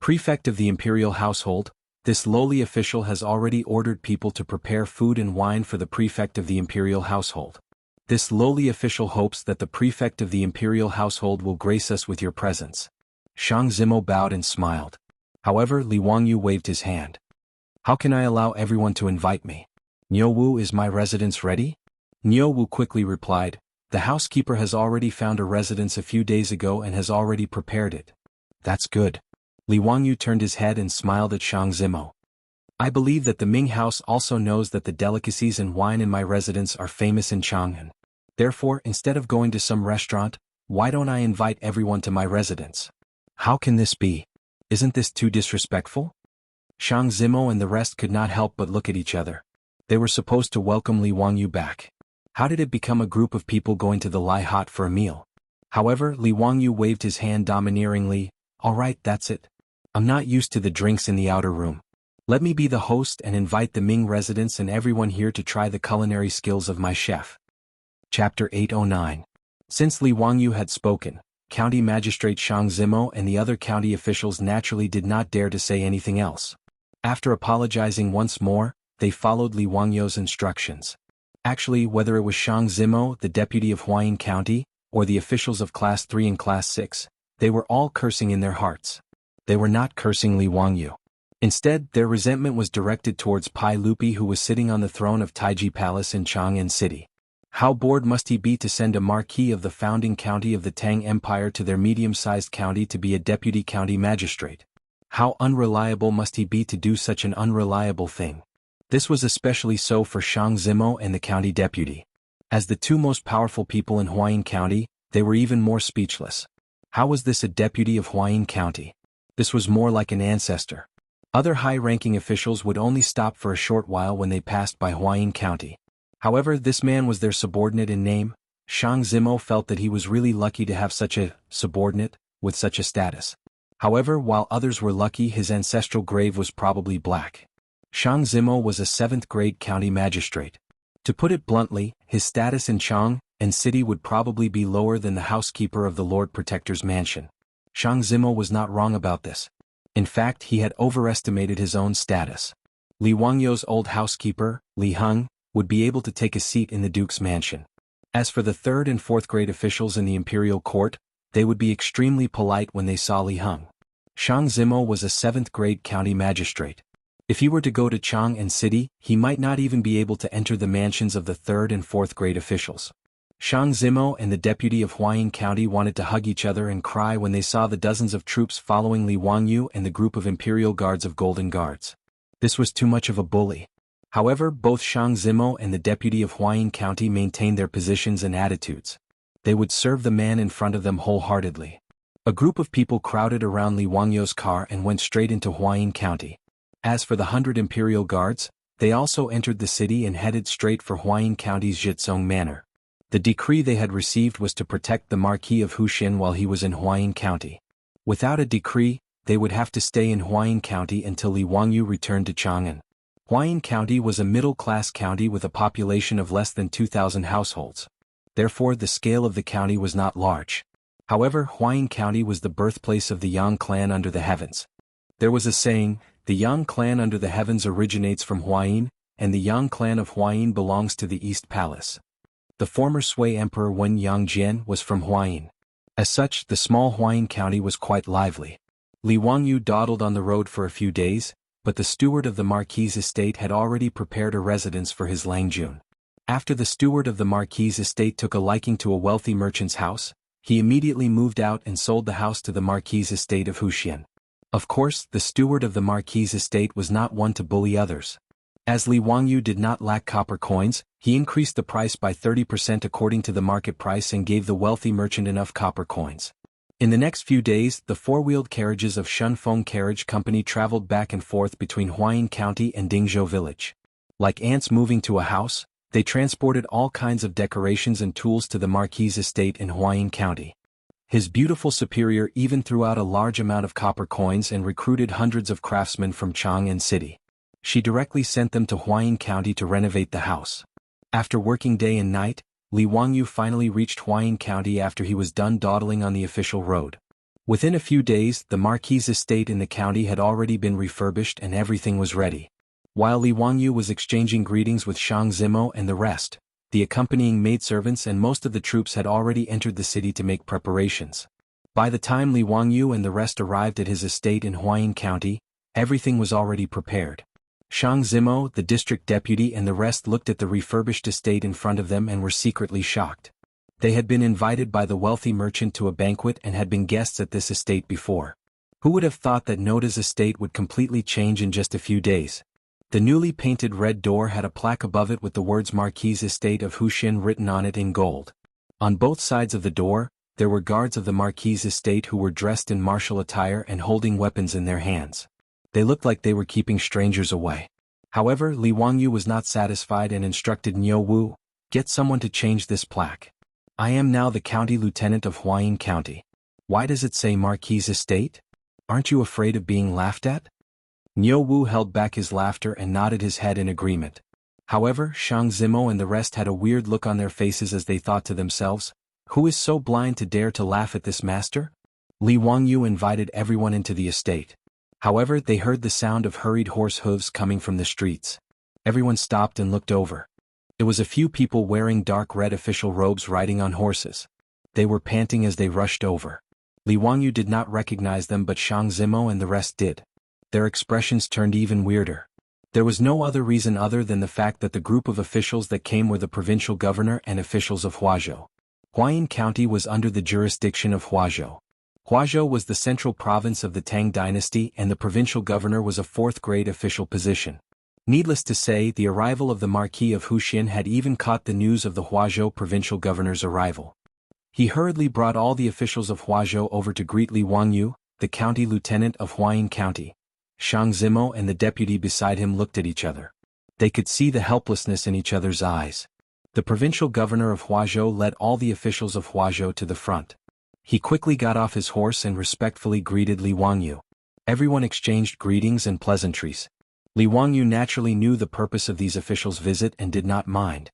Prefect of the imperial household, this lowly official has already ordered people to prepare food and wine for the prefect of the imperial household. This lowly official hopes that the prefect of the imperial household will grace us with your presence. Shang Zimo bowed and smiled. However, Li Wangyu waved his hand. How can I allow everyone to invite me? Niu Wu, is my residence ready? Niu Wu quickly replied, the housekeeper has already found a residence a few days ago and has already prepared it. That's good. Li Wangyu turned his head and smiled at Shang Zimo. I believe that the Ming house also knows that the delicacies and wine in my residence are famous in Chang'an. Therefore, instead of going to some restaurant, why don't I invite everyone to my residence? How can this be? Isn't this too disrespectful? Shang Zimo and the rest could not help but look at each other. They were supposed to welcome Li Wangyu back. How did it become a group of people going to the Lai Hot for a meal? However, Li Wangyu waved his hand domineeringly. All right, that's it. I'm not used to the drinks in the outer room. Let me be the host and invite the Ming residents and everyone here to try the culinary skills of my chef. Chapter 809. Since Li Wangyu had spoken, County Magistrate Shang Zimo and the other county officials naturally did not dare to say anything else. After apologizing once more, they followed Li Wangyu's instructions. Actually, whether it was Shang Zimo, the deputy of Huayin County, or the officials of Class 3 and Class 6, they were all cursing in their hearts. They were not cursing Li Wangyu. Instead, their resentment was directed towards Pai Lupi, who was sitting on the throne of Taiji Palace in Chang'an City. How bored must he be to send a marquis of the founding county of the Tang Empire to their medium-sized county to be a deputy county magistrate? How unreliable must he be to do such an unreliable thing? This was especially so for Shang Zimo and the county deputy. As the two most powerful people in Huayin County, they were even more speechless. How was this a deputy of Huayin County? This was more like an ancestor. Other high-ranking officials would only stop for a short while when they passed by Huayin County. However, this man was their subordinate in name. Shang Zimo felt that he was really lucky to have such a subordinate with such a status. However, while others were lucky, his ancestral grave was probably black. Shang Zimo was a 7th-grade county magistrate. To put it bluntly, his status in Chang'an City would probably be lower than the housekeeper of the Lord Protector's mansion. Shang Zimo was not wrong about this. In fact, he had overestimated his own status. Li Wangyu's old housekeeper, Li Heng, would be able to take a seat in the Duke's mansion. As for the 3rd and 4th grade officials in the imperial court, they would be extremely polite when they saw Li Heng. Shang Zimo was a 7th grade county magistrate. If he were to go to Chang'an City, he might not even be able to enter the mansions of the 3rd and 4th grade officials. Shang Zimo and the deputy of Huayin County wanted to hug each other and cry when they saw the dozens of troops following Li Wangyu and the group of imperial guards of Golden Guards. This was too much of a bully. However, both Shang Zimo and the deputy of Huayin County maintained their positions and attitudes. They would serve the man in front of them wholeheartedly. A group of people crowded around Li Wangyu's car and went straight into Huayin County. As for the 100 imperial guards, they also entered the city and headed straight for Huayin County's Jizong Manor. The decree they had received was to protect the Marquis of Huxin while he was in Huayin County. Without a decree, they would have to stay in Huayin County until Li Wangyu returned to Chang'an. Huayin County was a middle-class county with a population of less than 2,000 households. Therefore, the scale of the county was not large. However, Huayin County was the birthplace of the Yang clan under the heavens. There was a saying, the Yang clan under the heavens originates from Huayin, and the Yang clan of Huayin belongs to the East Palace. The former Sui Emperor Wen Yangjian was from Huayin. As such, the small Huayin County was quite lively. Li Wangyu dawdled on the road for a few days, but the steward of the Marquis' estate had already prepared a residence for his Langjun. After the steward of the Marquis' estate took a liking to a wealthy merchant's house, he immediately moved out and sold the house to the Marquis' estate of Huxian. Of course, the steward of the Marquis' estate was not one to bully others. As Li Wangyu did not lack copper coins, he increased the price by 30% according to the market price and gave the wealthy merchant enough copper coins. In the next few days, the four-wheeled carriages of Shunfeng Carriage Company traveled back and forth between Huayin County and Dingzhou Village. Like ants moving to a house, they transported all kinds of decorations and tools to the Marquis' estate in Huayin County. His beautiful superior even threw out a large amount of copper coins and recruited hundreds of craftsmen from Chang'an City. She directly sent them to Huayin County to renovate the house. After working day and night, Li Wangyu finally reached Huayin County after he was done dawdling on the official road. Within a few days, the Marquis' estate in the county had already been refurbished and everything was ready. While Li Wangyu was exchanging greetings with Shang Zimo and the rest, the accompanying maidservants and most of the troops had already entered the city to make preparations. By the time Li Wangyu and the rest arrived at his estate in Huayin County, everything was already prepared. Shang Zimo, the district deputy and the rest looked at the refurbished estate in front of them and were secretly shocked. They had been invited by the wealthy merchant to a banquet and had been guests at this estate before. Who would have thought that Noda's estate would completely change in just a few days? The newly painted red door had a plaque above it with the words Marquis Estate of Huxin written on it in gold. On both sides of the door, there were guards of the Marquis Estate who were dressed in martial attire and holding weapons in their hands. They looked like they were keeping strangers away. However, Li Wangyu was not satisfied and instructed Niu Wu, "Get someone to change this plaque. I am now the county lieutenant of Huayin County. Why does it say Marquis Estate? Aren't you afraid of being laughed at?" Niu Wu held back his laughter and nodded his head in agreement. However, Shang Zimo and the rest had a weird look on their faces as they thought to themselves, "Who is so blind to dare to laugh at this master?" Li Wangyu invited everyone into the estate. However, they heard the sound of hurried horse hooves coming from the streets. Everyone stopped and looked over. It was a few people wearing dark red official robes riding on horses. They were panting as they rushed over. Li Wangyu did not recognize them, but Shang Zimo and the rest did. Their expressions turned even weirder. There was no other reason other than the fact that the group of officials that came were the provincial governor and officials of Huazhou. Huayin County was under the jurisdiction of Huazhou. Huazhou was the central province of the Tang dynasty, and the provincial governor was a fourth-grade official position. Needless to say, the arrival of the Marquis of Huxin had even caught the news of the Huazhou provincial governor's arrival. He hurriedly brought all the officials of Huazhou over to greet Li Wangyu, the county lieutenant of Huayin County. Shang Zimo and the deputy beside him looked at each other. They could see the helplessness in each other's eyes. The provincial governor of Huazhou led all the officials of Huazhou to the front. He quickly got off his horse and respectfully greeted Li Wangyu. Everyone exchanged greetings and pleasantries. Li Wangyu naturally knew the purpose of these officials' visit and did not mind.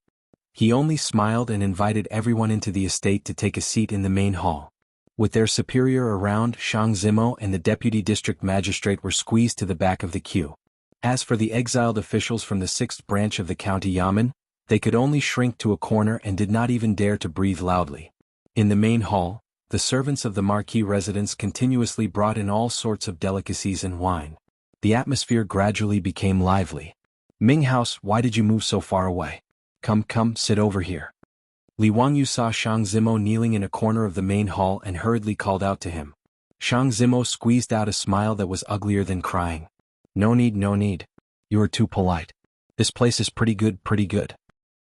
He only smiled and invited everyone into the estate to take a seat in the main hall. With their superior around, Shang Zimo and the deputy district magistrate were squeezed to the back of the queue. As for the exiled officials from the 6th branch of the county yamen, they could only shrink to a corner and did not even dare to breathe loudly. In the main hall, the servants of the Marquis residence continuously brought in all sorts of delicacies and wine. The atmosphere gradually became lively. "Ming House, why did you move so far away? Come, sit over here." Li Wangyu saw Shang Zimo kneeling in a corner of the main hall and hurriedly called out to him. Shang Zimo squeezed out a smile that was uglier than crying. No need. You are too polite. This place is pretty good.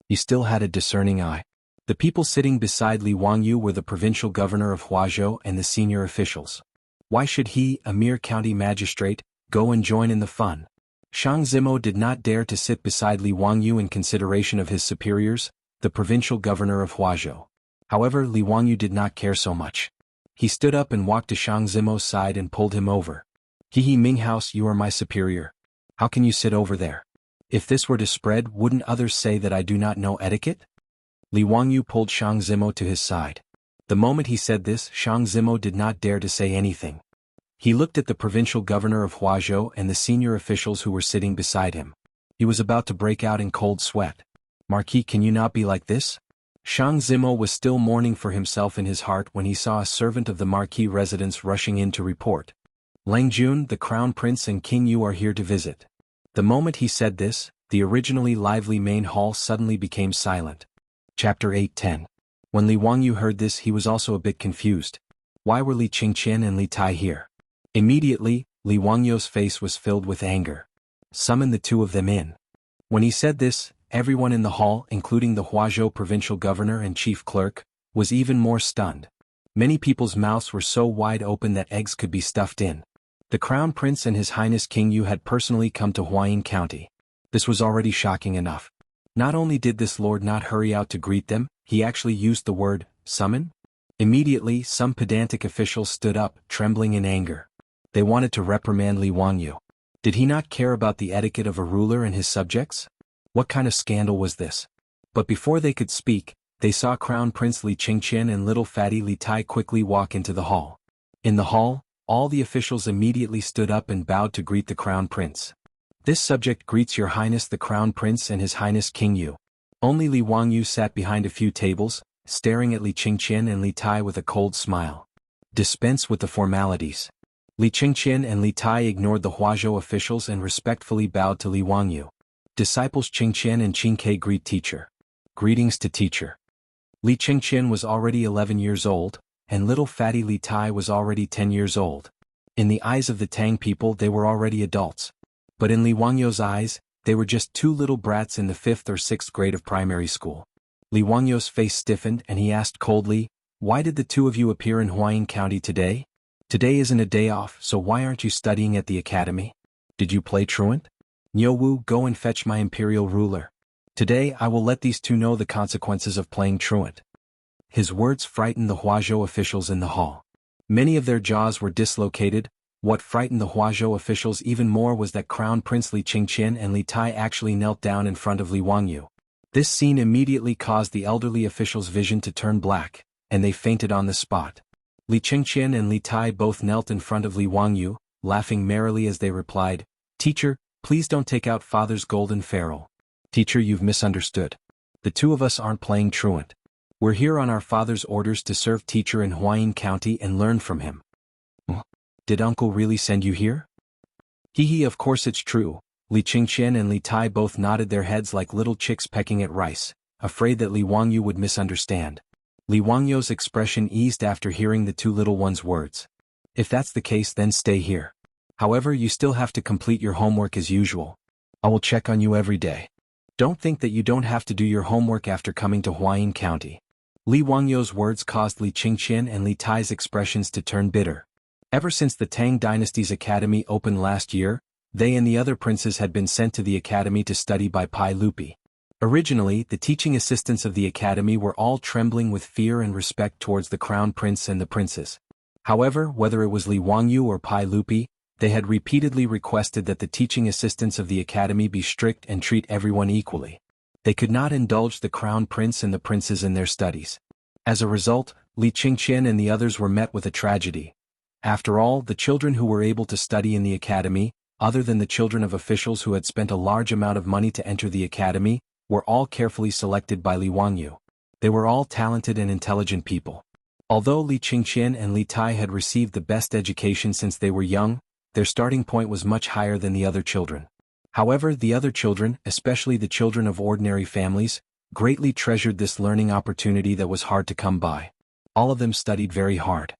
He still had a discerning eye. The people sitting beside Li Wangyu were the provincial governor of Huazhou and the senior officials. Why should he, a mere county magistrate, go and join in the fun? Shang Zimo did not dare to sit beside Li Wangyu in consideration of his superiors, the provincial governor of Huazhou. However, Li Wangyu did not care so much. He stood up and walked to Shang Zimo's side and pulled him over. Ming House, you are my superior. How can you sit over there? If this were to spread, wouldn't others say that I do not know etiquette? Li Wangyu pulled Shang Zimo to his side. The moment he said this, Shang Zimo did not dare to say anything. He looked at the provincial governor of Huazhou and the senior officials who were sitting beside him. He was about to break out in cold sweat. "Marquis, can you not be like this?" Shang Zimo was still mourning for himself in his heart when he saw a servant of the Marquis residence rushing in to report. "Lang Jun, the Crown Prince and King Yu are here to visit." The moment he said this, the originally lively main hall suddenly became silent. Chapter 8:10. When Li Wangyu heard this, he was also a bit confused. Why were Li Qingqian and Li Tai here? Immediately, Li Wangyu's face was filled with anger. "Summon the two of them in." When he said this, everyone in the hall, including the Huazhou provincial governor and chief clerk, was even more stunned. Many people's mouths were so wide open that eggs could be stuffed in. The Crown Prince and His Highness King Yu had personally come to Huayin County. This was already shocking enough. Not only did this lord not hurry out to greet them, he actually used the word, summon? Immediately, some pedantic officials stood up, trembling in anger. They wanted to reprimand Li Wangyu. Did he not care about the etiquette of a ruler and his subjects? What kind of scandal was this? But before they could speak, they saw Crown Prince Li Qingqian and little fatty Li Tai quickly walk into the hall. In the hall, all the officials immediately stood up and bowed to greet the Crown Prince. "This subject greets Your Highness the Crown Prince and His Highness King Yu." Only Li Wangyu sat behind a few tables, staring at Li Qingqian and Li Tai with a cold smile. "Dispense with the formalities." Li Qingqian and Li Tai ignored the Huazhou officials and respectfully bowed to Li Wangyu. "Disciples Qingqian and Qingke greet teacher." "Greetings to teacher." Li Qingqian was already 11 years old, and little fatty Li Tai was already 10 years old. In the eyes of the Tang people they were already adults. But in Li Wangyu's eyes, they were just two little brats in the 5th or 6th grade of primary school. Li Wangyu's face stiffened and he asked coldly, "Why did the two of you appear in Huayin County today? Today isn't a day off, so why aren't you studying at the academy? Did you play truant? Nyowu, go and fetch my imperial ruler. Today I will let these two know the consequences of playing truant." His words frightened the Huazhou officials in the hall. Many of their jaws were dislocated. What frightened the Huazhou officials even more was that Crown Prince Li Qingqian and Li Tai actually knelt down in front of Li Wangyu. This scene immediately caused the elderly officials' vision to turn black, and they fainted on the spot. Li Qingqian and Li Tai both knelt in front of Li Wangyu, laughing merrily as they replied, "Teacher, please don't take out father's golden ferrule. Teacher, you've misunderstood. The two of us aren't playing truant. We're here on our father's orders to serve teacher in Huayin County and learn from him. Did uncle really send you here? Hee, of course it's true. Li Qingqian and Li Tai both nodded their heads like little chicks pecking at rice, afraid that Li Wangyu would misunderstand. Li Wangyu's expression eased after hearing the two little ones' words. If that's the case, then stay here. However, you still have to complete your homework as usual. I will check on you every day. Don't think that you don't have to do your homework after coming to Huayin County. Li Wangyu's words caused Li Qingqian and Li Tai's expressions to turn bitter. Ever since the Tang dynasty's academy opened last year, they and the other princes had been sent to the academy to study by Pai Lupi. Originally, the teaching assistants of the academy were all trembling with fear and respect towards the crown prince and the princes. However, whether it was Li Wangyu or Pai Lupi, they had repeatedly requested that the teaching assistants of the academy be strict and treat everyone equally. They could not indulge the crown prince and the princes in their studies. As a result, Li Qingqian and the others were met with a tragedy. After all, the children who were able to study in the academy, other than the children of officials who had spent a large amount of money to enter the academy, were all carefully selected by Li Wangyu. They were all talented and intelligent people. Although Li Qingqian and Li Tai had received the best education since they were young, their starting point was much higher than the other children. However, the other children, especially the children of ordinary families, greatly treasured this learning opportunity that was hard to come by. All of them studied very hard.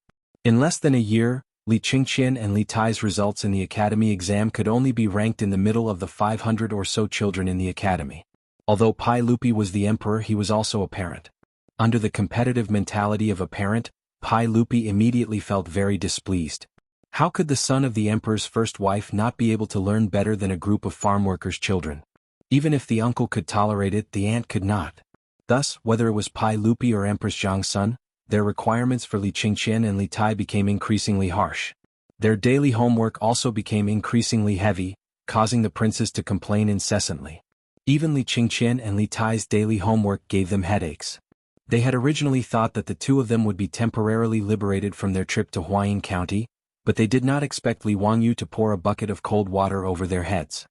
In less than a year, Li Qingqian and Li Tai's results in the academy exam could only be ranked in the middle of the 500 or so children in the academy. Although Pai Lupi was the emperor, he was also a parent. Under the competitive mentality of a parent, Pai Lupi immediately felt very displeased. How could the son of the emperor's first wife not be able to learn better than a group of farm workers' children? Even if the uncle could tolerate it, the aunt could not. Thus, whether it was Pai Lupi or Empress Zhang's son, their requirements for Li Qingqian and Li Tai became increasingly harsh. Their daily homework also became increasingly heavy, causing the princes to complain incessantly. Even Li Qingqian and Li Tai's daily homework gave them headaches. They had originally thought that the two of them would be temporarily liberated from their trip to Huayin County, but they did not expect Li Wangyu to pour a bucket of cold water over their heads.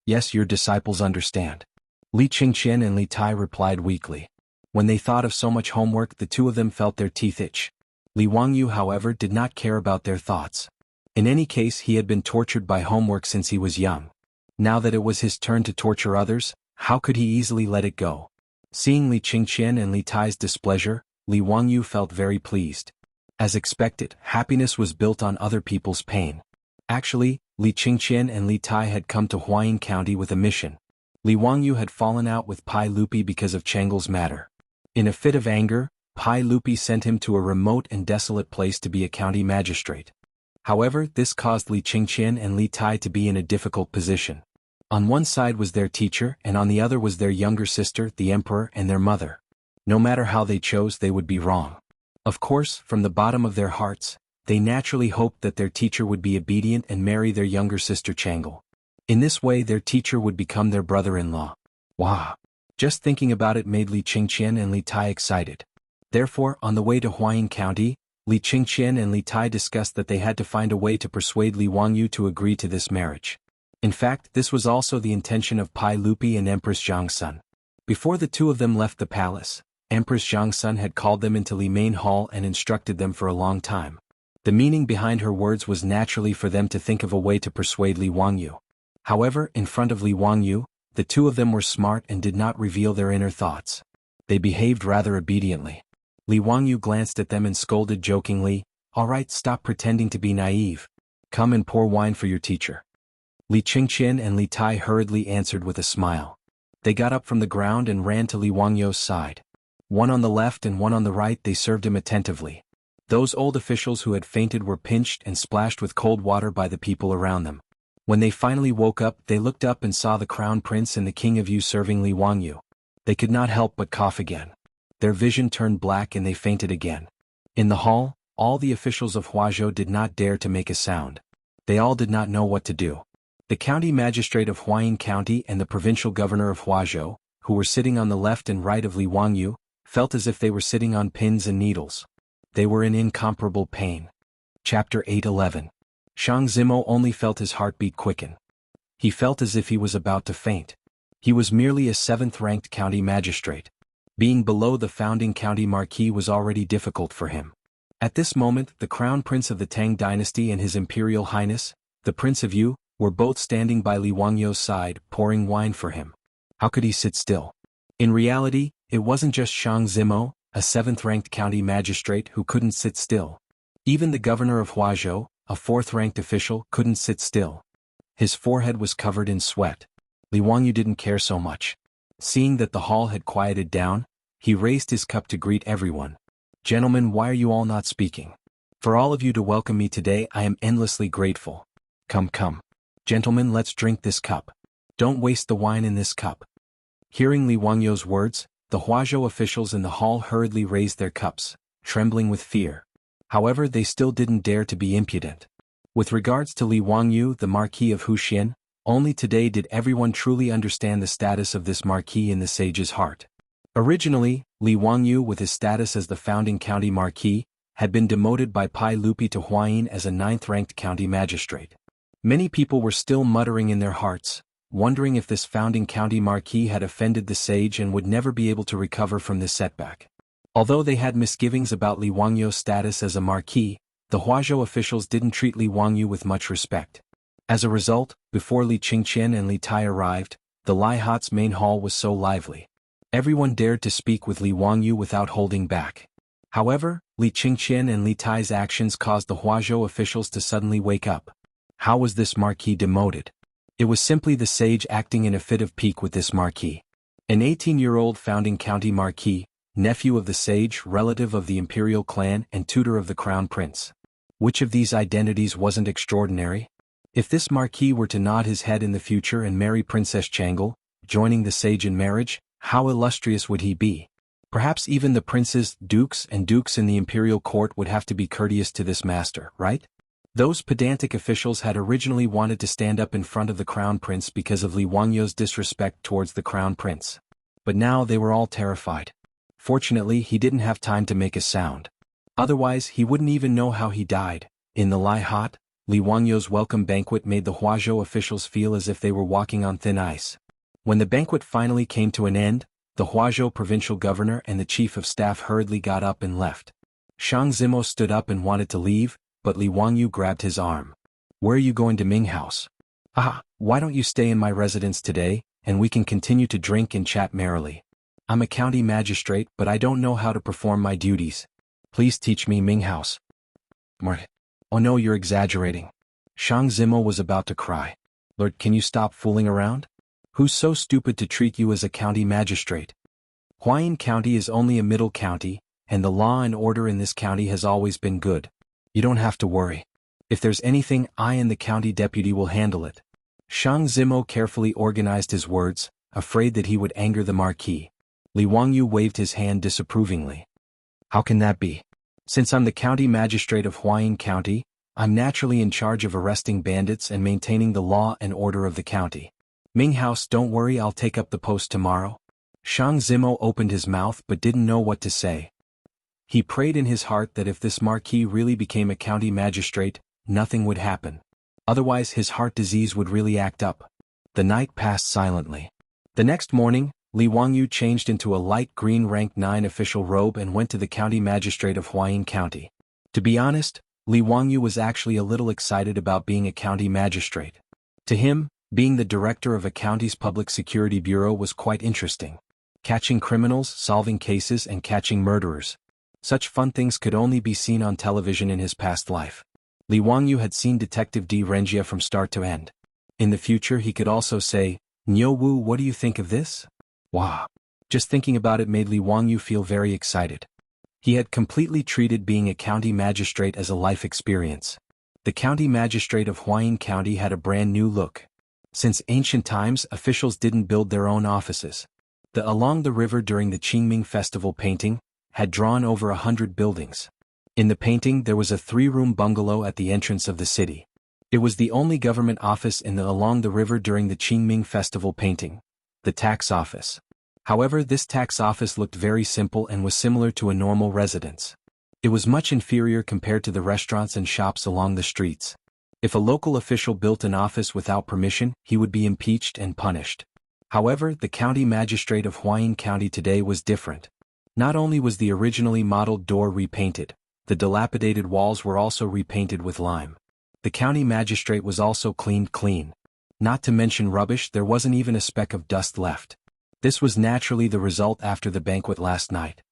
Yes, your disciples understand. Li Qingqian and Li Tai replied weakly. When they thought of so much homework, the two of them felt their teeth itch. Li Wangyu, however, did not care about their thoughts. In any case, he had been tortured by homework since he was young. Now that it was his turn to torture others, how could he easily let it go? Seeing Li Qingqian and Li Tai's displeasure, Li Wangyu felt very pleased. As expected, happiness was built on other people's pain. Actually, Li Qingqian and Li Tai had come to Huayin County with a mission. Li Wangyu had fallen out with Pai Lupi because of Changle's matter. In a fit of anger, Pai Lupi sent him to a remote and desolate place to be a county magistrate. However, this caused Li Qingqian and Li Tai to be in a difficult position. On one side was their teacher, and on the other was their younger sister, the emperor, and their mother. No matter how they chose, they would be wrong. Of course, from the bottom of their hearts, they naturally hoped that their teacher would be obedient and marry their younger sister Changle. In this way, their teacher would become their brother-in-law. Wow! Just thinking about it made Li Qingqian and Li Tai excited. Therefore, on the way to Huayin County, Li Qingqian and Li Tai discussed that they had to find a way to persuade Li Wangyu to agree to this marriage. In fact, this was also the intention of Pai Lupi and Empress Zhang's son. Before the two of them left the palace, Empress Zhang's son had called them into Li Main Hall and instructed them for a long time. The meaning behind her words was naturally for them to think of a way to persuade Li Wangyu. However, in front of Li Wangyu, the two of them were smart and did not reveal their inner thoughts. They behaved rather obediently. Li Wangyu glanced at them and scolded jokingly, "All right, stop pretending to be naive. Come and pour wine for your teacher." Li Qingqian and Li Tai hurriedly answered with a smile. They got up from the ground and ran to Li Wangyu's side. One on the left and one on the right, they served him attentively. Those old officials who had fainted were pinched and splashed with cold water by the people around them. When they finally woke up, they looked up and saw the crown prince and the king of Yu serving Li Wangyu. They could not help but cough again. Their vision turned black and they fainted again. In the hall, all the officials of Huazhou did not dare to make a sound. They all did not know what to do. The county magistrate of Huayin County and the provincial governor of Huazhou, who were sitting on the left and right of Li Wangyu, felt as if they were sitting on pins and needles. They were in incomparable pain. Chapter 8:11. Shang Zimo only felt his heartbeat quicken. He felt as if he was about to faint. He was merely a 7th-ranked county magistrate. Being below the founding county marquis was already difficult for him. At this moment, the crown prince of the Tang dynasty and His Imperial Highness, the Prince of Yu, were both standing by Li Wangyu's side, pouring wine for him. How could he sit still? In reality, it wasn't just Shang Zimo, a 7th-ranked county magistrate, who couldn't sit still. Even the governor of Huazhou, a 4th-ranked official, couldn't sit still. His forehead was covered in sweat. Li Wangyu didn't care so much. Seeing that the hall had quieted down, he raised his cup to greet everyone. "Gentlemen, why are you all not speaking? For all of you to welcome me today, I am endlessly grateful. Come. Gentlemen, let's drink this cup. Don't waste the wine in this cup." Hearing Li Wangyu's words, the Huazhou officials in the hall hurriedly raised their cups, trembling with fear. However, they still didn't dare to be impudent. With regards to Li Wangyu, the Marquis of Huxian, only today did everyone truly understand the status of this marquis in the sage's heart. Originally, Li Wangyu, with his status as the founding county marquis, had been demoted by Pai Lupi to Huayin as a 9th-ranked county magistrate. Many people were still muttering in their hearts, wondering if this founding county marquis had offended the sage and would never be able to recover from this setback. Although they had misgivings about Li Wangyu's status as a marquis, the Huazhou officials didn't treat Li Wangyu with much respect. As a result, before Li Qingqian and Li Tai arrived, the Lai Hat's main hall was so lively. Everyone dared to speak with Li Wangyu without holding back. However, Li Qingqian and Li Tai's actions caused the Huazhou officials to suddenly wake up. How was this marquis demoted? It was simply the sage acting in a fit of pique with this marquis. An 18-year-old founding county marquis, nephew of the sage, relative of the imperial clan, and tutor of the crown prince. Which of these identities wasn't extraordinary? If this marquis were to nod his head in the future and marry Princess Changle, joining the sage in marriage, how illustrious would he be? Perhaps even the princes, dukes in the imperial court would have to be courteous to this master, right? Those pedantic officials had originally wanted to stand up in front of the crown prince because of Li Wangyu's disrespect towards the crown prince. But now they were all terrified. Fortunately, he didn't have time to make a sound. Otherwise, he wouldn't even know how he died. In the Lai Hat, Li Wangyu's welcome banquet made the Huazhou officials feel as if they were walking on thin ice. When the banquet finally came to an end, the Huazhou provincial governor and the chief of staff hurriedly got up and left. Shang Zimo stood up and wanted to leave, but Li Wangyu grabbed his arm. "Where are you going to Ming House?" "Ah, why don't you stay in my residence today, and we can continue to drink and chat merrily. I'm a county magistrate, but I don't know how to perform my duties. Please teach me Ming House." "Oh no, you're exaggerating." Shang Zimo was about to cry. "Lord, can you stop fooling around? Who's so stupid to treat you as a county magistrate? Huayin County is only a middle county, and the law and order in this county has always been good. You don't have to worry. If there's anything, I and the county deputy will handle it." Shang Zimo carefully organized his words, afraid that he would anger the marquis. Li Wangyu waved his hand disapprovingly. "How can that be? Since I'm the county magistrate of Huayin County, I'm naturally in charge of arresting bandits and maintaining the law and order of the county. Ming House, don't worry, I'll take up the post tomorrow." Shang Zimo opened his mouth but didn't know what to say. He prayed in his heart that if this marquis really became a county magistrate, nothing would happen. Otherwise his heart disease would really act up. The night passed silently. The next morning, Li Wangyu changed into a light green rank 9 official robe and went to the county magistrate of Huayin County. To be honest, Li Wangyu was actually a little excited about being a county magistrate. To him, being the director of a county's public security bureau was quite interesting. Catching criminals, solving cases, and catching murderers. Such fun things could only be seen on television in his past life. Li Wangyu had seen Detective D. Renjia from start to end. In the future he could also say, "Niu Wu, what do you think of this?" Wow! Just thinking about it made Li Wangyu feel very excited. He had completely treated being a county magistrate as a life experience. The county magistrate of Huayin County had a brand new look. Since ancient times, officials didn't build their own offices. The Along the River during the Qingming Festival painting had drawn over 100 buildings. In the painting there was a 3-room bungalow at the entrance of the city. It was the only government office in the Along the River during the Qingming Festival painting, the tax office. However, this tax office looked very simple and was similar to a normal residence. It was much inferior compared to the restaurants and shops along the streets. If a local official built an office without permission, he would be impeached and punished. However, the county magistrate of Huayin County today was different. Not only was the originally modeled door repainted, the dilapidated walls were also repainted with lime. The county magistrate was also cleaned clean. Not to mention rubbish, there wasn't even a speck of dust left. This was naturally the result after the banquet last night.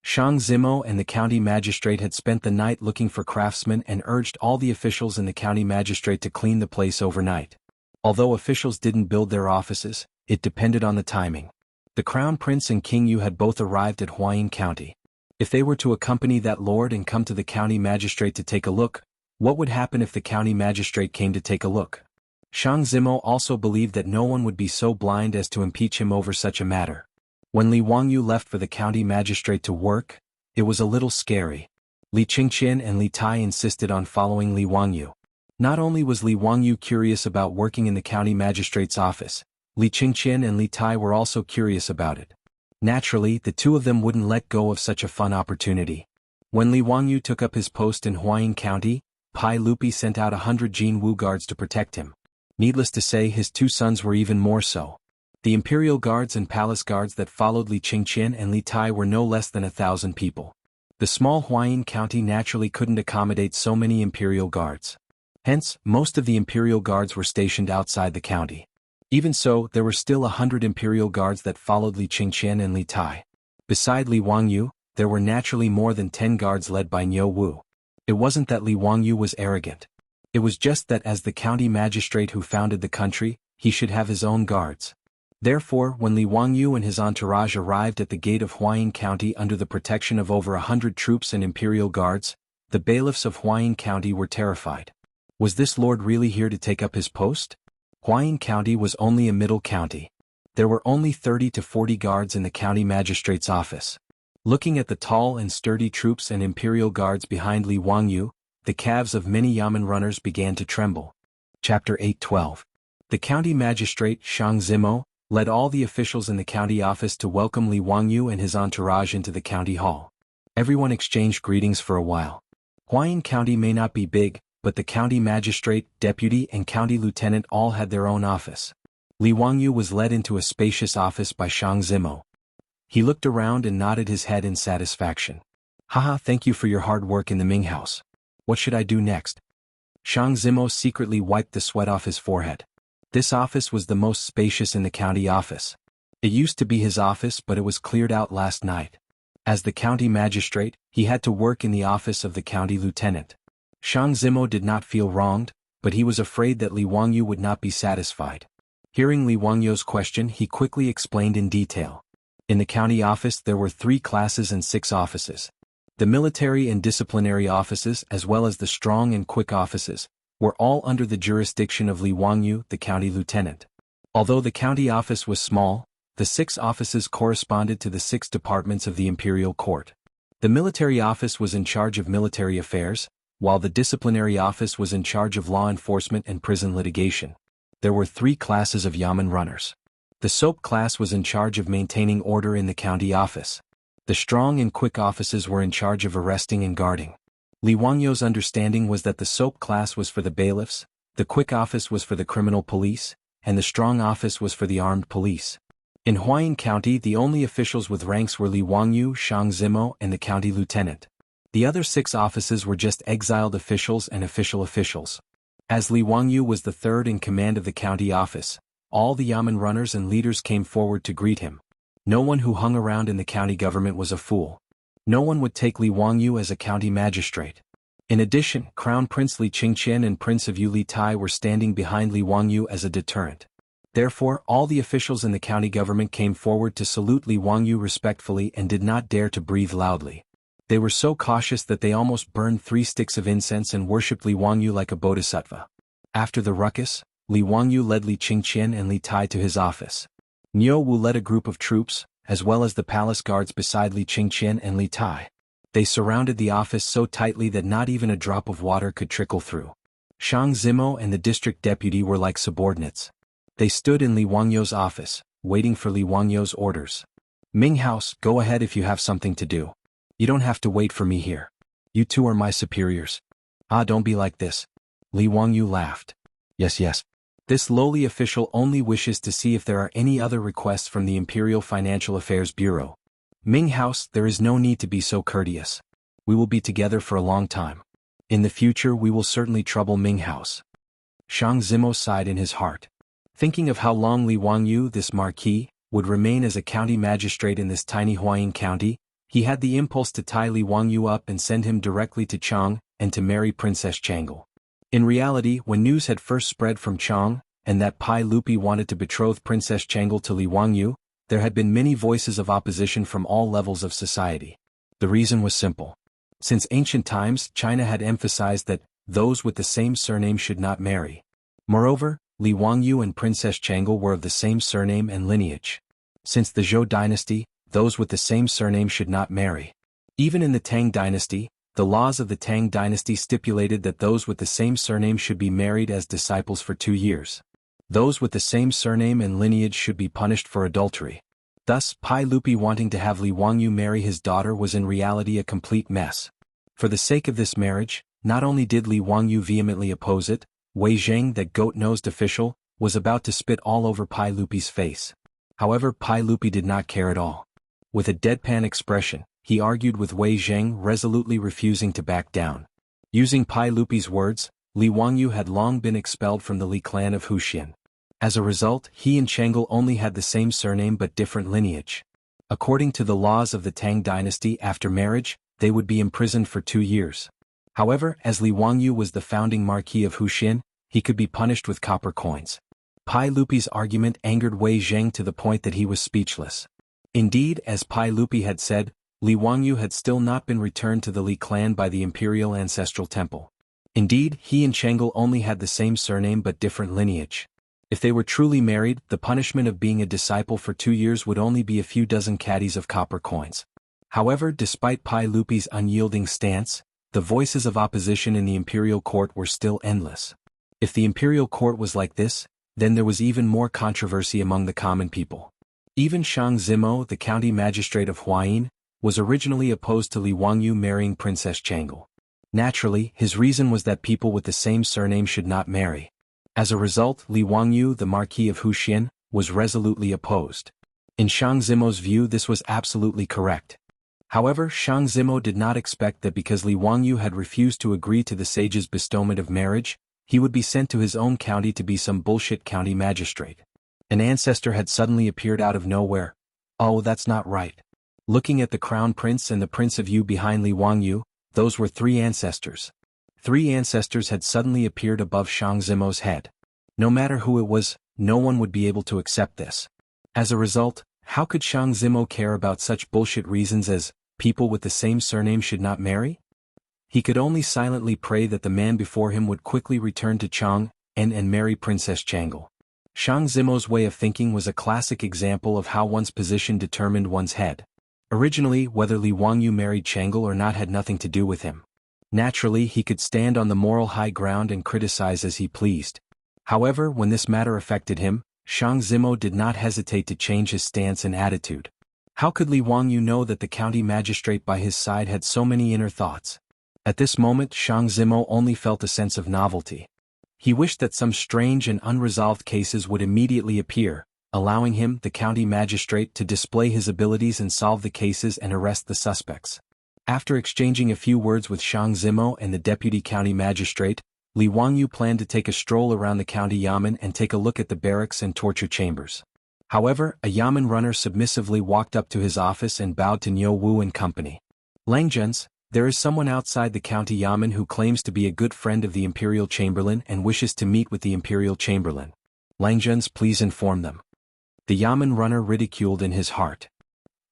Shang Zimo and the county magistrate had spent the night looking for craftsmen and urged all the officials and the county magistrate to clean the place overnight. Although officials didn't build their offices, it depended on the timing. The Crown Prince and King Yu had both arrived at Huayin County. If they were to accompany that lord and come to the county magistrate to take a look, what would happen if the county magistrate came to take a look? Shang Zimo also believed that no one would be so blind as to impeach him over such a matter. When Li Wangyu left for the county magistrate to work, it was a little scary. Li Qingqian and Li Tai insisted on following Li Wangyu. Not only was Li Wangyu curious about working in the county magistrate's office, Li Qingqian and Li Tai were also curious about it. Naturally, the two of them wouldn't let go of such a fun opportunity. When Li Wangyu took up his post in Huayin County, Pai Lupi sent out 100 Jin Wu guards to protect him. Needless to say, his two sons were even more so. The imperial guards and palace guards that followed Li Qingqian and Li Tai were no less than 1,000 people. The small Huayin County naturally couldn't accommodate so many imperial guards. Hence, most of the imperial guards were stationed outside the county. Even so, there were still 100 imperial guards that followed Li Qingqian and Li Tai. Beside Li Wangyu, there were naturally more than 10 guards led by Niu Wu. It wasn't that Li Wangyu was arrogant. It was just that as the county magistrate who founded the country, he should have his own guards. Therefore, when Li Wangyu and his entourage arrived at the gate of Huayin County under the protection of over 100 troops and imperial guards, the bailiffs of Huayin County were terrified. Was this lord really here to take up his post? Huayin County was only a middle county. There were only 30 to 40 guards in the county magistrate's office. Looking at the tall and sturdy troops and imperial guards behind Li Wangyu, the calves of many Yamen runners began to tremble. Chapter 8:12. The county magistrate, Shang Zimo, led all the officials in the county office to welcome Li Wangyu and his entourage into the county hall. Everyone exchanged greetings for a while. Huayin County may not be big, but the county magistrate, deputy and county lieutenant all had their own office. Li Wangyu was led into a spacious office by Shang Zimo. He looked around and nodded his head in satisfaction. Haha, thank you for your hard work in the Ming house. What should I do next? Shang Zimo secretly wiped the sweat off his forehead. This office was the most spacious in the county office. It used to be his office, but it was cleared out last night. As the county magistrate, he had to work in the office of the county lieutenant. Shang Zimo did not feel wronged, but he was afraid that Li Wangyu would not be satisfied. Hearing Li Wangyu's question, he quickly explained in detail. In the county office there were 3 classes and 6 offices. The military and disciplinary offices, as well as the strong and quick offices, were all under the jurisdiction of Li Wangyu, the county lieutenant. Although the county office was small, the 6 offices corresponded to the 6 departments of the imperial court. The military office was in charge of military affairs, while the disciplinary office was in charge of law enforcement and prison litigation. There were 3 classes of Yamen runners. The soap class was in charge of maintaining order in the county office. The strong and quick offices were in charge of arresting and guarding. Li Wangyu's understanding was that the soap class was for the bailiffs, the quick office was for the criminal police, and the strong office was for the armed police. In Huayin County, the only officials with ranks were Li Wangyu, Shang Zimo, and the county lieutenant. The other 6 offices were just exiled officials and official officials. As Li Wangyu was the third in command of the county office, all the Yamen runners and leaders came forward to greet him. No one who hung around in the county government was a fool. No one would take Li Wangyu as a county magistrate. In addition, Crown Prince Li Qingqian and Prince of Yu Li Tai were standing behind Li Wangyu as a deterrent. Therefore, all the officials in the county government came forward to salute Li Wangyu respectfully and did not dare to breathe loudly. They were so cautious that they almost burned 3 sticks of incense and worshipped Li Wangyu like a bodhisattva. After the ruckus, Li Wangyu led Li Qingqian and Li Tai to his office. Niu Wu led a group of troops, as well as the palace guards beside Li Qingqian and Li Tai. They surrounded the office so tightly that not even a drop of water could trickle through. Shang Zimo and the district deputy were like subordinates. They stood in Li Wangyu's office, waiting for Li Wangyu's orders. Ming House, go ahead if you have something to do. You don't have to wait for me here. You two are my superiors. Ah, don't be like this. Li Wangyu laughed. Yes. This lowly official only wishes to see if there are any other requests from the Imperial Financial Affairs Bureau. Ming House, there is no need to be so courteous. We will be together for a long time. In the future we will certainly trouble Ming House. Shang Zimo sighed in his heart. Thinking of how long Li Wangyu, this marquis, would remain as a county magistrate in this tiny Huayin county, he had the impulse to tie Li Wangyu up and send him directly to Chang and to marry Princess Changle. In reality, when news had first spread from Chang, and that Pai Lupi wanted to betroth Princess Changle to Li Wangyu, there had been many voices of opposition from all levels of society. The reason was simple. Since ancient times, China had emphasized that those with the same surname should not marry. Moreover, Li Wangyu and Princess Changle were of the same surname and lineage. Since the Zhou dynasty, those with the same surname should not marry. Even in the Tang dynasty, the laws of the Tang dynasty stipulated that those with the same surname should be married as disciples for 2 years. Those with the same surname and lineage should be punished for adultery. Thus, Pai Lupi wanting to have Li Wangyu marry his daughter was in reality a complete mess. For the sake of this marriage, not only did Li Wangyu vehemently oppose it, Wei Zheng, that goat-nosed official, was about to spit all over Pai Lupi's face. However, Pai Lupi did not care at all. With a deadpan expression, he argued with Wei Zheng, resolutely refusing to back down. Using Pai Lupi's words, Li Wangyu had long been expelled from the Li clan of Huxian. As a result, he and Changle only had the same surname but different lineage. According to the laws of the Tang dynasty, after marriage, they would be imprisoned for 2 years. However, as Li Wangyu was the founding marquis of Huxian, he could be punished with copper coins. Pai Lupi's argument angered Wei Zheng to the point that he was speechless. Indeed, as Pai Lupi had said, Li Wangyu had still not been returned to the Li clan by the imperial ancestral temple. Indeed, he and Changle only had the same surname but different lineage. If they were truly married, the punishment of being a disciple for 2 years would only be a few dozen caddies of copper coins. However, despite Pai Lupi's unyielding stance, the voices of opposition in the imperial court were still endless. If the imperial court was like this, then there was even more controversy among the common people. Even Shang Zimo, the county magistrate of Huayin, was originally opposed to Li Wangyu marrying Princess Changle. Naturally, his reason was that people with the same surname should not marry. As a result, Li Wangyu, the Marquis of Huxian, was resolutely opposed. In Shang Zimo's view, this was absolutely correct. However, Shang Zimo did not expect that because Li Wangyu had refused to agree to the sage's bestowment of marriage, he would be sent to his own county to be some bullshit county magistrate. An ancestor had suddenly appeared out of nowhere. Oh, that's not right. Looking at the crown prince and the prince of Yu behind Li Wangyu, those were 3 ancestors. 3 ancestors had suddenly appeared above Shang Zimo's head. No matter who it was, no one would be able to accept this. As a result, how could Shang Zimo care about such bullshit reasons as people with the same surname should not marry? He could only silently pray that the man before him would quickly return to Chang and marry Princess Changle. Shang Zimo's way of thinking was a classic example of how one's position determined one's head. Originally, whether Li Wangyu married Changle or not had nothing to do with him. Naturally, he could stand on the moral high ground and criticize as he pleased. However, when this matter affected him, Shang Zimo did not hesitate to change his stance and attitude. How could Li Wangyu know that the county magistrate by his side had so many inner thoughts? At this moment, Shang Zimo only felt a sense of novelty. He wished that some strange and unresolved cases would immediately appear, allowing him, the county magistrate, to display his abilities and solve the cases and arrest the suspects. After exchanging a few words with Shang Zimo and the deputy county magistrate, Li Wangyu planned to take a stroll around the county yamen and take a look at the barracks and torture chambers. However, a yamen runner submissively walked up to his office and bowed to Niu Wu and company. Langzhens, there is someone outside the county yamen who claims to be a good friend of the imperial chamberlain and wishes to meet with the imperial chamberlain. Langzhens, please inform them. The yamen runner ridiculed in his heart.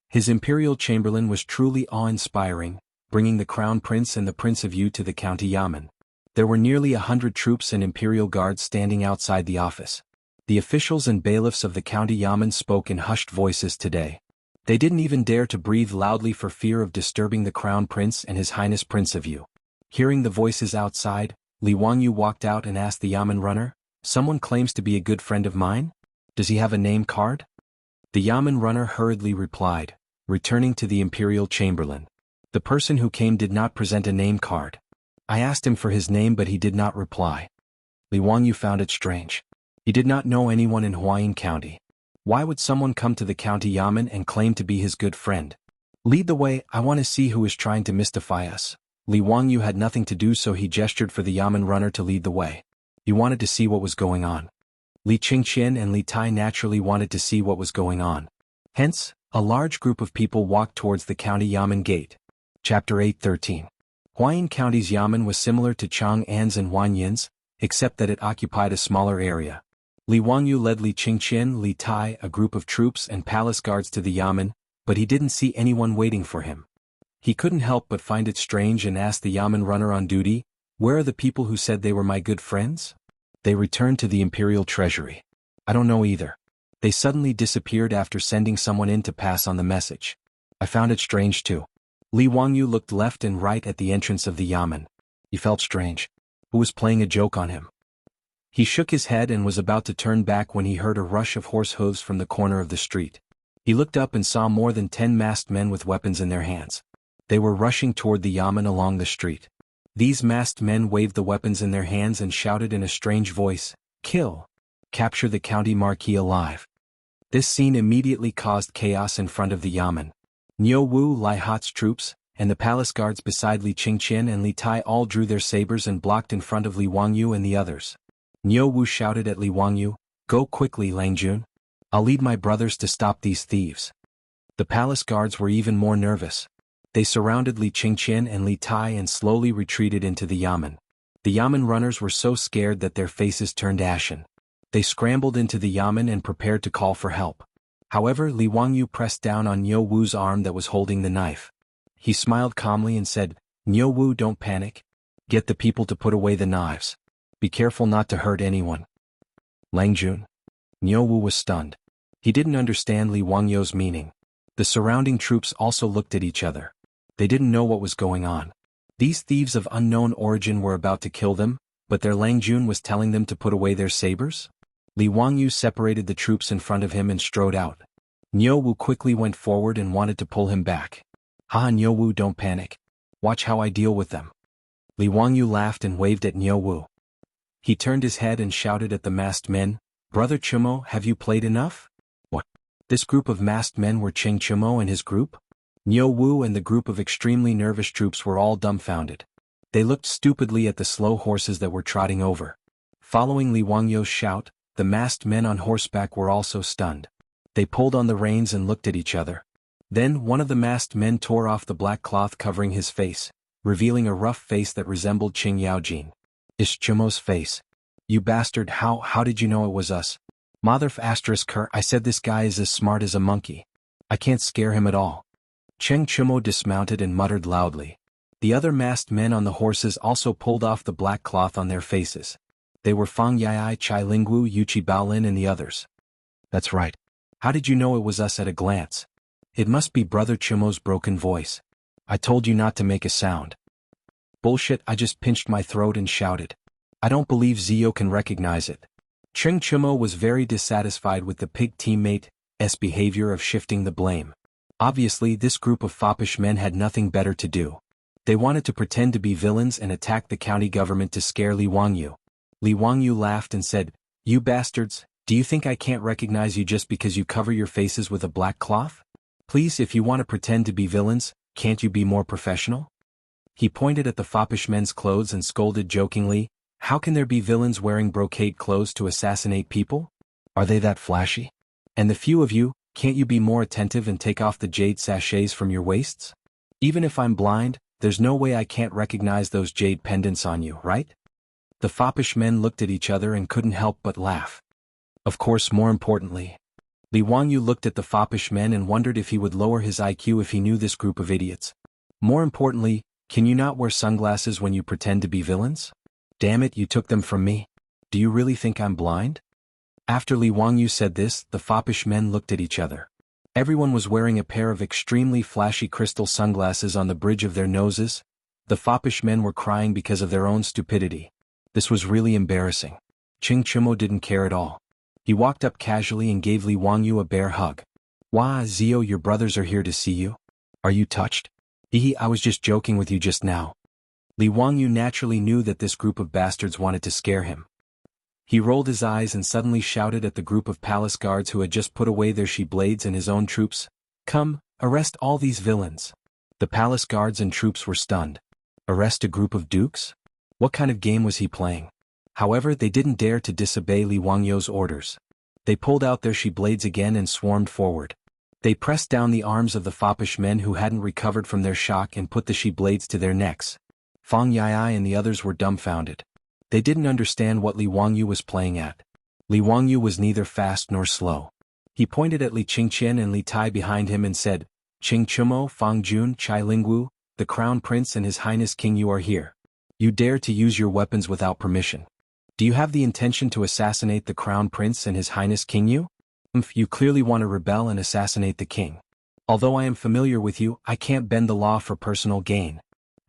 His imperial chamberlain was truly awe-inspiring, bringing the crown prince and the prince of Yu to the county yamen. There were nearly 100 troops and imperial guards standing outside the office. The officials and bailiffs of the county yamen spoke in hushed voices today. They didn't even dare to breathe loudly for fear of disturbing the crown prince and his highness prince of Yu. Hearing the voices outside, Li Wangyu walked out and asked the yamen runner, "Someone claims to be a good friend of mine? Does he have a name card?" The yamen runner hurriedly replied, returning to the imperial chamberlain. The person who came did not present a name card. I asked him for his name but he did not reply. Li Wangyu found it strange. He did not know anyone in Huayin County. Why would someone come to the county yamen and claim to be his good friend? Lead the way, I want to see who is trying to mystify us. Li Wangyu had nothing to do, so he gestured for the yamen runner to lead the way. He wanted to see what was going on. Li Qingqian and Li Tai naturally wanted to see what was going on. Hence, a large group of people walked towards the county yamen gate. Chapter 8:13. Huayin County's yamen was similar to Chang'an's and Huanyin's, except that it occupied a smaller area. Li Wangyu led Li Qingqian, Li Tai, a group of troops and palace guards to the yamen, but he didn't see anyone waiting for him. He couldn't help but find it strange and asked the yamen runner on duty, "Where are the people who said they were my good friends?" "They returned to the imperial treasury." "I don't know either. They suddenly disappeared after sending someone in to pass on the message." "I found it strange too." Li Wangyu looked left and right at the entrance of the yamen. He felt strange. Who was playing a joke on him? He shook his head and was about to turn back when he heard a rush of horse hooves from the corner of the street. He looked up and saw more than 10 masked men with weapons in their hands. They were rushing toward the yamen along the street. These masked men waved the weapons in their hands and shouted in a strange voice, "Kill! Capture the county marquis alive!" This scene immediately caused chaos in front of the yamen. Niu Wu, Lai Hat's troops, and the palace guards beside Li Qingqian and Li Tai all drew their sabers and blocked in front of Li Wangyu and the others. Niu Wu shouted at Li Wangyu, "Go quickly, Langjun. I'll lead my brothers to stop these thieves." The palace guards were even more nervous. They surrounded Li Qingqian and Li Tai and slowly retreated into the yamen. The yamen runners were so scared that their faces turned ashen. They scrambled into the yamen and prepared to call for help. However, Li Wangyu pressed down on Niu Wu's arm that was holding the knife. He smiled calmly and said, "Niu Wu, don't panic. Get the people to put away the knives. Be careful not to hurt anyone." "Langjun?" Niu Wu was stunned. He didn't understand Li Wangyu's meaning. The surrounding troops also looked at each other. They didn't know what was going on. These thieves of unknown origin were about to kill them, but their Langjun was telling them to put away their sabers? Li Wangyu separated the troops in front of him and strode out. Niu Wu quickly went forward and wanted to pull him back. "Ha, Niu Wu, don't panic. Watch how I deal with them." Li Wangyu laughed and waved at Niu Wu. He turned his head and shouted at the masked men, "Brother Chumo, have you played enough?" "What?" This group of masked men were Cheng Chumo and his group? Niu Wu and the group of extremely nervous troops were all dumbfounded. They looked stupidly at the slow horses that were trotting over. Following Li Wangyu's shout, the masked men on horseback were also stunned. They pulled on the reins and looked at each other. Then one of the masked men tore off the black cloth covering his face, revealing a rough face that resembled Qing Yaojin. "It's Chumo's face. You bastard, how did you know it was us?" "Motherf asterisk her, I said this guy is as smart as a monkey. I can't scare him at all." Cheng Chumo dismounted and muttered loudly. The other masked men on the horses also pulled off the black cloth on their faces. They were Fang Yai, Chai Lingwu, Yuchi Baolin and the others. "That's right. How did you know it was us at a glance?" "It must be Brother Chumo's broken voice. I told you not to make a sound." "Bullshit, I just pinched my throat and shouted. I don't believe Zio can recognize it." Cheng Chumo was very dissatisfied with the pig teammate's behavior of shifting the blame. Obviously, this group of foppish men had nothing better to do. They wanted to pretend to be villains and attack the county government to scare Li Wangyu. Li Wangyu laughed and said, "You bastards, do you think I can't recognize you just because you cover your faces with a black cloth? Please, if you want to pretend to be villains, can't you be more professional?" He pointed at the foppish men's clothes and scolded jokingly, "How can there be villains wearing brocade clothes to assassinate people? Are they that flashy? And the few of you, can't you be more attentive and take off the jade sachets from your waists? Even if I'm blind, there's no way I can't recognize those jade pendants on you, right?" The foppish men looked at each other and couldn't help but laugh. Of course, more importantly, Li Wangyu looked at the foppish men and wondered if he would lower his IQ if he knew this group of idiots. More importantly, can you not wear sunglasses when you pretend to be villains? Damn it, you took them from me. Do you really think I'm blind? After Li Wangyu said this, the foppish men looked at each other. Everyone was wearing a pair of extremely flashy crystal sunglasses on the bridge of their noses. The foppish men were crying because of their own stupidity. This was really embarrassing. Ching Chumo didn't care at all. He walked up casually and gave Li Wangyu a bear hug. "Wah, Zio, your brothers are here to see you. Are you touched?" I was just joking with you just now." Li Wangyu naturally knew that this group of bastards wanted to scare him. He rolled his eyes and suddenly shouted at the group of palace guards who had just put away their she-blades and his own troops, "Come, arrest all these villains." The palace guards and troops were stunned. Arrest a group of dukes? What kind of game was he playing? However, they didn't dare to disobey Li Wangyou's orders. They pulled out their she-blades again and swarmed forward. They pressed down the arms of the foppish men who hadn't recovered from their shock and put the she-blades to their necks. Fang Yai and the others were dumbfounded. They didn't understand what Li Wangyou was playing at. Li Wangyou was neither fast nor slow. He pointed at Li Qingqian and Li Tai behind him and said, "Qing Chumo, Fang Jun, Chai Lingwu, the Crown Prince and His Highness King, you are here. You dare to use your weapons without permission. Do you have the intention to assassinate the Crown Prince and His Highness King you? You clearly want to rebel and assassinate the king. Although I am familiar with you, I can't bend the law for personal gain."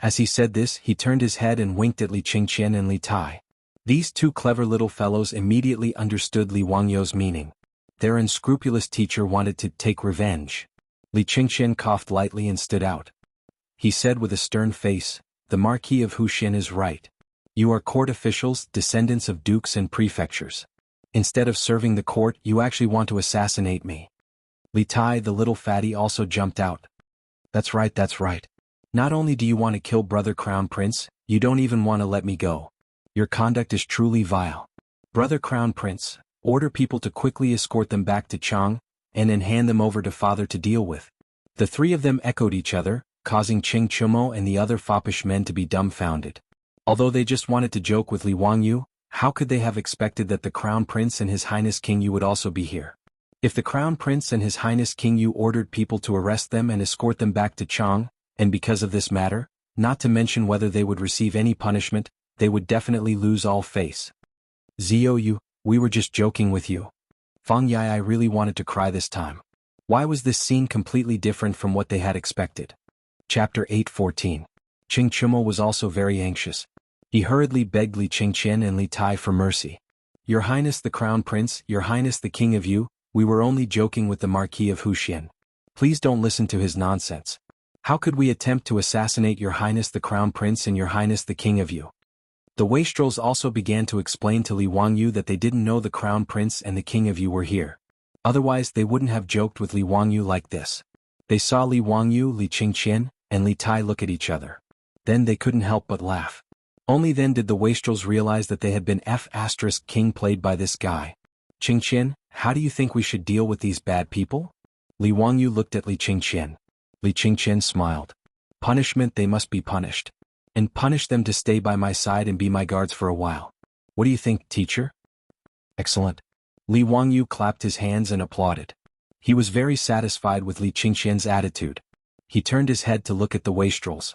As he said this, he turned his head and winked at Li Qingqian and Li Tai. These two clever little fellows immediately understood Li Wangyou's meaning. Their unscrupulous teacher wanted to take revenge. Li Qingqian coughed lightly and stood out. He said with a stern face, "The Marquis of Huxian is right. You are court officials, descendants of dukes and prefectures. Instead of serving the court, you actually want to assassinate me." Li Tai, the little fatty, also jumped out. That's right. Not only do you want to kill Brother Crown Prince, you don't even want to let me go. Your conduct is truly vile. Brother Crown Prince, order people to quickly escort them back to Chang, and then hand them over to Father to deal with. The three of them echoed each other, causing Qing Chumo and the other foppish men to be dumbfounded. Although they just wanted to joke with Li Wangyou, how could they have expected that the Crown Prince and His Highness King Yu would also be here? If the Crown Prince and His Highness King Yu ordered people to arrest them and escort them back to Chang, and because of this matter, not to mention whether they would receive any punishment, they would definitely lose all face. "Zio Yu, we were just joking with you." Fang Yai really wanted to cry this time. Why was this scene completely different from what they had expected? Chapter 8:14. Qing Chumo was also very anxious. He hurriedly begged Li Qingqian and Li Tai for mercy. "Your Highness the Crown Prince, Your Highness the King of Yu, we were only joking with the Marquis of Huxian. Please don't listen to his nonsense. How could we attempt to assassinate Your Highness the Crown Prince and Your Highness the King of Yu?" The wastrels also began to explain to Li Wangyou that they didn't know the Crown Prince and the King of Yu were here. Otherwise they wouldn't have joked with Li Wangyou like this. They saw Li Wangyou, Li Qingqian, and Li Tai look at each other. Then they couldn't help but laugh. Only then did the wastrels realize that they had been King played by this guy. "Qingqian, how do you think we should deal with these bad people?" Li Wangyou looked at Li Qingqian. Li Qingqian smiled. "Punishment, they must be punished. And punish them to stay by my side and be my guards for a while. What do you think, teacher?" "Excellent." Li Wangyou clapped his hands and applauded. He was very satisfied with Li Qingqian's attitude. He turned his head to look at the wastrels.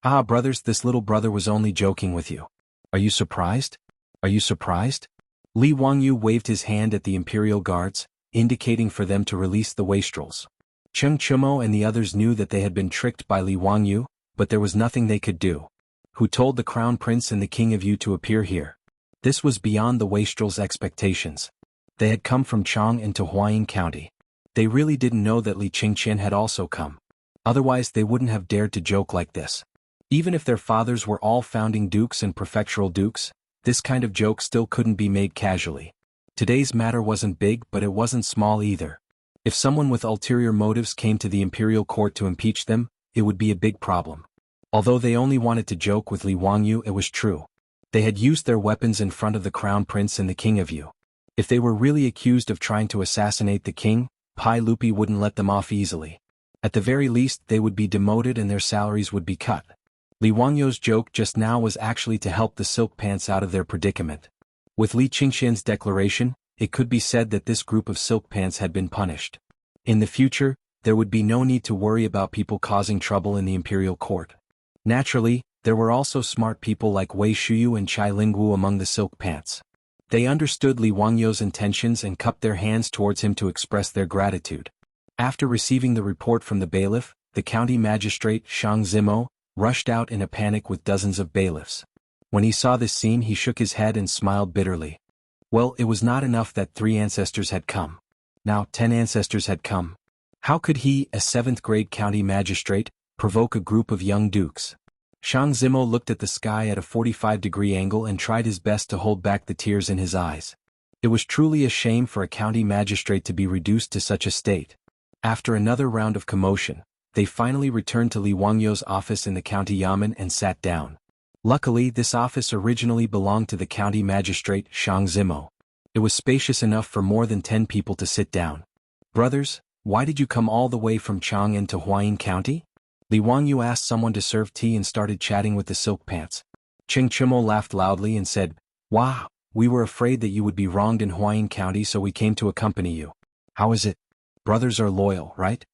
"Ah, brothers, this little brother was only joking with you. Are you surprised? Are you surprised?" Li Wangyou waved his hand at the imperial guards, indicating for them to release the wastrels. Qing Chumo and the others knew that they had been tricked by Li Wangyou, but there was nothing they could do. Who told the Crown Prince and the King of Yu to appear here? This was beyond the wastrels' expectations. They had come from Chang into Huayin County. They really didn't know that Li Qingqian had also come. Otherwise they wouldn't have dared to joke like this. Even if their fathers were all founding dukes and prefectural dukes, this kind of joke still couldn't be made casually. Today's matter wasn't big, but it wasn't small either. If someone with ulterior motives came to the imperial court to impeach them, it would be a big problem. Although they only wanted to joke with Li Wangyou, it was true. They had used their weapons in front of the Crown Prince and the King of Yu. If they were really accused of trying to assassinate the king, Pai Lupi wouldn't let them off easily. At the very least, they would be demoted and their salaries would be cut. Li Wangyou's joke just now was actually to help the Silk Pants out of their predicament. With Li Qingqian's declaration, it could be said that this group of Silk Pants had been punished. In the future, there would be no need to worry about people causing trouble in the imperial court. Naturally, there were also smart people like Wei Shuyu and Chai Lingwu among the Silk Pants. They understood Li Wangyou's intentions and cupped their hands towards him to express their gratitude. After receiving the report from the bailiff, the county magistrate, Shang Zimo, rushed out in a panic with dozens of bailiffs. When he saw this scene, he shook his head and smiled bitterly. Well, it was not enough that 3 ancestors had come. Now 10 ancestors had come. How could he, a 7th-grade county magistrate, provoke a group of young dukes? Shang Zimo looked at the sky at a 45-degree angle and tried his best to hold back the tears in his eyes. It was truly a shame for a county magistrate to be reduced to such a state. After another round of commotion, they finally returned to Li Wangyu's office in the county yamen and sat down. Luckily, this office originally belonged to the county magistrate, Shang Zimo. It was spacious enough for more than 10 people to sit down. "Brothers, why did you come all the way from Chang'an to Huayin County?" Li Wangyu asked someone to serve tea and started chatting with the silk pants. Cheng Chimo laughed loudly and said, "Wow, we were afraid that you would be wronged in Huayin County, so we came to accompany you. How is it? Brothers are loyal, right?"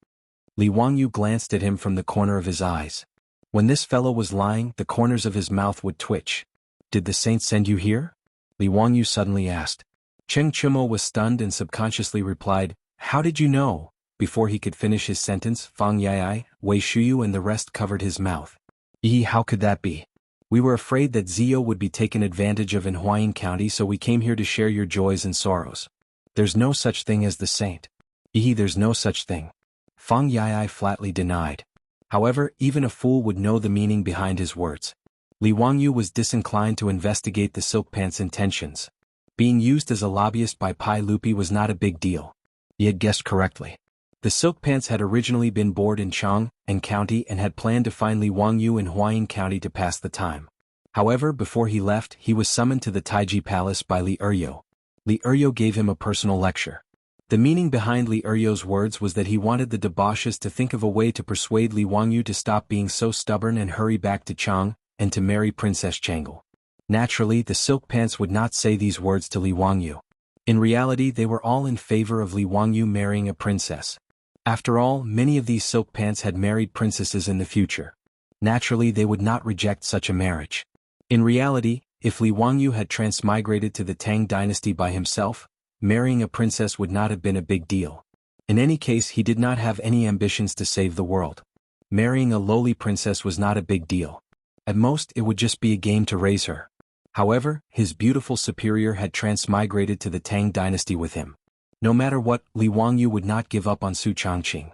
Li Wangyu glanced at him from the corner of his eyes. When this fellow was lying, the corners of his mouth would twitch. "Did the saints send you here?" Li Wangyu suddenly asked. Cheng Chimo was stunned and subconsciously replied, "How did you know?" Before he could finish his sentence, Fang Yai, Wei Shuyu and the rest covered his mouth. How could that be? We were afraid that Zio would be taken advantage of in Huayin County, so we came here to share your joys and sorrows. There's no such thing as the saint. There's no such thing. Fang Yai flatly denied. However, even a fool would know the meaning behind his words. Li Wangyu was disinclined to investigate the silk pants' intentions. Being used as a lobbyist by Pai Lupi was not a big deal. He had guessed correctly. The silk pants had originally been bored in Chang'an County and had planned to find Li Wangyu in Huayin County to pass the time. However, before he left, he was summoned to the Taiji Palace by Li Eryo. Li Eryo gave him a personal lecture. The meaning behind Li Eryo's words was that he wanted the debauches to think of a way to persuade Li Wangyu to stop being so stubborn and hurry back to Chang and to marry Princess Changle. Naturally, the silk pants would not say these words to Li Wangyu. In reality, they were all in favor of Li Wangyu marrying a princess. After all, many of these silk pants had married princesses in the future. Naturally, they would not reject such a marriage. In reality, if Li Wangyu had transmigrated to the Tang dynasty by himself, marrying a princess would not have been a big deal. In any case, he did not have any ambitions to save the world. Marrying a lowly princess was not a big deal. At most, it would just be a game to raise her. However, his beautiful superior had transmigrated to the Tang dynasty with him. No matter what, Li Wangyu would not give up on Su Changqing.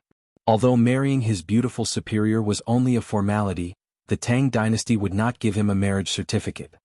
Although marrying his beautiful superior was only a formality, the Tang dynasty would not give him a marriage certificate.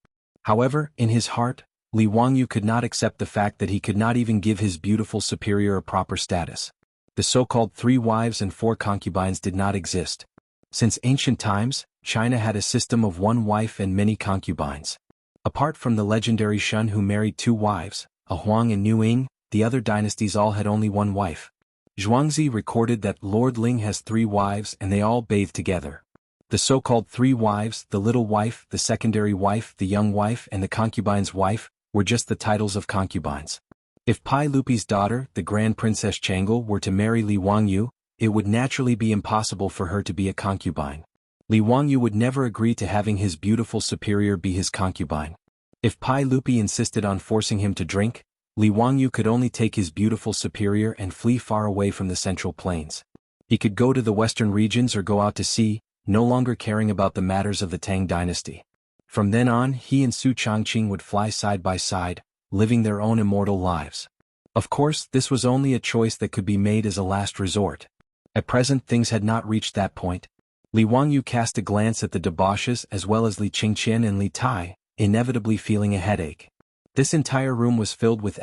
However, in his heart, Li Wangyu could not accept the fact that he could not even give his beautiful superior a proper status. The so-called 3 wives and 4 concubines did not exist. Since ancient times, China had a system of 1 wife and many concubines. Apart from the legendary Shun who married 2 wives, a Huang and New Ying, the other dynasties all had only 1 wife. Zhuangzi recorded that Lord Ling has 3 wives and they all bathe together. The so-called 3 wives, the little wife, the secondary wife, the young wife and the concubine's wife, were just the titles of concubines. If Pai Lupi's daughter, the Grand Princess Changle, were to marry Li Wangyu, it would naturally be impossible for her to be a concubine. Li Wangyu would never agree to having his beautiful superior be his concubine. If Pai Lupi insisted on forcing him to drink, Li Wangyu could only take his beautiful superior and flee far away from the Central Plains. He could go to the western regions or go out to sea, no longer caring about the matters of the Tang dynasty. From then on, he and Su Changqing would fly side by side, living their own immortal lives. Of course, this was only a choice that could be made as a last resort. At present, things had not reached that point. Li Wangyu cast a glance at the debauches as well as Li Qingqian and Li Tai, inevitably feeling a headache. This entire room was filled with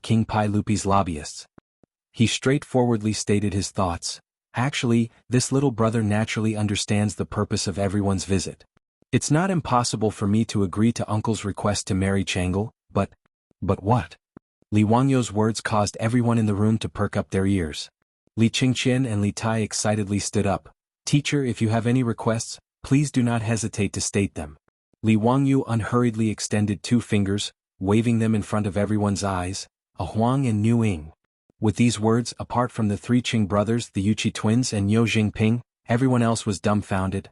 King Pai Lupi's lobbyists. He straightforwardly stated his thoughts. Actually, this little brother naturally understands the purpose of everyone's visit. It's not impossible for me to agree to Uncle's request to marry Changle, but what? Li Wangyu's words caused everyone in the room to perk up their ears. Li Qingqian and Li Tai excitedly stood up. "Teacher, if you have any requests, please do not hesitate to state them." Li Wangyu unhurriedly extended 2 fingers, waving them in front of everyone's eyes, a Huang and New Ying. With these words, apart from the 3 Qing brothers, the Yuqi twins and Niu Jingping, everyone else was dumbfounded.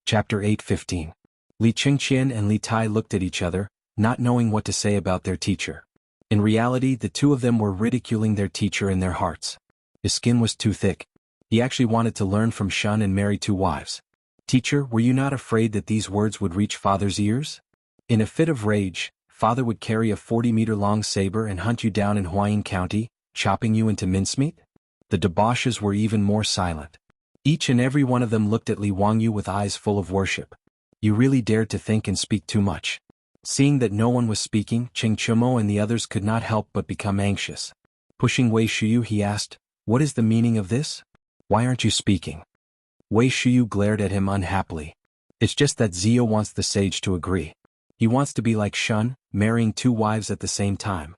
Chapter 8:15. Li Qingqian and Li Tai looked at each other, not knowing what to say about their teacher. In reality, the 2 of them were ridiculing their teacher in their hearts. His skin was too thick. He actually wanted to learn from Shun and marry 2 wives. "Teacher, were you not afraid that these words would reach Father's ears? In a fit of rage, Father would carry a 40-meter-long saber and hunt you down in Huayin County, chopping you into mincemeat?" The debauches were even more silent. Each and every one of them looked at Li Wangyu with eyes full of worship. You really dared to think and speak too much. Seeing that no one was speaking, Cheng Chumo and the others could not help but become anxious. Pushing Wei Shuyu, he asked, "What is the meaning of this? Why aren't you speaking?" Wei Shuyu glared at him unhappily. "It's just that Zio wants the sage to agree. He wants to be like Shun, marrying 2 wives at the same time."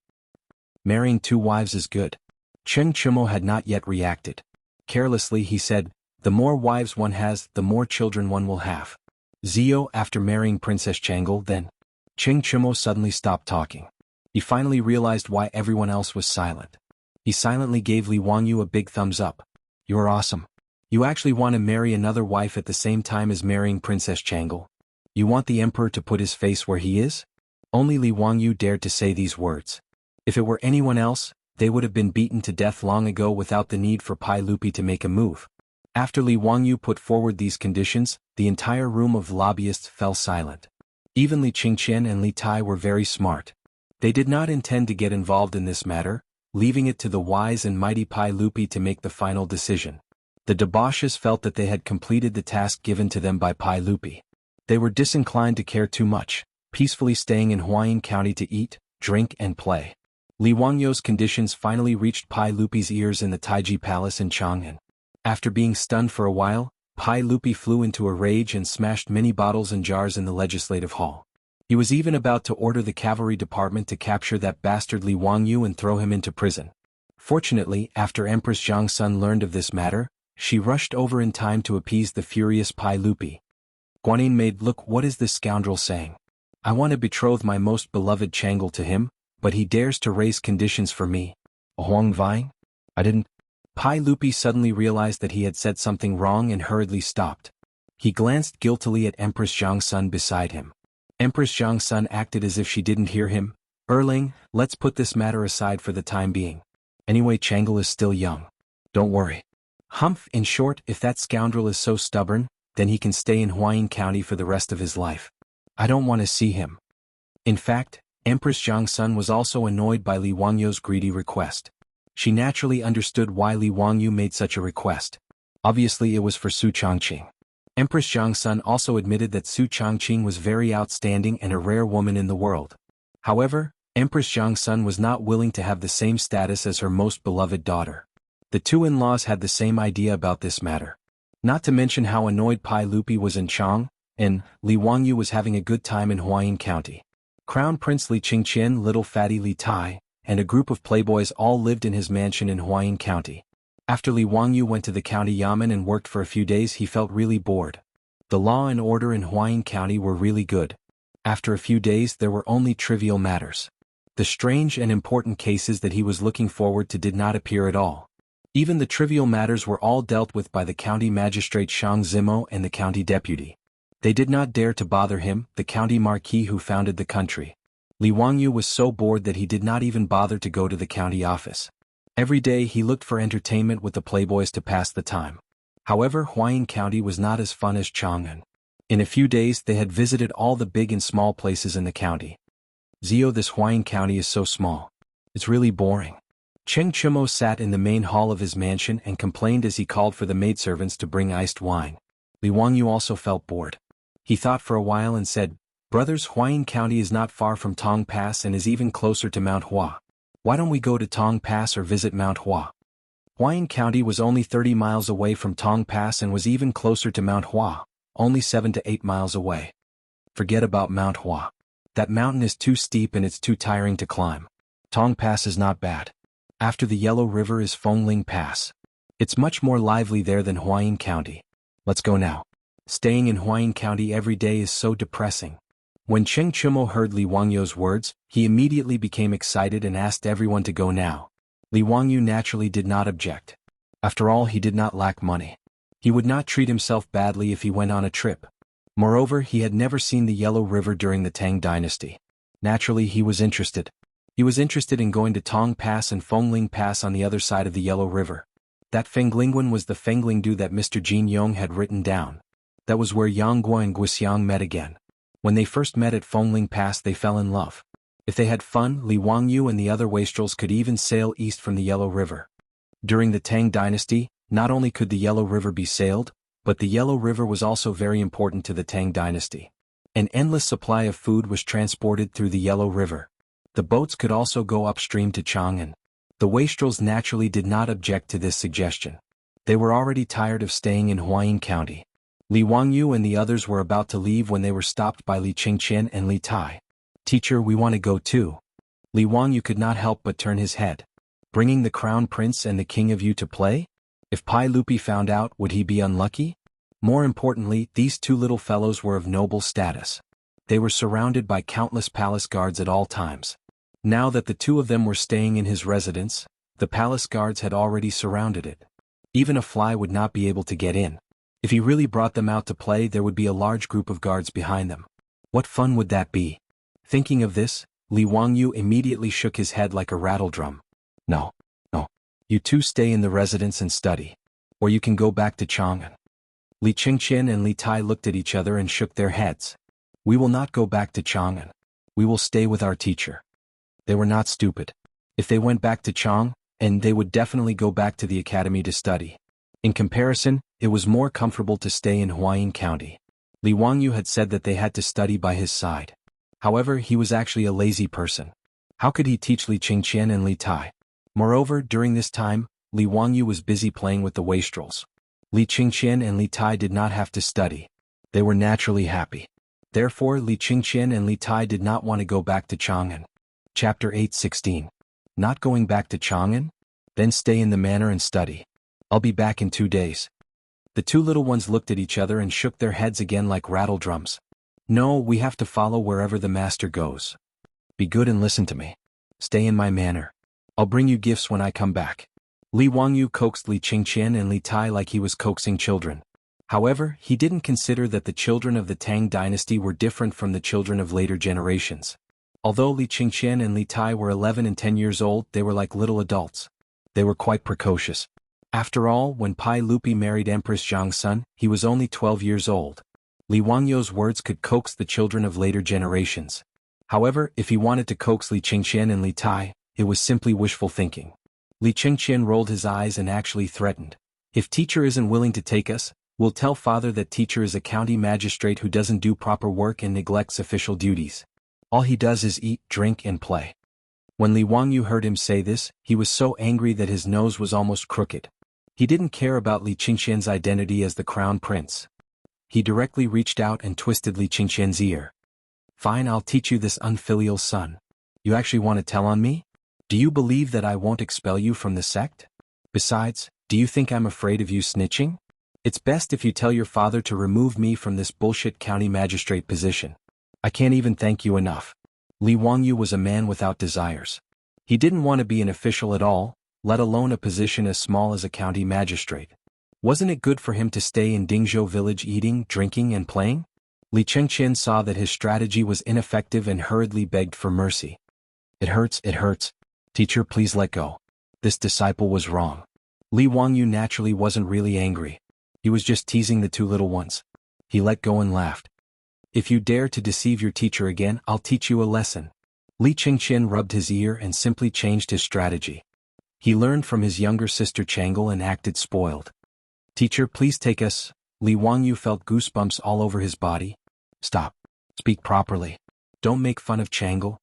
"Marrying 2 wives is good." Cheng Chumo had not yet reacted. Carelessly he said, "The more wives one has, the more children one will have. Zio after marrying Princess Changle then." Cheng Chumo suddenly stopped talking. He finally realized why everyone else was silent. He silently gave Li Wangyu a big thumbs up. "You're awesome. You actually want to marry another wife at the same time as marrying Princess Changle? You want the emperor to put his face where he is?" Only Li Wangyu dared to say these words. If it were anyone else, they would have been beaten to death long ago without the need for Pai Lupi to make a move. After Li Wangyu put forward these conditions, the entire room of lobbyists fell silent. Even Li Qingqian and Li Tai were very smart. They did not intend to get involved in this matter, leaving it to the wise and mighty Pai Lupi to make the final decision. The debauches felt that they had completed the task given to them by Pai Lupi. They were disinclined to care too much, peacefully staying in Huayin County to eat, drink and play. Li Wangyu's conditions finally reached Pai Lupi's ears in the Taiji Palace in Chang'an. After being stunned for a while, Pai Lupi flew into a rage and smashed many bottles and jars in the legislative hall. He was even about to order the cavalry department to capture that bastard Li Wangyu and throw him into prison. Fortunately, after Empress Zhang Sun learned of this matter, she rushed over in time to appease the furious Pai Lupi. Guanyin maid, "Look, what is this scoundrel saying? I want to betroth my most beloved Changle to him, but he dares to raise conditions for me. Huang Vine? I didn't." Pai Lupi suddenly realized that he had said something wrong and hurriedly stopped. He glanced guiltily at Empress Zhang Sun beside him. Empress Zhang Sun acted as if she didn't hear him. "Erling, let's put this matter aside for the time being. Anyway, Changle is still young. Don't worry." Humph, in short, if that scoundrel is so stubborn, then he can stay in Huayin County for the rest of his life. I don't want to see him. In fact, Empress Zhang Sun was also annoyed by Li Wangyu's greedy request. She naturally understood why Li Wangyu made such a request. Obviously it was for Su Changqing. Empress Zhang Sun also admitted that Su Changqing was very outstanding and a rare woman in the world. However, Empress Zhang Sun was not willing to have the same status as her most beloved daughter. The two in-laws had the same idea about this matter. Not to mention how annoyed Pai Lupi was in Chang, and Li Wangyu was having a good time in Huayin County. Crown Prince Li Qingqian, little fatty Li Tai, and a group of playboys all lived in his mansion in Huayin County. After Li Wangyu went to the county yamen and worked for a few days, he felt really bored. The law and order in Huayin County were really good. After a few days there were only trivial matters. The strange and important cases that he was looking forward to did not appear at all. Even the trivial matters were all dealt with by the county magistrate Shang Zimo and the county deputy. They did not dare to bother him, the county marquis who founded the country. Li Wangyu was so bored that he did not even bother to go to the county office. Every day he looked for entertainment with the playboys to pass the time. However, Huayin County was not as fun as Chang'an. In a few days they had visited all the big and small places in the county. "Zio, this Huayin County is so small. It's really boring." Cheng Chumo sat in the main hall of his mansion and complained as he called for the maidservants to bring iced wine. Li Wangyu also felt bored. He thought for a while and said, "Brothers, Huayin County is not far from Tang Pass and is even closer to Mount Hua. Why don't we go to Tang Pass or visit Mount Hua?" Huayin County was only 30 miles away from Tang Pass and was even closer to Mount Hua, only 7 to 8 miles away. Forget about Mount Hua. That mountain is too steep and it's too tiring to climb. Tang Pass is not bad. After the Yellow River is Fengling Pass. It's much more lively there than Huayin County. Let's go now. Staying in Huayin County every day is so depressing. When Cheng Chumo heard Li Wangyu's words, he immediately became excited and asked everyone to go now. Li Wangyu naturally did not object. After all, he did not lack money. He would not treat himself badly if he went on a trip. Moreover, he had never seen the Yellow River during the Tang dynasty. Naturally, he was interested. He was interested in going to Tang Pass and Fengling Pass on the other side of the Yellow River. That Fenglingguan was the Fenglingdu that Mr. Jin Yong had written down. That was where Yang Guo and Guisiang met again. When they first met at Fengling Pass they fell in love. If they had fun, Li Wangyu and the other wastrels could even sail east from the Yellow River. During the Tang dynasty, not only could the Yellow River be sailed, but the Yellow River was also very important to the Tang dynasty. An endless supply of food was transported through the Yellow River. The boats could also go upstream to Chang'an. The wastrels naturally did not object to this suggestion. They were already tired of staying in Huayin County. Li Wangyu and the others were about to leave when they were stopped by Li Qingqian and Li Tai. "Teacher, we want to go too." Li Wangyu could not help but turn his head. "Bringing the crown prince and the king of you to play? If Pai Lupi found out, would he be unlucky?" More importantly, these two little fellows were of noble status. They were surrounded by countless palace guards at all times. Now that the two of them were staying in his residence, the palace guards had already surrounded it. Even a fly would not be able to get in. If he really brought them out to play, there would be a large group of guards behind them. What fun would that be? Thinking of this, Li Wangyu immediately shook his head like a rattledrum. No. You two stay in the residence and study. Or you can go back to Chang'an." Li Qingqian and Li Tai looked at each other and shook their heads. "We will not go back to Chang'an. We will stay with our teacher." They were not stupid. If they went back to Chang'an, they would definitely go back to the academy to study. In comparison, it was more comfortable to stay in Huayin County. Li Wangyu had said that they had to study by his side. However, he was actually a lazy person. How could he teach Li Qingqian and Li Tai? Moreover, during this time, Li Wangyu was busy playing with the wastrels. Li Qingqian and Li Tai did not have to study. They were naturally happy. Therefore, Li Qingqian and Li Tai did not want to go back to Chang'an. Chapter 8:16. Not going back to Chang'an? Then stay in the manor and study. I'll be back in 2 days. The two little ones looked at each other and shook their heads again like rattledrums. "No, we have to follow wherever the master goes. Be good and listen to me. Stay in my manor. I'll bring you gifts when I come back." Li Wangyu coaxed Li Qingqian and Li Tai like he was coaxing children. However, he didn't consider that the children of the Tang dynasty were different from the children of later generations. Although Li Qingqian and Li Tai were 11 and 10 years old, they were like little adults. They were quite precocious. After all, when Pai Lupi married Empress Zhang's son, he was only 12 years old. Li Wangyu's words could coax the children of later generations. However, if he wanted to coax Li Qingqian and Li Tai, it was simply wishful thinking. Li Qingqian rolled his eyes and actually threatened. "If teacher isn't willing to take us, we'll tell father that teacher is a county magistrate who doesn't do proper work and neglects official duties. All he does is eat, drink and play." When Li Wangyu heard him say this, he was so angry that his nose was almost crooked. He didn't care about Li Qingqian's identity as the crown prince. He directly reached out and twisted Li Qingqian's ear. "Fine, I'll teach you this unfilial son. You actually want to tell on me? Do you believe that I won't expel you from the sect? Besides, do you think I'm afraid of you snitching? It's best if you tell your father to remove me from this bullshit county magistrate position. I can't even thank you enough." Li Wangyu was a man without desires. He didn't want to be an official at all, let alone a position as small as a county magistrate. Wasn't it good for him to stay in Dingzhou village eating, drinking and playing? Li Qingqian saw that his strategy was ineffective and hurriedly begged for mercy. It hurts. Teacher, please let go. This disciple was wrong." Li Wangyu naturally wasn't really angry. He was just teasing the two little ones. He let go and laughed. "If you dare to deceive your teacher again, I'll teach you a lesson." Li Qingqian rubbed his ear and simply changed his strategy. He learned from his younger sister Changle and acted spoiled. "Teacher, please take us." Li Wangyu felt goosebumps all over his body. "Stop. Speak properly. Don't make fun of Changle."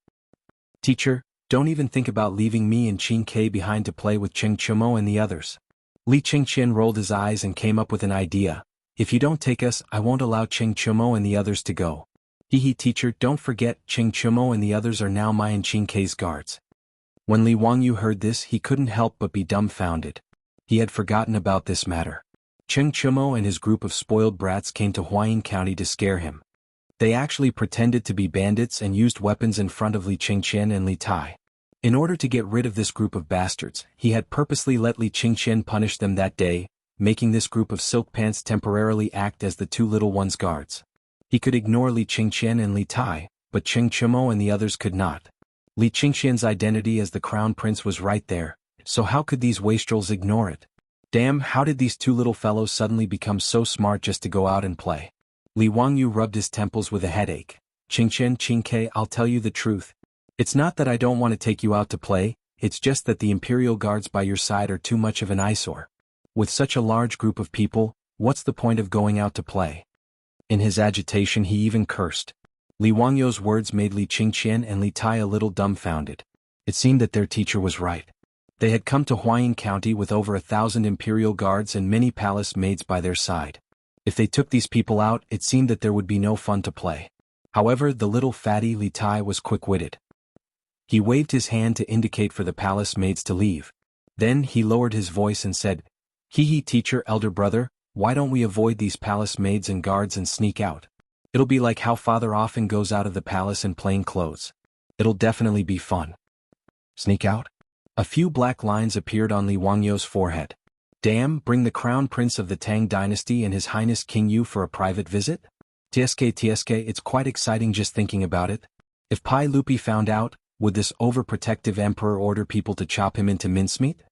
"Teacher, don't even think about leaving me and Qin Ke behind to play with Cheng Chumo and the others." Li Qingqian rolled his eyes and came up with an idea. "If you don't take us, I won't allow Cheng Chumo and the others to go." Teacher, don't forget, Cheng Chumo and the others are now my and Qin Ke's guards." When Li Wangyu heard this, he couldn't help but be dumbfounded. He had forgotten about this matter. Cheng Chumo and his group of spoiled brats came to Huayin County to scare him. They actually pretended to be bandits and used weapons in front of Li Qingqian and Li Tai. In order to get rid of this group of bastards, he had purposely let Li Qingqian punish them that day, making this group of silk pants temporarily act as the two little ones' guards. He could ignore Li Qingqian and Li Tai, but Cheng Chumo and the others could not. Li Qingqian's identity as the crown prince was right there, so how could these wastrels ignore it? Damn, how did these two little fellows suddenly become so smart just to go out and play? Li Wangyu rubbed his temples with a headache. "Qingqian, Qin Ke, I'll tell you the truth. It's not that I don't want to take you out to play, it's just that the imperial guards by your side are too much of an eyesore. With such a large group of people, what's the point of going out to play?" In his agitation he even cursed. Li Wangyou's words made Li Qingqian and Li Tai a little dumbfounded. It seemed that their teacher was right. They had come to Huayin County with over 1,000 imperial guards and many palace maids by their side. If they took these people out, it seemed that there would be no fun to play. However, the little fatty Li Tai was quick-witted. He waved his hand to indicate for the palace maids to leave. Then he lowered his voice and said, "Hee teacher, elder brother, why don't we avoid these palace maids and guards and sneak out? It'll be like how father often goes out of the palace in plain clothes. It'll definitely be fun." Sneak out? A few black lines appeared on Li Wangyou's forehead. Damn, bring the crown prince of the Tang dynasty and his highness King Yu for a private visit? TSK, it's quite exciting just thinking about it. If Pai Lupi found out, would this overprotective emperor order people to chop him into mincemeat?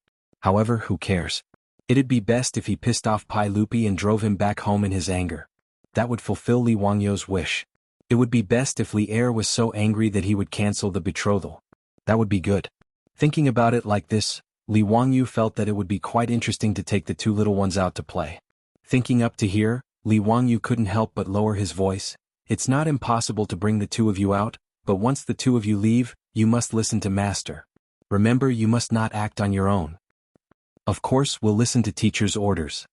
However, who cares? It'd be best if he pissed off Pai Lupi and drove him back home in his anger. That would fulfill Li Wangyou's wish. It would be best if Li Er was so angry that he would cancel the betrothal. That would be good. Thinking about it like this, Li Wangyou felt that it would be quite interesting to take the two little ones out to play. Thinking up to here, Li Wangyou couldn't help but lower his voice. It's not impossible to bring the two of you out, but once the two of you leave, you must listen to master. Remember, you must not act on your own. Of course, we'll listen to teacher's orders.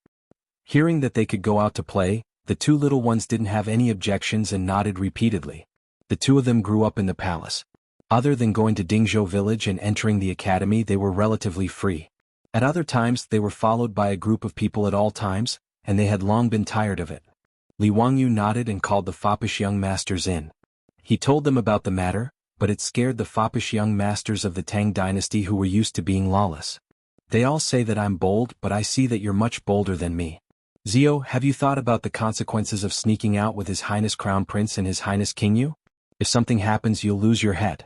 Hearing that they could go out to play, the two little ones didn't have any objections and nodded repeatedly. The two of them grew up in the palace. Other than going to Dingzhou village and entering the academy, they were relatively free. At other times they were followed by a group of people at all times, and they had long been tired of it. Li Wangyou nodded and called the foppish young masters in. He told them about the matter, but it scared the foppish young masters of the Tang dynasty who were used to being lawless. They all say that I'm bold, but I see that you're much bolder than me. Zio, have you thought about the consequences of sneaking out with His Highness Crown Prince and His Highness King Yu? If something happens, you'll lose your head.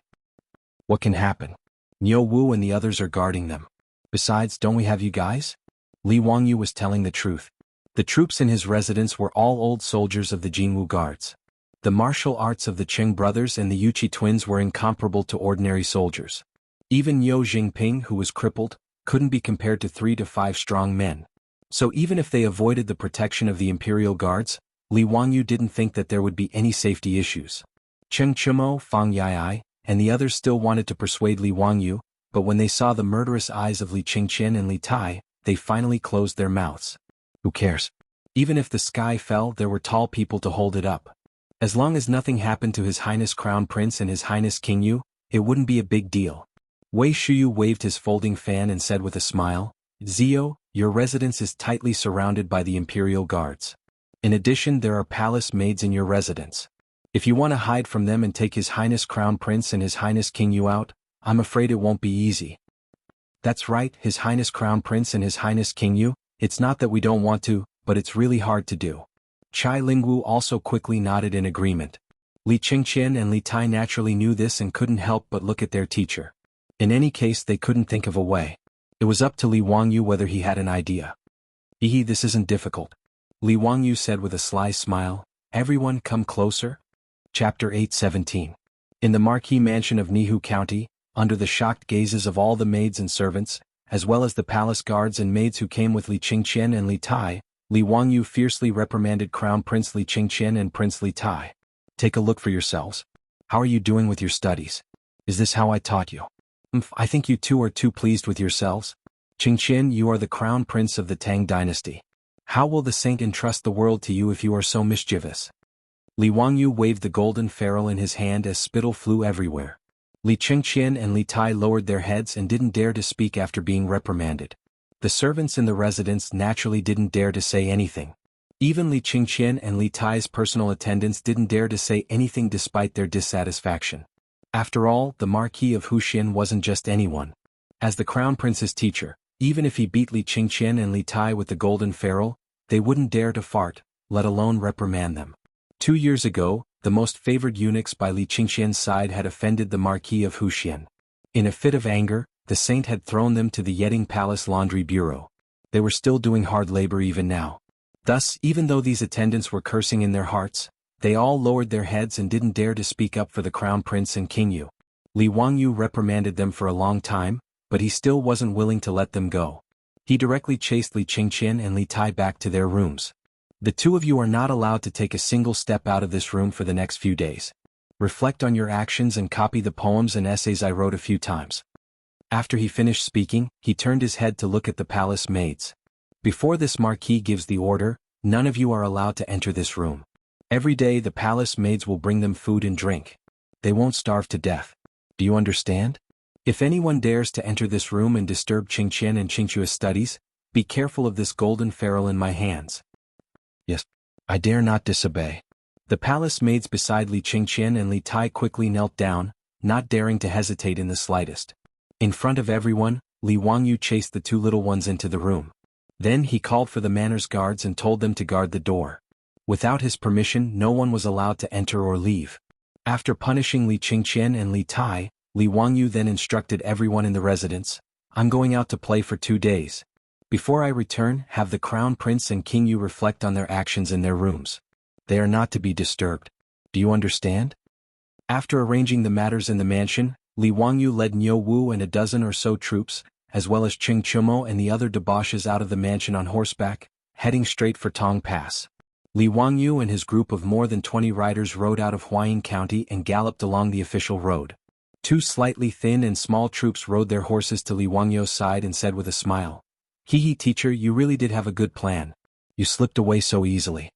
What can happen? Niu Wu and the others are guarding them. Besides, don't we have you guys? Li Wangyou was telling the truth. The troops in his residence were all old soldiers of the Jinwu guards. The martial arts of the Qing brothers and the Yuqi twins were incomparable to ordinary soldiers. Even Niu Jingping, who was crippled, couldn't be compared to 3 to 5 strong men. So even if they avoided the protection of the imperial guards, Li Wangyou didn't think that there would be any safety issues. Cheng Chumo, Fang Yai, and the others still wanted to persuade Li Wangyou, but when they saw the murderous eyes of Li Qingqian and Li Tai, they finally closed their mouths. Who cares? Even if the sky fell, there were tall people to hold it up. As long as nothing happened to His Highness Crown Prince and His Highness King Yu, it wouldn't be a big deal. Wei Shuyu waved his folding fan and said with a smile, "Zio, your residence is tightly surrounded by the imperial guards. In addition, there are palace maids in your residence. If you want to hide from them and take His Highness Crown Prince and His Highness King Yu out, I'm afraid it won't be easy." That's right, His Highness Crown Prince and His Highness King Yu, it's not that we don't want to, but it's really hard to do. Chai Lingwu also quickly nodded in agreement. Li Qingqian and Li Tai naturally knew this and couldn't help but look at their teacher. In any case, they couldn't think of a way. It was up to Li Wangyou whether he had an idea. This isn't difficult. Li Wangyou said with a sly smile, "Everyone come closer." Chapter 8:17. In the marquee mansion of Nihu County, under the shocked gazes of all the maids and servants, as well as the palace guards and maids who came with Li Qingqian and Li Tai, Li Wangyou fiercely reprimanded Crown Prince Li Qingqian and Prince Li Tai. "Take a look for yourselves. How are you doing with your studies? Is this how I taught you? I think you two are too pleased with yourselves. Qingqian, you are the Crown Prince of the Tang dynasty. How will the saint entrust the world to you if you are so mischievous?" Li Wangyou waved the golden ferrule in his hand as spittle flew everywhere. Li Qingqian and Li Tai lowered their heads and didn't dare to speak after being reprimanded. The servants in the residence naturally didn't dare to say anything. Even Li Qingqian and Li Tai's personal attendants didn't dare to say anything despite their dissatisfaction. After all, the Marquis of Huxian wasn't just anyone. As the Crown Prince's teacher, even if he beat Li Qingqian and Li Tai with the golden ferrule, they wouldn't dare to fart, let alone reprimand them. 2 years ago, the most favored eunuchs by Li Qingqian's side had offended the Marquis of Huxian. In a fit of anger, the saint had thrown them to the Yeting Palace Laundry Bureau. They were still doing hard labor even now. Thus, even though these attendants were cursing in their hearts, they all lowered their heads and didn't dare to speak up for the Crown Prince and King Yu. Li Wangyou reprimanded them for a long time, but he still wasn't willing to let them go. He directly chased Li Qingqian and Li Tai back to their rooms. "The two of you are not allowed to take a single step out of this room for the next few days. reflect on your actions and copy the poems and essays I wrote a few times." After he finished speaking, he turned his head to look at the palace maids. "Before this marquis gives the order, none of you are allowed to enter this room. Every day the palace maids will bring them food and drink. They won't starve to death. Do you understand? If anyone dares to enter this room and disturb Qingqian and Qingchua's studies, be careful of this golden ferrule in my hands." "Yes, I dare not disobey." The palace maids beside Li Qingqian and Li Tai quickly knelt down, not daring to hesitate in the slightest. In front of everyone, Li Wangyu chased the two little ones into the room. Then he called for the manners guards and told them to guard the door. Without his permission, no one was allowed to enter or leave. After punishing Li Qingqian and Li Tai, Li Wangyu then instructed everyone in the residence, "I'm going out to play for 2 days. Before I return, have the Crown Prince and King Yu reflect on their actions in their rooms. They are not to be disturbed. Do you understand?" After arranging the matters in the mansion, Li Wangyu led Niu Wu and a dozen or so troops, as well as Qing Chumo and the other debauches out of the mansion on horseback, heading straight for Tang Pass. Li Wangyu and his group of more than 20 riders rode out of Huayin County and galloped along the official road. Two slightly thin and small troops rode their horses to Li Wangyu's side and said with a smile, "Hee teacher, you really did have a good plan. You slipped away so easily."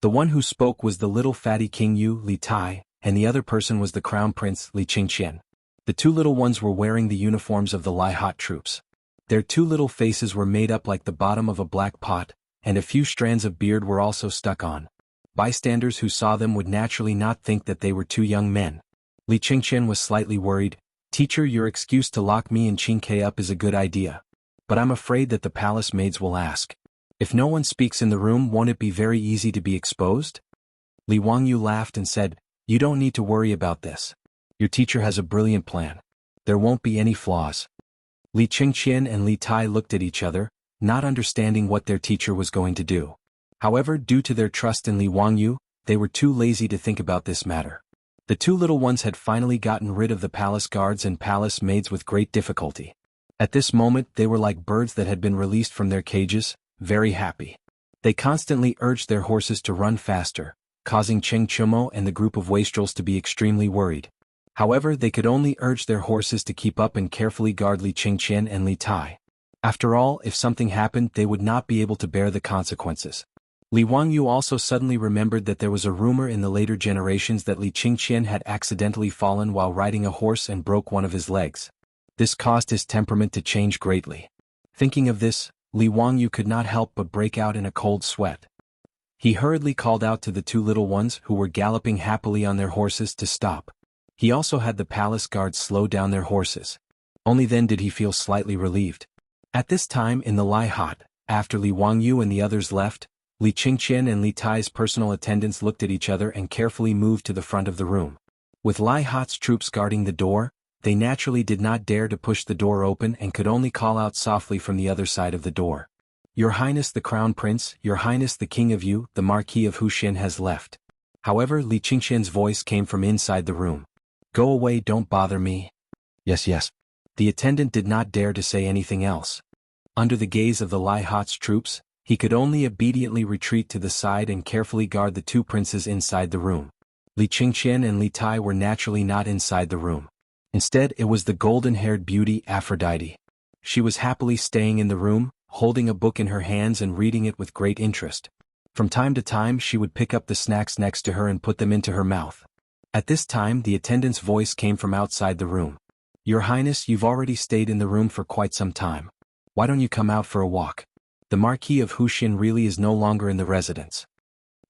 The one who spoke was the little fatty King Yu, Li Tai, and the other person was the Crown Prince, Li Qingqian. The two little ones were wearing the uniforms of the Lai Hot troops. Their two little faces were made up like the bottom of a black pot, and a few strands of beard were also stuck on. Bystanders who saw them would naturally not think that they were two young men. Li Qingqian was slightly worried. "Teacher, your excuse to lock me and Qingke up is a good idea. But I'm afraid that the palace maids will ask. If no one speaks in the room, won't it be very easy to be exposed?" Li Wangyu laughed and said, "You don't need to worry about this. Your teacher has a brilliant plan. There won't be any flaws." Li Qingqian and Li Tai looked at each other, not understanding what their teacher was going to do. However, due to their trust in Li Wangyu, they were too lazy to think about this matter. The two little ones had finally gotten rid of the palace guards and palace maids with great difficulty. At this moment they were like birds that had been released from their cages, very happy. They constantly urged their horses to run faster, causing Cheng Chumo and the group of wastrels to be extremely worried. However, they could only urge their horses to keep up and carefully guard Li Qingqian and Li Tai. After all, if something happened, they would not be able to bear the consequences. Li Wangyu also suddenly remembered that there was a rumor in the later generations that Li Qingqian had accidentally fallen while riding a horse and broke one of his legs. This caused his temperament to change greatly. Thinking of this, Li Wangyu could not help but break out in a cold sweat. He hurriedly called out to the two little ones who were galloping happily on their horses to stop. He also had the palace guards slow down their horses. Only then did he feel slightly relieved. At this time in the Lai Hot, after Li Wangyu and the others left, Li Qingqian and Li Tai's personal attendants looked at each other and carefully moved to the front of the room. With Lai Hot's troops guarding the door, they naturally did not dare to push the door open and could only call out softly from the other side of the door. "Your Highness the Crown Prince, Your Highness the King of Yu, the Marquis of Huxian has left." However, Li Qingqian's voice came from inside the room. "Go away, don't bother me." Yes. The attendant did not dare to say anything else. Under the gaze of the Lai Hot's troops, he could only obediently retreat to the side and carefully guard the two princes inside the room. Li Qingqian and Li Tai were naturally not inside the room. Instead, it was the golden-haired beauty Aphrodite. She was happily staying in the room, holding a book in her hands and reading it with great interest. From time to time she would pick up the snacks next to her and put them into her mouth. At this time the attendant's voice came from outside the room. "Your Highness, you've already stayed in the room for quite some time. Why don't you come out for a walk? The Marquis of Huxian really is no longer in the residence."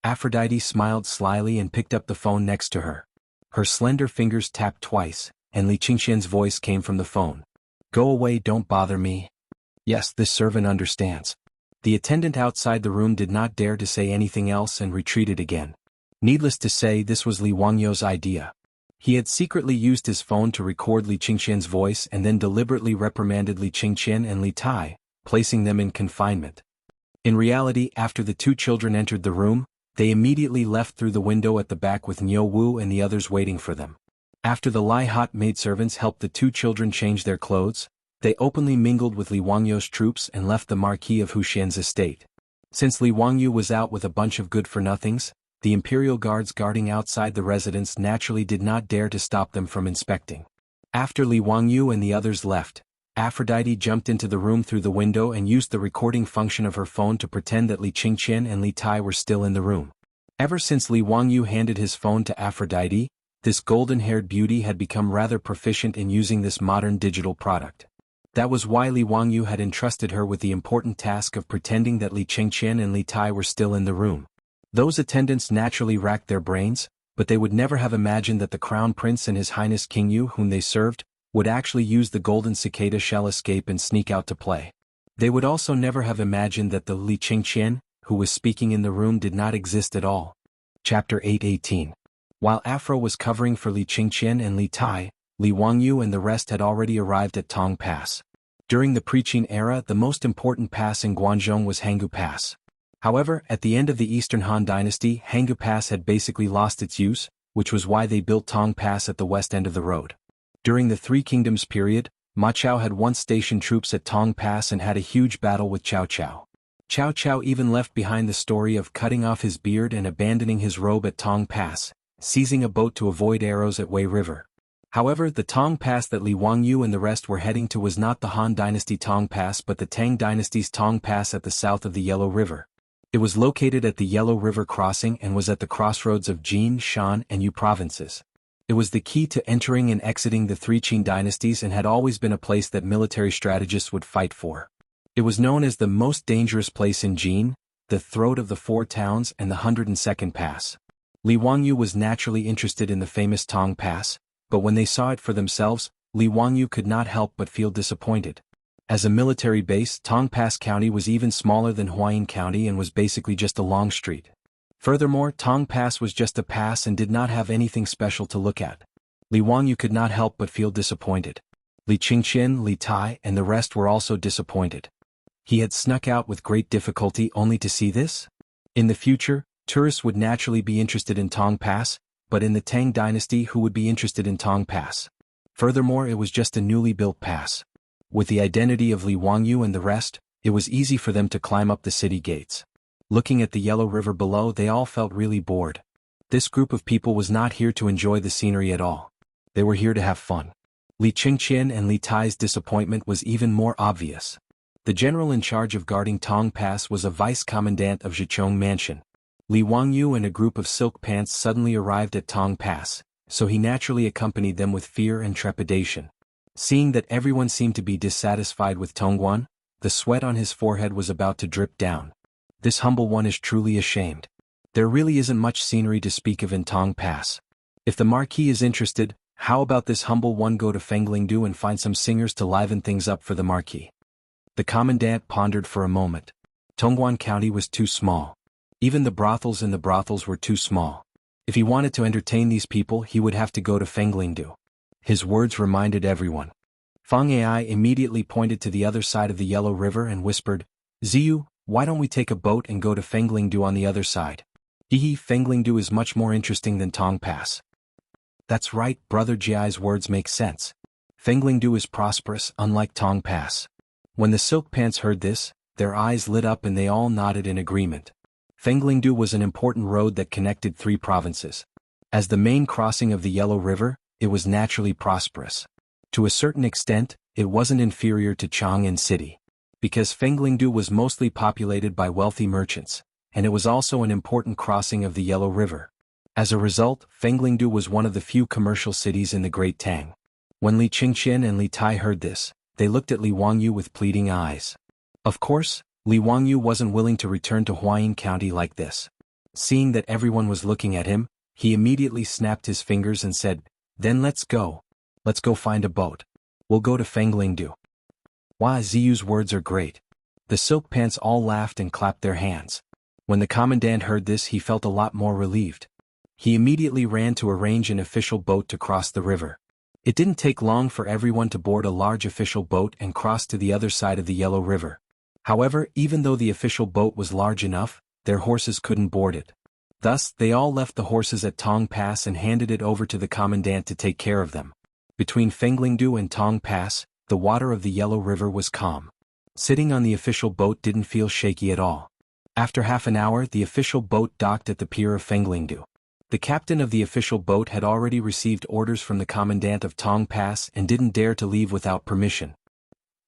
Aphrodite smiled slyly and picked up the phone next to her. Her slender fingers tapped twice, and Li Qingqian's voice came from the phone. "Go away, don't bother me." Yes, this servant understands. The attendant outside the room did not dare to say anything else and retreated again. Needless to say, this was Li Wangyu's idea. He had secretly used his phone to record Li Qingqian's voice and then deliberately reprimanded Li Qingqian and Li Tai, placing them in confinement. In reality, after the two children entered the room, they immediately left through the window at the back with Niu Wu and the others waiting for them. After the Lai Hot maidservants helped the two children change their clothes, they openly mingled with Li Wangyu's troops and left the Marquis of Huxian's estate. Since Li Wangyu was out with a bunch of good-for-nothings, the imperial guards guarding outside the residence naturally did not dare to stop them from inspecting. After Li Wangyu and the others left, Aphrodite jumped into the room through the window and used the recording function of her phone to pretend that Li Qingqian and Li Tai were still in the room. Ever since Li Wangyu handed his phone to Aphrodite, this golden-haired beauty had become rather proficient in using this modern digital product. That was why Li Wangyu had entrusted her with the important task of pretending that Li Qingqian and Li Tai were still in the room. Those attendants naturally racked their brains, but they would never have imagined that the Crown Prince and His Highness King Yu, whom they served, would actually use the golden cicada shell escape and sneak out to play. They would also never have imagined that the Li Qingqian, who was speaking in the room, did not exist at all. Chapter 8:18. While Afro was covering for Li Qingqian and Li Tai, Li Wangyu and the rest had already arrived at Tang Pass. During the Preqin era, the most important pass in Guangzhou was Hangu Pass. However, at the end of the Eastern Han Dynasty, Hangu Pass had basically lost its use, which was why they built Tang Pass at the west end of the road. During the Three Kingdoms period, Ma Chao had once stationed troops at Tang Pass and had a huge battle with Cao Cao. Cao Cao even left behind the story of cutting off his beard and abandoning his robe at Tang Pass, seizing a boat to avoid arrows at Wei River. However, the Tang Pass that Li Wangyu and the rest were heading to was not the Han Dynasty Tang Pass but the Tang Dynasty's Tang Pass at the south of the Yellow River. It was located at the Yellow River crossing and was at the crossroads of Jin, Shan, and Yu provinces. It was the key to entering and exiting the three Qin dynasties and had always been a place that military strategists would fight for. It was known as the most dangerous place in Jin, the throat of the Four Towns and the 102nd Pass. Li Wangyu was naturally interested in the famous Tang Pass, but when they saw it for themselves, Li Wangyu could not help but feel disappointed. As a military base, Tang Pass County was even smaller than Huayin County and was basically just a long street. Furthermore, Tang Pass was just a pass and did not have anything special to look at. Li Wangyu could not help but feel disappointed. Li Qingqian, Li Tai, and the rest were also disappointed. He had snuck out with great difficulty only to see this? In the future, tourists would naturally be interested in Tang Pass, but in the Tang Dynasty who would be interested in Tang Pass? Furthermore, it was just a newly built pass. With the identity of Li Wangyu and the rest, it was easy for them to climb up the city gates. Looking at the Yellow River below, they all felt really bored. This group of people was not here to enjoy the scenery at all. They were here to have fun. Li Qingqian and Li Tai's disappointment was even more obvious. The general in charge of guarding Tang Pass was a vice-commandant of Zhichong Mansion. Li Wangyu and a group of silk pants suddenly arrived at Tang Pass, so he naturally accompanied them with fear and trepidation. Seeing that everyone seemed to be dissatisfied with Tongguan, the sweat on his forehead was about to drip down. This humble one is truly ashamed. There really isn't much scenery to speak of in Tang Pass. If the Marquis is interested, how about this humble one go to Fenglingdu and find some singers to liven things up for the Marquis? The commandant pondered for a moment. Tongguan County was too small. Even the brothels in the brothels were too small. If he wanted to entertain these people, he would have to go to Fenglingdu. His words reminded everyone. Feng Ai immediately pointed to the other side of the Yellow River and whispered, "Ziyu, why don't we take a boat and go to Fenglingdu on the other side? Fenglingdu is much more interesting than Tang Pass." That's right, Brother Jiai's words make sense. Fenglingdu is prosperous, unlike Tang Pass. When the silk pants heard this, their eyes lit up and they all nodded in agreement. Fenglingdu was an important road that connected three provinces. As the main crossing of the Yellow River, it was naturally prosperous. To a certain extent, it wasn't inferior to Chang'an City. Because Fenglingdu was mostly populated by wealthy merchants, and it was also an important crossing of the Yellow River. As a result, Fenglingdu was one of the few commercial cities in the Great Tang. When Li Qingqian and Li Tai heard this, they looked at Li Wangyu with pleading eyes. Of course, Li Wangyu wasn't willing to return to Huayin County like this. Seeing that everyone was looking at him, he immediately snapped his fingers and said, "Then let's go. Let's go find a boat. We'll go to Fenglingdu." Wow, Ziyu's words are great. The silk pants all laughed and clapped their hands. When the commandant heard this, he felt a lot more relieved. He immediately ran to arrange an official boat to cross the river. It didn't take long for everyone to board a large official boat and cross to the other side of the Yellow River. However, even though the official boat was large enough, their horses couldn't board it. Thus, they all left the horses at Tang Pass and handed it over to the commandant to take care of them. Between Fenglingdu and Tang Pass, the water of the Yellow River was calm. Sitting on the official boat didn't feel shaky at all. After half an hour, the official boat docked at the pier of Fenglingdu. The captain of the official boat had already received orders from the commandant of Tang Pass and didn't dare to leave without permission.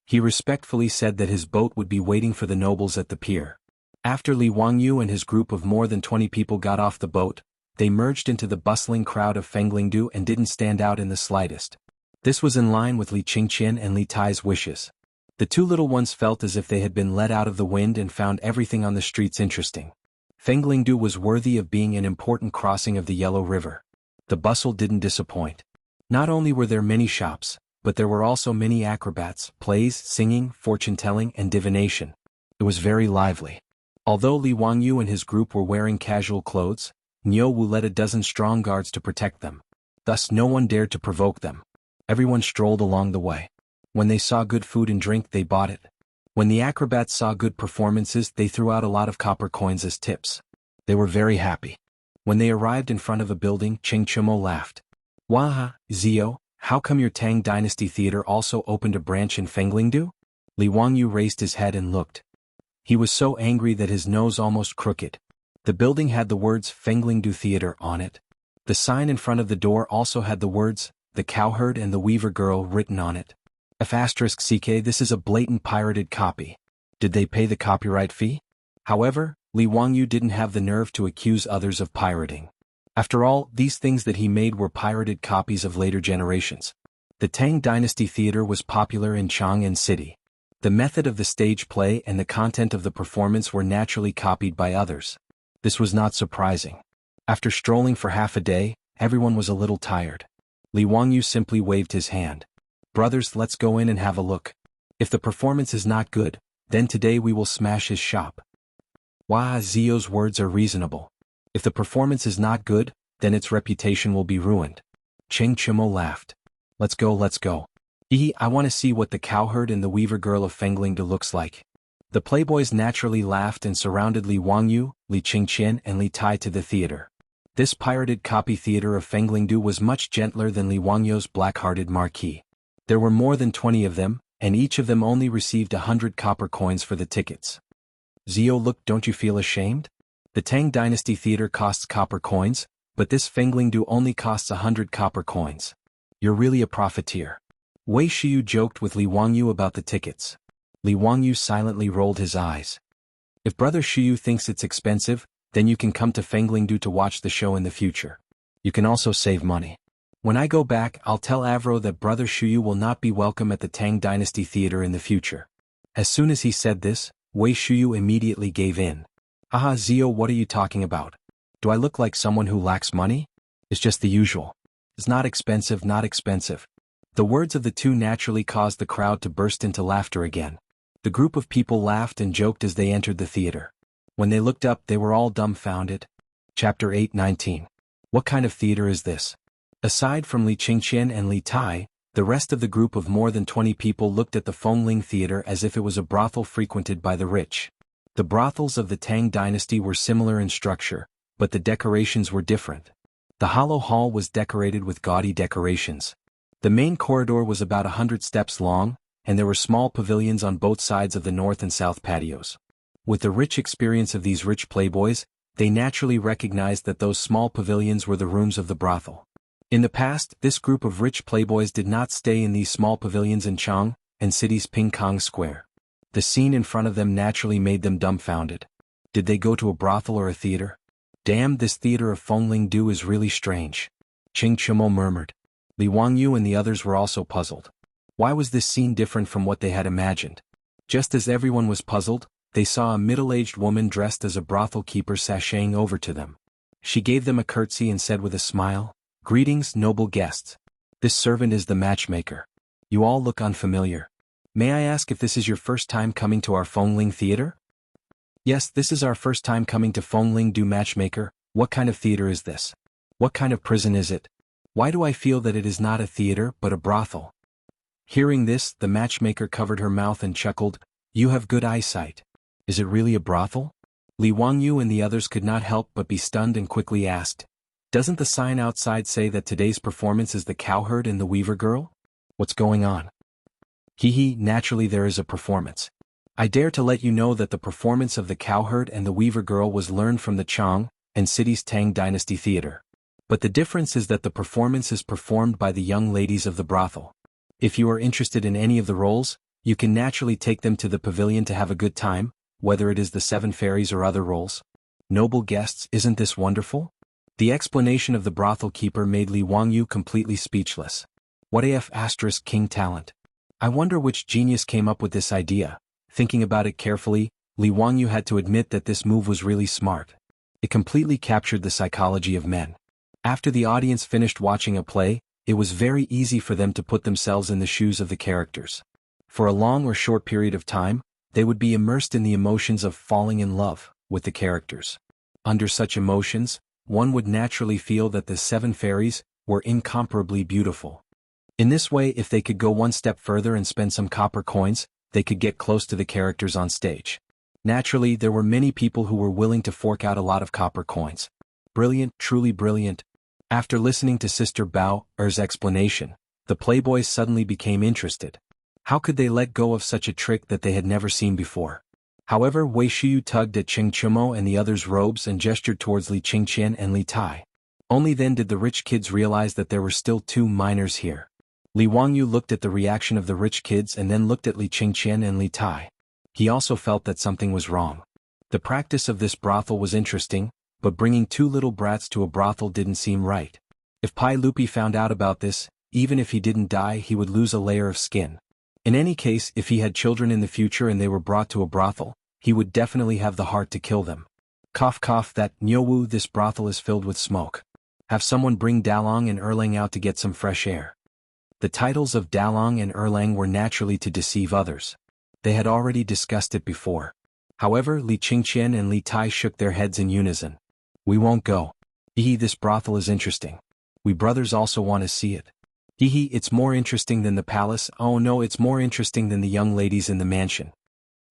He respectfully said that his boat would be waiting for the nobles at the pier. After Li Wangyu and his group of more than 20 people got off the boat, they merged into the bustling crowd of Fenglingdu and didn't stand out in the slightest. This was in line with Li Qingqian and Li Tai's wishes. The two little ones felt as if they had been let out of the wind and found everything on the streets interesting. Fenglingdu was worthy of being an important crossing of the Yellow River. The bustle didn't disappoint. Not only were there many shops, but there were also many acrobats, plays, singing, fortune-telling, and divination. It was very lively. Although Li Wangyu and his group were wearing casual clothes, Niu Wu led a dozen strong guards to protect them. Thus no one dared to provoke them. Everyone strolled along the way. When they saw good food and drink, they bought it. When the acrobats saw good performances, they threw out a lot of copper coins as tips. They were very happy. When they arrived in front of a building, Cheng Chumo laughed. "Waha, Zio, how come your Tang Dynasty Theater also opened a branch in Fenglingdu?" Li Wangyu raised his head and looked. He was so angry that his nose almost crooked. The building had the words Fenglingdu Theater on it. The sign in front of the door also had the words, The Cowherd and the Weaver Girl written on it. *CK This is a blatant pirated copy. Did they pay the copyright fee? However, Li Wangyu didn't have the nerve to accuse others of pirating. After all, these things that he made were pirated copies of later generations. The Tang Dynasty Theater was popular in Chang'an City. The method of the stage play and the content of the performance were naturally copied by others. This was not surprising. After strolling for half a day, everyone was a little tired. Li Wangyu simply waved his hand. "Brothers, let's go in and have a look. If the performance is not good, then today we will smash his shop." Wah Zio's words are reasonable. If the performance is not good, then its reputation will be ruined. Cheng Chumo laughed. Let's go. I want to see what the Cowherd and the Weaver Girl of Fenglingdu looks like." The playboys naturally laughed and surrounded Li Wangyu, Li Qingqian and Li Tai to the theater. This pirated copy theater of Fenglingdu was much gentler than Li Wangyu's black-hearted marquis. There were more than 20 of them, and each of them only received 100 copper coins for the tickets. "Zio, look, don't you feel ashamed? The Tang Dynasty Theater costs copper coins, but this Fenglingdu only costs 100 copper coins. You're really a profiteer." Wei Shiyu joked with Li Wangyu about the tickets. Li Wangyu silently rolled his eyes. "If Brother Shiyu thinks it's expensive, then you can come to Fenglingdu to watch the show in the future. You can also save money. When I go back, I'll tell Avro that Brother Shiyu will not be welcome at the Tang Dynasty Theater in the future." As soon as he said this, Wei Shiyu immediately gave in. "Aha, Zio, what are you talking about? Do I look like someone who lacks money? It's just the usual. It's not expensive, not expensive." The words of the two naturally caused the crowd to burst into laughter again. The group of people laughed and joked as they entered the theater. When they looked up, they were all dumbfounded. Chapter 8:19. What kind of theater is this? Aside from Li Qingqian and Li Tai, the rest of the group of more than 20 people looked at the Fengling Theater as if it was a brothel frequented by the rich. The brothels of the Tang Dynasty were similar in structure, but the decorations were different. The hollow hall was decorated with gaudy decorations. The main corridor was about 100 steps long, and there were small pavilions on both sides of the north and south patios. With the rich experience of these rich playboys, they naturally recognized that those small pavilions were the rooms of the brothel. In the past, this group of rich playboys did not stay in these small pavilions in Chang and City's Ping Kong Square. The scene in front of them naturally made them dumbfounded. Did they go to a brothel or a theater? "Damn, this theater of Fenglingdu is really strange," Cheng Chumo murmured. Li Wangyu and the others were also puzzled. Why was this scene different from what they had imagined? Just as everyone was puzzled, they saw a middle-aged woman dressed as a brothel keeper sashaying over to them. She gave them a curtsy and said with a smile, "Greetings, noble guests. This servant is the matchmaker. You all look unfamiliar. May I ask if this is your first time coming to our Fengling Theater?" "Yes, this is our first time coming to Fengling Matchmaker. What kind of theater is this? What kind of prison is it? Why do I feel that it is not a theater but a brothel?" Hearing this, the matchmaker covered her mouth and chuckled, "You have good eyesight. Is it really a brothel?" Li Wangyu and the others could not help but be stunned and quickly asked, "Doesn't the sign outside say that today's performance is the Cowherd and the Weaver Girl? What's going on?" Naturally there is a performance. I dare to let you know that the performance of the cowherd and the weaver girl was learned from the Chang and city's Tang dynasty theater. But the difference is that the performance is performed by the young ladies of the brothel. If you are interested in any of the roles, you can naturally take them to the pavilion to have a good time, whether it is the 7 fairies or other roles. Noble guests, isn't this wonderful? The explanation of the brothel keeper made Li Wangyu completely speechless. What AF** king talent. I wonder which genius came up with this idea. Thinking about it carefully, Li Wangyu had to admit that this move was really smart. It completely captured the psychology of men. After the audience finished watching a play, it was very easy for them to put themselves in the shoes of the characters. For a long or short period of time, they would be immersed in the emotions of falling in love with the characters. Under such emotions, one would naturally feel that the 7 fairies were incomparably beautiful. In this way, if they could go one step further and spend some copper coins, they could get close to the characters on stage. Naturally, there were many people who were willing to fork out a lot of copper coins. Brilliant, truly brilliant. After listening to Sister Bao Er's explanation, the playboys suddenly became interested. How could they let go of such a trick that they had never seen before? However, Wei Shiyu tugged at Ching Chumo and the others' robes and gestured towards Li Qingqian and Li Tai. Only then did the rich kids realize that there were still 2 minors here. Li Wangyu looked at the reaction of the rich kids and then looked at Li Qingqian and Li Tai. He also felt that something was wrong. The practice of this brothel was interesting, but bringing 2 little brats to a brothel didn't seem right. If Pai Lupi found out about this, even if he didn't die, he would lose a layer of skin. In any case, if he had children in the future and they were brought to a brothel, he would definitely have the heart to kill them. Cough cough, that Nyowu, this brothel is filled with smoke. Have someone bring Dalong and Erlang out to get some fresh air. The titles of Dalong and Erlang were naturally to deceive others. They had already discussed it before. However, Li Qingqian and Li Tai shook their heads in unison. We won't go. Hehe, this brothel is interesting. We brothers also want to see it. Hehe, it's more interesting than the palace. Oh no, it's more interesting than the young ladies in the mansion.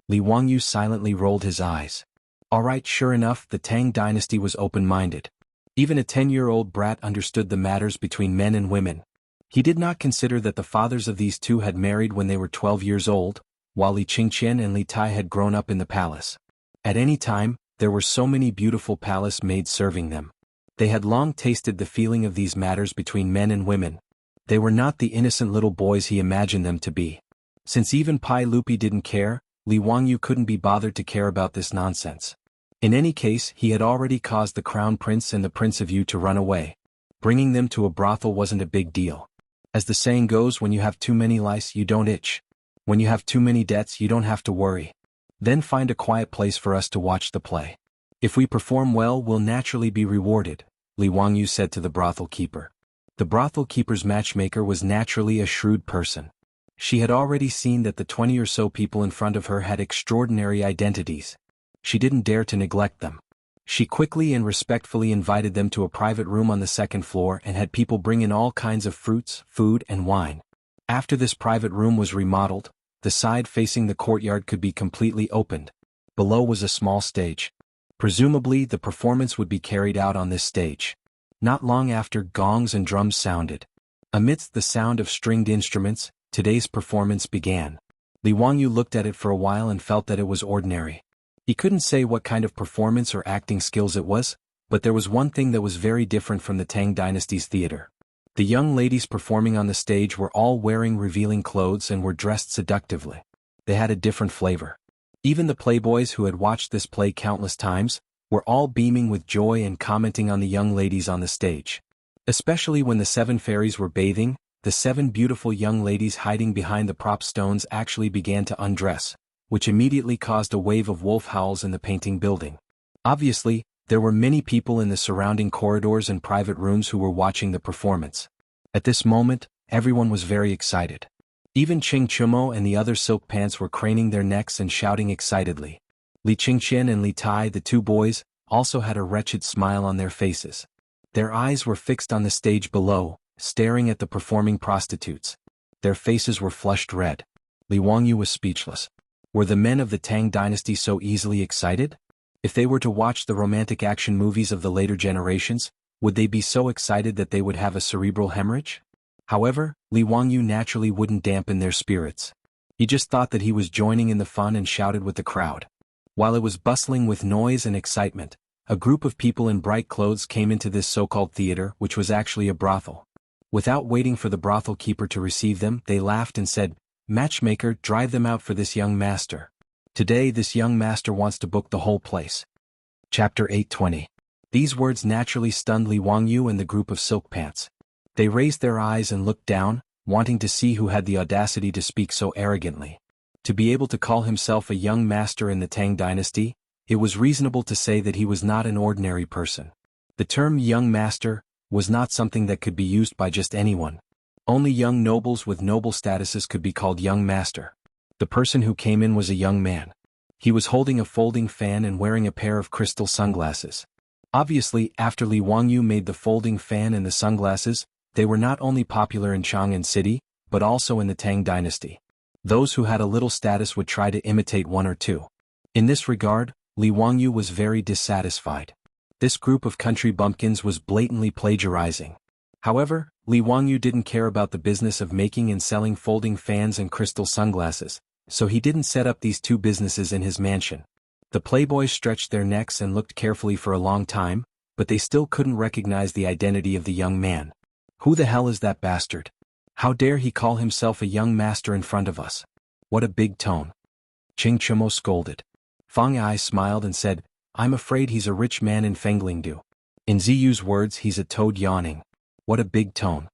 Li Wangyu silently rolled his eyes. Alright, sure enough, the Tang dynasty was open-minded. Even a 10-year-old brat understood the matters between men and women. He did not consider that the fathers of these 2 had married when they were 12 years old, while Li Qingqian and Li Tai had grown up in the palace. At any time, there were so many beautiful palace maids serving them. They had long tasted the feeling of these matters between men and women. They were not the innocent little boys he imagined them to be. Since even Pai Lupi didn't care, Li Wangyu couldn't be bothered to care about this nonsense. In any case, he had already caused the Crown Prince and the Prince of Yu to run away. Bringing them to a brothel wasn't a big deal. As the saying goes, when you have too many lice, you don't itch. When you have too many debts, you don't have to worry. Then find a quiet place for us to watch the play. If we perform well, we'll naturally be rewarded, Li Wangyu said to the brothel keeper. The brothel keeper's matchmaker was naturally a shrewd person. She had already seen that the 20 or so people in front of her had extraordinary identities. She didn't dare to neglect them. She quickly and respectfully invited them to a private room on the 2nd floor and had people bring in all kinds of fruits, food, and wine. After this private room was remodeled, the side facing the courtyard could be completely opened. Below was a small stage. Presumably, the performance would be carried out on this stage. Not long after, gongs and drums sounded. Amidst the sound of stringed instruments, today's performance began. Li Wangyu looked at it for a while and felt that it was ordinary. He couldn't say what kind of performance or acting skills it was, but there was one thing that was very different from the Tang dynasty's theater. The young ladies performing on the stage were all wearing revealing clothes and were dressed seductively. They had a different flavor. Even the playboys who had watched this play countless times were all beaming with joy and commenting on the young ladies on the stage. Especially when the 7 fairies were bathing, the 7 beautiful young ladies hiding behind the prop stones actually began to undress, which immediately caused a wave of wolf howls in the painting building. Obviously, there were many people in the surrounding corridors and private rooms who were watching the performance. At this moment, everyone was very excited. Even Ching Chumo and the other silk pants were craning their necks and shouting excitedly. Li Qingqian and Li Tai, the 2 boys, also had a wretched smile on their faces. Their eyes were fixed on the stage below, staring at the performing prostitutes. Their faces were flushed red. Li Wangyu was speechless. Were the men of the Tang dynasty so easily excited? If they were to watch the romantic action movies of the later generations, would they be so excited that they would have a cerebral hemorrhage? However, Li Wangyu naturally wouldn't dampen their spirits. He just thought that he was joining in the fun and shouted with the crowd. While it was bustling with noise and excitement, a group of people in bright clothes came into this so-called theater, which was actually a brothel. Without waiting for the brothel keeper to receive them, they laughed and said, "Matchmaker, drive them out for this young master. Today this young master wants to book the whole place." Chapter 8:20. These words naturally stunned Li Wangyu and the group of silk pants. They raised their eyes and looked down, wanting to see who had the audacity to speak so arrogantly. To be able to call himself a young master in the Tang dynasty, it was reasonable to say that he was not an ordinary person. The term young master was not something that could be used by just anyone. Only young nobles with noble statuses could be called young master. The person who came in was a young man. He was holding a folding fan and wearing a pair of crystal sunglasses. Obviously, after Li Wangyu made the folding fan and the sunglasses, they were not only popular in Chang'an City, but also in the Tang dynasty. Those who had a little status would try to imitate one or two. In this regard, Li Wangyu was very dissatisfied. This group of country bumpkins was blatantly plagiarizing. However, Li Wangyu didn't care about the business of making and selling folding fans and crystal sunglasses, so he didn't set up these two businesses in his mansion. The playboys stretched their necks and looked carefully for a long time, but they still couldn't recognize the identity of the young man. Who the hell is that bastard? How dare he call himself a young master in front of us? What a big tone. Qing Chumo scolded. Fang Ai smiled and said, "I'm afraid he's a rich man in Fenglingdu." In Ziyu's words, he's a toad yawning. What a big tone.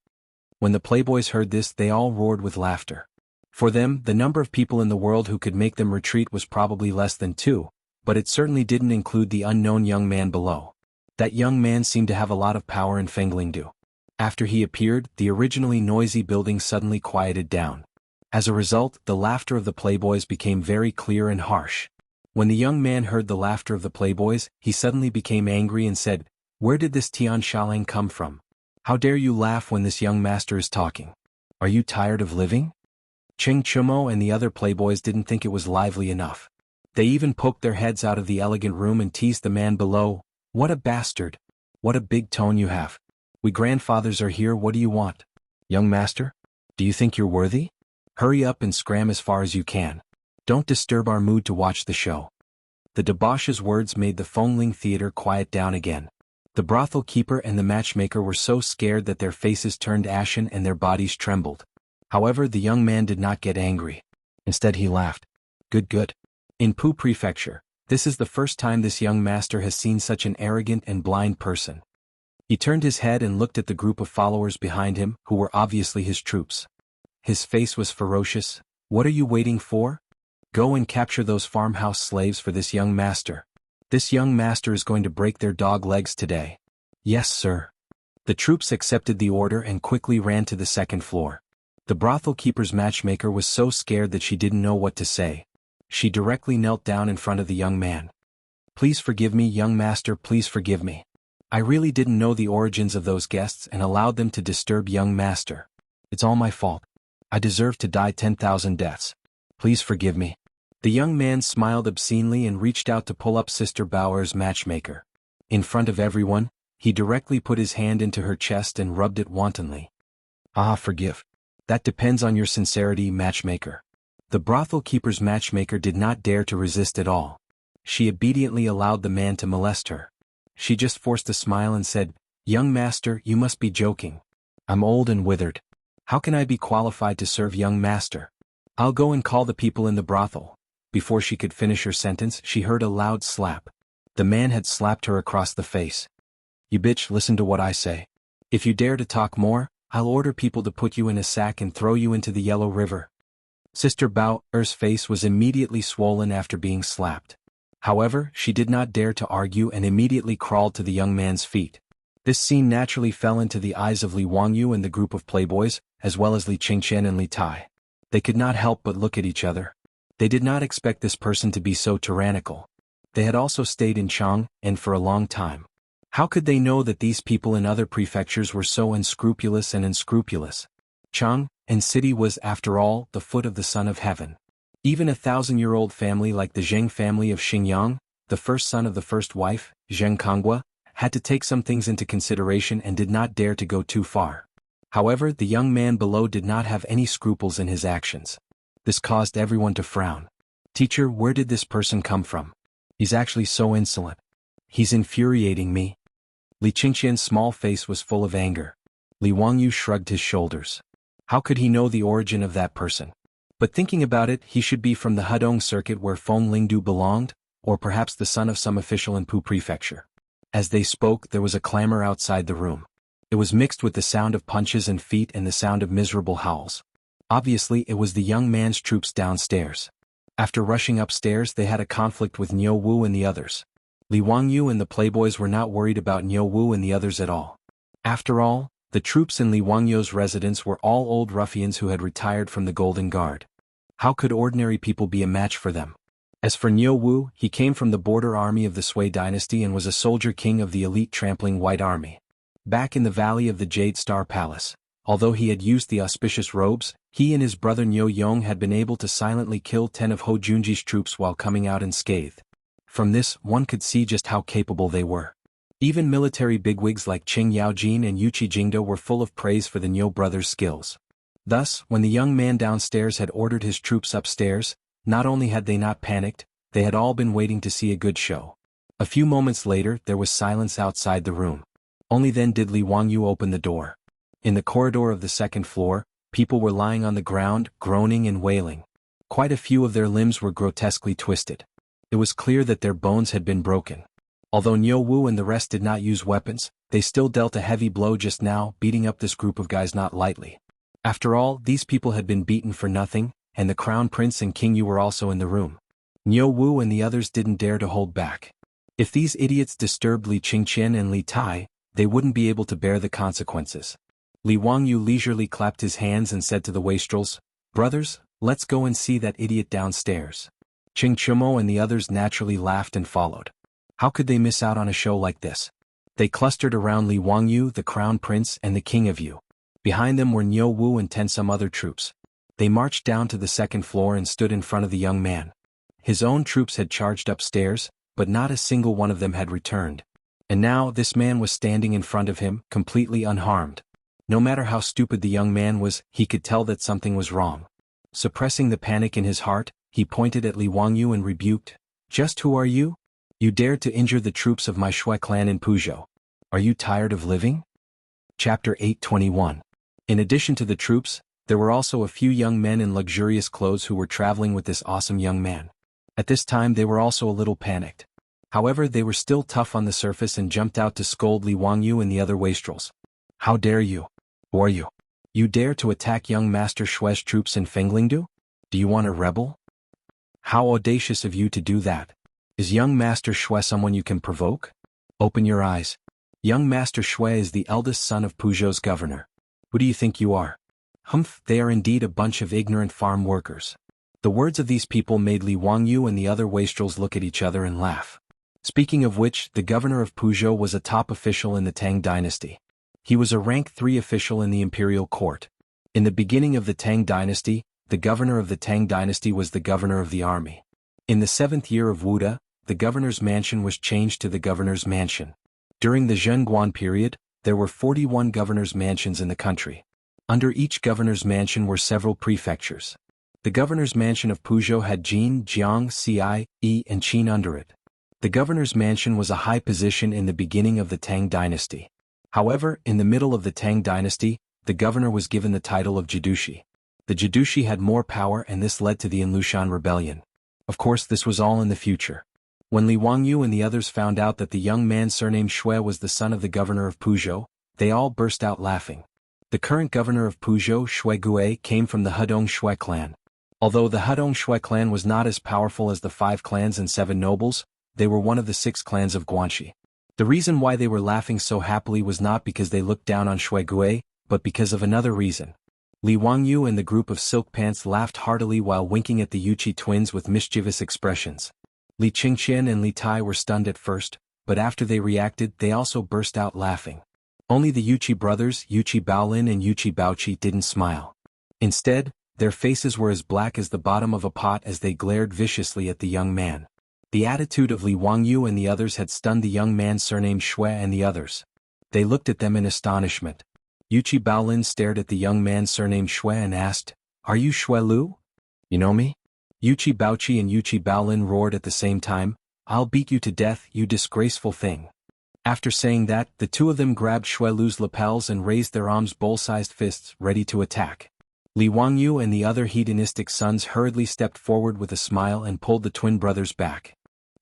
When the playboys heard this, they all roared with laughter. For them, the number of people in the world who could make them retreat was probably less than 2, but it certainly didn't include the unknown young man below. That young man seemed to have a lot of power in Fenglingdu. After he appeared, the originally noisy building suddenly quieted down. As a result, the laughter of the playboys became very clear and harsh. When the young man heard the laughter of the playboys, he suddenly became angry and said, "Where did this Tian Shalang come from? How dare you laugh when this young master is talking? Are you tired of living?" Qing Chumo and the other playboys didn't think it was lively enough. They even poked their heads out of the elegant room and teased the man below. "What a bastard! What a big tone you have. We grandfathers are here, what do you want? Young master? Do you think you're worthy? Hurry up and scram as far as you can. Don't disturb our mood to watch the show." The debauch's words made the Fengling theater quiet down again. The brothel keeper and the matchmaker were so scared that their faces turned ashen and their bodies trembled. However, the young man did not get angry. Instead he laughed. Good. In Pu Prefecture, this is the first time this young master has seen such an arrogant and blind person. He turned his head and looked at the group of followers behind him, who were obviously his troops. His face was ferocious. "What are you waiting for? Go and capture those farmhouse slaves for this young master. This young master is going to break their dog legs today." "Yes, sir." The troops accepted the order and quickly ran to the second floor. The brothel keeper's matchmaker was so scared that she didn't know what to say. She directly knelt down in front of the young man. "Please forgive me, young master, please forgive me. I really didn't know the origins of those guests and allowed them to disturb young master. It's all my fault. I deserve to die 10,000 deaths. Please forgive me." The young man smiled obscenely and reached out to pull up Sister Bauer's matchmaker. In front of everyone, he directly put his hand into her chest and rubbed it wantonly. "Ah, forgive. That depends on your sincerity, matchmaker." The brothel keeper's matchmaker did not dare to resist at all. She obediently allowed the man to molest her. She just forced a smile and said, "Young master, you must be joking. I'm old and withered. How can I be qualified to serve young master? I'll go and call the people in the brothel." Before she could finish her sentence, she heard a loud slap. The man had slapped her across the face. "You bitch, listen to what I say. If you dare to talk more, I'll order people to put you in a sack and throw you into the Yellow River." Sister Bauer's face was immediately swollen after being slapped. However, she did not dare to argue and immediately crawled to the young man's feet. This scene naturally fell into the eyes of Li Wangyu and the group of playboys, as well as Li Qingqian and Li Tai. They could not help but look at each other. They did not expect this person to be so tyrannical. They had also stayed in Chang, and for a long time. How could they know that these people in other prefectures were so unscrupulous and unscrupulous? Chang and city was, after all, the foot of the Son of Heaven. Even a 1,000-year-old family like the Zheng family of Xingyang, the first son of the first wife, Zheng Kongwa, had to take some things into consideration and did not dare to go too far. However, the young man below did not have any scruples in his actions. This caused everyone to frown. Teacher, where did this person come from? He's actually so insolent. He's infuriating me. Li Qingqian's small face was full of anger. Li Wangyu shrugged his shoulders. How could he know the origin of that person? But thinking about it, he should be from the Hedong circuit where Feng Lingdu belonged, or perhaps the son of some official in Pu Prefecture. As they spoke, there was a clamor outside the room. It was mixed with the sound of punches and feet and the sound of miserable howls. Obviously, it was the young man's troops downstairs. After rushing upstairs, they had a conflict with Niu Wu and the others. Li Wangyu and the playboys were not worried about Niu Wu and the others at all. After all, the troops in Li Wangyu's residence were all old ruffians who had retired from the Golden Guard. How could ordinary people be a match for them? As for Niu Wu, he came from the border army of the Sui dynasty and was a soldier king of the elite trampling White Army. Back in the valley of the Jade Star Palace, although he had used the auspicious robes, he and his brother Niu Yong had been able to silently kill 10 of Ho Junji's troops while coming out unscathed. From this, one could see just how capable they were. Even military bigwigs like Qing Yaojin and Yuqi Jingda were full of praise for the Niu brothers' skills. Thus, when the young man downstairs had ordered his troops upstairs, not only had they not panicked, they had all been waiting to see a good show. A few moments later, there was silence outside the room. Only then did Li Wangyu open the door. In the corridor of the second floor, people were lying on the ground, groaning and wailing. Quite a few of their limbs were grotesquely twisted. It was clear that their bones had been broken. Although Niu Wu and the rest did not use weapons, they still dealt a heavy blow just now, beating up this group of guys not lightly. After all, these people had been beaten for nothing, and the Crown Prince and King Yu were also in the room. Niu Wu and the others didn't dare to hold back. If these idiots disturbed Li Qingqian and Li Tai, they wouldn't be able to bear the consequences. Li Wangyu leisurely clapped his hands and said to the wastrels, "Brothers, let's go and see that idiot downstairs." Qing Chumo and the others naturally laughed and followed. How could they miss out on a show like this? They clustered around Li Wangyu, the Crown Prince, and the King of Yu. Behind them were Niu Wu and 10 some other troops. They marched down to the second floor and stood in front of the young man. His own troops had charged upstairs, but not a single one of them had returned. And now this man was standing in front of him, completely unharmed. No matter how stupid the young man was, he could tell that something was wrong. Suppressing the panic in his heart, he pointed at Li Wangyu and rebuked, "Just who are you? You dared to injure the troops of my Shui clan in Puzhou. Are you tired of living?" Chapter 821. In addition to the troops, there were also a few young men in luxurious clothes who were traveling with this awesome young man. At this time they were also a little panicked. However, they were still tough on the surface and jumped out to scold Li Wangyu and the other wastrels. "How dare you? Who are you? You dare to attack young Master Shui's troops in Fenglingdu? Do you want a rebel? How audacious of you to do that. Is young Master Shui someone you can provoke? Open your eyes. Young Master Shui is the eldest son of Puzhou's governor. Who do you think you are? Humph, they are indeed a bunch of ignorant farm workers." The words of these people made Li Wangyu and the other wastrels look at each other and laugh. Speaking of which, the governor of Puzhou was a top official in the Tang dynasty. He was a rank 3 official in the imperial court. In the beginning of the Tang dynasty, the governor of the Tang dynasty was the governor of the army. In the 7th year of Wuda, the governor's mansion was changed to the governor's mansion. During the Zhenguan period, there were 41 governor's mansions in the country. Under each governor's mansion were several prefectures. The governor's mansion of Puzhou had Jin, Jiang, Ci, Yi, and Qin under it. The governor's mansion was a high position in the beginning of the Tang dynasty. However, in the middle of the Tang dynasty, the governor was given the title of Jidushi. The Jidushi had more power and this led to the Inlushan rebellion. Of course, this was all in the future. When Li Wangyu and the others found out that the young man surnamed Shui was the son of the governor of Puzhou, they all burst out laughing. The current governor of Puzhou, Shui Gui, came from the Hedong Shui clan. Although the Hedong Shui clan was not as powerful as the 5 clans and 7 nobles, they were one of the 6 clans of Guanxi. The reason why they were laughing so happily was not because they looked down on Shui Gui, but because of another reason. Li Wangyu and the group of silk pants laughed heartily while winking at the Yuqi twins with mischievous expressions. Li Qingqian and Li Tai were stunned at first, but after they reacted they also burst out laughing. Only the Yuqi brothers, Yuqi Baolin and Yuqi Baoqi didn't smile. Instead, their faces were as black as the bottom of a pot as they glared viciously at the young man. The attitude of Li Wangyu and the others had stunned the young man surnamed Shui and the others. They looked at them in astonishment. Yuqi Baolin stared at the young man surnamed Shui and asked, "Are you Shui Lu?" You know me? Yuchi Baochi and Yuchi Baolin roared at the same time. I'll beat you to death, you disgraceful thing. After saying that, the two of them grabbed Xuelu's lapels and raised their arms bowl-sized fists, ready to attack. Li Wangyu and the other hedonistic sons hurriedly stepped forward with a smile and pulled the twin brothers back.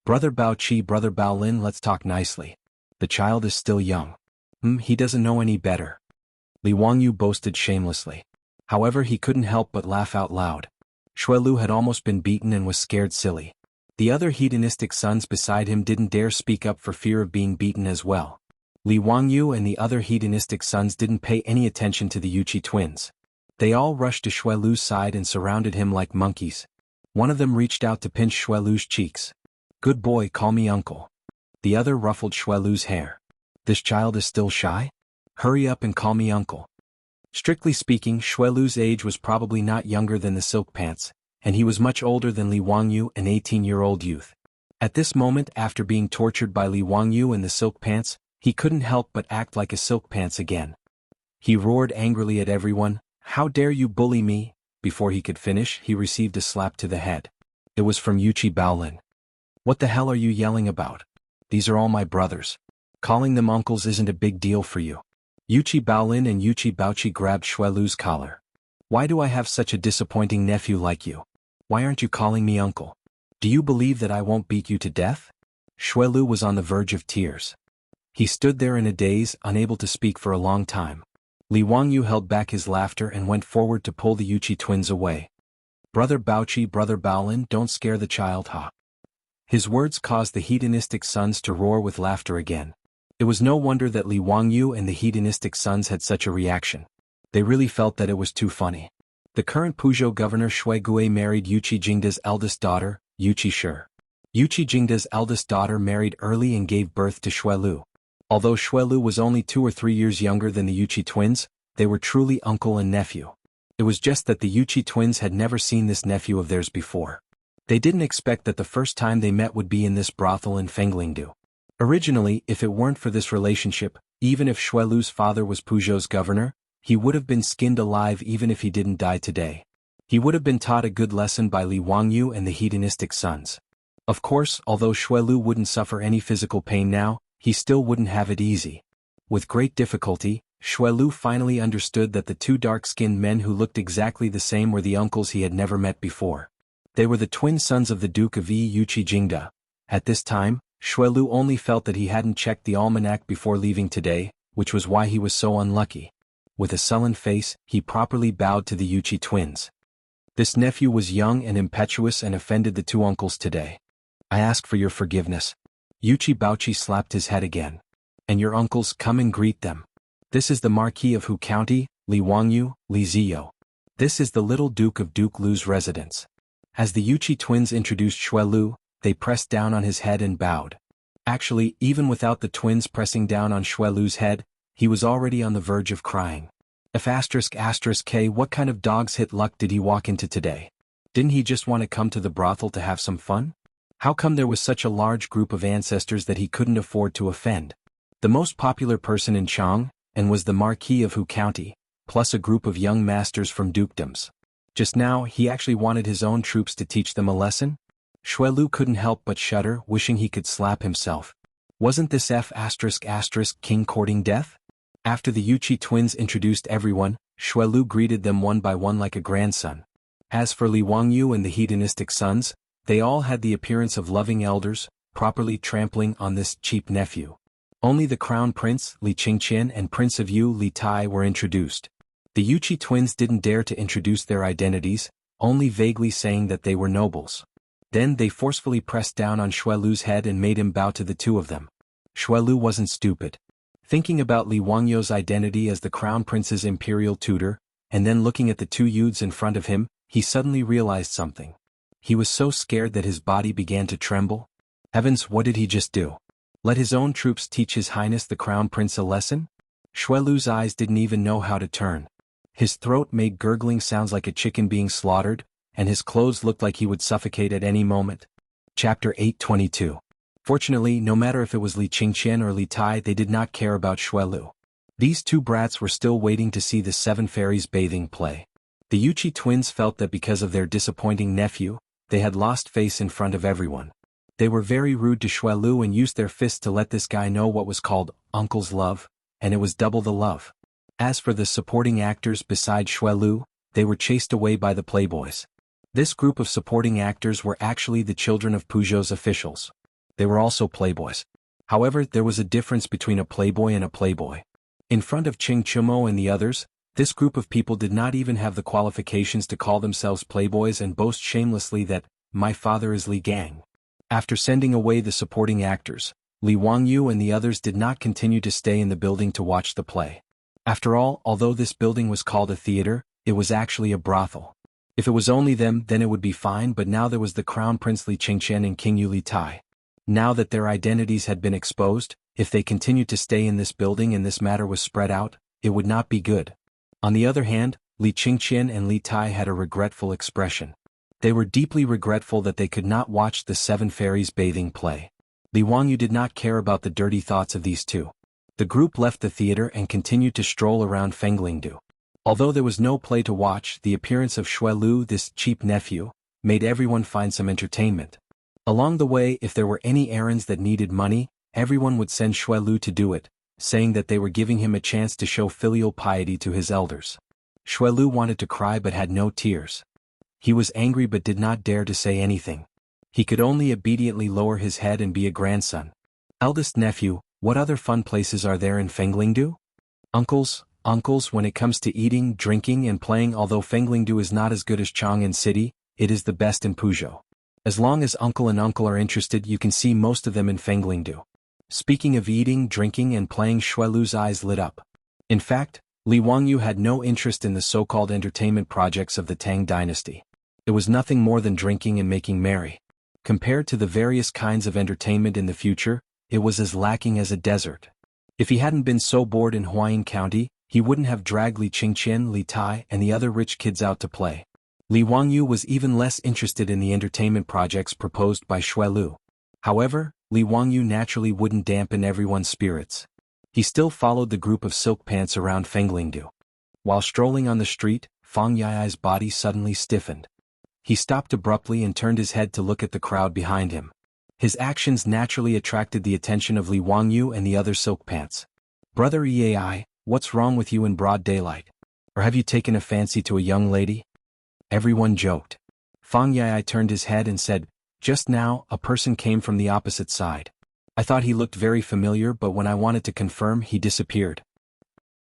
Brother Baochi, Brother Baolin, let's talk nicely. The child is still young. He doesn't know any better. Li Wangyu boasted shamelessly. However, he couldn't help but laugh out loud. Xuelu had almost been beaten and was scared silly. The other hedonistic sons beside him didn't dare speak up for fear of being beaten as well. Li Wangyu and the other hedonistic sons didn't pay any attention to the Yuchi twins. They all rushed to Xuelu's side and surrounded him like monkeys. One of them reached out to pinch Xuelu's cheeks. Good boy, call me uncle. The other ruffled Xuelu's hair. This child is still shy? Hurry up and call me uncle. Strictly speaking, Xuelu's age was probably not younger than the silk pants, and he was much older than Li Wangyu, an 18-year-old youth. At this moment, after being tortured by Li Wangyu and the silk pants, he couldn't help but act like a silk pants again. He roared angrily at everyone, "How dare you bully me?" Before he could finish, he received a slap to the head. It was from Yuchi Baolin. What the hell are you yelling about? These are all my brothers. Calling them uncles isn't a big deal for you. Yuchi Baolin and Yuchi Baochi grabbed Xuelu's collar. Why do I have such a disappointing nephew like you? Why aren't you calling me uncle? Do you believe that I won't beat you to death? Xuelu was on the verge of tears. He stood there in a daze, unable to speak for a long time. Li Wangyu held back his laughter and went forward to pull the Yuchi twins away. Brother Baochi, Brother Baolin, don't scare the child, ha. His words caused the hedonistic sons to roar with laughter again. It was no wonder that Li Wangyu and the hedonistic sons had such a reaction. They really felt that it was too funny. The current Puzhou governor Shui Gui married Yuchi Jingda's eldest daughter, Yuchi Shi. Yuchi Jingda's eldest daughter married early and gave birth to Xuelu. Although Xuelu was only 2 or 3 years younger than the Yuchi twins, they were truly uncle and nephew. It was just that the Yuchi twins had never seen this nephew of theirs before. They didn't expect that the first time they met would be in this brothel in Fenglingdu. Originally, if it weren't for this relationship, even if Xuelu's father was Puzhou's governor, he would have been skinned alive even if he didn't die today. He would have been taught a good lesson by Li Wangyu and the hedonistic sons. Of course, although Xuelu wouldn't suffer any physical pain now, he still wouldn't have it easy. With great difficulty, Xuelu finally understood that the two dark-skinned men who looked exactly the same were the uncles he had never met before. They were the twin sons of the Duke of Yuchi Jingda. At this time, Xuelu only felt that he hadn't checked the almanac before leaving today, which was why he was so unlucky. With a sullen face, he properly bowed to the Yuchi twins. This nephew was young and impetuous and offended the two uncles today. I ask for your forgiveness. Yuchi Baochi slapped his head again. And your uncles, come and greet them. This is the Marquis of Hu County, Li Wangyu, Li Ziyo. This is the little Duke of Duke Lu's residence. As the Yuchi twins introduced Xuelu, they pressed down on his head and bowed. Actually, even without the twins pressing down on Xuelu's head, he was already on the verge of crying. If **K, what kind of dog's hit luck did he walk into today? Didn't he just want to come to the brothel to have some fun? How come there was such a large group of ancestors that he couldn't afford to offend? The most popular person in Chang, and was the Marquis of Hu County, plus a group of young masters from dukedoms. Just now, he actually wanted his own troops to teach them a lesson? Xuelu couldn't help but shudder, wishing he could slap himself. Wasn't this **king courting death? After the Yuchi twins introduced everyone, Xuelu greeted them one by one like a grandson. As for Li Wangyu and the hedonistic sons, they all had the appearance of loving elders, properly trampling on this cheap nephew. Only the crown prince, Li Qingqian, and Prince of Yu, Li Tai, were introduced. The Yuchi twins didn't dare to introduce their identities, only vaguely saying that they were nobles. Then they forcefully pressed down on Xuelu's head and made him bow to the two of them. Xuelu wasn't stupid. Thinking about Li Wangyu's identity as the crown prince's imperial tutor, and then looking at the two youths in front of him, he suddenly realized something. He was so scared that his body began to tremble. Heavens, what did he just do? Let his own troops teach His Highness the Crown Prince a lesson? Xuelu's eyes didn't even know how to turn. His throat made gurgling sounds like a chicken being slaughtered, and his clothes looked like he would suffocate at any moment. Chapter 822. Fortunately, no matter if it was Li Qingqian or Li Tai, they did not care about Xuelu. These two brats were still waiting to see the Seven Fairies bathing play. The Yuchi twins felt that because of their disappointing nephew, they had lost face in front of everyone. They were very rude to Xuelu and used their fists to let this guy know what was called uncle's love, and it was double the love. As for the supporting actors beside Xuelu, they were chased away by the playboys. This group of supporting actors were actually the children of Peugeot's officials. They were also playboys. However, there was a difference between a playboy and a playboy. In front of Ching Chumo and the others, this group of people did not even have the qualifications to call themselves playboys and boast shamelessly that, "My father is Li Gang." After sending away the supporting actors, Li Wangyu and the others did not continue to stay in the building to watch the play. After all, although this building was called a theater, it was actually a brothel. If it was only them, then it would be fine, but now there was the Crown Prince Li Qingqian and King Yu Li Tai. Now that their identities had been exposed, if they continued to stay in this building and this matter was spread out, it would not be good. On the other hand, Li Qingqian and Li Tai had a regretful expression. They were deeply regretful that they could not watch the Seven Fairies bathing play. Li Wangyu did not care about the dirty thoughts of these two. The group left the theater and continued to stroll around Fenglingdu. Although there was no play to watch, the appearance of Xuelu, this cheap nephew, made everyone find some entertainment. Along the way, if there were any errands that needed money, everyone would send Xuelu to do it, saying that they were giving him a chance to show filial piety to his elders. Xuelu wanted to cry but had no tears. He was angry but did not dare to say anything. He could only obediently lower his head and be a grandson. Eldest nephew, what other fun places are there in Fenglingdu? Uncles, when it comes to eating, drinking and playing, although Fenglingdu is not as good as Chang'an City, it is the best in Peugeot. As long as uncle and uncle are interested, you can see most of them in Fenglingdu. Speaking of eating, drinking and playing, Xuelu's eyes lit up. In fact, Li Wangyu had no interest in the so-called entertainment projects of the Tang dynasty. It was nothing more than drinking and making merry. Compared to the various kinds of entertainment in the future, it was as lacking as a desert. If he hadn't been so bored in Huayin County, he wouldn't have dragged Li Qingqian, Li Tai, and the other rich kids out to play. Li Wangyu was even less interested in the entertainment projects proposed by Xuelu. However, Li Wangyu naturally wouldn't dampen everyone's spirits. He still followed the group of silk pants around Fenglingdu. While strolling on the street, Fang Yai's body suddenly stiffened. He stopped abruptly and turned his head to look at the crowd behind him. His actions naturally attracted the attention of Li Wangyu and the other silk pants. "Brother Eai, what's wrong with you in broad daylight? Or have you taken a fancy to a young lady?" Everyone joked. Fang Yai turned his head and said, "Just now, a person came from the opposite side. I thought he looked very familiar, but when I wanted to confirm, he disappeared."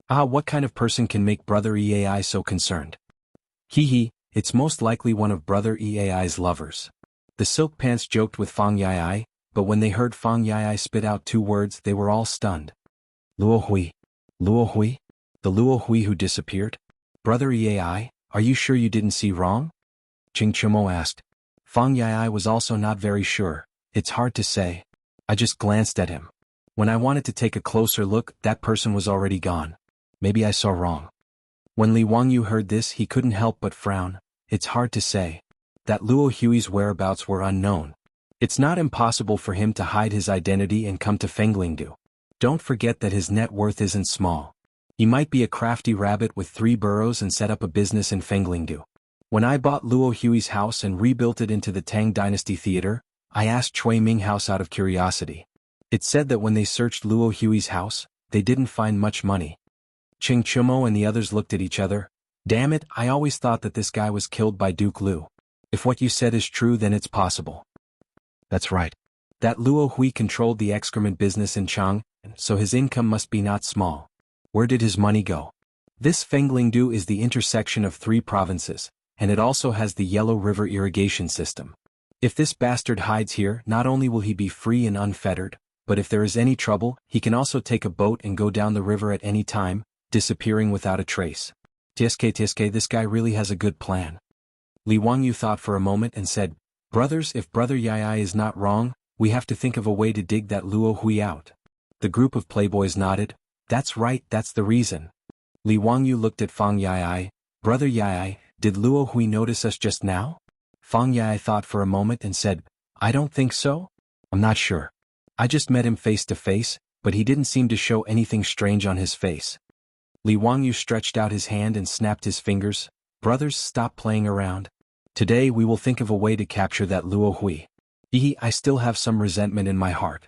"Ah, what kind of person can make Brother Eai so concerned?" "Hee, it's most likely one of Brother Eai's lovers." The silk pants joked with Fang Yai, but when they heard Fang Yai spit out two words, they were all stunned. "Luo Hui? Luo Hui? The Luo Hui who disappeared? Brother Eai, are you sure you didn't see wrong?" Ching Chumo asked. Fang Yai was also not very sure. "It's hard to say. I just glanced at him. When I wanted to take a closer look, that person was already gone. Maybe I saw wrong." When Li Wangyu heard this, he couldn't help but frown. It's hard to say. That Luo Hui's whereabouts were unknown. It's not impossible for him to hide his identity and come to Fenglingdu. Don't forget that his net worth isn't small. He might be a crafty rabbit with 3 burrows and set up a business in Fenglingdu. When I bought Luo Hui's house and rebuilt it into the Tang Dynasty Theater, I asked Chui Ming House out of curiosity. It said that when they searched Luo Hui's house, they didn't find much money. Ching Chumo and the others looked at each other. "Damn it, I always thought that this guy was killed by Duke Lu. If what you said is true, then it's possible." "That's right. That Luo Hui controlled the excrement business in Chang, so his income must be not small. Where did his money go?" This Fenglingdu is the intersection of 3 provinces, and it also has the Yellow River irrigation system. If this bastard hides here, not only will he be free and unfettered, but if there is any trouble, he can also take a boat and go down the river at any time, disappearing without a trace. Tsk, this guy really has a good plan." Li Wangyu thought for a moment and said, "Brothers, if Brother Yai is not wrong, we have to think of a way to dig that Luo Hui out." The group of playboys nodded. "That's right, that's the reason." Li Wangyu looked at Fang Yai. "Brother Yai, did Luo Hui notice us just now?" Fang Yai thought for a moment and said, "I don't think so. I'm not sure. I just met him face to face, but he didn't seem to show anything strange on his face." Li Wangyu stretched out his hand and snapped his fingers. Brothers, stop playing around. Today we will think of a way to capture that Luo Hui. I still have some resentment in my heart.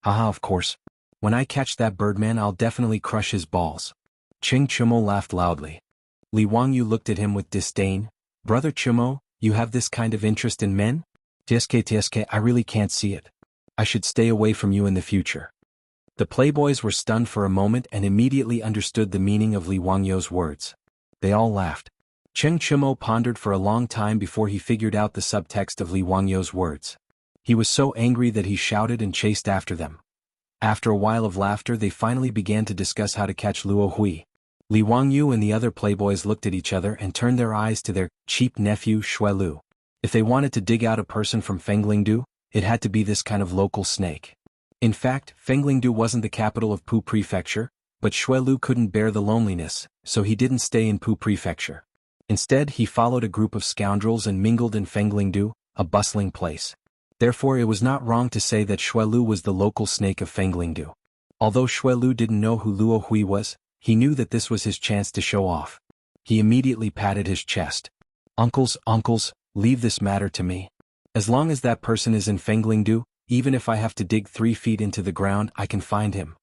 Haha, of course. When I catch that Birdman, I'll definitely crush his balls. Ching Chumo laughed loudly. Li Wangyu looked at him with disdain. Brother Chumo, you have this kind of interest in men? TSK, I really can't see it. I should stay away from you in the future. The playboys were stunned for a moment and immediately understood the meaning of Li Wangyu's words. They all laughed. Cheng Chumo pondered for a long time before he figured out the subtext of Li Wangyu's words. He was so angry that he shouted and chased after them. After a while of laughter, they finally began to discuss how to catch Luo Hui. Li Wangyu and the other playboys looked at each other and turned their eyes to their cheap nephew Xue Lu. If they wanted to dig out a person from Fenglingdu, it had to be this kind of local snake. In fact, Fenglingdu wasn't the capital of Pu Prefecture, but Xue Lu couldn't bear the loneliness, so he didn't stay in Pu Prefecture. Instead, he followed a group of scoundrels and mingled in Fenglingdu, a bustling place. Therefore, it was not wrong to say that Xue Lu was the local snake of Fenglingdu. Although Xue Lu didn't know who Luo Hui was, he knew that this was his chance to show off. He immediately patted his chest. Uncles, leave this matter to me. As long as that person is in Fenglingdu, even if I have to dig 3 feet into the ground, I can find him.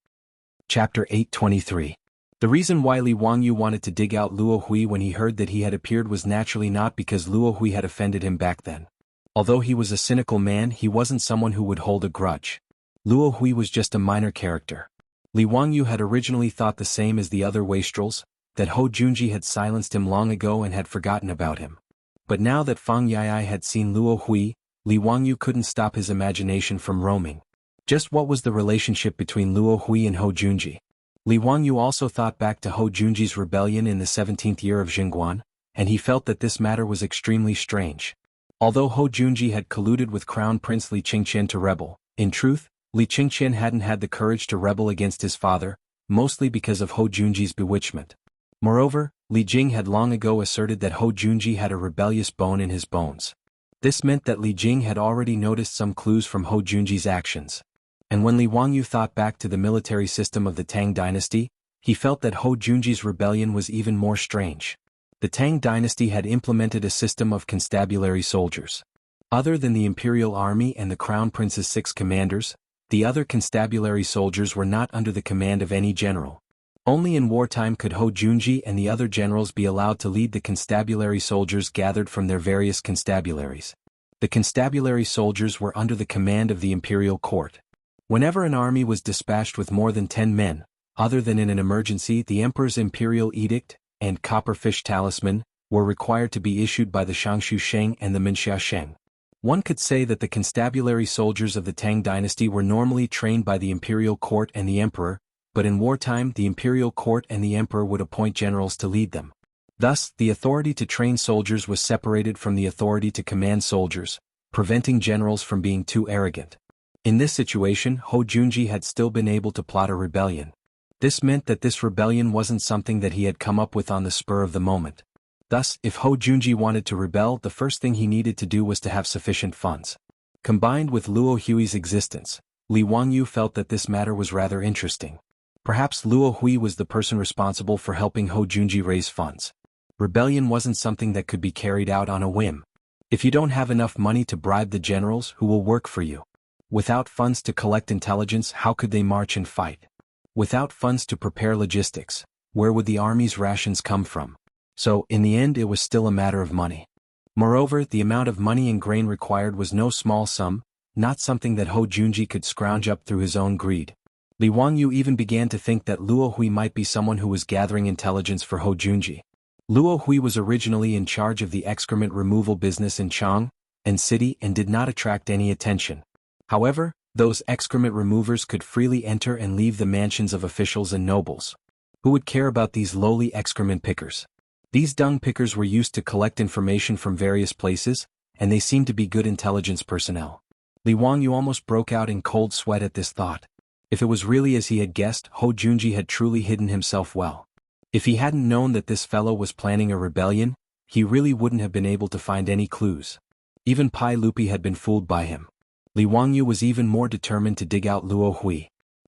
Chapter 823. The reason why Li Wangyu wanted to dig out Luo Hui when he heard that he had appeared was naturally not because Luo Hui had offended him back then. Although he was a cynical man, he wasn't someone who would hold a grudge. Luo Hui was just a minor character. Li Wangyu had originally thought the same as the other wastrels, that Ho Junji had silenced him long ago and had forgotten about him. But now that Fang Yai had seen Luo Hui, Li Wangyu couldn't stop his imagination from roaming. Just what was the relationship between Luo Hui and Ho Junji? Li Wangyu also thought back to Ho Junji's rebellion in the 17th year of Jingguan, and he felt that this matter was extremely strange. Although Ho Junji had colluded with Crown Prince Li Qingqian to rebel, in truth, Li Qingqian hadn't had the courage to rebel against his father, mostly because of Ho Junji's bewitchment. Moreover, Li Jing had long ago asserted that Ho Junji had a rebellious bone in his bones. This meant that Li Jing had already noticed some clues from Ho Junji's actions. And when Li Wangyu thought back to the military system of the Tang dynasty, he felt that Ho Junji's rebellion was even more strange. The Tang dynasty had implemented a system of constabulary soldiers. Other than the imperial army and the crown prince's 6 commanders, the other constabulary soldiers were not under the command of any general. Only in wartime could Ho Junji and the other generals be allowed to lead the constabulary soldiers gathered from their various constabularies. The constabulary soldiers were under the command of the imperial court. Whenever an army was dispatched with more than 10 men, other than in an emergency, the emperor's imperial edict and copperfish talisman were required to be issued by the Shangshu Sheng and the Minxia Sheng. One could say that the constabulary soldiers of the Tang dynasty were normally trained by the imperial court and the emperor, but in wartime the imperial court and the emperor would appoint generals to lead them. Thus, the authority to train soldiers was separated from the authority to command soldiers, preventing generals from being too arrogant. In this situation, Ho Junji had still been able to plot a rebellion. This meant that this rebellion wasn't something that he had come up with on the spur of the moment. Thus, if Ho Junji wanted to rebel, the first thing he needed to do was to have sufficient funds. Combined with Luo Hui's existence, Li Wangyu felt that this matter was rather interesting. Perhaps Luo Hui was the person responsible for helping Ho Junji raise funds. Rebellion wasn't something that could be carried out on a whim. If you don't have enough money to bribe the generals who will work for you. Without funds to collect intelligence, how could they march and fight? Without funds to prepare logistics, where would the army's rations come from? So, in the end, it was still a matter of money. Moreover, the amount of money and grain required was no small sum, not something that Ho Junji could scrounge up through his own greed. Li Wangyu even began to think that Luo Hui might be someone who was gathering intelligence for Ho Junji. Luo Hui was originally in charge of the excrement removal business in Chang and City and did not attract any attention. However, those excrement removers could freely enter and leave the mansions of officials and nobles. Who would care about these lowly excrement pickers? These dung pickers were used to collect information from various places, and they seemed to be good intelligence personnel. Li Wangyu almost broke out in cold sweat at this thought. If it was really as he had guessed, Ho Junji had truly hidden himself well. If he hadn't known that this fellow was planning a rebellion, he really wouldn't have been able to find any clues. Even Pai Lupi had been fooled by him. Li Wangyu was even more determined to dig out Luo Hui.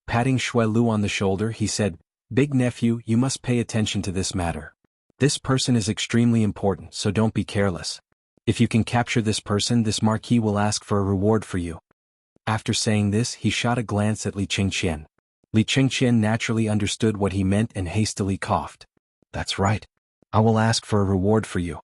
Patting Xue Lu on the shoulder, he said, "Big nephew, you must pay attention to this matter. This person is extremely important, so don't be careless. If you can capture this person, this marquis will ask for a reward for you." After saying this, he shot a glance at Li Qingqian. Li Qingqian naturally understood what he meant and hastily coughed. "That's right. I will ask for a reward for you."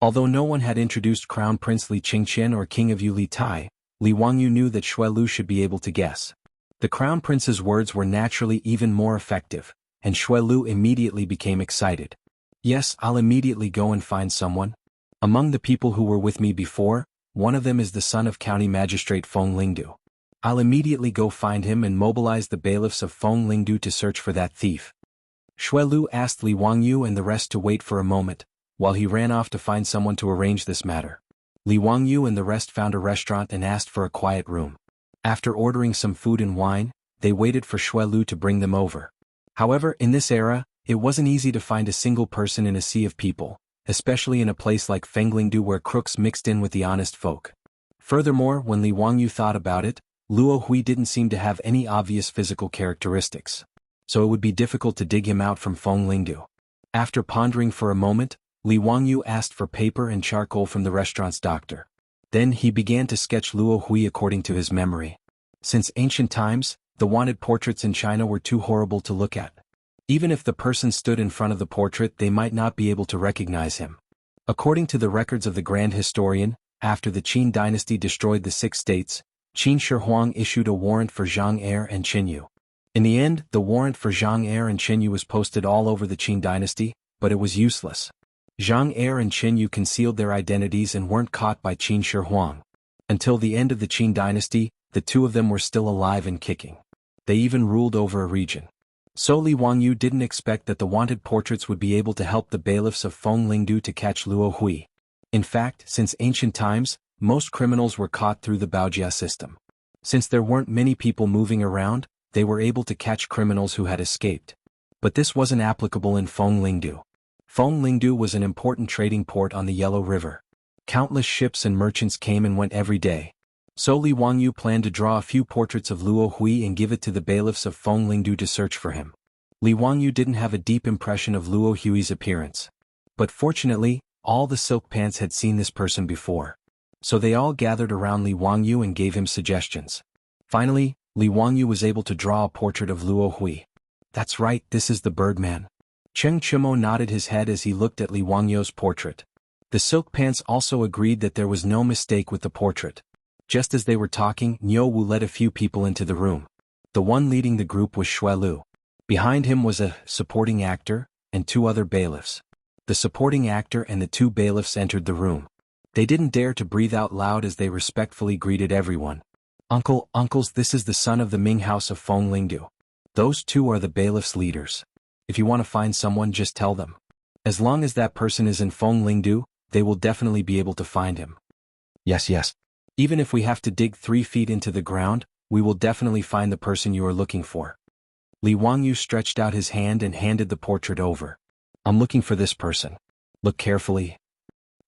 Although no one had introduced Crown Prince Li Qingqian or King of Yu Li Tai, Li Wangyu knew that Xue Lu should be able to guess. The Crown Prince's words were naturally even more effective, and Xue Lu immediately became excited. "Yes, I'll immediately go and find someone. Among the people who were with me before, one of them is the son of County Magistrate Feng Lingdu. I'll immediately go find him and mobilize the bailiffs of Feng Lingdu to search for that thief." Xue Lu asked Li Wangyu and the rest to wait for a moment, while he ran off to find someone to arrange this matter. Li Wangyu and the rest found a restaurant and asked for a quiet room. After ordering some food and wine, they waited for Xue Lu to bring them over. However, in this era, it wasn't easy to find a single person in a sea of people, especially in a place like Fenglingdu where crooks mixed in with the honest folk. Furthermore, when Li Wangyu thought about it, Luo Hui didn't seem to have any obvious physical characteristics, so it would be difficult to dig him out from Fenglingdu. After pondering for a moment, Li Wangyu asked for paper and charcoal from the restaurant's doctor. Then he began to sketch Luo Hui according to his memory. Since ancient times, the wanted portraits in China were too horrible to look at. Even if the person stood in front of the portrait, they might not be able to recognize him. According to the records of the Grand Historian, after the Qin dynasty destroyed the 6 states, Qin Shi Huang issued a warrant for Zhang Er and Qin Yu. In the end, the warrant for Zhang Er and Qin Yu was posted all over the Qin dynasty, but it was useless. Zhang Er and Qin Yu concealed their identities and weren't caught by Qin Shi Huang. Until the end of the Qin dynasty, the two of them were still alive and kicking. They even ruled over a region. So Li Wangyu didn't expect that the wanted portraits would be able to help the bailiffs of Fenglingdu to catch Luo Hui. In fact, since ancient times, most criminals were caught through the Baojia system. Since there weren't many people moving around, they were able to catch criminals who had escaped. But this wasn't applicable in Fenglingdu. Fenglingdu was an important trading port on the Yellow River. Countless ships and merchants came and went every day. So Li Wangyu planned to draw a few portraits of Luo Hui and give it to the bailiffs of Fenglingdu to search for him. Li Wangyu didn't have a deep impression of Luo Hui's appearance. But fortunately, all the silk pants had seen this person before. So they all gathered around Li Wangyu and gave him suggestions. Finally, Li Wangyu was able to draw a portrait of Luo Hui. "That's right, this is the Birdman." Cheng Chimo nodded his head as he looked at Li Wangyu's portrait. The silk pants also agreed that there was no mistake with the portrait. Just as they were talking, Niu Wu led a few people into the room. The one leading the group was Xue Lu. Behind him was a supporting actor and 2 other bailiffs. The supporting actor and the 2 bailiffs entered the room. They didn't dare to breathe out loud as they respectfully greeted everyone. Uncles, this is the son of the Ming House of Fenglingdu. Those 2 are the bailiffs' leaders. If you want to find someone, just tell them. As long as that person is in Fenglingdu, they will definitely be able to find him." Yes. "Even if we have to dig 3 feet into the ground, we will definitely find the person you are looking for." Li Wangyu stretched out his hand and handed the portrait over. "I'm looking for this person. Look carefully."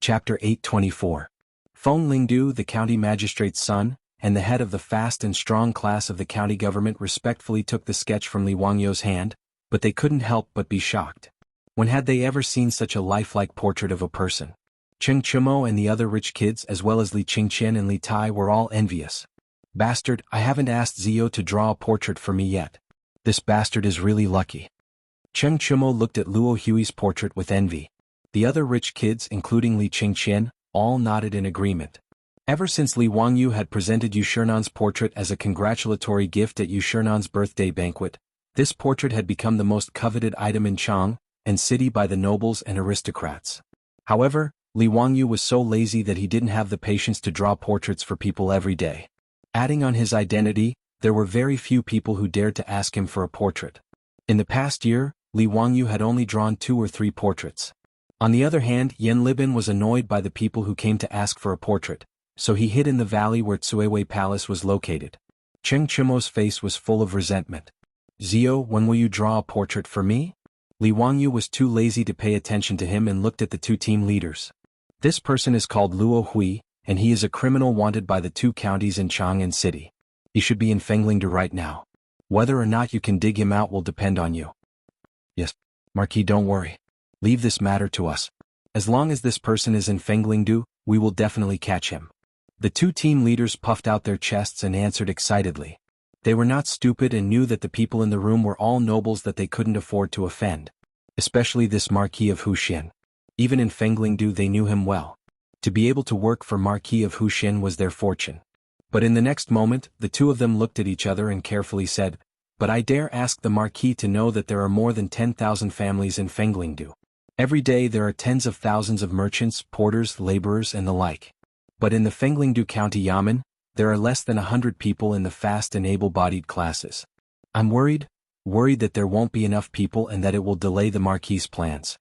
Chapter 824. Fenglingdu, the county magistrate's son, and the head of the fast and strong class of the county government respectfully took the sketch from Li Wangyu's hand, but they couldn't help but be shocked. When had they ever seen such a lifelike portrait of a person? Cheng Chimo and the other rich kids as well as Li Qingqian and Li Tai were all envious. "Bastard, I haven't asked Zio to draw a portrait for me yet. This bastard is really lucky." Cheng Chimo looked at Luo Hui's portrait with envy. The other rich kids, including Li Qingqian, all nodded in agreement. Ever since Li Wangyu had presented Yu Shernan's portrait as a congratulatory gift at Yu Shernan's birthday banquet, this portrait had become the most coveted item in Chang and city by the nobles and aristocrats. However, Li Wangyu was so lazy that he didn't have the patience to draw portraits for people every day. Adding on his identity, there were very few people who dared to ask him for a portrait. In the past year, Li Wangyu had only drawn 2 or 3 portraits. On the other hand, Yan Libin was annoyed by the people who came to ask for a portrait, so he hid in the valley where Tsuewei Palace was located. Cheng Chimo's face was full of resentment. "Zio, when will you draw a portrait for me?" Li Wangyu was too lazy to pay attention to him and looked at the 2 team leaders. "This person is called Luo Hui, and he is a criminal wanted by the 2 counties in Chang'an City. He should be in Fenglingdu right now. Whether or not you can dig him out will depend on you." "Yes, Marquis, don't worry. Leave this matter to us. As long as this person is in Fenglingdu, we will definitely catch him. The two team leaders puffed out their chests and answered excitedly. They were not stupid and knew that the people in the room were all nobles that they couldn't afford to offend. Especially this Marquis of Huxian. Even in Fenglingdu they knew him well. To be able to work for Marquis of Huxian was their fortune. But in the next moment, the two of them looked at each other and carefully said, "But I dare ask the Marquis to know that there are more than 10,000 families in Fenglingdu. Every day there are tens of thousands of merchants, porters, laborers and the like. But in the Fenglingdu County Yamen, there are less than 100 people in the fast and able-bodied classes. I'm worried that there won't be enough people and that it will delay the Marquis's plans."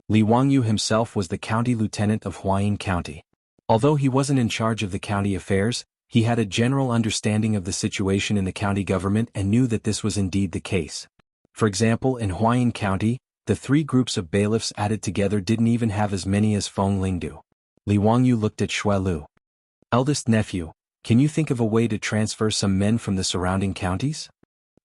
Li Wangyu himself was the county lieutenant of Huayin County. Although he wasn't in charge of the county affairs, he had a general understanding of the situation in the county government and knew that this was indeed the case. For example, in Huayin County, the three groups of bailiffs added together didn't even have as many as Fenglingdu. Li Wangyu looked at Shui Lu. "Eldest nephew, can you think of a way to transfer some men from the surrounding counties?"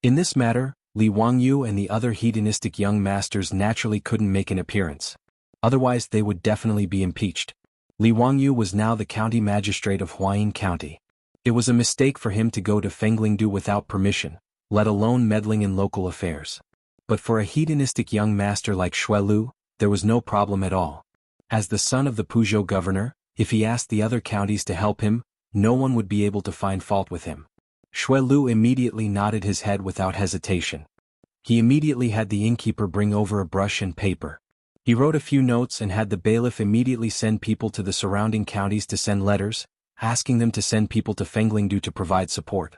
In this matter, Li Wangyu and the other hedonistic young masters naturally couldn't make an appearance. Otherwise they would definitely be impeached. Li Wangyu was now the county magistrate of Huayin County. It was a mistake for him to go to Fenglingdu without permission, let alone meddling in local affairs. But for a hedonistic young master like Shui Lu, there was no problem at all. As the son of the Puzhou governor, if he asked the other counties to help him, no one would be able to find fault with him. Shui Lu immediately nodded his head without hesitation. He immediately had the innkeeper bring over a brush and paper. He wrote a few notes and had the bailiff immediately send people to the surrounding counties to send letters, asking them to send people to Fenglingdu to provide support.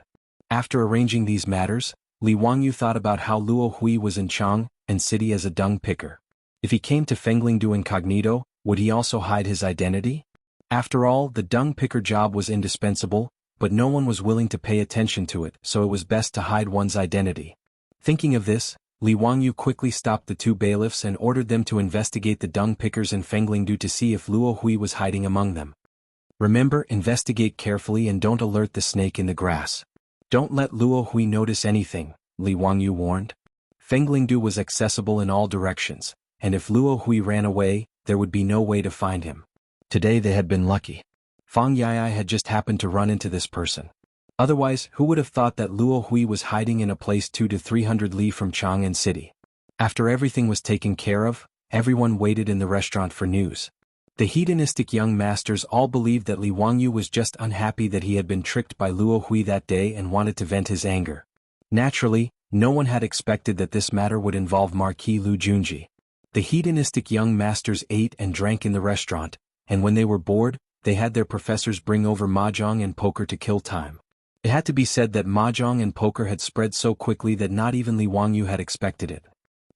After arranging these matters, Li Wangyu thought about how Luo Hui was in Chang and city as a dung picker. If he came to Fenglingdu incognito, would he also hide his identity? After all, the dung picker job was indispensable, but no one was willing to pay attention to it, so it was best to hide one's identity. Thinking of this, Li Wangyu quickly stopped the two bailiffs and ordered them to investigate the dung pickers in Fenglingdu to see if Luo Hui was hiding among them. Remember, investigate carefully and don't alert the snake in the grass. Don't let Luo Hui notice anything, Li Wangyu warned. Fenglingdu was accessible in all directions, and if Luo Hui ran away, there would be no way to find him. Today they had been lucky. Fang Yai had just happened to run into this person. Otherwise, who would have thought that Luo Hui was hiding in a place 200 to 300 li from Chang'an City? After everything was taken care of, everyone waited in the restaurant for news. The hedonistic young masters all believed that Li Wangyu was just unhappy that he had been tricked by Luo Hui that day and wanted to vent his anger. Naturally, no one had expected that this matter would involve Marquis Lu Junji. The hedonistic young masters ate and drank in the restaurant, and when they were bored, they had their professors bring over mahjong and poker to kill time. It had to be said that mahjong and poker had spread so quickly that not even Li Wangyu had expected it.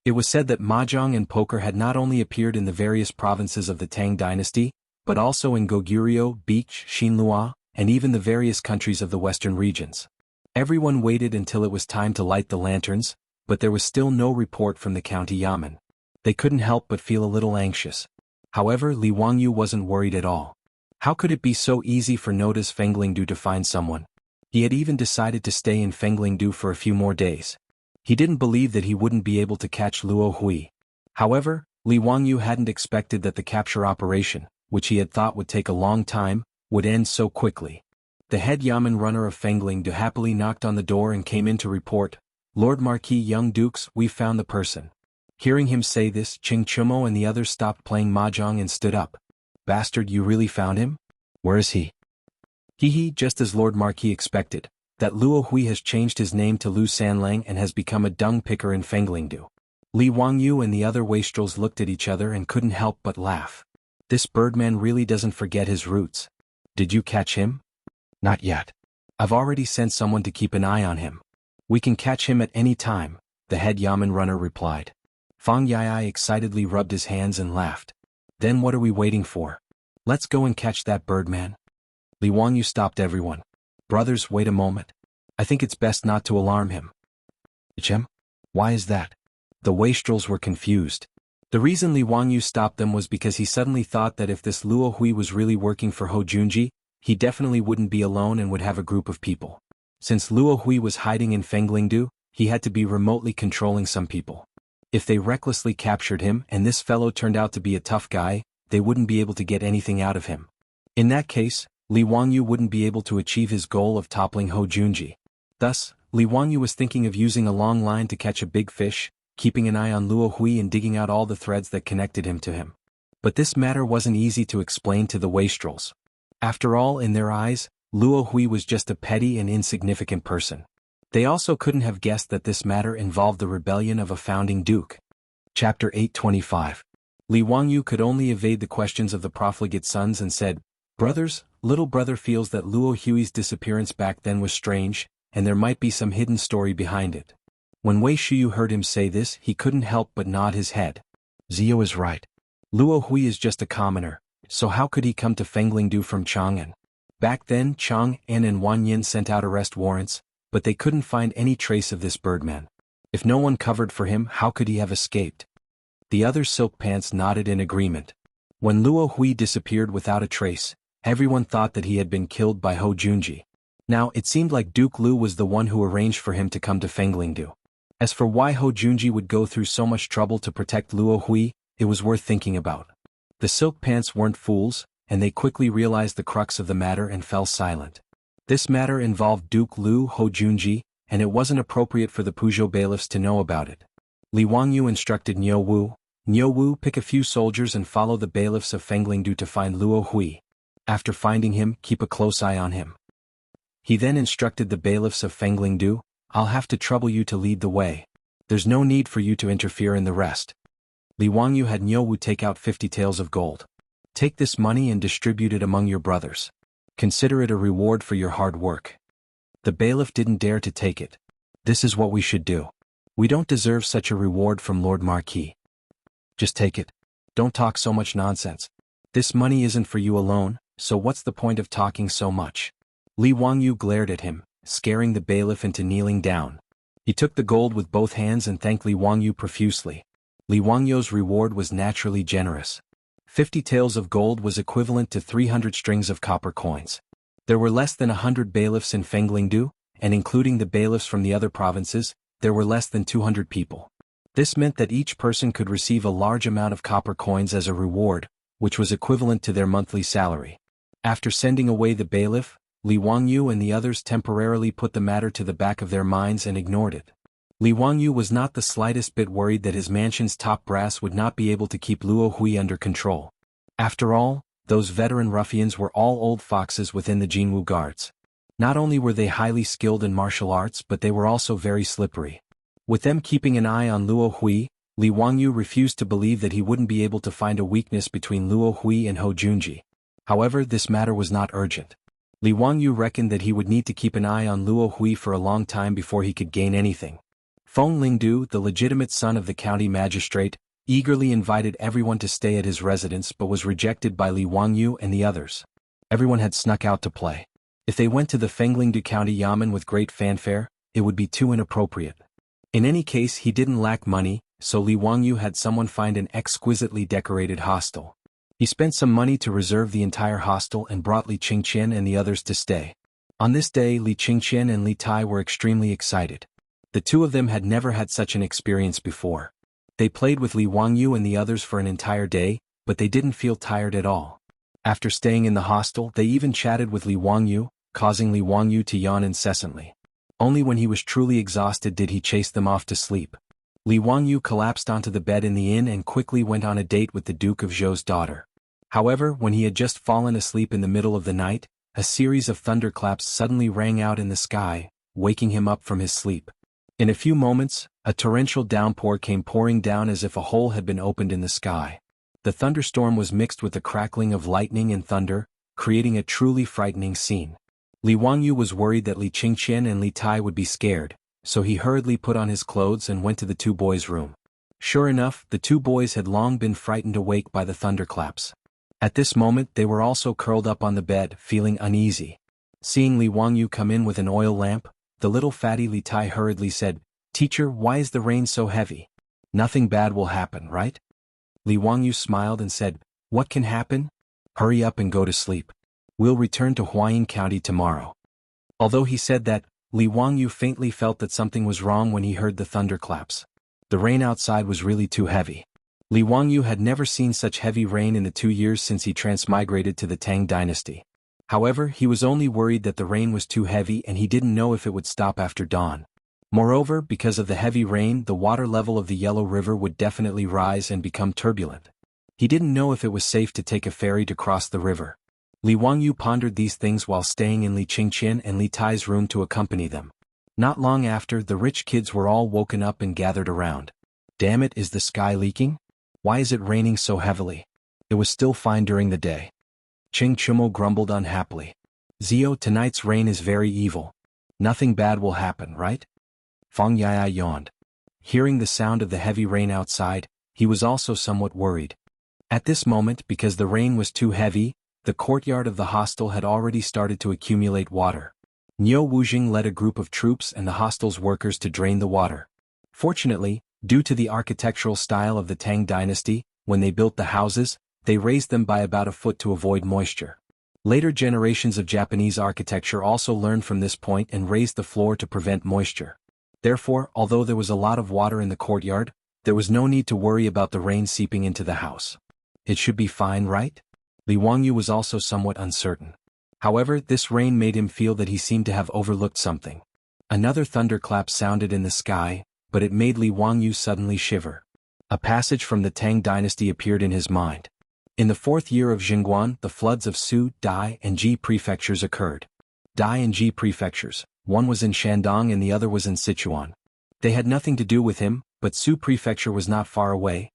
It was said that mahjong and poker had not only appeared in the various provinces of the Tang dynasty, but also in Goguryeo, Beach, Xinhua, and even the various countries of the western regions. Everyone waited until it was time to light the lanterns, but there was still no report from the county yamen. They couldn't help but feel a little anxious. However, Li Wangyu wasn't worried at all. How could it be so easy for Noda's Fenglingdu to find someone? He had even decided to stay in Fenglingdu for a few more days. He didn't believe that he wouldn't be able to catch Luo Hui. However, Li Wangyu hadn't expected that the capture operation, which he had thought would take a long time, would end so quickly. The head yamen runner of Fenglingdu happily knocked on the door and came in to report, "Lord Marquis Young Dukes, we've found the person." Hearing him say this, Ching Chumo and the others stopped playing mahjong and stood up. "Bastard, you really found him? Where is he?" "He, just as Lord Marquis expected, that Luo Hui has changed his name to Lu Sanlang and has become a dung picker in Fenglingdu." Li Wangyu and the other wastrels looked at each other and couldn't help but laugh. This birdman really doesn't forget his roots. "Did you catch him?" "Not yet. I've already sent someone to keep an eye on him. We can catch him at any time," the head yamen runner replied. Fang Yai excitedly rubbed his hands and laughed. "Then what are we waiting for? Let's go and catch that birdman." Li Wangyu stopped everyone. "Brothers, wait a moment. I think it's best not to alarm him." "Him? Why is that?" The wastrels were confused. The reason Li Wangyu stopped them was because he suddenly thought that if this Luo Hui was really working for Ho Junji, he definitely wouldn't be alone and would have a group of people. Since Luo Hui was hiding in Fenglingdu, he had to be remotely controlling some people. If they recklessly captured him and this fellow turned out to be a tough guy, they wouldn't be able to get anything out of him. In that case, Li Wangyu wouldn't be able to achieve his goal of toppling Hou Junji. Thus, Li Wangyu was thinking of using a long line to catch a big fish, keeping an eye on Luo Hui and digging out all the threads that connected him to him. But this matter wasn't easy to explain to the wastrels. After all, in their eyes, Luo Hui was just a petty and insignificant person. They also couldn't have guessed that this matter involved the rebellion of a founding duke. Chapter 825. Li Wangyu could only evade the questions of the profligate sons and said, "Brothers, little brother feels that Luo Hui's disappearance back then was strange, and there might be some hidden story behind it." When Wei Shuyu heard him say this, he couldn't help but nod his head. Zio is right. Luo Hui is just a commoner, so how could he come to Fenglingdu from Chang'an? Back then, Chang'an and Wanyin sent out arrest warrants, but they couldn't find any trace of this birdman. If no one covered for him, how could he have escaped? The other silk pants nodded in agreement. When Luo Hui disappeared without a trace, everyone thought that he had been killed by Hou Junji. Now, it seemed like Duke Lu was the one who arranged for him to come to Fenglingdu. As for why Hou Junji would go through so much trouble to protect Luo Hui, it was worth thinking about. The silk pants weren't fools, and they quickly realized the crux of the matter and fell silent. This matter involved Duke Lu Hou Junji, and it wasn't appropriate for the Puzhou bailiffs to know about it. Li Wangyu instructed Niu Wu, pick a few soldiers and follow the bailiffs of Fenglingdu to find Luo Hui. After finding him, keep a close eye on him. He then instructed the bailiffs of Fenglingdu, I'll have to trouble you to lead the way. There's no need for you to interfere in the rest. Li Wangyu had Niu Wu take out 50 taels of gold. Take this money and distribute it among your brothers. Consider it a reward for your hard work. The bailiff didn't dare to take it. This is what we should do. We don't deserve such a reward from Lord Marquis. Just take it. Don't talk so much nonsense. This money isn't for you alone, so what's the point of talking so much? Li Wangyu glared at him, scaring the bailiff into kneeling down. He took the gold with both hands and thanked Li Wangyu profusely. Li Wangyu's reward was naturally generous. 50 taels of gold was equivalent to 300 strings of copper coins. There were less than 100 bailiffs in Fenglingdu, and including the bailiffs from the other provinces, there were less than 200 people. This meant that each person could receive a large amount of copper coins as a reward, which was equivalent to their monthly salary. After sending away the bailiff, Li Wangyu and the others temporarily put the matter to the back of their minds and ignored it. Li Wangyu was not the slightest bit worried that his mansion's top brass would not be able to keep Luo Hui under control. After all, those veteran ruffians were all old foxes within the Jinwu guards. Not only were they highly skilled in martial arts, but they were also very slippery. With them keeping an eye on Luo Hui, Li Wangyu refused to believe that he wouldn't be able to find a weakness between Luo Hui and Hou Junji. However, this matter was not urgent. Li Wangyu reckoned that he would need to keep an eye on Luo Hui for a long time before he could gain anything. Feng Lingdu, the legitimate son of the county magistrate, eagerly invited everyone to stay at his residence but was rejected by Li Wangyu and the others. Everyone had snuck out to play. If they went to the Fenglingdu County Yamen with great fanfare, it would be too inappropriate. In any case, he didn't lack money, so Li Wangyu had someone find an exquisitely decorated hostel. He spent some money to reserve the entire hostel and brought Li Qingqian and the others to stay. On this day, Li Qingqian and Li Tai were extremely excited. The two of them had never had such an experience before. They played with Li Wangyu and the others for an entire day, but they didn't feel tired at all. After staying in the hostel, they even chatted with Li Wangyu, causing Li Wangyu to yawn incessantly. Only when he was truly exhausted did he chase them off to sleep. Li Wangyu collapsed onto the bed in the inn and quickly went on a date with the Duke of Zhou's daughter. However, when he had just fallen asleep in the middle of the night, a series of thunderclaps suddenly rang out in the sky, waking him up from his sleep. In a few moments, a torrential downpour came pouring down as if a hole had been opened in the sky. The thunderstorm was mixed with the crackling of lightning and thunder, creating a truly frightening scene. Li Wangyu was worried that Li Qingqian and Li Tai would be scared, so he hurriedly put on his clothes and went to the two boys' room. Sure enough, the two boys had long been frightened awake by the thunderclaps. At this moment they were also curled up on the bed, feeling uneasy. Seeing Li Wangyu come in with an oil lamp, the little fatty Li Tai hurriedly said, "Teacher, why is the rain so heavy? Nothing bad will happen, right?" Li Wangyu smiled and said, "What can happen? Hurry up and go to sleep. We'll return to Huayin County tomorrow." Although he said that, Li Wangyu faintly felt that something was wrong when he heard the thunderclaps. The rain outside was really too heavy. Li Wangyu had never seen such heavy rain in the 2 years since he transmigrated to the Tang dynasty. However, he was only worried that the rain was too heavy and he didn't know if it would stop after dawn. Moreover, because of the heavy rain, the water level of the Yellow River would definitely rise and become turbulent. He didn't know if it was safe to take a ferry to cross the river. Li Wangyu pondered these things while staying in Li Qingqian and Li Tai's room to accompany them. Not long after, the rich kids were all woken up and gathered around. Damn it, is the sky leaking? Why is it raining so heavily? It was still fine during the day. Ching Chumo grumbled unhappily. Zio, tonight's rain is very evil. Nothing bad will happen, right? Fang Yaya yawned. Hearing the sound of the heavy rain outside, he was also somewhat worried. At this moment, because the rain was too heavy, the courtyard of the hostel had already started to accumulate water. Niu Wujing led a group of troops and the hostel's workers to drain the water. Fortunately, due to the architectural style of the Tang dynasty, when they built the houses, they raised them by about a foot to avoid moisture. Later generations of Japanese architecture also learned from this point and raised the floor to prevent moisture. Therefore, although there was a lot of water in the courtyard, there was no need to worry about the rain seeping into the house. It should be fine, right? Li Wangyu was also somewhat uncertain. However, this rain made him feel that he seemed to have overlooked something. Another thunderclap sounded in the sky, but it made Li Wangyu suddenly shiver. A passage from the Tang dynasty appeared in his mind. In the 4th year of Jingguan, the floods of Su, Dai, and Ji prefectures occurred. Dai and Ji prefectures, one was in Shandong and the other was in Sichuan. They had nothing to do with him, but Su prefecture was not far away.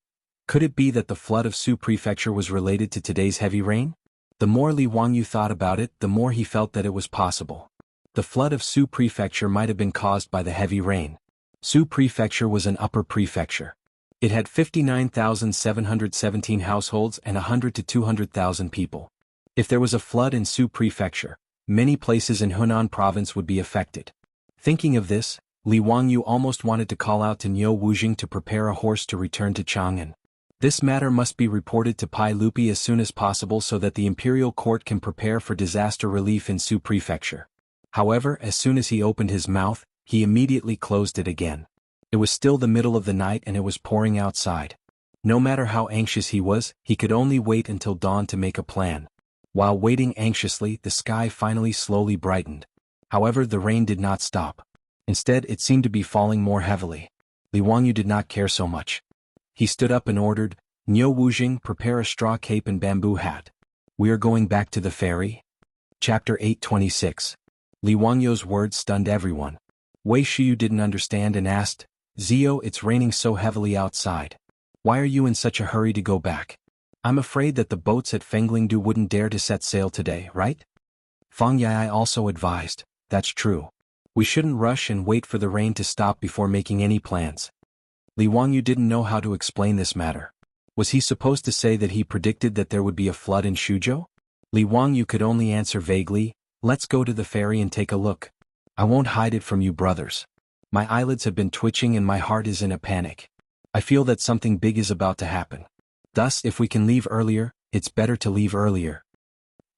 Could it be that the flood of Su prefecture was related to today's heavy rain? The more Li Wangyu thought about it, the more he felt that it was possible. The flood of Su prefecture might have been caused by the heavy rain. Su prefecture was an upper prefecture. It had 59,717 households and 100 to 200,000 people. If there was a flood in Su prefecture, many places in Hunan province would be affected. Thinking of this, Li Wangyu almost wanted to call out to Niu Wujing to prepare a horse to return to Chang'an. This matter must be reported to Pai Lupi as soon as possible so that the imperial court can prepare for disaster relief in Su prefecture. However, as soon as he opened his mouth, he immediately closed it again. It was still the middle of the night and it was pouring outside. No matter how anxious he was, he could only wait until dawn to make a plan. While waiting anxiously, the sky finally slowly brightened. However, the rain did not stop. Instead, it seemed to be falling more heavily. Li Wangyu did not care so much. He stood up and ordered, Niu Wujing, prepare a straw cape and bamboo hat. We are going back to the ferry? Chapter 826. Li Wangyu's words stunned everyone. Wei Shiyu didn't understand and asked, Zio, it's raining so heavily outside. Why are you in such a hurry to go back? I'm afraid that the boats at Fenglingdu wouldn't dare to set sail today, right? Fang Yai also advised, that's true. We shouldn't rush and wait for the rain to stop before making any plans. Li Wangyu didn't know how to explain this matter. Was he supposed to say that he predicted that there would be a flood in Shuzhou? Li Wangyu could only answer vaguely, let's go to the ferry and take a look. I won't hide it from you brothers. My eyelids have been twitching and my heart is in a panic. I feel that something big is about to happen. Thus, if we can leave earlier, it's better to leave earlier.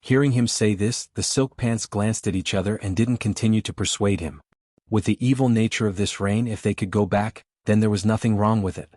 Hearing him say this, the silk pants glanced at each other and didn't continue to persuade him. With the evil nature of this rain, if they could go back, then there was nothing wrong with it.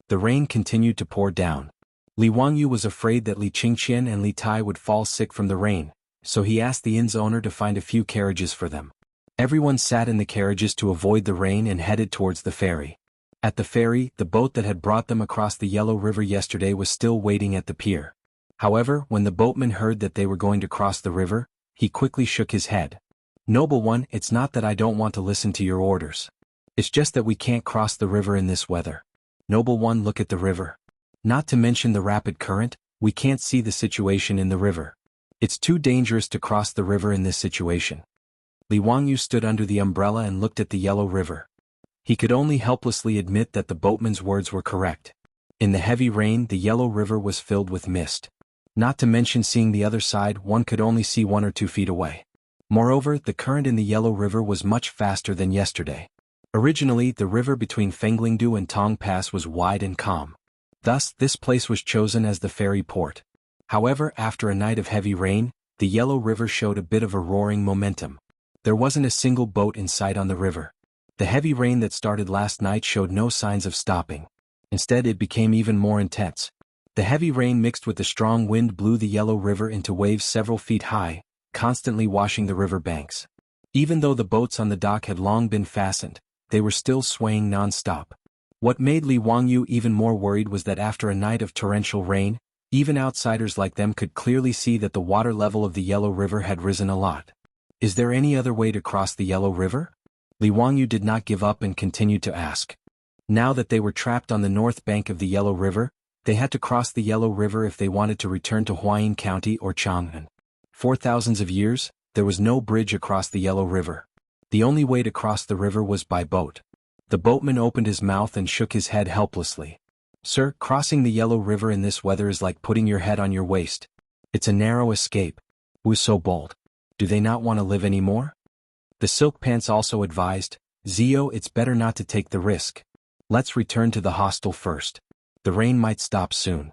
The rain continued to pour down. Li Wangyu was afraid that Li Qingqian and Li Tai would fall sick from the rain, so he asked the inn's owner to find a few carriages for them. Everyone sat in the carriages to avoid the rain and headed towards the ferry. At the ferry, the boat that had brought them across the Yellow River yesterday was still waiting at the pier. However, when the boatman heard that they were going to cross the river, he quickly shook his head. Noble one, it's not that I don't want to listen to your orders. It's just that we can't cross the river in this weather. Noble one, look at the river. Not to mention the rapid current, we can't see the situation in the river. It's too dangerous to cross the river in this situation. Li Wangyu stood under the umbrella and looked at the Yellow River. He could only helplessly admit that the boatman's words were correct. In the heavy rain, the Yellow River was filled with mist. Not to mention seeing the other side, one could only see 1 or 2 feet away. Moreover, the current in the Yellow River was much faster than yesterday. Originally, the river between Fenglingdu and Tang Pass was wide and calm. Thus, this place was chosen as the ferry port. However, after a night of heavy rain, the Yellow River showed a bit of a roaring momentum. There wasn't a single boat in sight on the river. The heavy rain that started last night showed no signs of stopping. Instead, it became even more intense. The heavy rain mixed with the strong wind blew the Yellow River into waves several feet high, constantly washing the river banks. Even though the boats on the dock had long been fastened, they were still swaying non-stop. What made Li Wangyu even more worried was that after a night of torrential rain, even outsiders like them could clearly see that the water level of the Yellow River had risen a lot. Is there any other way to cross the Yellow River? Li Wangyu did not give up and continued to ask. Now that they were trapped on the north bank of the Yellow River, they had to cross the Yellow River if they wanted to return to Huayin County or Chang'an. For thousands of years, there was no bridge across the Yellow River. The only way to cross the river was by boat. The boatman opened his mouth and shook his head helplessly. Sir, crossing the Yellow River in this weather is like putting your head on your waist. It's a narrow escape. Who's so bold? Do they not want to live anymore? The Silk Pants also advised, Zio, it's better not to take the risk. Let's return to the hostel first. The rain might stop soon.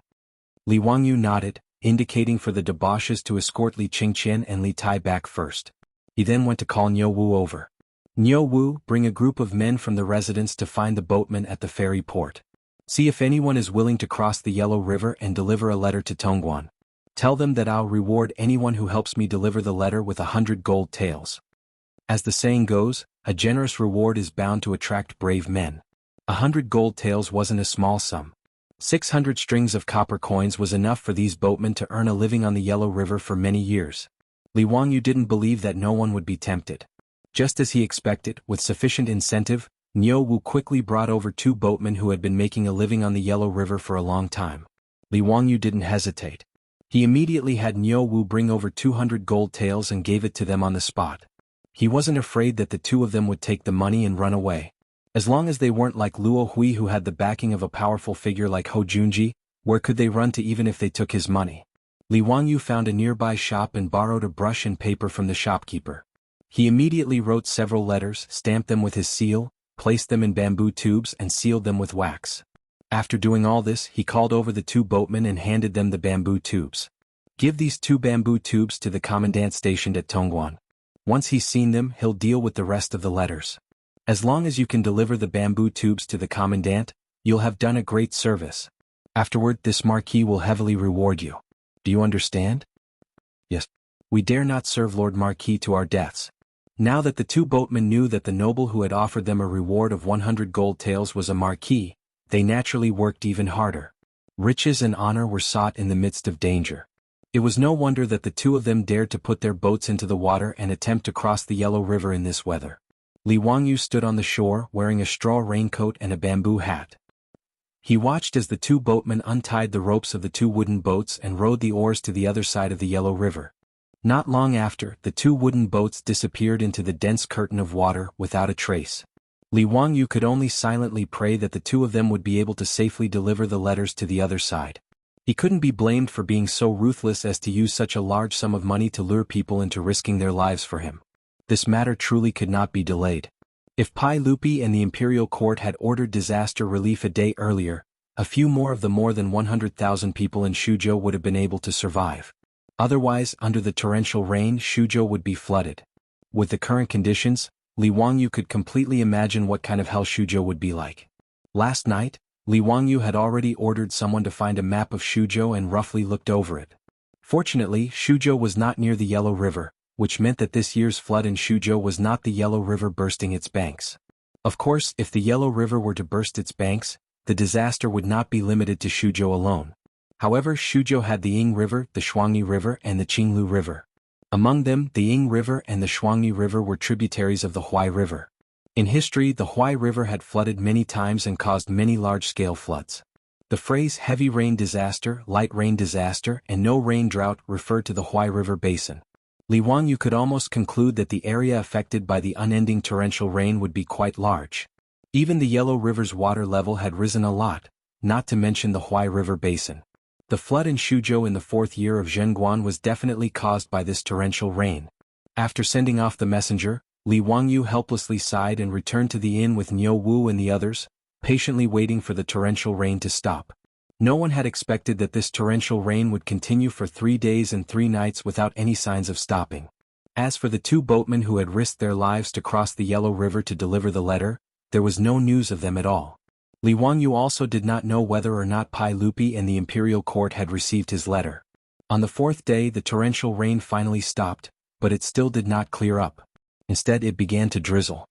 Li Wangyu nodded, indicating for the debauches to escort Li Qingqian and Li Tai back first. He then went to call Niu Wu over. Niu Wu, bring a group of men from the residence to find the boatman at the ferry port. See if anyone is willing to cross the Yellow River and deliver a letter to Tongguan. Tell them that I'll reward anyone who helps me deliver the letter with 100 gold taels. As the saying goes, a generous reward is bound to attract brave men. 100 gold taels wasn't a small sum. 600 strings of copper coins was enough for these boatmen to earn a living on the Yellow River for many years. Li Wangyu didn't believe that no one would be tempted. Just as he expected, with sufficient incentive, Niu Wu quickly brought over 2 boatmen who had been making a living on the Yellow River for a long time. Li Wangyu didn't hesitate. He immediately had Niu Wu bring over 200 gold taels and gave it to them on the spot. He wasn't afraid that the 2 of them would take the money and run away. As long as they weren't like Luo Hui, who had the backing of a powerful figure like Ho Junji, where could they run to even if they took his money? Li Wangyu found a nearby shop and borrowed a brush and paper from the shopkeeper. He immediately wrote several letters, stamped them with his seal, placed them in bamboo tubes and sealed them with wax. After doing all this, he called over the 2 boatmen and handed them the bamboo tubes. Give these 2 bamboo tubes to the commandant stationed at Tongguan. Once he's seen them, he'll deal with the rest of the letters. As long as you can deliver the bamboo tubes to the commandant, you'll have done a great service. Afterward, this marquis will heavily reward you. Do you understand? Yes. We dare not serve Lord Marquis to our deaths. Now that the 2 boatmen knew that the noble who had offered them a reward of 100 gold taels was a marquis, they naturally worked even harder. Riches and honor were sought in the midst of danger. It was no wonder that the 2 of them dared to put their boats into the water and attempt to cross the Yellow River in this weather. Li Wangyu stood on the shore wearing a straw raincoat and a bamboo hat. He watched as the 2 boatmen untied the ropes of the 2 wooden boats and rowed the oars to the other side of the Yellow River. Not long after, the 2 wooden boats disappeared into the dense curtain of water without a trace. Li Wangyu could only silently pray that the 2 of them would be able to safely deliver the letters to the other side. He couldn't be blamed for being so ruthless as to use such a large sum of money to lure people into risking their lives for him. This matter truly could not be delayed. If Pai Lupi and the imperial court had ordered disaster relief a day earlier, a few more of the more than 100,000 people in Shuzhou would have been able to survive. Otherwise, under the torrential rain, Shuzhou would be flooded. With the current conditions, Li Wangyu could completely imagine what kind of hell Shuzhou would be like. Last night, Li Wangyu had already ordered someone to find a map of Shuzhou and roughly looked over it. Fortunately, Shuzhou was not near the Yellow River, which meant that this year's flood in Shuzhou was not the Yellow River bursting its banks. Of course, if the Yellow River were to burst its banks, the disaster would not be limited to Shuzhou alone. However, Shuzhou had the Ying River, the Shuangni River and the Qinglu River. Among them, the Ying River and the Shuangni River were tributaries of the Huai River. In history, the Huai River had flooded many times and caused many large-scale floods. The phrase heavy rain disaster, light rain disaster, and no rain drought referred to the Huai River basin. Li Wangyu could almost conclude that the area affected by the unending torrential rain would be quite large. Even the Yellow River's water level had risen a lot, not to mention the Huai River basin. The flood in Shuzhou in the 4th year of Zhenguan was definitely caused by this torrential rain. After sending off the messenger, Li Wangyu helplessly sighed and returned to the inn with Niu Wu and the others, patiently waiting for the torrential rain to stop. No one had expected that this torrential rain would continue for 3 days and 3 nights without any signs of stopping. As for the two boatmen who had risked their lives to cross the Yellow River to deliver the letter, there was no news of them at all. Li Wangyu also did not know whether or not Pai Lupi and the imperial court had received his letter. On the fourth day the torrential rain finally stopped, but it still did not clear up. Instead it began to drizzle.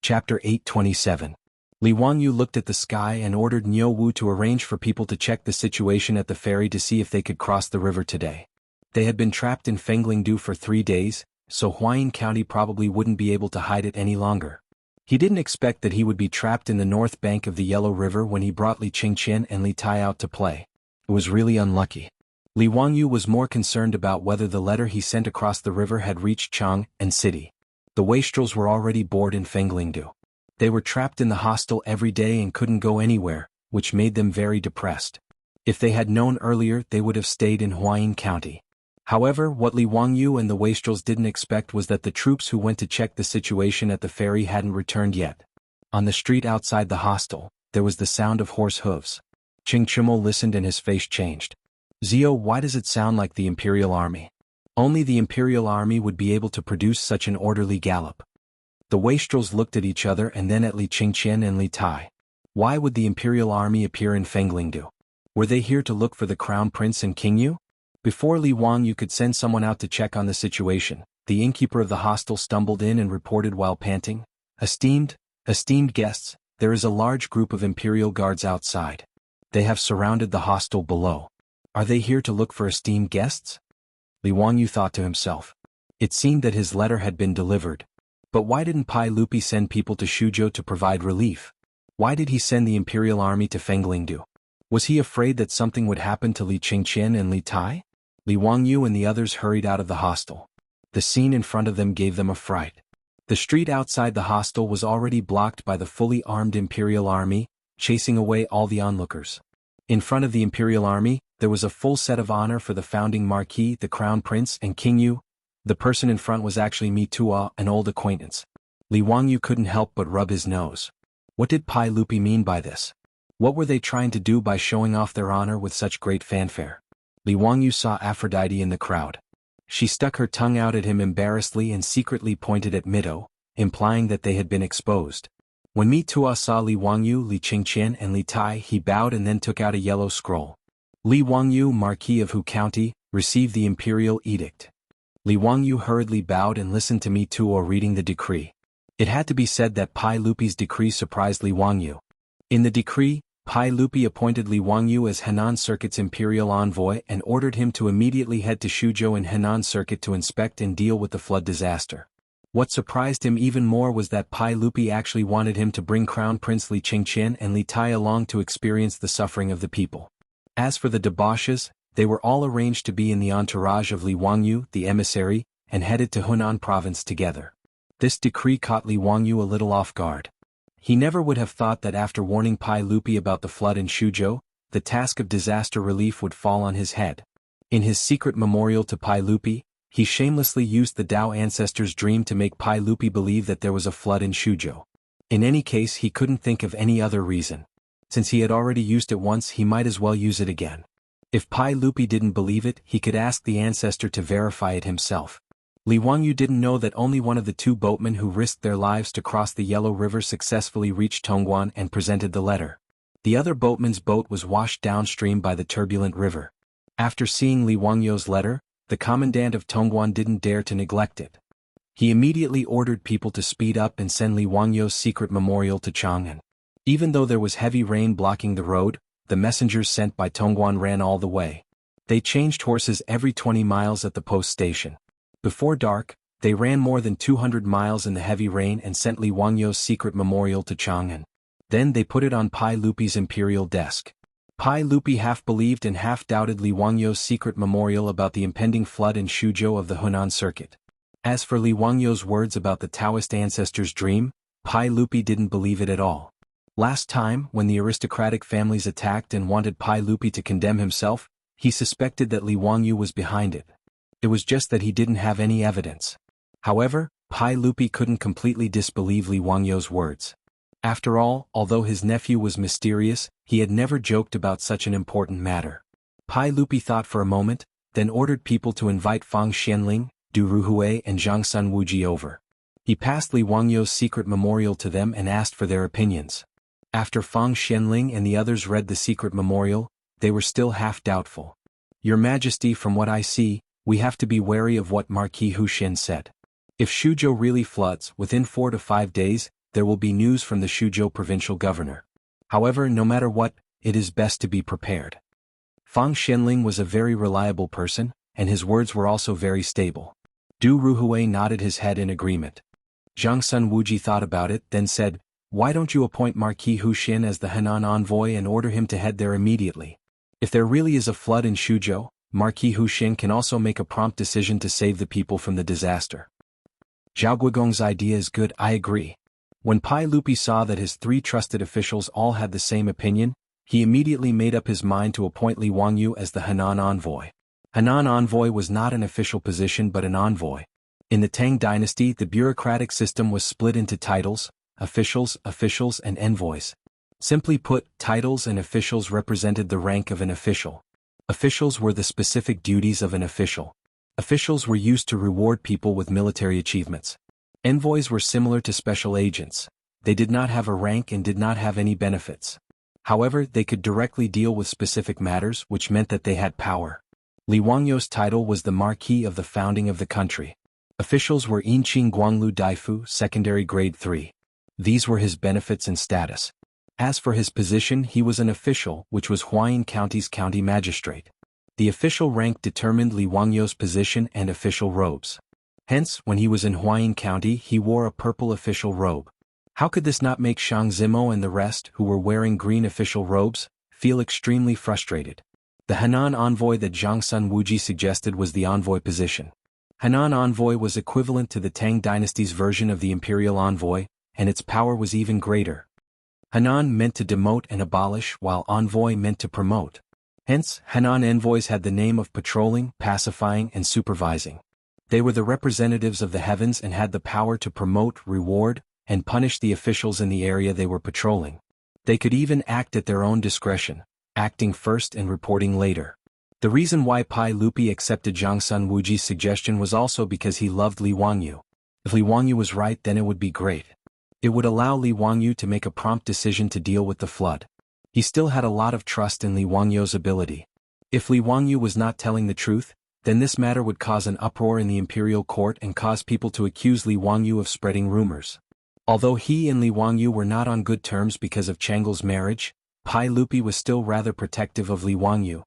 Chapter 827. Li Wangyu looked at the sky and ordered Niu Wu to arrange for people to check the situation at the ferry to see if they could cross the river today. They had been trapped in Fenglingdu for 3 days, so Huayin County probably wouldn't be able to hide it any longer. He didn't expect that he would be trapped in the north bank of the Yellow River when he brought Li Qingqian and Li Tai out to play. It was really unlucky. Li Wangyu was more concerned about whether the letter he sent across the river had reached Chang and City. The wastrels were already bored in Fenglingdu. They were trapped in the hostel every day and couldn't go anywhere, which made them very depressed. If they had known earlier they would have stayed in Huayin County. However, what Li Wangyu and the wastrels didn't expect was that the troops who went to check the situation at the ferry hadn't returned yet. On the street outside the hostel, there was the sound of horse hooves. Qing Chimo listened and his face changed. Zio, why does it sound like the Imperial Army? Only the Imperial Army would be able to produce such an orderly gallop. The wastrels looked at each other and then at Li Qingqian and Li Tai. Why would the Imperial Army appear in Fenglingdu? Were they here to look for the Crown Prince and King Yu? Before Li Wangyu could send someone out to check on the situation, the innkeeper of the hostel stumbled in and reported while panting, Esteemed guests, there is a large group of Imperial guards outside. They have surrounded the hostel below. Are they here to look for esteemed guests? Li Wangyu thought to himself. It seemed that his letter had been delivered. But why didn't Pai Lupi send people to Shuzhou to provide relief? Why did he send the Imperial Army to Fenglingdu? Was he afraid that something would happen to Li Qingqian and Li Tai? Li Wangyu and the others hurried out of the hostel. The scene in front of them gave them a fright. The street outside the hostel was already blocked by the fully armed Imperial Army, chasing away all the onlookers. In front of the Imperial Army, there was a full set of honor for the founding Marquis, the Crown Prince, and King Yu. The person in front was actually Mi Tua, an old acquaintance. Li Wangyu couldn't help but rub his nose. What did Pai Lupi mean by this? What were they trying to do by showing off their honor with such great fanfare? Li Wangyu saw Aphrodite in the crowd. She stuck her tongue out at him embarrassedly and secretly pointed at Mito, implying that they had been exposed. When Mi Tua saw Li Wangyu, Li Qingqian and Li Tai, he bowed and then took out a yellow scroll. Li Wangyu, Marquis of Hu County, received the imperial edict. Li Wangyu hurriedly bowed and listened to Mi Tua reading the decree. It had to be said that Pai Lupi's decree surprised Li Wangyu. In the decree, Pai Lupi appointed Li Wangyu as Henan Circuit's imperial envoy and ordered him to immediately head to Shuzhou in Henan Circuit to inspect and deal with the flood disaster. What surprised him even more was that Pai Lupi actually wanted him to bring Crown Prince Li Qingqian and Li Tai along to experience the suffering of the people. As for the debauches, they were all arranged to be in the entourage of Li Wangyu, the emissary, and headed to Hunan province together. This decree caught Li Wangyu a little off guard. He never would have thought that after warning Pai Lupi about the flood in Shuzhou, the task of disaster relief would fall on his head. In his secret memorial to Pai Lupi, he shamelessly used the Tao ancestor's dream to make Pai Lupi believe that there was a flood in Shuzhou. In any case, he couldn't think of any other reason. Since he had already used it once, he might as well use it again. If Pai Lupi didn't believe it, he could ask the ancestor to verify it himself. Li Wangyu didn't know that only one of the two boatmen who risked their lives to cross the Yellow River successfully reached Tongguan and presented the letter. The other boatman's boat was washed downstream by the turbulent river. After seeing Li Wangyu's letter, the commandant of Tongguan didn't dare to neglect it. He immediately ordered people to speed up and send Li Wangyu's secret memorial to Chang'an. Even though there was heavy rain blocking the road, the messengers sent by Tongguan ran all the way. They changed horses every 20 miles at the post station. Before dark, they ran more than 200 miles in the heavy rain and sent Li Wangyu's secret memorial to Chang'an. Then they put it on Pai Lupi's imperial desk. Pai Lupi half believed and half doubted Li Wangyu's secret memorial about the impending flood in Shuzhou of the Hunan Circuit. As for Li Wangyu's words about the Taoist ancestor's dream, Pai Lupi didn't believe it at all. Last time, when the aristocratic families attacked and wanted Pai Lupi to condemn himself, he suspected that Li Wangyu was behind it. It was just that he didn't have any evidence. However, Pai Lupi couldn't completely disbelieve Li Wangyu's words. After all, although his nephew was mysterious, he had never joked about such an important matter. Pai Lupi thought for a moment, then ordered people to invite Fang Xianling, Du Ruhui and Zhangsun Wuji over. He passed Li Wangyu's secret memorial to them and asked for their opinions. After Fang Xianling and the others read the secret memorial, they were still half doubtful. Your Majesty, from what I see, we have to be wary of what Marquis Hu Xin said. If Shuzhou really floods, within 4 to 5 days, there will be news from the Shuzhou provincial governor. However, no matter what, it is best to be prepared. Fang Xianling was a very reliable person, and his words were also very stable. Du Ruhui nodded his head in agreement. Zhangsun Wuji thought about it, then said, "Why don't you appoint Marquis Hu Xin as the Henan envoy and order him to head there immediately? If there really is a flood in Shuzhou, Marquis Hu Xin can also make a prompt decision to save the people from the disaster." Zhao Guigong's idea is good, I agree. When Pai Lupi saw that his 3 trusted officials all had the same opinion, he immediately made up his mind to appoint Li Wangyu as the Henan envoy. Henan envoy was not an official position but an envoy. In the Tang dynasty, the bureaucratic system was split into titles, officials, and envoys. Simply put, titles and officials represented the rank of an official. Officials were the specific duties of an official. Officials were used to reward people with military achievements. Envoys were similar to special agents. They did not have a rank and did not have any benefits. However, they could directly deal with specific matters, which meant that they had power. Li Wangyu's title was the Marquis of the founding of the country. Officials were Yinqing Guanglu Daifu, secondary grade 3. These were his benefits and status. As for his position, he was an official, which was Huayin County's county magistrate. The official rank determined Li Wangyu's position and official robes. Hence, when he was in Huayin County, he wore a purple official robe. How could this not make Shang Zimo and the rest, who were wearing green official robes, feel extremely frustrated? The Henan envoy that Zhangsun Wuji suggested was the envoy position. Henan envoy was equivalent to the Tang dynasty's version of the imperial envoy, and its power was even greater. Henan meant to demote and abolish, while envoy meant to promote. Hence, Henan envoys had the name of patrolling, pacifying, and supervising. They were the representatives of the heavens and had the power to promote, reward, and punish the officials in the area they were patrolling. They could even act at their own discretion, acting first and reporting later. The reason why Pai Lupi accepted Zhangsun Wuji's suggestion was also because he loved Li Wangyu. If Li Wangyu was right, then it would be great. It would allow Li Wangyu to make a prompt decision to deal with the flood. He still had a lot of trust in Li Wangyu's ability. If Li Wangyu was not telling the truth, then this matter would cause an uproar in the imperial court and cause people to accuse Li Wangyu of spreading rumors. Although he and Li Wangyu were not on good terms because of Changle's marriage, Pai Lupi was still rather protective of Li Wangyu.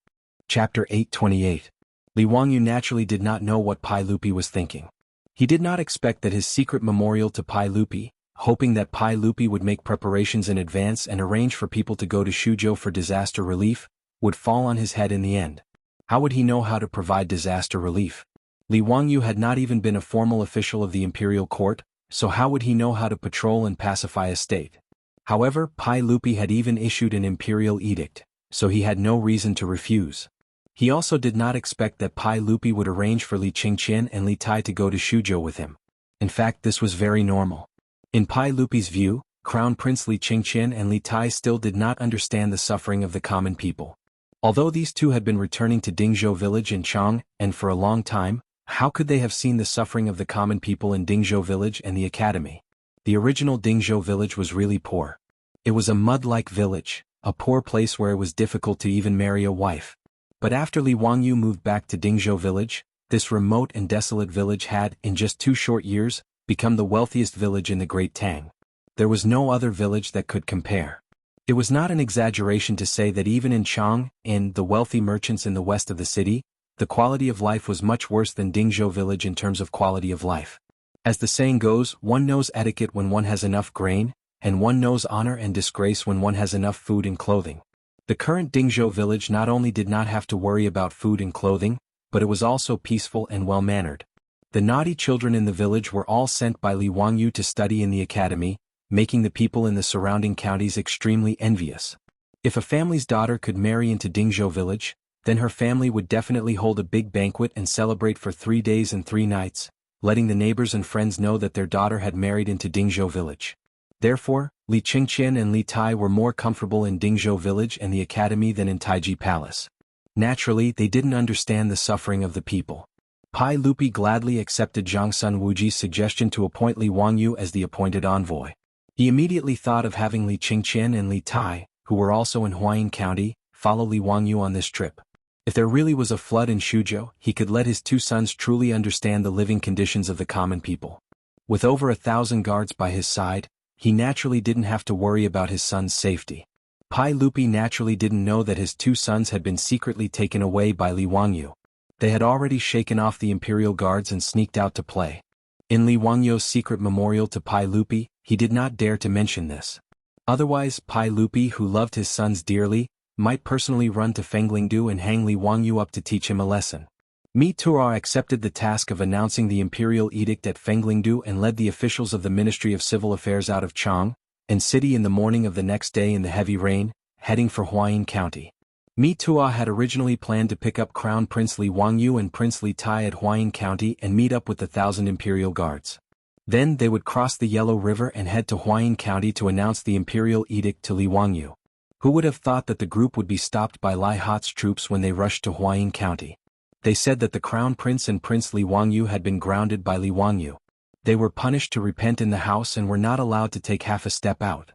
Chapter 828. Li Wangyu naturally did not know what Pai Lupi was thinking. He did not expect that his secret memorial to Pai Lupi, hoping that Pai Lupi would make preparations in advance and arrange for people to go to Shuzhou for disaster relief, would fall on his head in the end. How would he know how to provide disaster relief? Li Wangyu had not even been a formal official of the imperial court, so how would he know how to patrol and pacify a state? However, Pai Lupi had even issued an imperial edict, so he had no reason to refuse. He also did not expect that Pai Lupi would arrange for Li Qingqian and Li Tai to go to Shuzhou with him. In fact, this was very normal. In Pai Lupi's view, Crown Prince Li Qingqian and Li Tai still did not understand the suffering of the common people. Although these two had been returning to Dingzhou village in Chang, and for a long time, how could they have seen the suffering of the common people in Dingzhou village and the academy? The original Dingzhou village was really poor. It was a mud-like village, a poor place where it was difficult to even marry a wife. But after Li Wangyu moved back to Dingzhou village, this remote and desolate village had, in just 2 short years, become the wealthiest village in the Great Tang. There was no other village that could compare. It was not an exaggeration to say that even in Chang, in the wealthy merchants in the west of the city, the quality of life was much worse than Dingzhou village in terms of quality of life. As the saying goes, one knows etiquette when one has enough grain, and one knows honor and disgrace when one has enough food and clothing. The current Dingzhou village not only did not have to worry about food and clothing, but it was also peaceful and well-mannered. The naughty children in the village were all sent by Li Wangyu to study in the academy, making the people in the surrounding counties extremely envious. If a family's daughter could marry into Dingzhou village, then her family would definitely hold a big banquet and celebrate for 3 days and 3 nights, letting the neighbors and friends know that their daughter had married into Dingzhou village. Therefore, Li Qingqian and Li Tai were more comfortable in Dingzhou village and the academy than in Taiji Palace. Naturally, they didn't understand the suffering of the people. Pai Lupi gladly accepted Zhang Sun Wuji's suggestion to appoint Li Wangyu as the appointed envoy. He immediately thought of having Li Qingqian and Li Tai, who were also in Huayin County, follow Li Wangyu on this trip. If there really was a flood in Shuzhou, he could let his two sons truly understand the living conditions of the common people. With over 1,000 guards by his side, he naturally didn't have to worry about his son's safety. Pai Lupi naturally didn't know that his two sons had been secretly taken away by Li Wangyu. They had already shaken off the imperial guards and sneaked out to play. In Li Wangyu's secret memorial to Pai Lupi, he did not dare to mention this. Otherwise, Pai Lupi, who loved his sons dearly, might personally run to Fenglingdu and hang Li Wangyu up to teach him a lesson. Mi Tuo accepted the task of announcing the imperial edict at Fenglingdu and led the officials of the Ministry of Civil Affairs out of Chang and city in the morning of the next day in the heavy rain, heading for Huayin County. Mi Tuo had originally planned to pick up Crown Prince Li Wangyu and Prince Li Tai at Huayin County and meet up with the 1,000 imperial guards. Then they would cross the Yellow River and head to Huayin County to announce the imperial edict to Li Wangyu. Who would have thought that the group would be stopped by Lai Hat's troops when they rushed to Huayin County? They said that the Crown Prince and Prince Li Wangyu had been grounded by Li Wangyu. They were punished to repent in the house and were not allowed to take half a step out.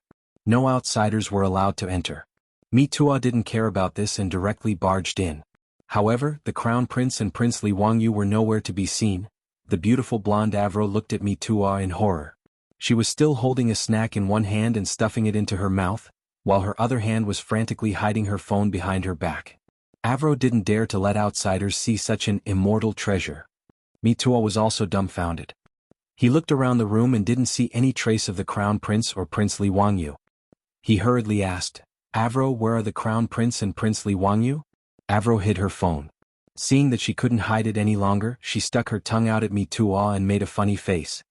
No outsiders were allowed to enter. Mi Tuo didn't care about this and directly barged in. However, the Crown Prince and Prince Li Wangyu were nowhere to be seen. The beautiful blonde Avro looked at Mi Tuo in horror. She was still holding a snack in one hand and stuffing it into her mouth, while her other hand was frantically hiding her phone behind her back. Avro didn't dare to let outsiders see such an immortal treasure. Mi Tuo was also dumbfounded. He looked around the room and didn't see any trace of the Crown Prince or Prince Li Wangyu. He hurriedly asked, "Avro, where are the Crown Prince and Prince Li Wangyu?" Avro hid her phone. Seeing that she couldn't hide it any longer, she stuck her tongue out at Mi Tuo and made a funny face.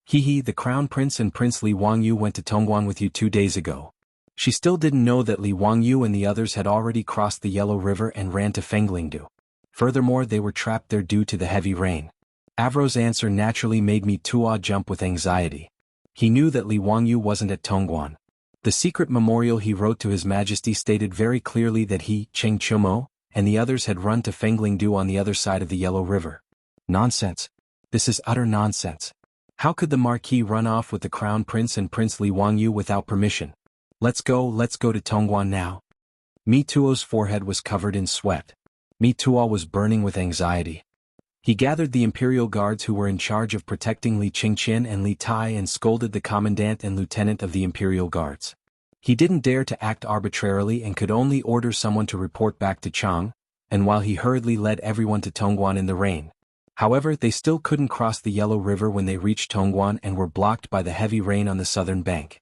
"Hee, the Crown Prince and Prince Li Wangyu went to Tongguan with you 2 days ago." She still didn't know that Li Wangyu and the others had already crossed the Yellow River and ran to Fenglingdu. Furthermore, they were trapped there due to the heavy rain. Avro's answer naturally made Mi Tuo jump with anxiety. He knew that Li Wangyu wasn't at Tongguan. The secret memorial he wrote to His Majesty stated very clearly that he, Cheng Chumo, and the others had run to Fenglingdu on the other side of the Yellow River. Nonsense. This is utter nonsense. How could the Marquis run off with the Crown Prince and Prince Li Wangyu without permission? Let's go to Tongguan now." Mi Tuo's forehead was covered in sweat. Mi Tuo was burning with anxiety. He gathered the imperial guards who were in charge of protecting Li Qingqian and Li Tai and scolded the commandant and lieutenant of the imperial guards. He didn't dare to act arbitrarily and could only order someone to report back to Chang, and while he hurriedly led everyone to Tongguan in the rain. However, they still couldn't cross the Yellow River when they reached Tongguan and were blocked by the heavy rain on the southern bank.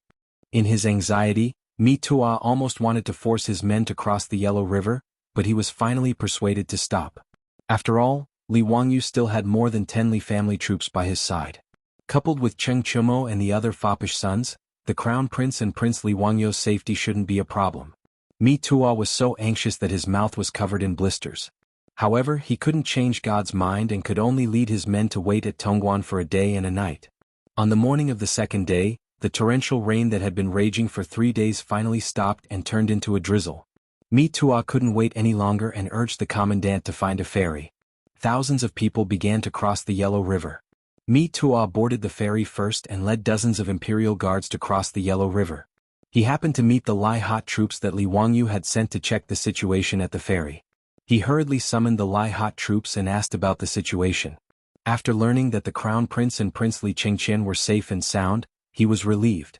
In his anxiety, Mi Tuo almost wanted to force his men to cross the Yellow River, but he was finally persuaded to stop. After all, Li Wangyu still had more than 10 Li family troops by his side. Coupled with Cheng Chumo and the other foppish sons, the Crown Prince and Prince Li Wangyu's safety shouldn't be a problem. Mi Tuo was so anxious that his mouth was covered in blisters. However, he couldn't change God's mind and could only lead his men to wait at Tongguan for a day and a night. On the morning of the second day, the torrential rain that had been raging for 3 days finally stopped and turned into a drizzle. Mi Tuo couldn't wait any longer and urged the commandant to find a ferry. Thousands of people began to cross the Yellow River. Mi Tuo boarded the ferry first and led dozens of imperial guards to cross the Yellow River. He happened to meet the Lai Hat troops that Li Wangyu had sent to check the situation at the ferry. He hurriedly summoned the Lai Hat troops and asked about the situation. After learning that the Crown Prince and Prince Li Qingqian were safe and sound, he was relieved.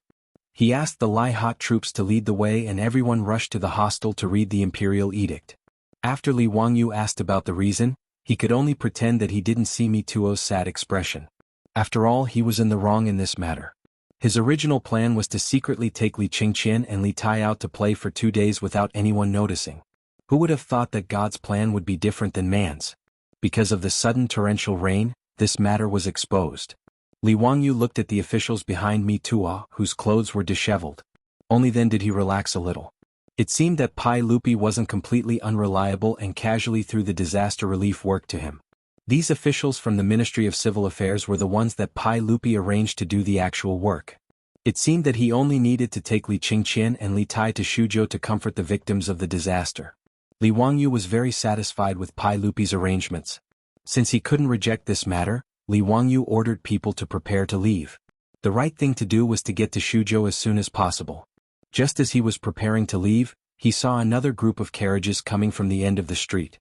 He asked the Lai Hat troops to lead the way and everyone rushed to the hostel to read the imperial edict. After Li Wangyu asked about the reason, he could only pretend that he didn't see Mi Tuo's sad expression. After all, he was in the wrong in this matter. His original plan was to secretly take Li Qingqian and Li Tai out to play for 2 days without anyone noticing. Who would have thought that God's plan would be different than man's? Because of the sudden torrential rain, this matter was exposed. Li Wangyu looked at the officials behind Mi Tuo, whose clothes were disheveled. Only then did he relax a little. It seemed that Pai Lupi wasn't completely unreliable and casually threw the disaster relief work to him. These officials from the Ministry of Civil Affairs were the ones that Pai Lupi arranged to do the actual work. It seemed that he only needed to take Li Qingqian and Li Tai to Shuzhou to comfort the victims of the disaster. Li Wangyu was very satisfied with Pai Lupi's arrangements. Since he couldn't reject this matter, Li Wangyu ordered people to prepare to leave. The right thing to do was to get to Shuzhou as soon as possible. Just as he was preparing to leave, he saw another group of carriages coming from the end of the street.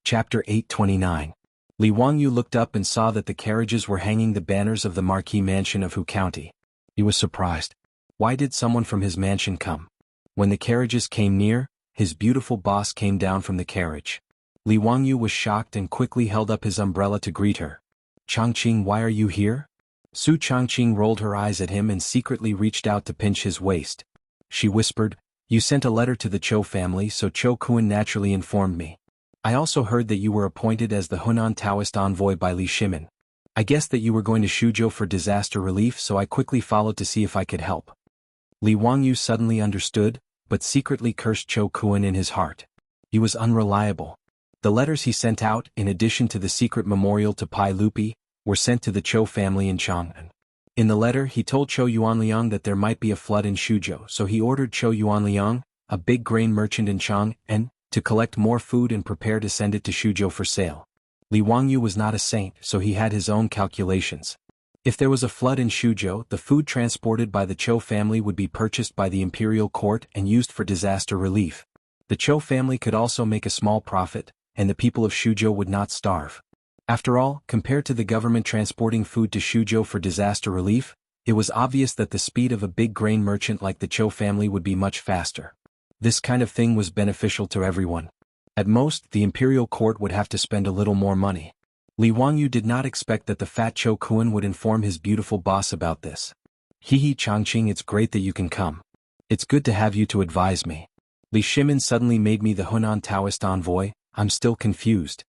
Chapter 829. Li Wangyu looked up and saw that the carriages were hanging the banners of the Marquis Mansion of Hu County. He was surprised. Why did someone from his mansion come? When the carriages came near, his beautiful boss came down from the carriage. Li Wangyu was shocked and quickly held up his umbrella to greet her. "Changqing, why are you here?" Su Changqing rolled her eyes at him and secretly reached out to pinch his waist. She whispered, "You sent a letter to the Chou family, so Chou Kuan naturally informed me. I also heard that you were appointed as the Hunan Taoist envoy by Li Shimin. I guessed that you were going to Shuzhou for disaster relief, so I quickly followed to see if I could help." Li Wangyu suddenly understood, but secretly cursed Chou Kuan in his heart. He was unreliable. The letters he sent out, in addition to the secret memorial to Pai Lupi, were sent to the Chou family in Chang'an. In the letter he told Chou Yuanliang that there might be a flood in Shuzhou, so he ordered Chou Yuanliang, a big grain merchant in Chang'an, to collect more food and prepare to send it to Shuzhou for sale. Li Wangyu was not a saint, so he had his own calculations. If there was a flood in Shuzhou, the food transported by the Chou family would be purchased by the imperial court and used for disaster relief. The Chou family could also make a small profit, and the people of Shuzhou would not starve. After all, compared to the government transporting food to Shuzhou for disaster relief, it was obvious that the speed of a big grain merchant like the Chou family would be much faster. This kind of thing was beneficial to everyone. At most, the imperial court would have to spend a little more money. Li Wangyu did not expect that the fat Chou Kuan would inform his beautiful boss about this. "Hehe, Changqing, it's great that you can come. It's good to have you to advise me. Li Shimin suddenly made me the Hunan Taoist envoy. I'm still confused."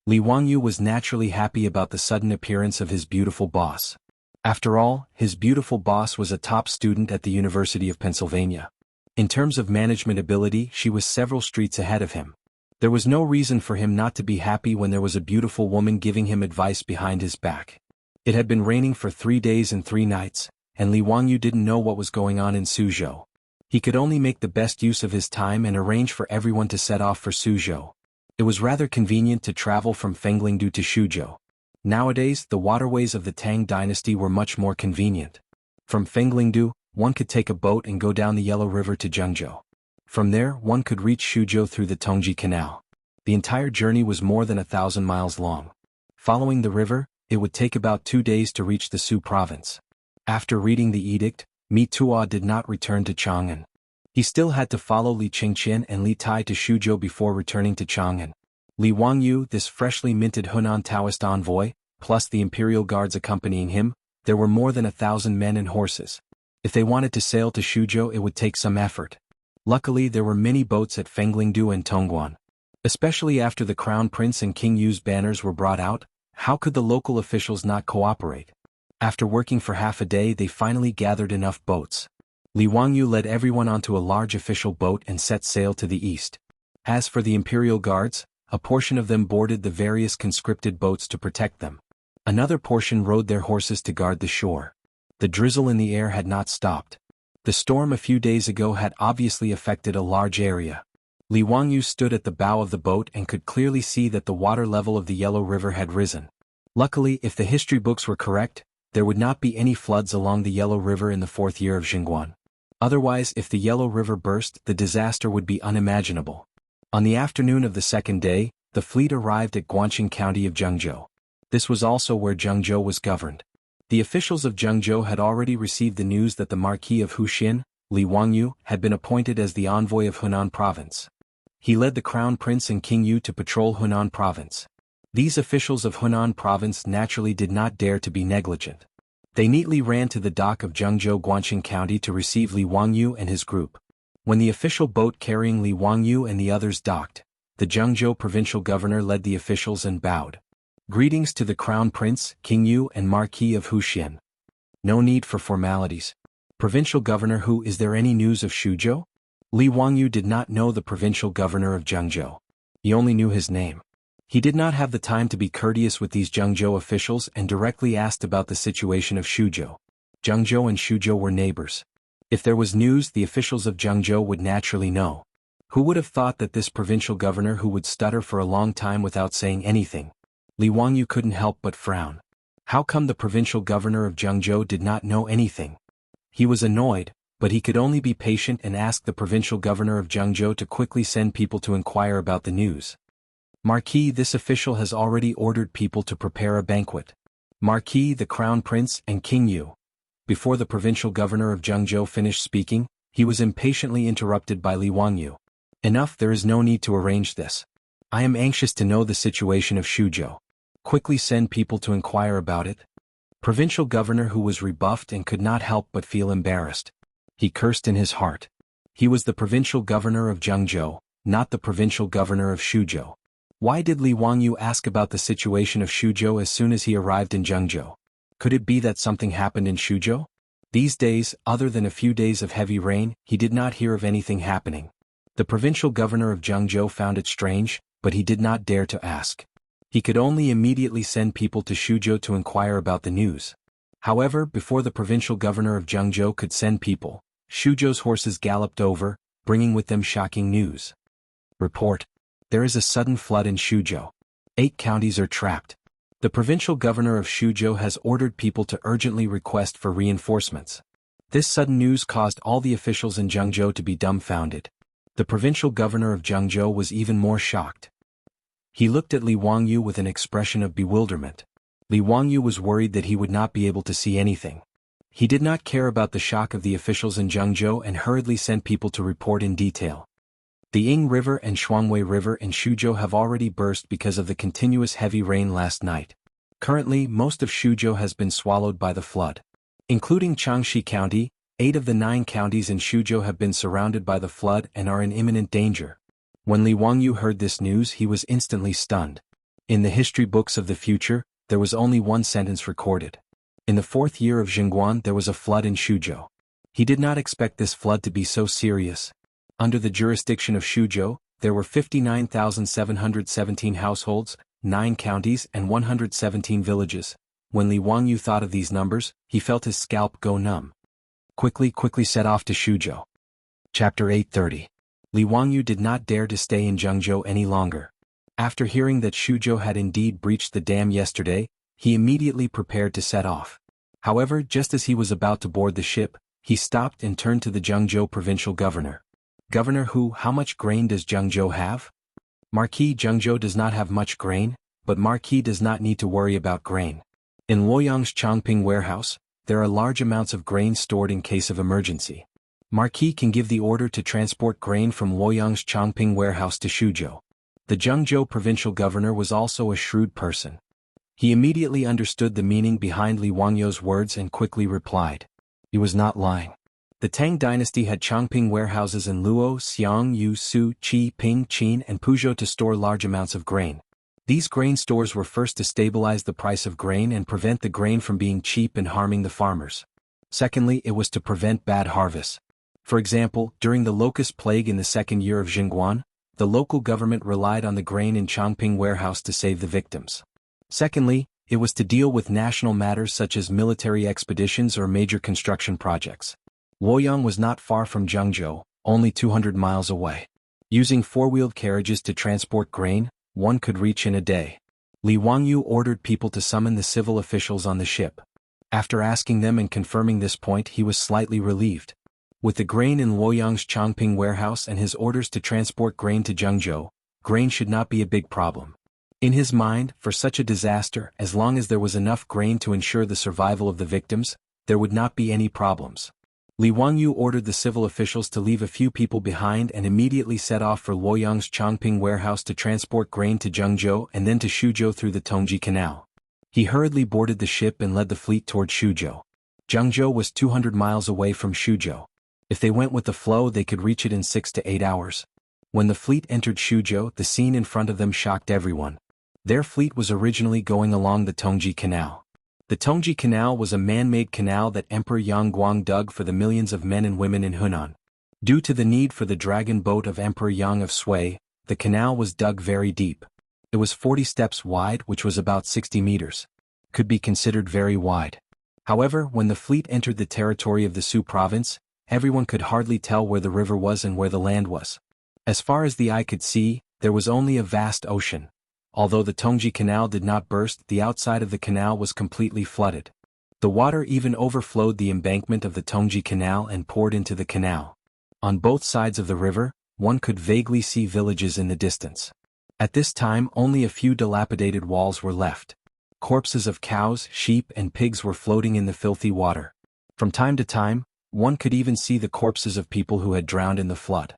Li Wangyu was naturally happy about the sudden appearance of his beautiful boss. After all, his beautiful boss was a top student at the University of Pennsylvania. In terms of management ability, she was several streets ahead of him. There was no reason for him not to be happy when there was a beautiful woman giving him advice behind his back. It had been raining for 3 days and 3 nights, and Li Wangyu didn't know what was going on in Suzhou. He could only make the best use of his time and arrange for everyone to set off for Suzhou. It was rather convenient to travel from Fenglingdu to Shuzhou. Nowadays, the waterways of the Tang dynasty were much more convenient. From Fenglingdu, one could take a boat and go down the Yellow River to Zhengzhou. From there, one could reach Shuzhou through the Tongji Canal. The entire journey was more than 1,000 miles long. Following the river, it would take about 2 days to reach the Su province. After reading the edict, Mi Tuo did not return to Chang'an. He still had to follow Li Qingqian and Li Tai to Shuzhou before returning to Chang'an. Li Wangyu, this freshly minted Hunan Taoist envoy, plus the imperial guards accompanying him, there were more than 1,000 men and horses. If they wanted to sail to Shuzhou, it would take some effort. Luckily, there were many boats at Fenglingdu and Tongguan. Especially after the Crown Prince and King Yu's banners were brought out, how could the local officials not cooperate? After working for half a day, they finally gathered enough boats. Li Wangyu led everyone onto a large official boat and set sail to the east. As for the imperial guards, a portion of them boarded the various conscripted boats to protect them. Another portion rode their horses to guard the shore. The drizzle in the air had not stopped. The storm a few days ago had obviously affected a large area. Li Wangyu stood at the bow of the boat and could clearly see that the water level of the Yellow River had risen. Luckily, if the history books were correct, there would not be any floods along the Yellow River in the 4th year of Xingguan. Otherwise, if the Yellow River burst, the disaster would be unimaginable. On the afternoon of the 2nd day, the fleet arrived at Guanqing County of Zhengzhou. This was also where Zhengzhou was governed. The officials of Zhengzhou had already received the news that the Marquis of Huxin, Li Wangyu, had been appointed as the envoy of Hunan Province. He led the Crown Prince and King Yu to patrol Hunan Province. These officials of Hunan Province naturally did not dare to be negligent. They neatly ran to the dock of Zhengzhou Guanqing County to receive Li Wangyu and his group. When the official boat carrying Li Wangyu and the others docked, the Zhengzhou provincial governor led the officials and bowed. "Greetings to the Crown Prince, King Yu and Marquis of Huxian." "No need for formalities. Provincial Governor Hu, is there any news of Shuzhou?" Li Wangyu did not know the provincial governor of Zhengzhou. He only knew his name. He did not have the time to be courteous with these Zhengzhou officials and directly asked about the situation of Shuzhou. Zhengzhou and Shuzhou were neighbors. If there was news, the officials of Zhengzhou would naturally know. Who would have thought that this provincial governor who would stutter for a long time without saying anything? Li Wangyu couldn't help but frown. How come the provincial governor of Zhengzhou did not know anything? He was annoyed, but he could only be patient and ask the provincial governor of Zhengzhou to quickly send people to inquire about the news. Marquis, this official has already ordered people to prepare a banquet. Marquis, the crown prince, and King Yu. Before the provincial governor of Zhengzhou finished speaking, he was impatiently interrupted by Li Wangyu. Enough, there is no need to arrange this. I am anxious to know the situation of Shuzhou. Quickly send people to inquire about it. Provincial governor who was rebuffed and could not help but feel embarrassed. He cursed in his heart. He was the provincial governor of Zhengzhou, not the provincial governor of Shuzhou. Why did Li Wangyu ask about the situation of Shuzhou as soon as he arrived in Zhengzhou? Could it be that something happened in Shuzhou? These days, other than a few days of heavy rain, he did not hear of anything happening. The provincial governor of Zhengzhou found it strange, but he did not dare to ask. He could only immediately send people to Shuzhou to inquire about the news. However, before the provincial governor of Zhengzhou could send people, Shuzhou's horses galloped over, bringing with them shocking news. Report. There is a sudden flood in Shuzhou. 8 counties are trapped. The provincial governor of Shuzhou has ordered people to urgently request for reinforcements. This sudden news caused all the officials in Zhengzhou to be dumbfounded. The provincial governor of Zhengzhou was even more shocked. He looked at Li Wangyu with an expression of bewilderment. Li Wangyu was worried that he would not be able to see anything. He did not care about the shock of the officials in Zhengzhou and hurriedly sent people to report in detail. The Ying River and Shuangwei River in Shuzhou have already burst because of the continuous heavy rain last night. Currently, most of Shuzhou has been swallowed by the flood. Including Changxi County, 8 of the 9 counties in Shuzhou have been surrounded by the flood and are in imminent danger. When Li Wangyu heard this news, he was instantly stunned. In the history books of the future, there was only one sentence recorded. In the 4th year of Jingguan there was a flood in Shuzhou. He did not expect this flood to be so serious. Under the jurisdiction of Shuzhou, there were 59,717 households, 9 counties and 117 villages. When Li Wangyu thought of these numbers, he felt his scalp go numb. Quickly set off to Shuzhou. Chapter 830. Li Wangyu did not dare to stay in Zhengzhou any longer. After hearing that Shuzhou had indeed breached the dam yesterday, he immediately prepared to set off. However, just as he was about to board the ship, he stopped and turned to the Zhengzhou provincial governor. Governor Hu, how much grain does Zhengzhou have? Marquis, Zhengzhou does not have much grain, but Marquis does not need to worry about grain. In Luoyang's Chongping warehouse, there are large amounts of grain stored in case of emergency. Marquis can give the order to transport grain from Luoyang's Chongping warehouse to Shuzhou. The Zhengzhou provincial governor was also a shrewd person. He immediately understood the meaning behind Li Wangyu's words and quickly replied. He was not lying. The Tang dynasty had Chongping warehouses in Luo, Xiang, Yu, Su, Qi, Ping, Qin and Puzhou to store large amounts of grain. These grain stores were first to stabilize the price of grain and prevent the grain from being cheap and harming the farmers. Secondly, it was to prevent bad harvests. For example, during the locust plague in the 2nd year of Jingguan, the local government relied on the grain in Chongping warehouse to save the victims. Secondly, it was to deal with national matters such as military expeditions or major construction projects. Luoyang was not far from Zhengzhou, only 200 miles away. Using 4-wheeled carriages to transport grain, one could reach in a day. Li Wangyu ordered people to summon the civil officials on the ship. After asking them and confirming this point, he was slightly relieved. With the grain in Luoyang's Chongping warehouse and his orders to transport grain to Zhengzhou, grain should not be a big problem. In his mind, for such a disaster, as long as there was enough grain to ensure the survival of the victims, there would not be any problems. Li Wangyu ordered the civil officials to leave a few people behind and immediately set off for Luoyang's Chongping warehouse to transport grain to Zhengzhou and then to Shuzhou through the Tongji Canal. He hurriedly boarded the ship and led the fleet toward Shuzhou. Zhengzhou was 200 miles away from Shuzhou. If they went with the flow, they could reach it in 6 to 8 hours. When the fleet entered Shuzhou, the scene in front of them shocked everyone. Their fleet was originally going along the Tongji Canal. The Tongji Canal was a man-made canal that Emperor Yang Guang dug for the millions of men and women in Hunan. Due to the need for the dragon boat of Emperor Yang of Sui, the canal was dug very deep. It was 40 steps wide, which was about 60 meters. Could be considered very wide. However, when the fleet entered the territory of the Su province, everyone could hardly tell where the river was and where the land was. As far as the eye could see, there was only a vast ocean. although the Tongji Canal did not burst, the outside of the canal was completely flooded. The water even overflowed the embankment of the Tongji Canal and poured into the canal. On both sides of the river, one could vaguely see villages in the distance. At this time only a few dilapidated walls were left. Corpses of cows, sheep and pigs were floating in the filthy water. From time to time, one could even see the corpses of people who had drowned in the flood.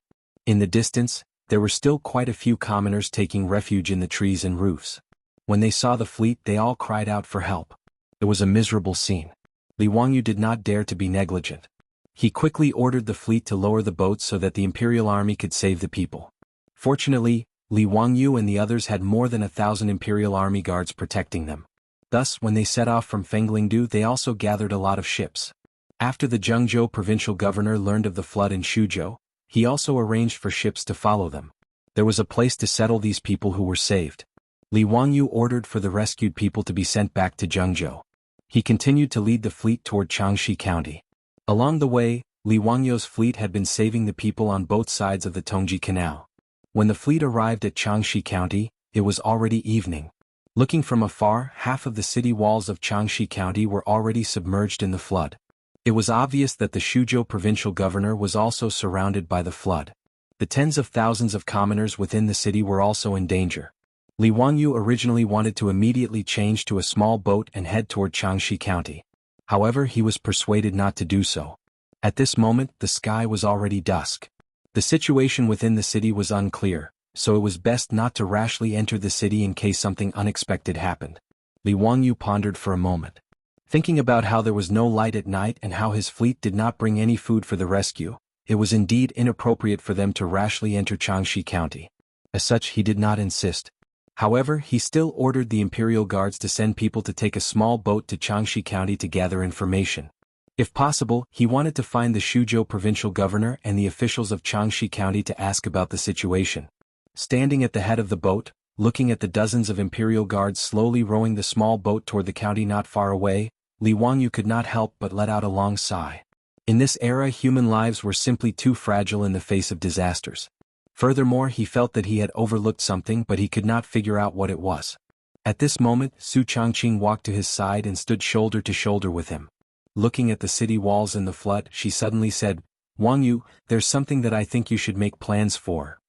In the distance, there were still quite a few commoners taking refuge in the trees and roofs. When they saw the fleet, they all cried out for help. It was a miserable scene. Li Wangyu did not dare to be negligent. He quickly ordered the fleet to lower the boats so that the imperial army could save the people. Fortunately, Li Wangyu and the others had more than 1,000 imperial army guards protecting them. Thus, when they set off from Fenglingdu, they also gathered a lot of ships. After the Zhengzhou provincial governor learned of the flood in Shuzhou, he also arranged for ships to follow them. There was a place to settle these people who were saved. Li Wangyu ordered for the rescued people to be sent back to Zhengzhou. He continued to lead the fleet toward Changxi County. Along the way, Li Wangyu's fleet had been saving the people on both sides of the Tongji Canal. When the fleet arrived at Changxi County, it was already evening. Looking from afar, half of the city walls of Changxi County were already submerged in the flood. It was obvious that the Shuzhou provincial governor was also surrounded by the flood. The tens of thousands of commoners within the city were also in danger. Li Wangyu originally wanted to immediately change to a small boat and head toward Changxi County. However, he was persuaded not to do so. At this moment, the sky was already dusk. The situation within the city was unclear, so it was best not to rashly enter the city in case something unexpected happened. Li Wangyu pondered for a moment. Thinking about how there was no light at night and how his fleet did not bring any food for the rescue, it was indeed inappropriate for them to rashly enter Changxi County. As such, he did not insist. However, he still ordered the imperial guards to send people to take a small boat to Changxi County to gather information. If possible, he wanted to find the Shuzhou provincial governor and the officials of Changxi County to ask about the situation. Standing at the head of the boat, looking at the dozens of imperial guards slowly rowing the small boat toward the county not far away, Li Wangyu could not help but let out a long sigh. In this era, human lives were simply too fragile in the face of disasters. Furthermore, he felt that he had overlooked something, but he could not figure out what it was. At this moment, Su Changqing walked to his side and stood shoulder to shoulder with him. Looking at the city walls and the flood, she suddenly said, "Wangyu, there's something that I think you should make plans for."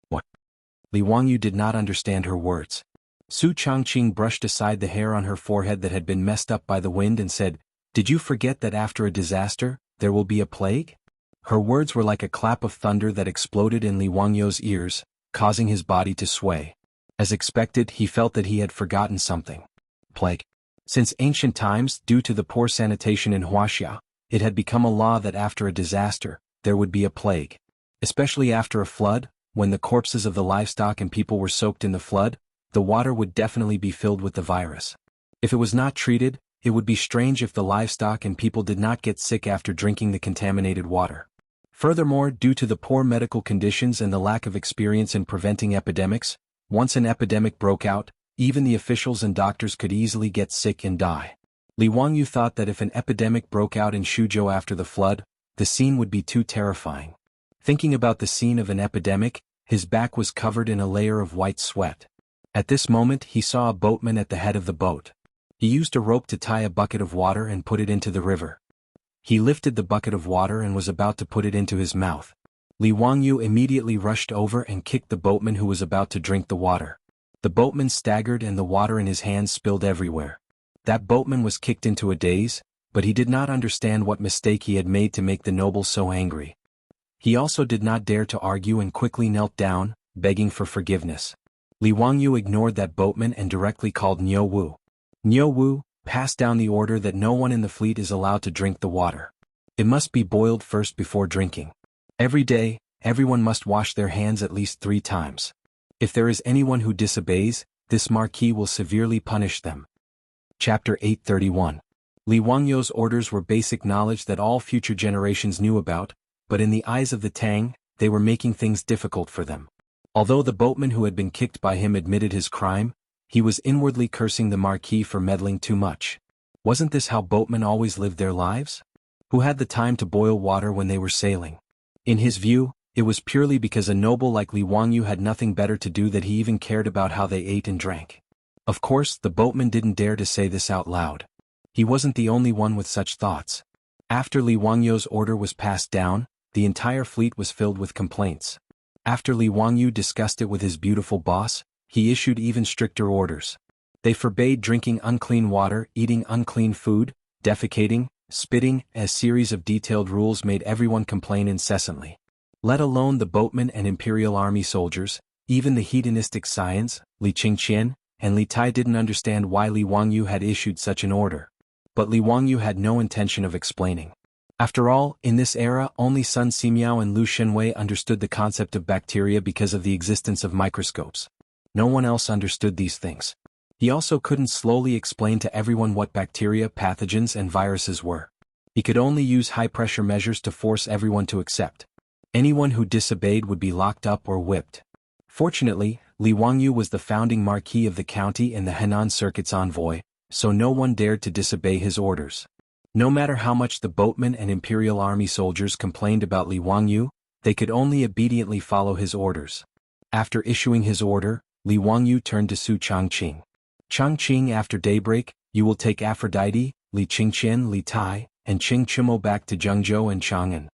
What? Li Wangyu did not understand her words. Su Changqing brushed aside the hair on her forehead that had been messed up by the wind and said, "Did you forget that after a disaster, there will be a plague?" Her words were like a clap of thunder that exploded in Li Wangyu's ears, causing his body to sway. As expected, he felt that he had forgotten something. Plague. Since ancient times, due to the poor sanitation in Wuxia, it had become a law that after a disaster, there would be a plague. Especially after a flood, when the corpses of the livestock and people were soaked in the flood, the water would definitely be filled with the virus. If it was not treated, it would be strange if the livestock and people did not get sick after drinking the contaminated water. Furthermore, due to the poor medical conditions and the lack of experience in preventing epidemics, once an epidemic broke out, even the officials and doctors could easily get sick and die. Li Wangyu thought that if an epidemic broke out in Shuzhou after the flood, the scene would be too terrifying. Thinking about the scene of an epidemic, his back was covered in a layer of white sweat. At this moment, he saw a boatman at the head of the boat. He used a rope to tie a bucket of water and put it into the river. He lifted the bucket of water and was about to put it into his mouth. Li Wangyu immediately rushed over and kicked the boatman who was about to drink the water. The boatman staggered and the water in his hands spilled everywhere. That boatman was kicked into a daze, but he did not understand what mistake he had made to make the noble so angry. He also did not dare to argue and quickly knelt down, begging for forgiveness. Li Wangyu ignored that boatman and directly called Niu Wu. Niu Wu, pass down the order that no one in the fleet is allowed to drink the water. It must be boiled first before drinking. Every day, everyone must wash their hands at least 3 times. If there is anyone who disobeys, this marquis will severely punish them. Chapter 831. Li Wangyu's orders were basic knowledge that all future generations knew about, but in the eyes of the Tang, they were making things difficult for them. Although the boatman who had been kicked by him admitted his crime, he was inwardly cursing the marquis for meddling too much. Wasn't this how boatmen always lived their lives? Who had the time to boil water when they were sailing? In his view, It was purely because a noble like Li Wangyu had nothing better to do that he even cared about how they ate and drank. Of course, the boatman didn't dare to say this out loud. He wasn't the only one with such thoughts. After Li Wangyu's order was passed down, the entire fleet was filled with complaints. After Li Wangyu discussed it with his beautiful boss, he issued even stricter orders. They forbade drinking unclean water, eating unclean food, defecating, spitting. A series of detailed rules made everyone complain incessantly. Let alone the boatmen and imperial army soldiers, even the hedonistic scions, Li Qingqian, and Li Tai didn't understand why Li Wangyu had issued such an order. But Li Wangyu had no intention of explaining. After all, in this era only Sun Simiao and Lu Shenwei understood the concept of bacteria because of the existence of microscopes. No one else understood these things. He also couldn't slowly explain to everyone what bacteria, pathogens and viruses were. He could only use high-pressure measures to force everyone to accept. Anyone who disobeyed would be locked up or whipped. Fortunately, Li Wangyu was the founding marquis of the county and the Henan Circuit's envoy, so no one dared to disobey his orders. No matter how much the boatmen and imperial army soldiers complained about Li Wangyu, they could only obediently follow his orders. After issuing his order, Li Wangyu turned to Su Changqing. Changqing, after daybreak, you will take Aphrodite, Li Qingqian, Li Tai, and Qing Chimo back to Zhengzhou and Chang'an.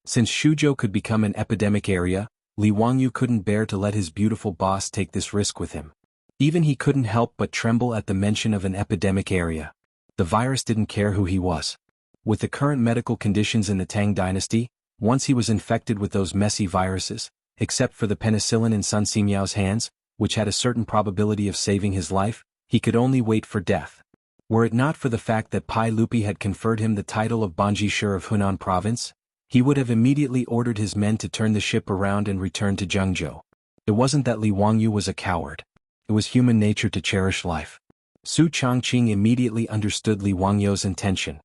Since Shuzhou could become an epidemic area, Li Wangyu couldn't bear to let his beautiful boss take this risk with him. Even he couldn't help but tremble at the mention of an epidemic area. The virus didn't care who he was. With the current medical conditions in the Tang dynasty, once he was infected with those messy viruses, except for the penicillin in Sun Simiao's hands, which had a certain probability of saving his life, he could only wait for death. Were it not for the fact that Pai Lupi had conferred him the title of Banji Shur of Hunan province, he would have immediately ordered his men to turn the ship around and return to Zhengzhou. It wasn't that Li Wangyu was a coward. It was human nature to cherish life. Su Changqing immediately understood Li Wangyu's intention.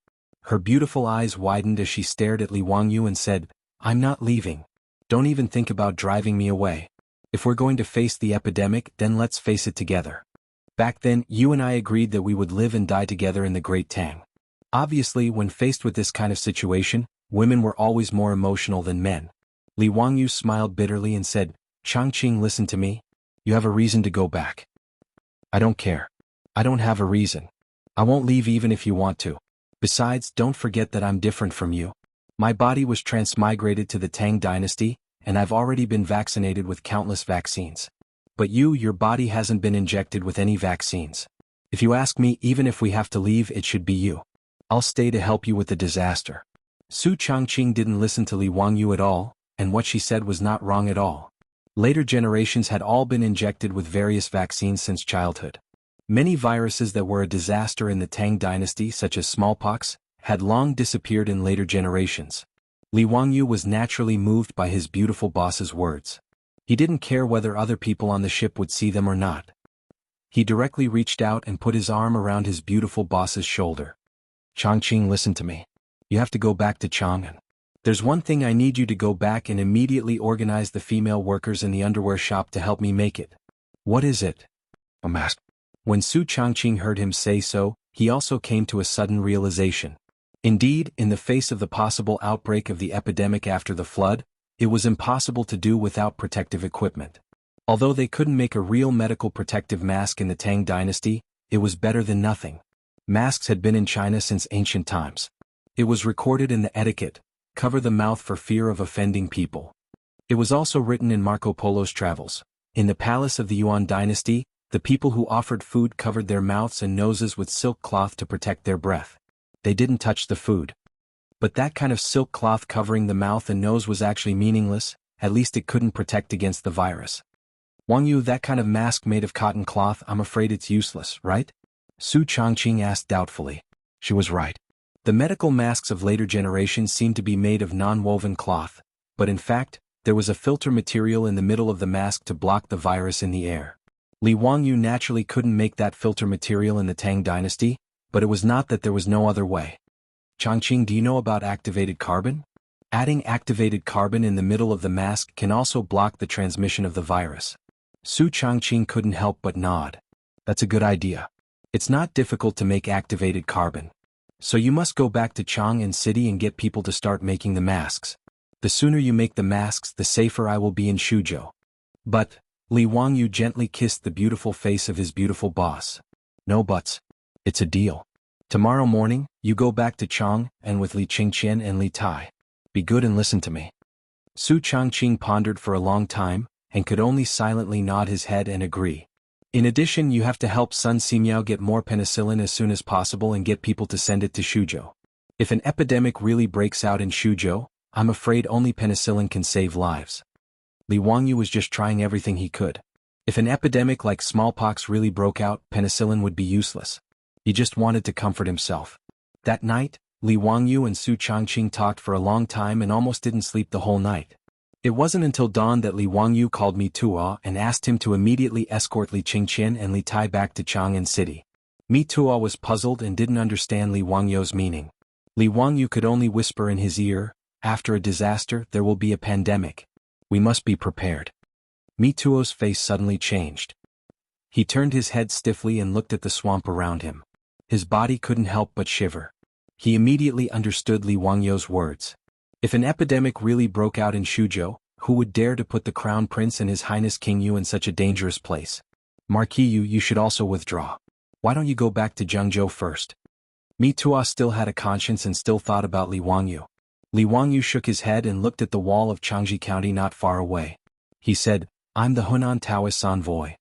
Her beautiful eyes widened as she stared at Li Wangyu and said, "I'm not leaving. Don't even think about driving me away. If we're going to face the epidemic, then let's face it together. Back then, you and I agreed that we would live and die together in the Great Tang." Obviously, when faced with this kind of situation, women were always more emotional than men. Li Wangyu smiled bitterly and said, "Changqing, listen to me. You have a reason to go back." "I don't care. I don't have a reason. I won't leave even if you want to. Besides, don't forget that I'm different from you. My body was transmigrated to the Tang dynasty, and I've already been vaccinated with countless vaccines. But your body hasn't been injected with any vaccines. If you ask me, even if we have to leave, it should be you. I'll stay to help you with the disaster." Su Changqing didn't listen to Li Wangyu at all, and what she said was not wrong at all. Later generations had all been injected with various vaccines since childhood. Many viruses that were a disaster in the Tang dynasty, such as smallpox, had long disappeared in later generations. Li Wangyu was naturally moved by his beautiful boss's words. He didn't care whether other people on the ship would see them or not. He directly reached out and put his arm around his beautiful boss's shoulder. "Changqing, listen to me. You have to go back to Chang'an. There's one thing I need you to go back and immediately organize the female workers in the underwear shop to help me make it." "What is it?" "A mask." When Su Changqing heard him say so, he also came to a sudden realization. Indeed, in the face of the possible outbreak of the epidemic after the flood, it was impossible to do without protective equipment. Although they couldn't make a real medical protective mask in the Tang dynasty, it was better than nothing. Masks had been in China since ancient times. It was recorded in the etiquette, cover the mouth for fear of offending people. It was also written in Marco Polo's travels. In the palace of the Yuan dynasty, the people who offered food covered their mouths and noses with silk cloth to protect their breath. They didn't touch the food. But that kind of silk cloth covering the mouth and nose was actually meaningless, at least it couldn't protect against the virus. "Wangyu, that kind of mask made of cotton cloth, I'm afraid it's useless, right?" Su Changqing asked doubtfully. She was right. The medical masks of later generations seemed to be made of non-woven cloth, but in fact, there was a filter material in the middle of the mask to block the virus in the air. Li Wangyu naturally couldn't make that filter material in the Tang dynasty, but it was not that there was no other way. "Changqing, do you know about activated carbon? Adding activated carbon in the middle of the mask can also block the transmission of the virus." Su Changqing couldn't help but nod. "That's a good idea. It's not difficult to make activated carbon. So you must go back to Chang'an City and get people to start making the masks." The sooner you make the masks, the safer I will be in Shuzhou. But, Li Wangyu gently kissed the beautiful face of his beautiful boss. No buts. It's a deal. Tomorrow morning, you go back to Chang, and with Li Qingqian and Li Tai. Be good and listen to me. Su Changqing pondered for a long time, and could only silently nod his head and agree. In addition, you have to help Sun Simiao get more penicillin as soon as possible and get people to send it to Shuzhou. If an epidemic really breaks out in Shuzhou, I'm afraid only penicillin can save lives. Li Wangyu was just trying everything he could. If an epidemic like smallpox really broke out, penicillin would be useless. He just wanted to comfort himself. That night, Li Wangyu and Su Changqing talked for a long time and almost didn't sleep the whole night. It wasn't until dawn that Li Wangyu called Mi Tuo and asked him to immediately escort Li Qingqian and Li Tai back to Chang'an City. Mi Tuo was puzzled and didn't understand Li Wangyu's meaning. Li Wangyu could only whisper in his ear, "After a disaster, there will be a pandemic. We must be prepared." Mi Tuo's face suddenly changed. He turned his head stiffly and looked at the swamp around him. His body couldn't help but shiver. He immediately understood Li Wangyu's words. If an epidemic really broke out in Shuzhou, who would dare to put the Crown Prince and His Highness King Yu in such a dangerous place? Marquis Yu, you should also withdraw. Why don't you go back to Zhengzhou first? Mi Tuo still had a conscience and still thought about Li Wangyu. Li Wangyu shook his head and looked at the wall of Changji County not far away. He said, "I'm the Hunan Taoist envoy."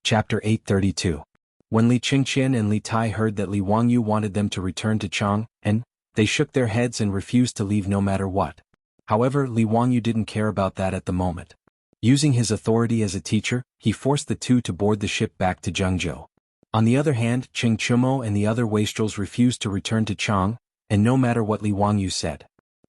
Chapter 832. When Li Qingqian and Li Tai heard that Li Wangyu wanted them to return to Chang'an, they shook their heads and refused to leave no matter what. However, Li Wangyu didn't care about that at the moment. Using his authority as a teacher, he forced the two to board the ship back to Zhengzhou. On the other hand, Qing Chumo and the other wastrels refused to return to Chang, and no matter what Li Wangyu said.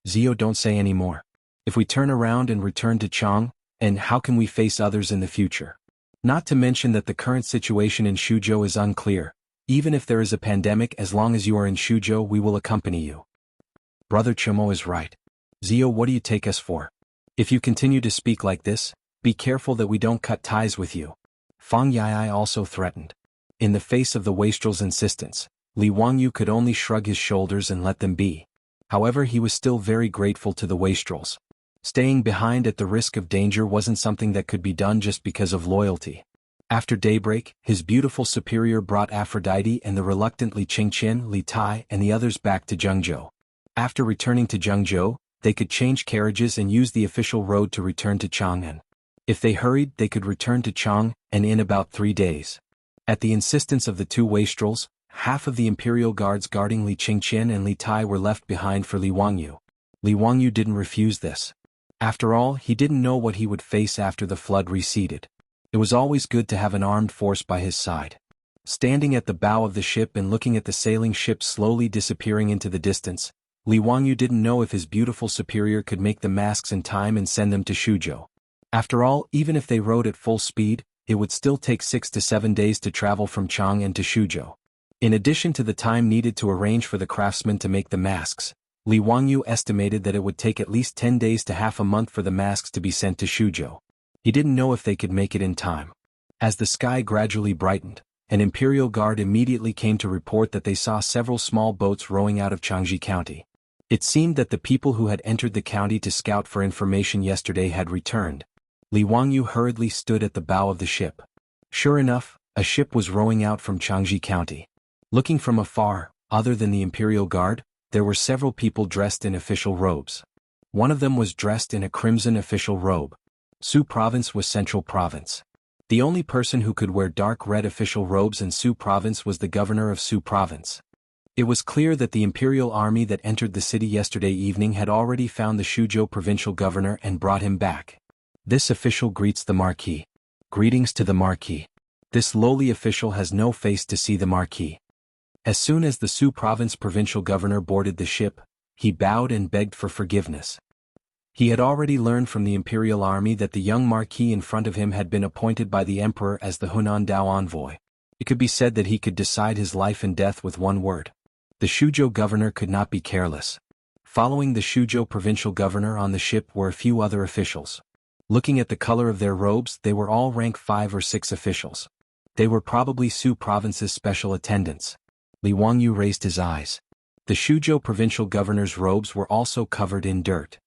"Zio, don't say any more. If we turn around and return to Chang, and how can we face others in the future? Not to mention that the current situation in Shuzhou is unclear. Even if there is a pandemic, as long as you are in Shuzhou, we will accompany you." Brother Chumo is right. "Zio, what do you take us for? If you continue to speak like this, be careful that we don't cut ties with you." Fang Yai also threatened. In the face of the wastrel's insistence, Li Wangyu could only shrug his shoulders and let them be. However, he was still very grateful to the wastrels. Staying behind at the risk of danger wasn't something that could be done just because of loyalty. After daybreak, his beautiful superior brought Aphrodite and the reluctant Li Qingqian, Li Tai, and the others back to Zhengzhou. After returning to Zhengzhou, they could change carriages and use the official road to return to Chang'an. If they hurried, they could return to Chang'an in about 3 days. At the insistence of the two wastrels, half of the imperial guards guarding Li Qingqian and Li Tai were left behind for Li Wangyu. Li Wangyu didn't refuse this. After all, he didn't know what he would face after the flood receded. It was always good to have an armed force by his side. Standing at the bow of the ship and looking at the sailing ship slowly disappearing into the distance, Li Wangyu didn't know if his beautiful superior could make the masks in time and send them to Shuzhou. After all, even if they rode at full speed, it would still take 6 to 7 days to travel from Chang'an to Shuzhou. In addition to the time needed to arrange for the craftsmen to make the masks, Li Wangyu estimated that it would take at least 10 days to half a month for the masks to be sent to Shuzhou. He didn't know if they could make it in time. As the sky gradually brightened, an imperial guard immediately came to report that they saw several small boats rowing out of Changji County. It seemed that the people who had entered the county to scout for information yesterday had returned. Li Wangyu hurriedly stood at the bow of the ship. Sure enough, a ship was rowing out from Changji County. Looking from afar, other than the imperial guard, there were several people dressed in official robes. One of them was dressed in a crimson official robe. Su Province was Central Province. The only person who could wear dark red official robes in Su Province was the governor of Su Province. It was clear that the imperial army that entered the city yesterday evening had already found the Shuzhou provincial governor and brought him back. This official greets the Marquis. Greetings to the Marquis. This lowly official has no face to see the Marquis. As soon as the Su Province provincial governor boarded the ship, he bowed and begged for forgiveness. He had already learned from the imperial army that the young Marquis in front of him had been appointed by the emperor as the Hunan Dao envoy. It could be said that he could decide his life and death with one word. The Shuzhou governor could not be careless. Following the Shuzhou provincial governor on the ship were a few other officials. Looking at the color of their robes, they were all rank 5 or 6 officials. They were probably Su Province's special attendants. Li Wangyu raised his eyes. The Shuzhou provincial governor's robes were also covered in dirt.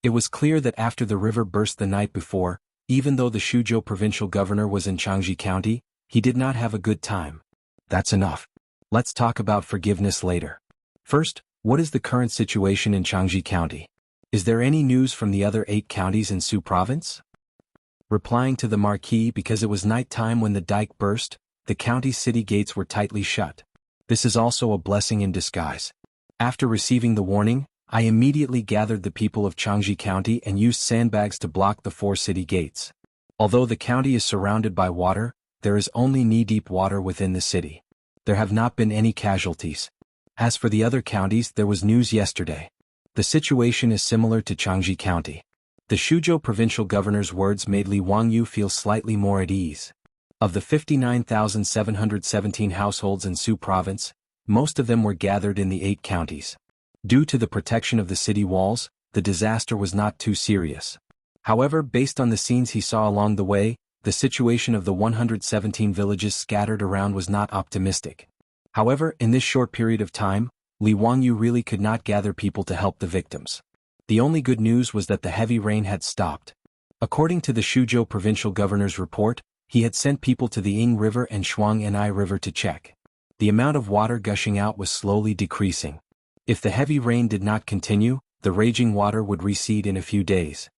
It was clear that after the river burst the night before, even though the Suzhou provincial governor was in Changji County, he did not have a good time. That's enough. Let's talk about forgiveness later. First, what is the current situation in Changji County? Is there any news from the other 8 counties in Su Province? Replying to the marquis, because it was night time when the dike burst, the county's city gates were tightly shut. This is also a blessing in disguise. After receiving the warning, I immediately gathered the people of Changji County and used sandbags to block the 4 city gates. Although the county is surrounded by water, there is only knee-deep water within the city. There have not been any casualties. As for the other counties, there was news yesterday. The situation is similar to Changji County. The Suzhou provincial governor's words made Li Wangyu feel slightly more at ease. Of the 59,717 households in Su Province, most of them were gathered in the 8 counties. Due to the protection of the city walls, the disaster was not too serious. However, based on the scenes he saw along the way, the situation of the 117 villages scattered around was not optimistic. However, in this short period of time, Li Wangyu really could not gather people to help the victims. The only good news was that the heavy rain had stopped. According to the Suzhou provincial governor's report, he had sent people to the Ying River and Shuangni River to check. The amount of water gushing out was slowly decreasing. If the heavy rain did not continue, the raging water would recede in a few days.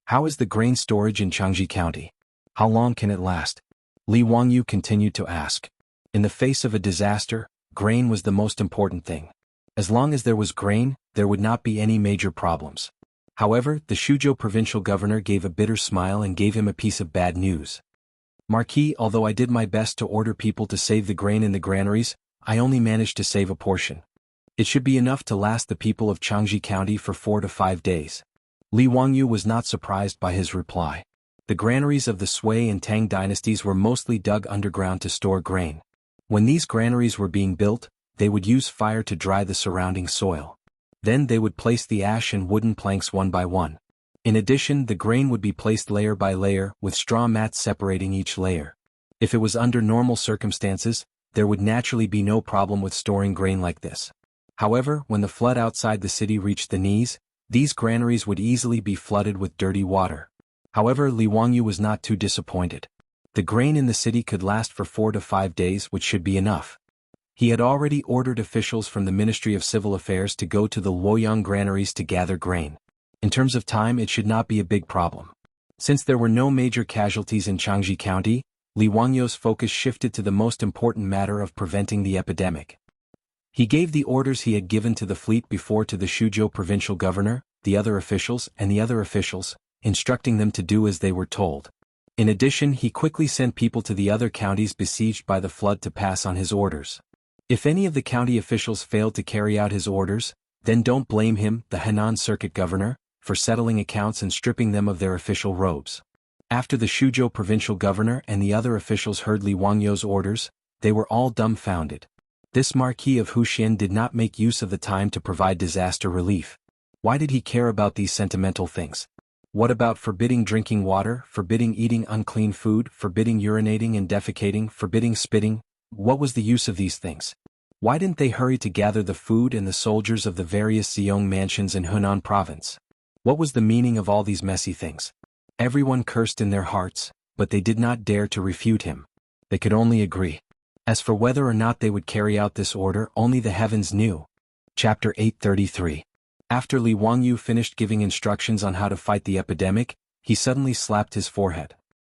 How is the grain storage in Changji County? How long can it last? Li Wangyu continued to ask. In the face of a disaster, grain was the most important thing. As long as there was grain, there would not be any major problems. However, the Suzhou provincial governor gave a bitter smile and gave him a piece of bad news. Marquis, although I did my best to order people to save the grain in the granaries, I only managed to save a portion. It should be enough to last the people of Changji County for 4 to 5 days. Li Wangyu was not surprised by his reply. The granaries of the Sui and Tang dynasties were mostly dug underground to store grain. When these granaries were being built, they would use fire to dry the surrounding soil. Then they would place the ash and wooden planks one by one. In addition, the grain would be placed layer by layer, with straw mats separating each layer. If it was under normal circumstances, there would naturally be no problem with storing grain like this. However, when the flood outside the city reached the knees, these granaries would easily be flooded with dirty water. However, Li Wangyu was not too disappointed. The grain in the city could last for 4 to 5 days, which should be enough. He had already ordered officials from the Ministry of Civil Affairs to go to the Luoyang granaries to gather grain. In terms of time, it should not be a big problem. Since there were no major casualties in Changji County, Li Wangyu's focus shifted to the most important matter of preventing the epidemic. He gave the orders he had given to the fleet before to the Suzhou provincial governor, the other officials, instructing them to do as they were told. In addition, he quickly sent people to the other counties besieged by the flood to pass on his orders. If any of the county officials failed to carry out his orders, then don't blame him, the Henan circuit governor, for settling accounts and stripping them of their official robes. After the Suzhou provincial governor and the other officials heard Li Wangyu's orders, they were all dumbfounded. This Marquis of Huxian did not make use of the time to provide disaster relief. Why did he care about these sentimental things? What about forbidding drinking water, forbidding eating unclean food, forbidding urinating and defecating, forbidding spitting? What was the use of these things? Why didn't they hurry to gather the food and the soldiers of the various Xiong mansions in Hunan province? What was the meaning of all these messy things? Everyone cursed in their hearts, but they did not dare to refute him. They could only agree. As for whether or not they would carry out this order, only the heavens knew. Chapter 833. After Li Wangyu finished giving instructions on how to fight the epidemic, he suddenly slapped his forehead.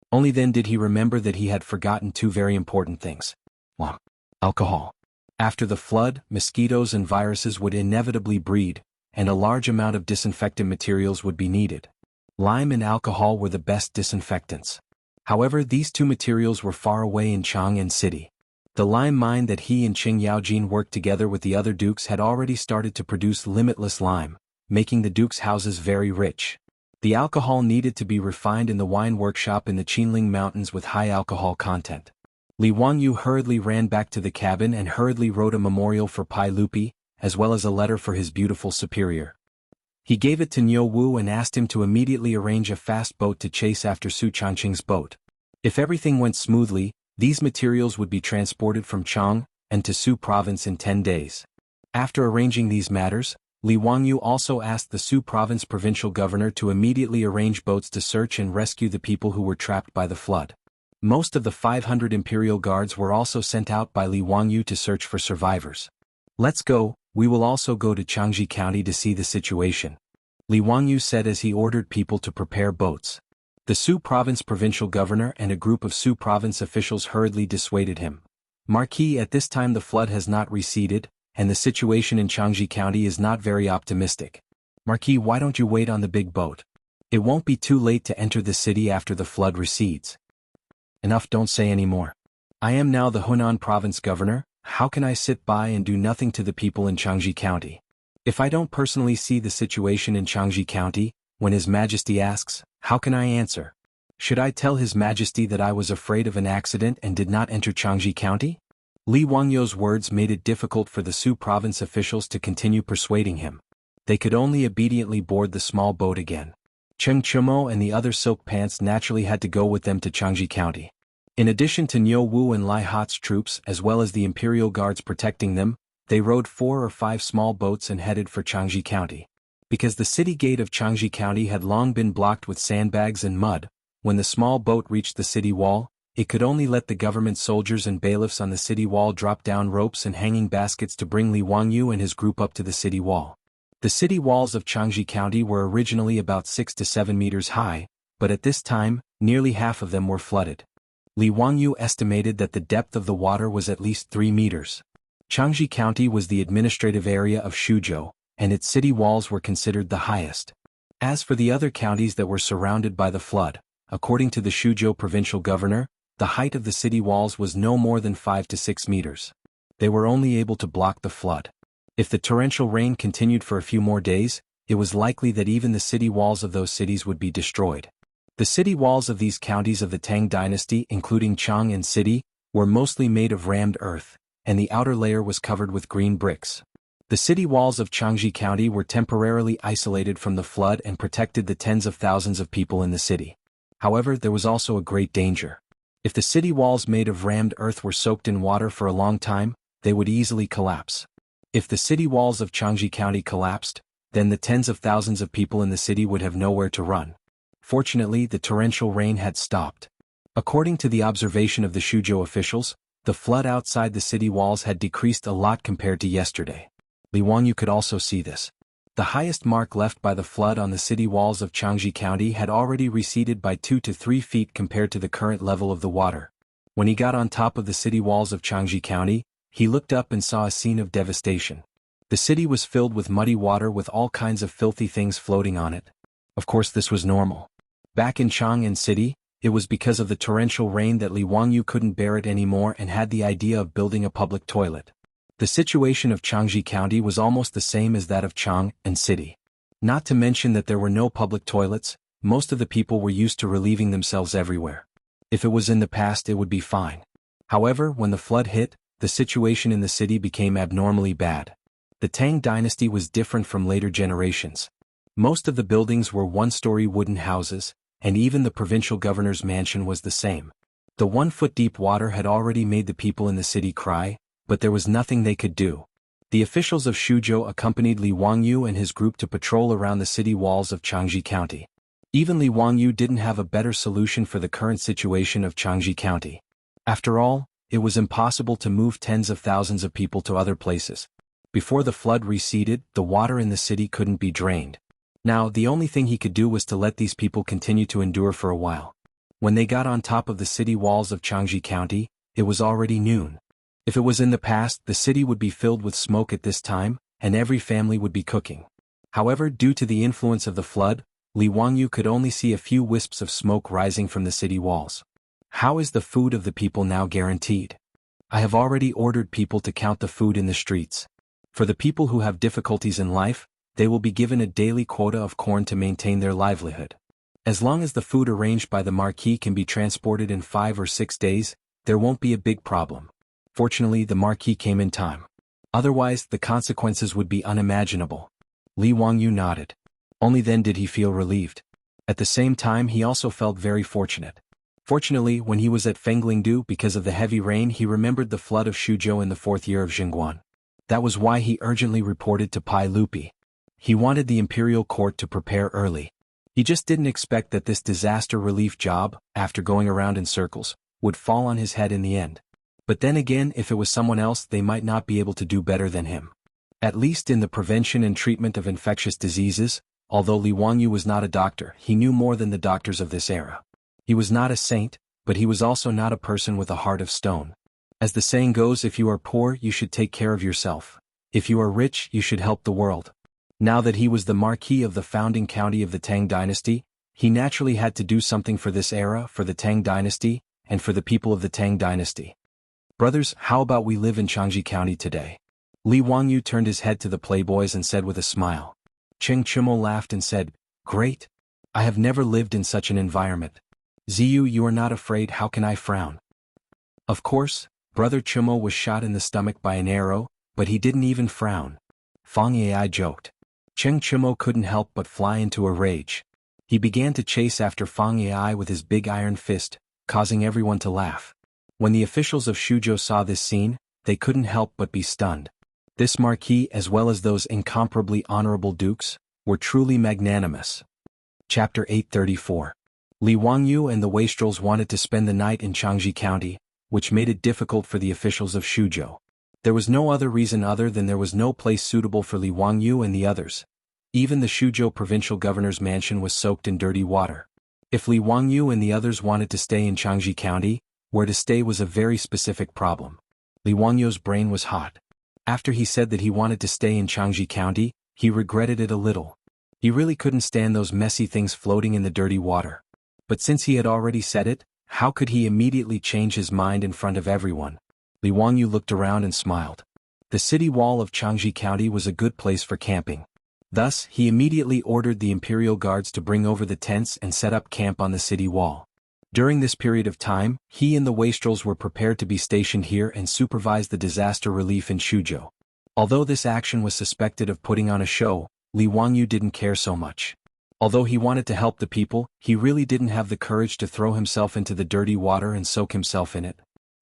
Only then did he remember that he had forgotten 2 very important things. 1. Alcohol. After the flood, mosquitoes and viruses would inevitably breed, and a large amount of disinfectant materials would be needed. Lime and alcohol were the best disinfectants. However, these 2 materials were far away in Chang'an City. The lime mine that he and Qing Yaojin worked together with the other dukes had already started to produce limitless lime, making the dukes' houses very rich. The alcohol needed to be refined in the wine workshop in the Qinling Mountains with high alcohol content. Li Wangyu hurriedly ran back to the cabin and hurriedly wrote a memorial for Pai Lupi, as well as a letter for his beautiful superior. He gave it to Niu Wu and asked him to immediately arrange a fast boat to chase after Su Changqing's boat. If everything went smoothly, these materials would be transported from Chang and to Su province in 10 days. After arranging these matters, Li Wangyu also asked the Su province provincial governor to immediately arrange boats to search and rescue the people who were trapped by the flood. Most of the 500 imperial guards were also sent out by Li Wangyu to search for survivors. "Let's go, we will also go to Changji County to see the situation," Li Wangyu said as he ordered people to prepare boats. The Su province provincial governor and a group of Su province officials hurriedly dissuaded him. "Marquis, at this time the flood has not receded, and the situation in Changji County is not very optimistic. Marquis, why don't you wait on the big boat? It won't be too late to enter the city after the flood recedes." "Enough, don't say any more. I am now the Hunan province governor. How can I sit by and do nothing to the people in Changji County? If I don't personally see the situation in Changji County, when His Majesty asks, how can I answer? Should I tell His Majesty that I was afraid of an accident and did not enter Changji County?" Li Wangyu's words made it difficult for the Su province officials to continue persuading him. They could only obediently board the small boat again. Cheng Chumo and the other silk pants naturally had to go with them to Changji County. In addition to Niu Wu and Lai Hat's troops as well as the imperial guards protecting them, they rowed 4 or 5 small boats and headed for Changji County. Because the city gate of Changji County had long been blocked with sandbags and mud, when the small boat reached the city wall, it could only let the government soldiers and bailiffs on the city wall drop down ropes and hanging baskets to bring Li Wangyu and his group up to the city wall. The city walls of Changji County were originally about 6 to 7 meters high, but at this time, nearly half of them were flooded. Li Wangyu estimated that the depth of the water was at least 3 meters. Changji County was the administrative area of Shuzhou, and its city walls were considered the highest. As for the other counties that were surrounded by the flood, according to the Shuzhou provincial governor, the height of the city walls was no more than 5 to 6 meters. They were only able to block the flood. If the torrential rain continued for a few more days, it was likely that even the city walls of those cities would be destroyed. The city walls of these counties of the Tang dynasty, including Chang and City, were mostly made of rammed earth, and the outer layer was covered with green bricks. The city walls of Changji County were temporarily isolated from the flood and protected the tens of thousands of people in the city. However, there was also a great danger. If the city walls made of rammed earth were soaked in water for a long time, they would easily collapse. If the city walls of Changji County collapsed, then the tens of thousands of people in the city would have nowhere to run. Fortunately, the torrential rain had stopped. According to the observation of the Shuzhou officials, the flood outside the city walls had decreased a lot compared to yesterday. Li Wangyu could also see this. The highest mark left by the flood on the city walls of Changji County had already receded by 2 to 3 feet compared to the current level of the water. When he got on top of the city walls of Changji County, he looked up and saw a scene of devastation. The city was filled with muddy water with all kinds of filthy things floating on it. Of course, this was normal. Back in Chang'an City, it was because of the torrential rain that Li Wangyu couldn't bear it anymore and had the idea of building a public toilet. The situation of Changji County was almost the same as that of Chang'an City. Not to mention that there were no public toilets, most of the people were used to relieving themselves everywhere. If it was in the past, it would be fine. However, when the flood hit, the situation in the city became abnormally bad. The Tang dynasty was different from later generations. Most of the buildings were one-story wooden houses, and even the provincial governor's mansion was the same. The 1-foot-deep water had already made the people in the city cry, but there was nothing they could do. The officials of Shuzhou accompanied Li Wangyu and his group to patrol around the city walls of Changji County. Even Li Wangyu didn't have a better solution for the current situation of Changji County. After all, it was impossible to move tens of thousands of people to other places. Before the flood receded, the water in the city couldn't be drained. Now, the only thing he could do was to let these people continue to endure for a while. When they got on top of the city walls of Changji County, it was already noon. If it was in the past, the city would be filled with smoke at this time, and every family would be cooking. However, due to the influence of the flood, Li Wangyu could only see a few wisps of smoke rising from the city walls. How is the food of the people now guaranteed? I have already ordered people to count the food in the streets. For the people who have difficulties in life, they will be given a daily quota of corn to maintain their livelihood. As long as the food arranged by the marquis can be transported in 5 or 6 days, there won't be a big problem. Fortunately, the marquis came in time. Otherwise, the consequences would be unimaginable. Li Wangyu nodded. Only then did he feel relieved. At the same time, he also felt very fortunate. Fortunately, when he was at Fenglingdu because of the heavy rain, he remembered the flood of Shuzhou in the 4th year of Xingguan. That was why he urgently reported to Pai Lupi. he wanted the imperial court to prepare early. He just didn't expect that this disaster relief job, after going around in circles, would fall on his head in the end. But then again, if it was someone else, they might not be able to do better than him. At least in the prevention and treatment of infectious diseases, although Li Wangyu was not a doctor, he knew more than the doctors of this era. He was not a saint, but he was also not a person with a heart of stone. As the saying goes, if you are poor, you should take care of yourself. If you are rich, you should help the world. Now that he was the marquis of the founding county of the Tang dynasty, he naturally had to do something for this era, for the Tang dynasty, and for the people of the Tang dynasty. Brothers, how about we live in Changji County today? Li Wangyu turned his head to the playboys and said with a smile. Cheng Chimo laughed and said, Great. I have never lived in such an environment. Ziyu, you are not afraid, how can I frown? Of course, Brother Chimo was shot in the stomach by an arrow, but he didn't even frown. Fang Yai joked. Cheng Chimo couldn't help but fly into a rage. He began to chase after Fang Yai with his big iron fist, causing everyone to laugh. When the officials of Shuzhou saw this scene, they couldn't help but be stunned. This marquis, as well as those incomparably honorable dukes, were truly magnanimous. Chapter 834. Li Wangyu and the wastrels wanted to spend the night in Changji County, which made it difficult for the officials of Shuzhou. There was no other reason other than there was no place suitable for Li Wangyu and the others. Even the Shuzhou provincial governor's mansion was soaked in dirty water. If Li Wangyu and the others wanted to stay in Changji County, where to stay was a very specific problem. Li Wangyu's brain was hot. After he said that he wanted to stay in Changji County, he regretted it a little. He really couldn't stand those messy things floating in the dirty water. But since he had already said it, how could he immediately change his mind in front of everyone? Li Wangyu looked around and smiled. The city wall of Changji County was a good place for camping. Thus, he immediately ordered the imperial guards to bring over the tents and set up camp on the city wall. During this period of time, he and the wastrels were prepared to be stationed here and supervise the disaster relief in Shuzhou. Although this action was suspected of putting on a show, Li Wangyu didn't care so much. Although he wanted to help the people, he really didn't have the courage to throw himself into the dirty water and soak himself in it.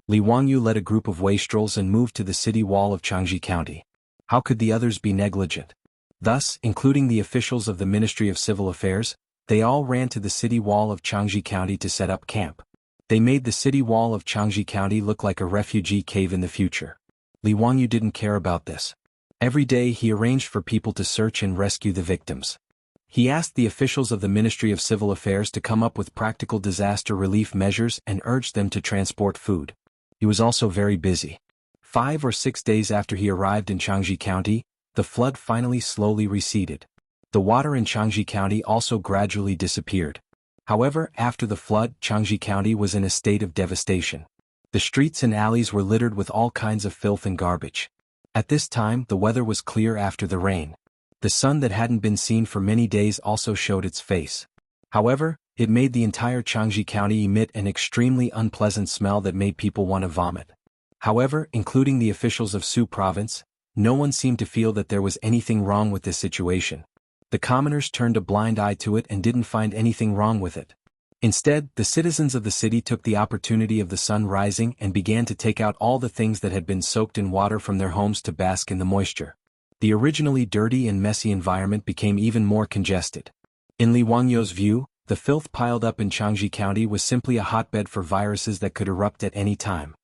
Li Wangyu led a group of wastrels and moved to the city wall of Changji County. How could the others be negligent? Thus, including the officials of the Ministry of Civil Affairs, they all ran to the city wall of Changji County to set up camp. They made the city wall of Changji County look like a refugee cave in the future. Li Wangyu didn't care about this. Every day he arranged for people to search and rescue the victims. He asked the officials of the Ministry of Civil Affairs to come up with practical disaster relief measures and urged them to transport food. He was also very busy. 5 or 6 days after he arrived in Changji County, the flood finally slowly receded. The water in Changji County also gradually disappeared. However, after the flood, Changji County was in a state of devastation. The streets and alleys were littered with all kinds of filth and garbage. At this time, the weather was clear after the rain. The sun that hadn't been seen for many days also showed its face. However, it made the entire Changji County emit an extremely unpleasant smell that made people want to vomit. However, including the officials of Su Province, no one seemed to feel that there was anything wrong with this situation. The commoners turned a blind eye to it and didn't find anything wrong with it. Instead, the citizens of the city took the opportunity of the sun rising and began to take out all the things that had been soaked in water from their homes to bask in the moisture. The originally dirty and messy environment became even more congested. In Li Wangyu's view, the filth piled up in Changji County was simply a hotbed for viruses that could erupt at any time.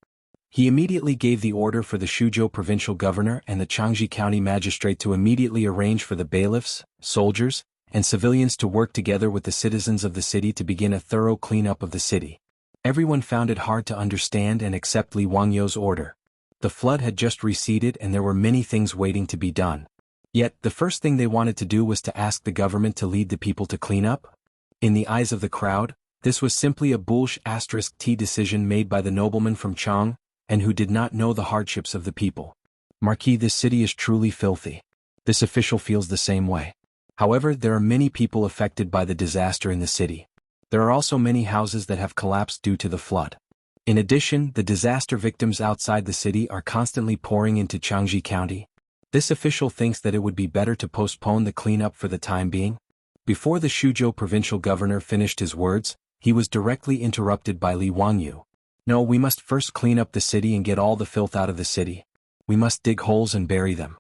He immediately gave the order for the Shuzhou provincial governor and the Changji County magistrate to immediately arrange for the bailiffs, soldiers, and civilians to work together with the citizens of the city to begin a thorough cleanup of the city. Everyone found it hard to understand and accept Li Wangyu's order. The flood had just receded and there were many things waiting to be done. Yet, the first thing they wanted to do was to ask the government to lead the people to clean up. In the eyes of the crowd, this was simply a bullsh*t decision made by the nobleman from Chang, and who did not know the hardships of the people. Marquis, this city is truly filthy. This official feels the same way. However, there are many people affected by the disaster in the city. There are also many houses that have collapsed due to the flood. In addition, the disaster victims outside the city are constantly pouring into Changji County. This official thinks that it would be better to postpone the cleanup for the time being. Before the Shuzhou provincial governor finished his words, he was directly interrupted by Li Wangyu. No, we must first clean up the city and get all the filth out of the city. We must dig holes and bury them.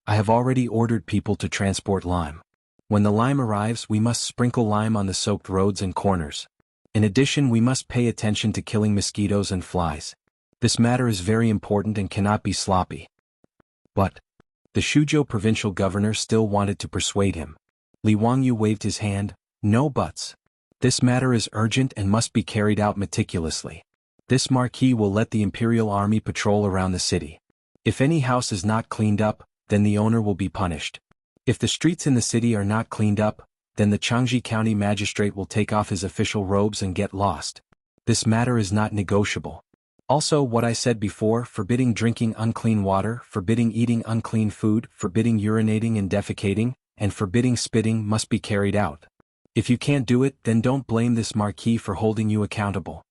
I have already ordered people to transport lime. When the lime arrives, we must sprinkle lime on the soaked roads and corners. In addition, we must pay attention to killing mosquitoes and flies. This matter is very important and cannot be sloppy." But the Shuzhou provincial governor still wanted to persuade him. Li Wangyu waved his hand. "No buts. This matter is urgent and must be carried out meticulously. This marquis will let the imperial army patrol around the city. If any house is not cleaned up, then the owner will be punished. If the streets in the city are not cleaned up, then the Changji County magistrate will take off his official robes and get lost. This matter is not negotiable. Also, what I said before, forbidding drinking unclean water, forbidding eating unclean food, forbidding urinating and defecating, and forbidding spitting must be carried out. If you can't do it, then don't blame this marquis for holding you accountable."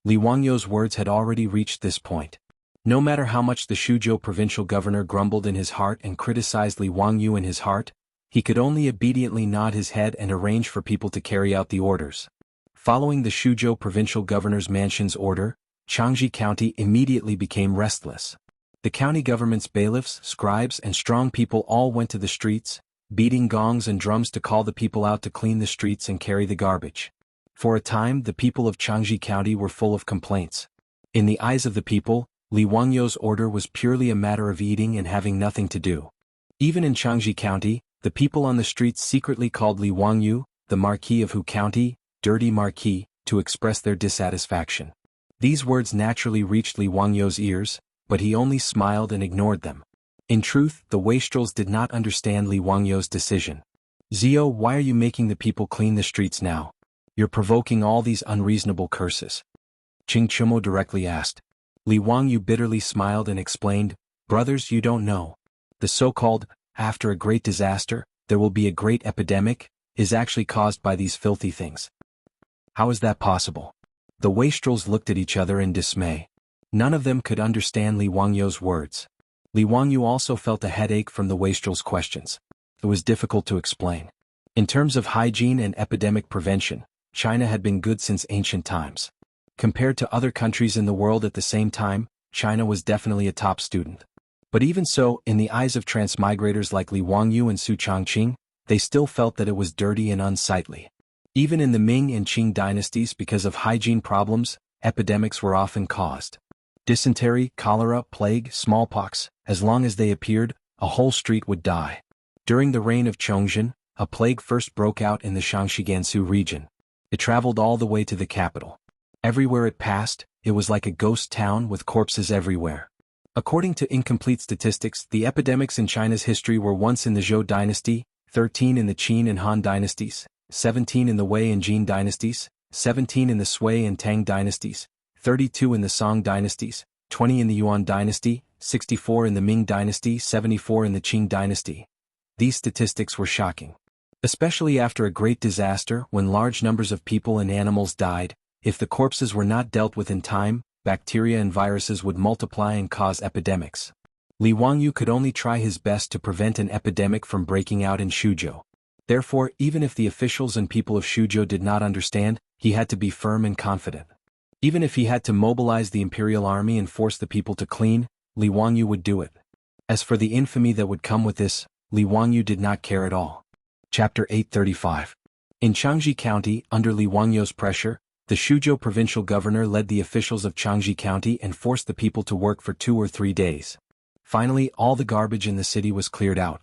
Li Wangyu's words had already reached this point. No matter how much the Shuzhou provincial governor grumbled in his heart and criticized Li Wangyu in his heart, he could only obediently nod his head and arrange for people to carry out the orders. Following the Shuzhou provincial governor's mansion's order, Changji County immediately became restless. The county government's bailiffs, scribes, and strong people all went to the streets, beating gongs and drums to call the people out to clean the streets and carry the garbage. For a time, the people of Changji County were full of complaints. In the eyes of the people, Li Wangyu's order was purely a matter of eating and having nothing to do. Even in Changji County, the people on the streets secretly called Li Wangyu, the Marquis of Hu County, Dirty Marquis, to express their dissatisfaction. These words naturally reached Li Wangyu's ears, but he only smiled and ignored them. In truth, the wastrels did not understand Li Wangyu's decision. "Zio, why are you making the people clean the streets now? You're provoking all these unreasonable curses." Qing Chumo directly asked. Li Wangyu bitterly smiled and explained, "Brothers, you don't know. The so-called, after a great disaster, there will be a great epidemic, is actually caused by these filthy things." "How is that possible?" The wastrels looked at each other in dismay. None of them could understand Li Wangyu's words. Li Wangyu also felt a headache from the wastrels' questions. It was difficult to explain. In terms of hygiene and epidemic prevention, China had been good since ancient times. Compared to other countries in the world at the same time, China was definitely a top student. But even so, in the eyes of transmigrators like Li Wangyu and Su Changqing, they still felt that it was dirty and unsightly. Even in the Ming and Qing dynasties, because of hygiene problems, epidemics were often caused. Dysentery, cholera, plague, smallpox, as long as they appeared, a whole street would die. During the reign of Chongzhen, a plague first broke out in the Shaanxi Gansu region. It traveled all the way to the capital. Everywhere it passed, it was like a ghost town with corpses everywhere. According to incomplete statistics, the epidemics in China's history were once in the Zhou dynasty, 13 in the Qin and Han dynasties, 17 in the Wei and Jin dynasties, 17 in the Sui and Tang dynasties, 32 in the Song dynasties, 20 in the Yuan dynasty, 64 in the Ming dynasty, 74 in the Qing dynasty. These statistics were shocking. Especially after a great disaster, when large numbers of people and animals died, if the corpses were not dealt with in time, bacteria and viruses would multiply and cause epidemics. Li Wangyu could only try his best to prevent an epidemic from breaking out in Shuzhou. Therefore, even if the officials and people of Shuzhou did not understand, he had to be firm and confident. Even if he had to mobilize the imperial army and force the people to clean, Li Wangyu would do it. As for the infamy that would come with this, Li Wangyu did not care at all. Chapter 835. In Changji County, under Li Wangyu's pressure, the Shuzhou provincial governor led the officials of Changji County and forced the people to work for 2 or 3 days. Finally, all the garbage in the city was cleared out.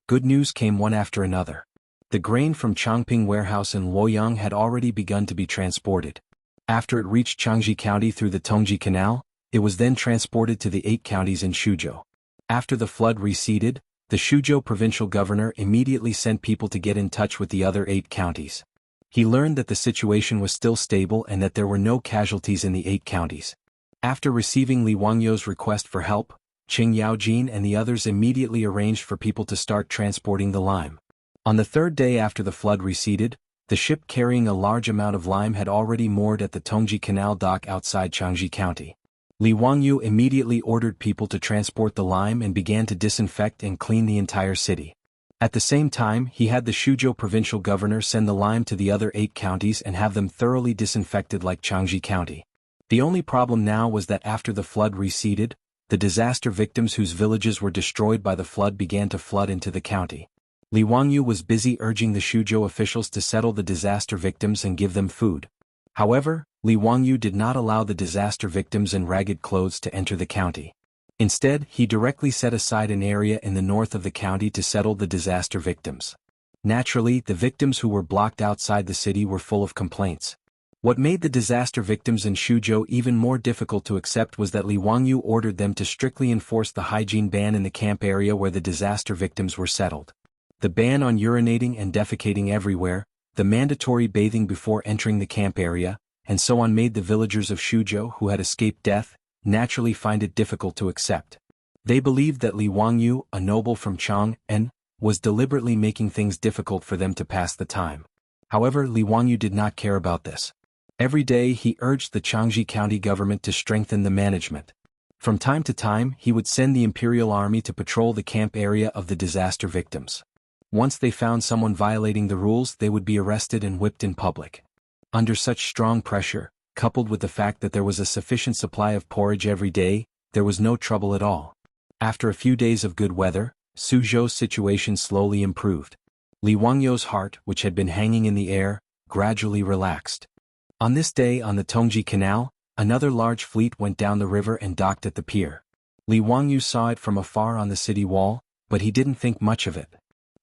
Good news came one after another. The grain from Changping warehouse in Luoyang had already begun to be transported. After it reached Changji County through the Tongji Canal, it was then transported to the 8 counties in Shuzhou. After the flood receded, the Shuzhou provincial governor immediately sent people to get in touch with the other 8 counties. He learned that the situation was still stable and that there were no casualties in the 8 counties. After receiving Li Wangyu's request for help, Qing Yaojin and the others immediately arranged for people to start transporting the lime. On the 3rd day after the flood receded, the ship carrying a large amount of lime had already moored at the Tongji Canal dock outside Changji County. Li Wangyu immediately ordered people to transport the lime and began to disinfect and clean the entire city. At the same time, he had the Shuzhou provincial governor send the lime to the other 8 counties and have them thoroughly disinfected like Changji County. The only problem now was that after the flood receded, the disaster victims whose villages were destroyed by the flood began to flood into the county. Li Wangyu was busy urging the Shuzhou officials to settle the disaster victims and give them food. However, Li Wangyu did not allow the disaster victims in ragged clothes to enter the county. Instead, he directly set aside an area in the north of the county to settle the disaster victims. Naturally, the victims who were blocked outside the city were full of complaints. What made the disaster victims in Shuzhou even more difficult to accept was that Li Wangyu ordered them to strictly enforce the hygiene ban in the camp area where the disaster victims were settled. The ban on urinating and defecating everywhere, the mandatory bathing before entering the camp area, and so on made the villagers of Shuzhou who had escaped death naturally find it difficult to accept. They believed that Li Wangyu, a noble from Chang'an, was deliberately making things difficult for them to pass the time. However, Li Wangyu did not care about this. Every day he urged the Changji County government to strengthen the management. From time to time he would send the imperial army to patrol the camp area of the disaster victims. Once they found someone violating the rules, they would be arrested and whipped in public. Under such strong pressure, coupled with the fact that there was a sufficient supply of porridge every day, there was no trouble at all. After a few days of good weather, Suzhou's situation slowly improved. Li Wangyu's heart, which had been hanging in the air, gradually relaxed. On this day on the Tongji Canal, another large fleet went down the river and docked at the pier. Li Wangyu saw it from afar on the city wall, but he didn't think much of it.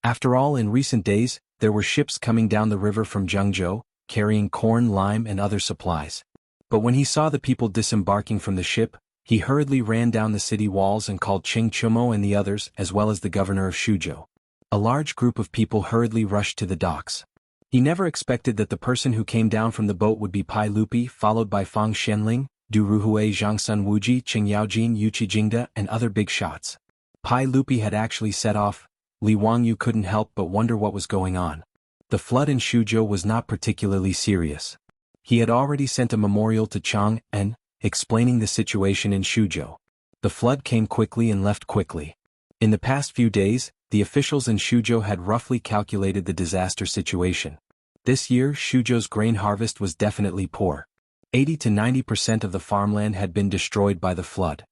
After all, in recent days, there were ships coming down the river from Zhengzhou, carrying corn, lime and other supplies. But when he saw the people disembarking from the ship, he hurriedly ran down the city walls and called Qing Chumo and the others as well as the governor of Shuzhou. A large group of people hurriedly rushed to the docks. He never expected that the person who came down from the boat would be Pai Lupi, followed by Fang Xianling, Du Ruhui, Zhangsun Wuji, Qing Yaojin, Yuqi Jingda and other big shots. Pai Lupi had actually set off. Li Wangyu couldn't help but wonder what was going on. The flood in Shuzhou was not particularly serious. He had already sent a memorial to Chang'an, explaining the situation in Shuzhou. The flood came quickly and left quickly. In the past few days, the officials in Shuzhou had roughly calculated the disaster situation. This year, Shuzhou's grain harvest was definitely poor. 80 to 90% of the farmland had been destroyed by the flood.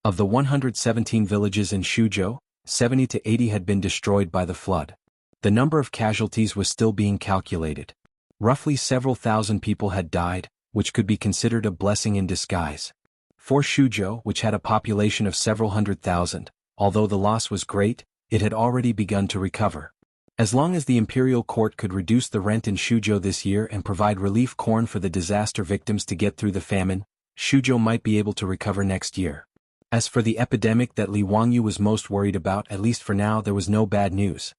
Of the 117 villages in Shuzhou, 70 to 80 had been destroyed by the flood. The number of casualties was still being calculated. Roughly several thousand people had died, which could be considered a blessing in disguise. For Shuzhou, which had a population of several 100,000, although the loss was great, it had already begun to recover. As long as the imperial court could reduce the rent in Shuzhou this year and provide relief corn for the disaster victims to get through the famine, Shuzhou might be able to recover next year. As for the epidemic that Li Wangyu was most worried about, at least for now there was no bad news.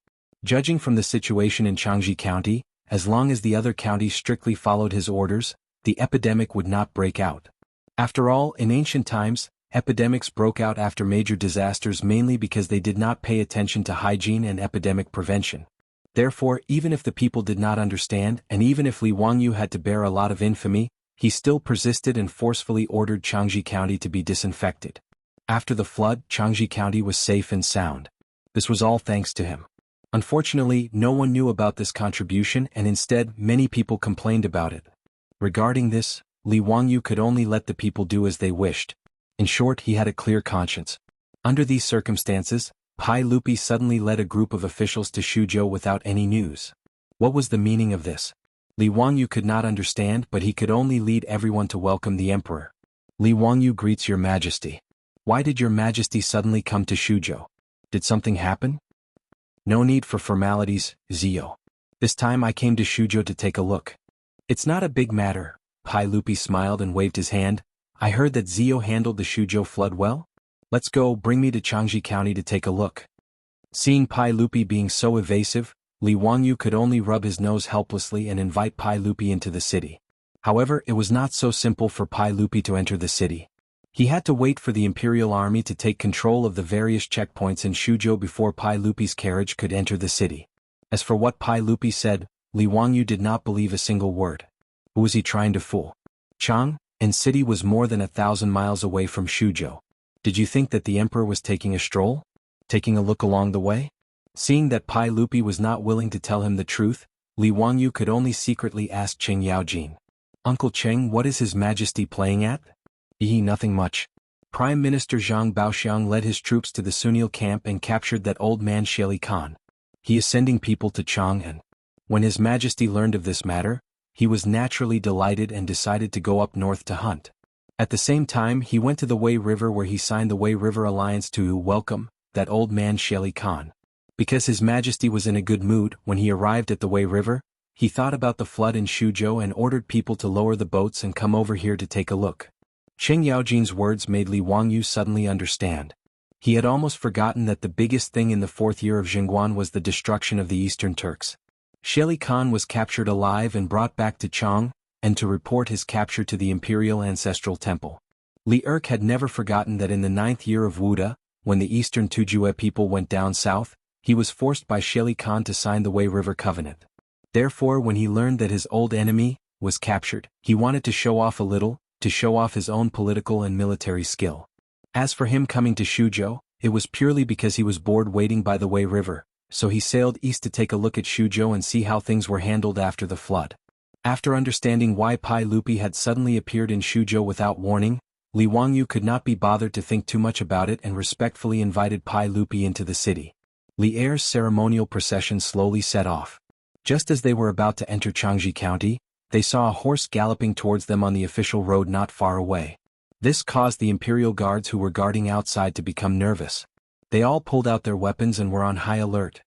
Judging from the situation in Changji County, as long as the other counties strictly followed his orders, the epidemic would not break out. After all, in ancient times, epidemics broke out after major disasters mainly because they did not pay attention to hygiene and epidemic prevention. Therefore, even if the people did not understand, and even if Li Wangyu had to bear a lot of infamy, he still persisted and forcefully ordered Changji County to be disinfected. After the flood, Changji County was safe and sound. This was all thanks to him. Unfortunately, no one knew about this contribution and instead many people complained about it. Regarding this, Li Wangyu could only let the people do as they wished. In short, he had a clear conscience. Under these circumstances, Pai Lupi suddenly led a group of officials to Shuzhou without any news. What was the meaning of this? Li Wangyu could not understand, but he could only lead everyone to welcome the emperor. Li Wangyu greets your majesty. Why did your majesty suddenly come to Shuzhou? Did something happen? No need for formalities, Zio. This time I came to Shuzhou to take a look. It's not a big matter. Pai Lupi smiled and waved his hand. I heard that Zio handled the Shuzhou flood well. Let's go, bring me to Changji County to take a look. Seeing Pai Lupi being so evasive, Li Wangyu could only rub his nose helplessly and invite Pai Lupi into the city. However, it was not so simple for Pai Lupi to enter the city. He had to wait for the imperial army to take control of the various checkpoints in Shuzhou before Pai Lupi's carriage could enter the city. As for what Pai Lupi said, Li Wangyu did not believe a single word. Who was he trying to fool? Chang'an city was more than 1,000 miles away from Shuzhou. Did you think that the emperor was taking a stroll? Taking a look along the way? Seeing that Pai Lupi was not willing to tell him the truth, Li Wangyu could only secretly ask Qing Yaojin. Uncle Cheng, what is his majesty playing at? Nothing much. Prime Minister Zhang Baoxiang led his troops to the Sunil camp and captured that old man Sheli Khan. He is sending people to Chang, and when His Majesty learned of this matter, he was naturally delighted and decided to go up north to hunt. At the same time he went to the Wei River where he signed the Wei River Alliance to welcome that old man Sheli Khan. Because His Majesty was in a good mood when he arrived at the Wei River, he thought about the flood in Shuzhou and ordered people to lower the boats and come over here to take a look. Cheng Yaojin's words made Li Wangyu suddenly understand. He had almost forgotten that the biggest thing in the 4th year of Jingguan was the destruction of the Eastern Turks. Sheli Khan was captured alive and brought back to Chang, and to report his capture to the Imperial Ancestral Temple. Li Erk had never forgotten that in the 9th year of Wuda, when the Eastern Tujue people went down south, he was forced by Sheli Khan to sign the Wei River Covenant. Therefore when he learned that his old enemy was captured, he wanted to show off a little, to show off his own political and military skill. As for him coming to Shuzhou, it was purely because he was bored waiting by the Wei River, so he sailed east to take a look at Shuzhou and see how things were handled after the flood. After understanding why Pai Lupi had suddenly appeared in Shuzhou without warning, Li Wangyu could not be bothered to think too much about it and respectfully invited Pai Lupi into the city. Li Er's ceremonial procession slowly set off. Just as they were about to enter Changji County, they saw a horse galloping towards them on the official road not far away. This caused the imperial guards who were guarding outside to become nervous. They all pulled out their weapons and were on high alert.